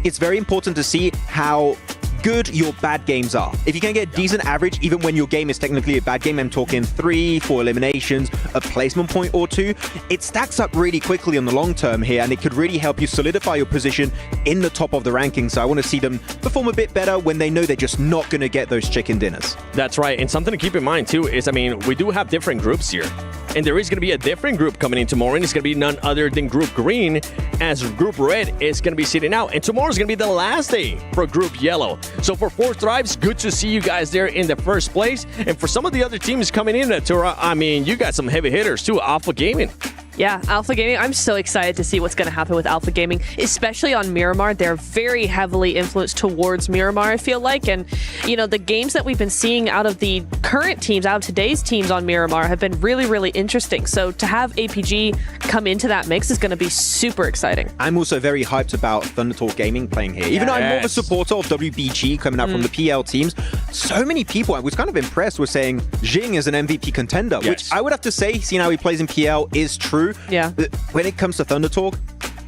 It's very important to see how good your bad games are. If you can get a decent average, even when your game is technically a bad game, I'm talking 3-4 eliminations, a placement point or 2, it stacks up really quickly on the long term here, and it could really help you solidify your position in the top of the rankings. So I want to see them perform a bit better when they know they're just not going to get those chicken dinners. That's right. And something to keep in mind, too, is, I mean, we do have different groups here. And there is going to be a different group coming in tomorrow, and it's going to be none other than Group Green, as Group Red is going to be sitting out. And tomorrow is going to be the last day for Group Yellow. So for Four Thrives, good to see you guys there in the first place. And for some of the other teams coming in, Natura, I mean, you got some heavy hitters too. Alpha Gaming. Yeah, Alpha Gaming. I'm so excited to see what's going to happen with Alpha Gaming, especially on Miramar. They're very heavily influenced towards Miramar, I feel like. And, you know, the games that we've been seeing out of the current teams, out of today's teams on Miramar, have been really, really interesting. So to have APG come into that mix is going to be super exciting. I'm also very hyped about Thundertalk Gaming playing here. Even though I'm more of a supporter of WBG coming out from the PL teams, so many people, I was kind of impressed with saying Jing is an MVP contender, which I would have to say, seeing how he plays in PL, is true. Yeah. But when it comes to Thundertalk,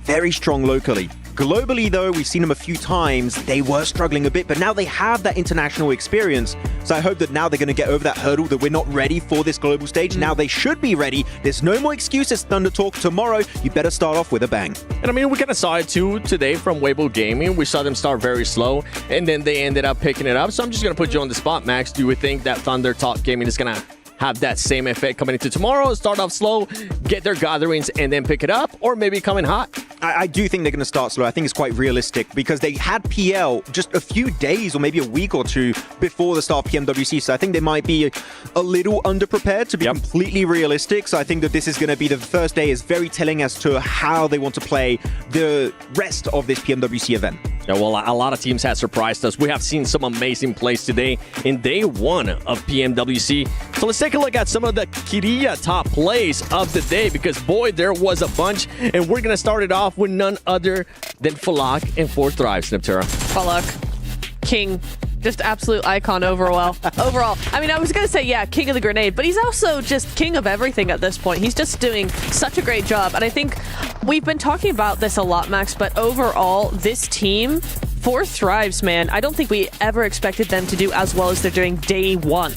very strong locally. Globally, though, we've seen them a few times. They were struggling a bit, but now they have that international experience. So I hope that now they're going to get over that hurdle that we're not ready for this global stage. Now they should be ready. There's no more excuses, Thundertalk. Tomorrow, you better start off with a bang. And I mean, we kind of saw it too today from Weibo Gaming. We saw them start very slow, and then they ended up picking it up. So I'm just going to put you on the spot, Max. Do you think that Thundertalk Gaming is going to have that same effect coming into tomorrow, start off slow, get their gatherings, and then pick it up, or maybe coming hot? I do think they're going to start slow. I think it's quite realistic because they had PL just a few days or maybe a week or two before the start of PMWC. So I think they might be a little underprepared, to be completely realistic. So I think that this is going to be the first day is very telling as to how they want to play the rest of this PMWC event. Yeah, well, a lot of teams have surprised us. We have seen some amazing plays today in day 1 of PMWC. So let's take a look at some of the Kiria top plays of the day, because boy, there was a bunch. And we're going to start it off with none other than Falak and Four Thrives, Neptura. Falak, king, just absolute icon overall. I mean, I was going to say, yeah, king of the grenade, but he's also just king of everything at this point. He's just doing such a great job. And I think we've been talking about this a lot, Max, but overall, this team, Four Thrives, man, I don't think we ever expected them to do as well as they're doing day 1.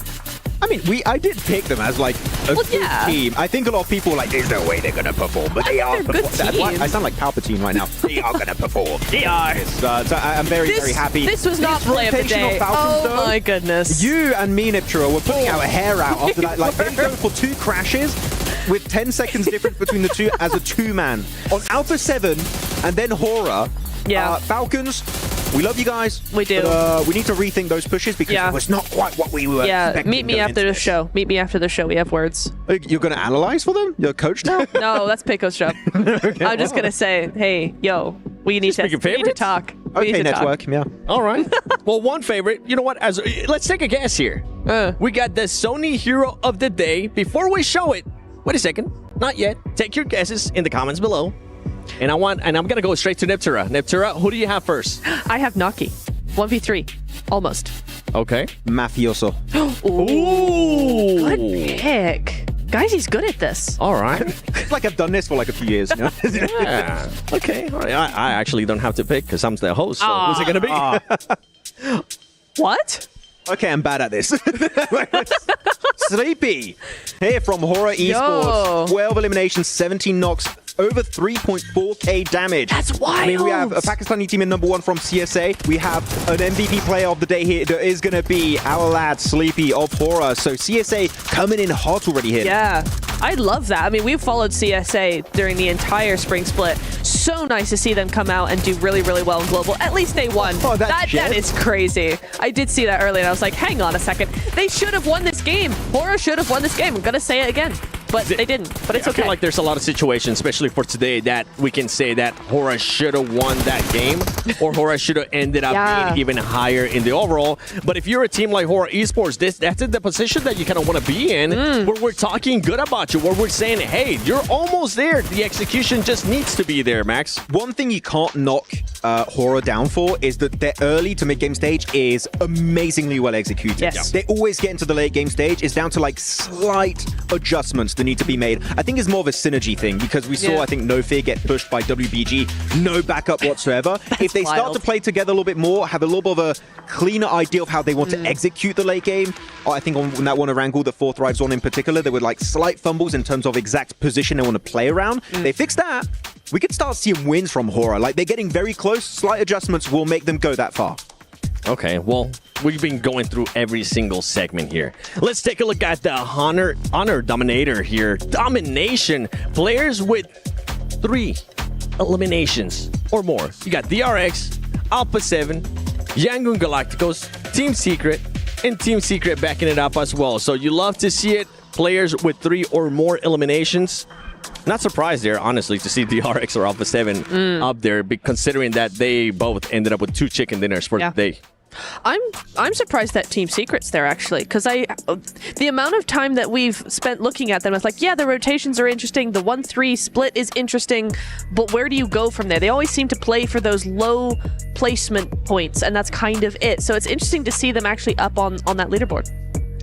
I mean, I did pick them as like a good team. I think a lot of people were like, there's no way they're going to perform, but they are. I sound like Palpatine right now. They are going to perform. They are. So I'm very happy. This was not play of the day. Falcons, my goodness. You and me, Neptura, were putting our hair out after that. Like, them going for 2 crashes with 10 seconds difference between the two as a 2-man. On Alpha 7 and then Horror, Falcons, we love you guys. We do. But, we need to rethink those pushes because it was not quite what we were expecting. Meet me after the show. Meet me after the show. We have words. You're going to analyze for them? You're a coach now? No, that's Pico's job. Okay. I'm just going to say, hey, yo, we need to talk. Okay, network. Yeah. All right. Well, one favorite. You know what? Let's take a guess here. We got the Sony Hero of the Day. Before we show it, wait a second. Not yet. Take your guesses in the comments below. And I'm gonna go straight to Neptura. Neptura, who do you have first? I have Naki. 1v3. Almost. Okay. Mafioso. Ooh. Good pick. Guys, he's good at this. All right. It's like I've done this for like a few years. You know? Yeah. Okay. All right. I actually don't have to pick because I'm the host. So who's it gonna be? What? Okay, I'm bad at this. Sleepy. Here from Horror Esports. 12 eliminations, 17 knocks, over 3.4k damage. That's wild. I mean, we have a Pakistani team in #1 from CSA. We have an MVP player of the day here that is going to be our lad, Sleepy of Horror. So CSA coming in hot already here. Yeah, I love that. I mean, we've followed CSA during the entire spring split. So nice to see them come out and do really, really well in Global. At least they won. Oh, that is crazy. I did see that earlier, and I was like, hang on a second. They should have won this game. Horror should have won this game. I'm going to say it again. But they didn't. But it's okay. I feel like there's a lot of situations, especially for today, that we can say that Horror should have won that game, or Horror should have ended up being even higher in the overall. But if you're a team like Horror Esports, that's the position that you kind of want to be in, where we're talking good about you, where we're saying, hey, you're almost there. The execution just needs to be there, Max. One thing you can't knock Horror down for is that their early to mid-game stage is amazingly well executed. Yes. They always get into the late game stage. It's down to like slight adjustments that need to be made. I think it's more of a synergy thing because we saw, I think, No Fear get pushed by WBG, no backup whatsoever. If they start to play together a little bit more, have a little bit of a cleaner idea of how they want to execute the late game. I think on that one Erangel, the 4th Thrives on in particular, there were like slight fumbles in terms of exact position they want to play around. They fix that, we could start seeing wins from Horror. Like, they're getting very close. Slight adjustments will make them go that far. Okay, well, we've been going through every single segment here. Let's take a look at the Honor Dominator here. Domination. Players with 3 eliminations or more. You got DRX, Alpha 7, Yangon Galacticos, Team Secret, and Team Secret backing it up as well. So you love to see it. Players with 3 or more eliminations. Not surprised there, honestly, to see DRX or Alpha 7 up there, considering that they both ended up with 2 chicken dinners for the day. I'm surprised that Team Secret's there, actually, because the amount of time that we've spent looking at them, it's like, yeah, the rotations are interesting, the 1-3 split is interesting, but where do you go from there? They always seem to play for those low placement points, and that's kind of it. So it's interesting to see them actually up on that leaderboard.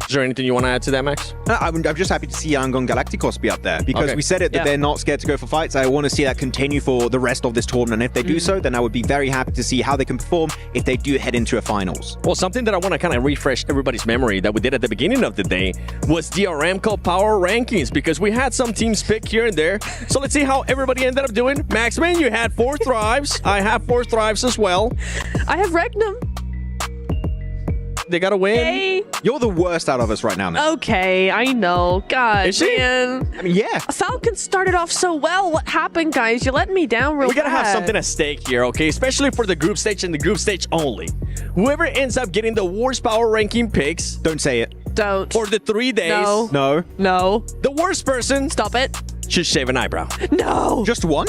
Is there anything you want to add to that, Max? I'm just happy to see Yangon Galacticos be up there because we said it that they're not scared to go for fights. I want to see that continue for the rest of this tournament. And if they do so, then I would be very happy to see how they can perform if they do head into a finals. Well, something that I want to kind of refresh everybody's memory that we did at the beginning of the day was the Aramco Power Rankings, because we had some teams pick here and there. So let's see how everybody ended up doing. Maxman, you had 4 Thrives. I have 4 Thrives as well. I have Regnum. They got to win. Yay. You're the worst out of us right now, man. Okay, I know. God, Is she? man. I mean, yeah. Falcon started off so well. What happened, guys? You're letting me down real We got to have bad. something at stake here, okay? Especially for the group stage and the group stage only. Whoever ends up getting the worst power ranking picks. Don't say it. Don't. For the 3 days. No. No. No. The worst person. Stop it. Should shave an eyebrow. No. Just one?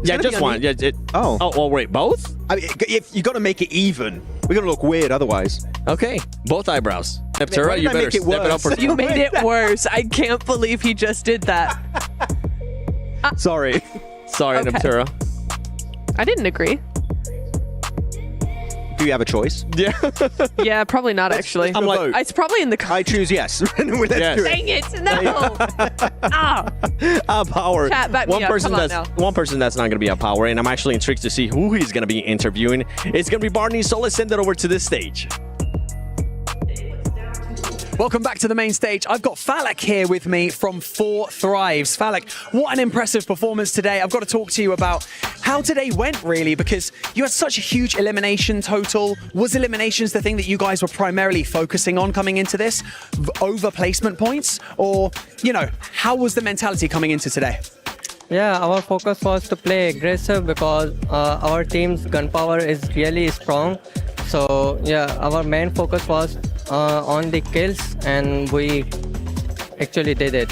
Yeah, just one. Yeah, Oh, well, wait, both? I mean, if you got to make it even, we're gonna look weird otherwise. Okay, both eyebrows. Neptura, you better make it step it up. worse? You made it worse. I can't believe he just did that. Sorry. Sorry, Okay. Neptura. I didn't agree. Do you have a choice? Yeah. Yeah, probably not actually. I'm like, It's probably in the. I choose yes. Let's do it. Dang it! No. Power. Chat, back me up. Come on now. One person that's not going to be a power, and I'm actually intrigued to see who he's going to be interviewing. It's going to be Barney, so let's send it over to this stage. Welcome back to the main stage. I've got Falak here with me from 4 Thrives. Falak, what an impressive performance today. I've got to talk to you about how today went, really, because you had such a huge elimination total. Was eliminations the thing that you guys were primarily focusing on coming into this? Over placement points? Or, you know, how was the mentality coming into today? Yeah, our focus was to play aggressive because our team's gunpowder is really strong. So yeah, our main focus was on the kills, and we actually did it.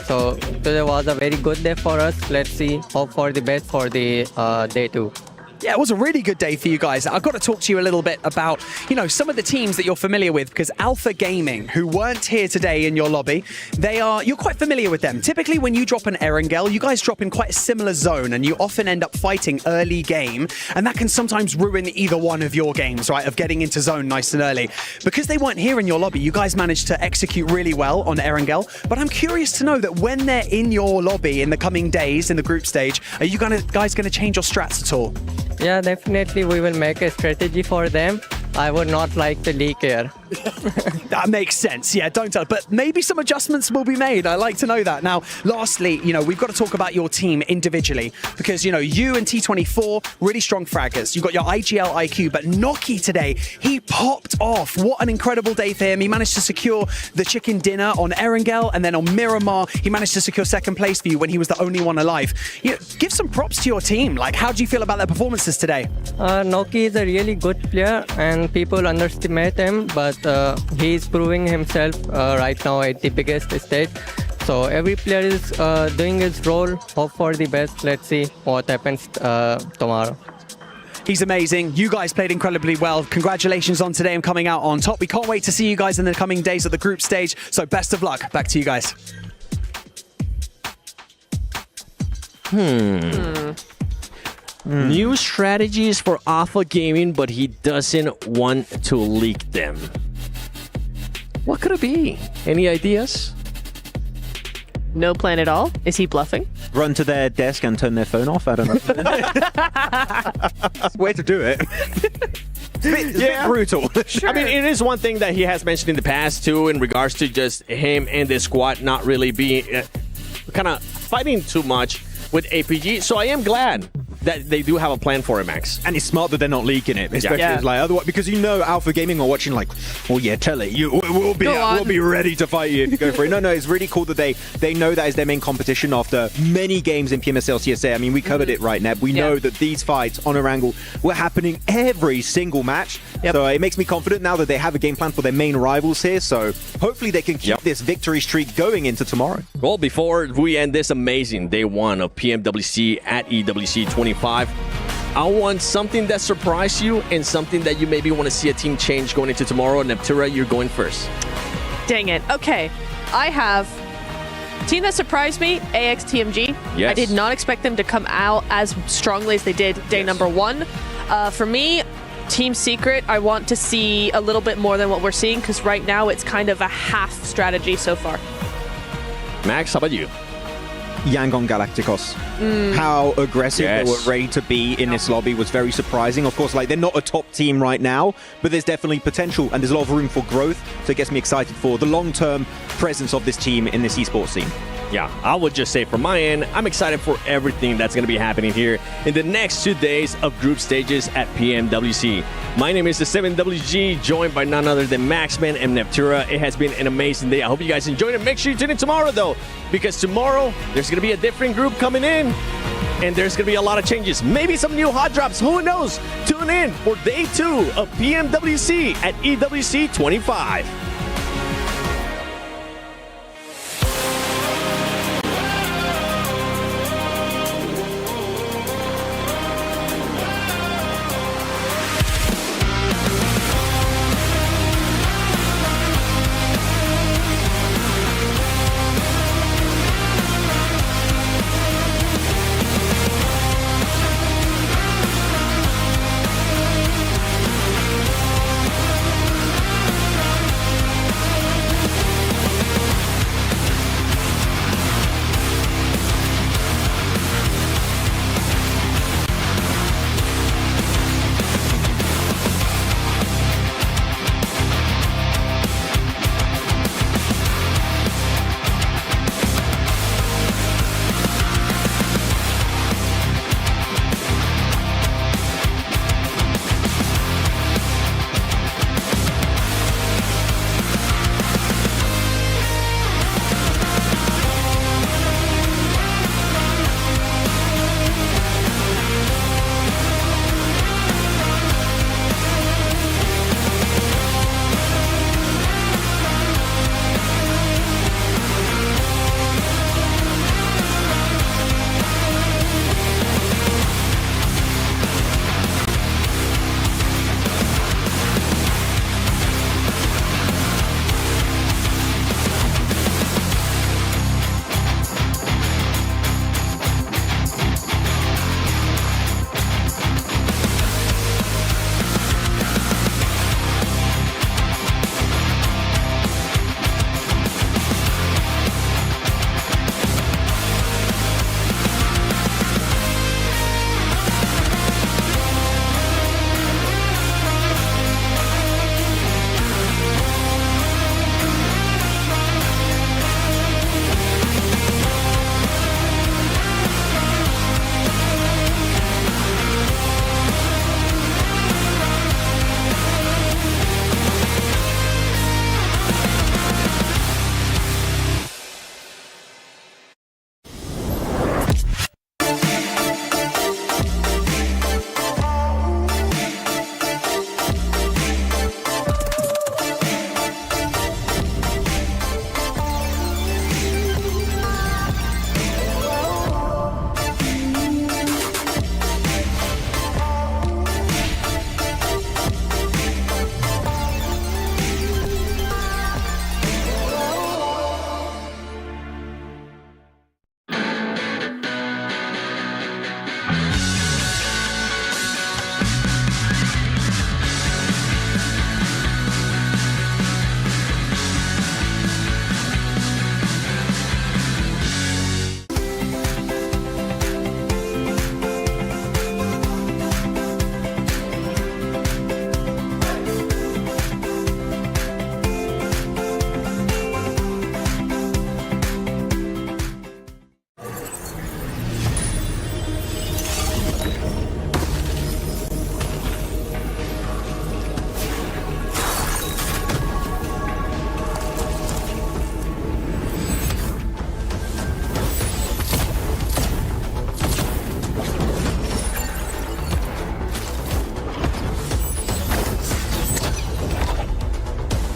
So today was a very good day for us. Let's see, hope for the best for the day 2. Yeah, it was a really good day for you guys. I've got to talk to you a little bit about, you know, some of the teams that you're familiar with, because Alpha Gaming, who weren't here today in your lobby, you're quite familiar with them. Typically, when you drop an Erangel, you guys drop in quite a similar zone, and you often end up fighting early game, and that can sometimes ruin either one of your games, right, of getting into zone nice and early. Because they weren't here in your lobby, you guys managed to execute really well on Erangel, but I'm curious to know that when they're in your lobby in the coming days in the group stage, are you guys going to change your strats at all? Yeah, definitely we will make a strategy for them. I would not like to leak here. That makes sense. Yeah, don't tell. But maybe some adjustments will be made. I like to know that. Now, lastly, you know, we've got to talk about your team individually because, you know, you and T24, really strong fraggers. You've got your IGL IQ, but Noki today, he popped off. What an incredible day for him. He managed to secure the chicken dinner on Erangel, and then on Miramar, he managed to secure second place for you when he was the only one alive. You know, give some props to your team. Like, how do you feel about their performances today? Noki is a really good player, and people underestimate him, but he's proving himself right now at the biggest stage. So every player is doing his role. Hope for the best. Let's see what happens tomorrow. He's amazing. You guys played incredibly well. Congratulations on today and coming out on top. We can't wait to see you guys in the coming days at the group stage. So best of luck. Back to you guys. New strategies for Alpha Gaming, but he doesn't want to leak them. What could it be? Any ideas? No plan at all? Is he bluffing? Run to their desk and turn their phone off? I don't know. Way to do it. It's a bit brutal. I mean, it is one thing that he has mentioned in the past, too, in regards to just him and the squad not really being kind of fighting too much with APG. So I am glad that they do have a plan for it, Max. And it's smart that they're not leaking it, especially like otherwise, because Alpha Gaming are watching like, well, yeah, tell it, we'll be ready to fight you if you go for it. No, it's really cool that they know that is their main competition after many games in PMSL CSA. I mean, we covered it right now. We know that these fights on Erangel were happening every single match. So it makes me confident now that they have a game plan for their main rivals here. So hopefully they can keep this victory streak going into tomorrow. Well, before we end this amazing day one of PMWC at EWC 25, I want something that surprised you and something that you maybe want to see a team change going into tomorrow. Neptura, you're going first. Dang it. Okay. I have team that surprised me, AXTMG. Yes. I did not expect them to come out as strongly as they did day number one. For me, Team Secret, I want to see a little bit more than what we're seeing because right now it's kind of a half strategy so far. Max, how about you? Yangon Galacticos. How aggressive they were ready to be in this lobby was very surprising. Of course, like they're not a top team right now, but there's definitely potential and there's a lot of room for growth. So it gets me excited for the long-term presence of this team in this esports scene. Yeah, I would just say from my end, I'm excited for everything that's going to be happening here in the next 2 days of group stages at PMWC. My name is the 7WG, joined by none other than Maxman and Neptura. It has been an amazing day. I hope you guys enjoyed it. Make sure you tune in tomorrow, though, because tomorrow there's going to be a different group coming in, and there's going to be a lot of changes. Maybe some new hot drops. Who knows? Tune in for day 2 of PMWC at EWC 25.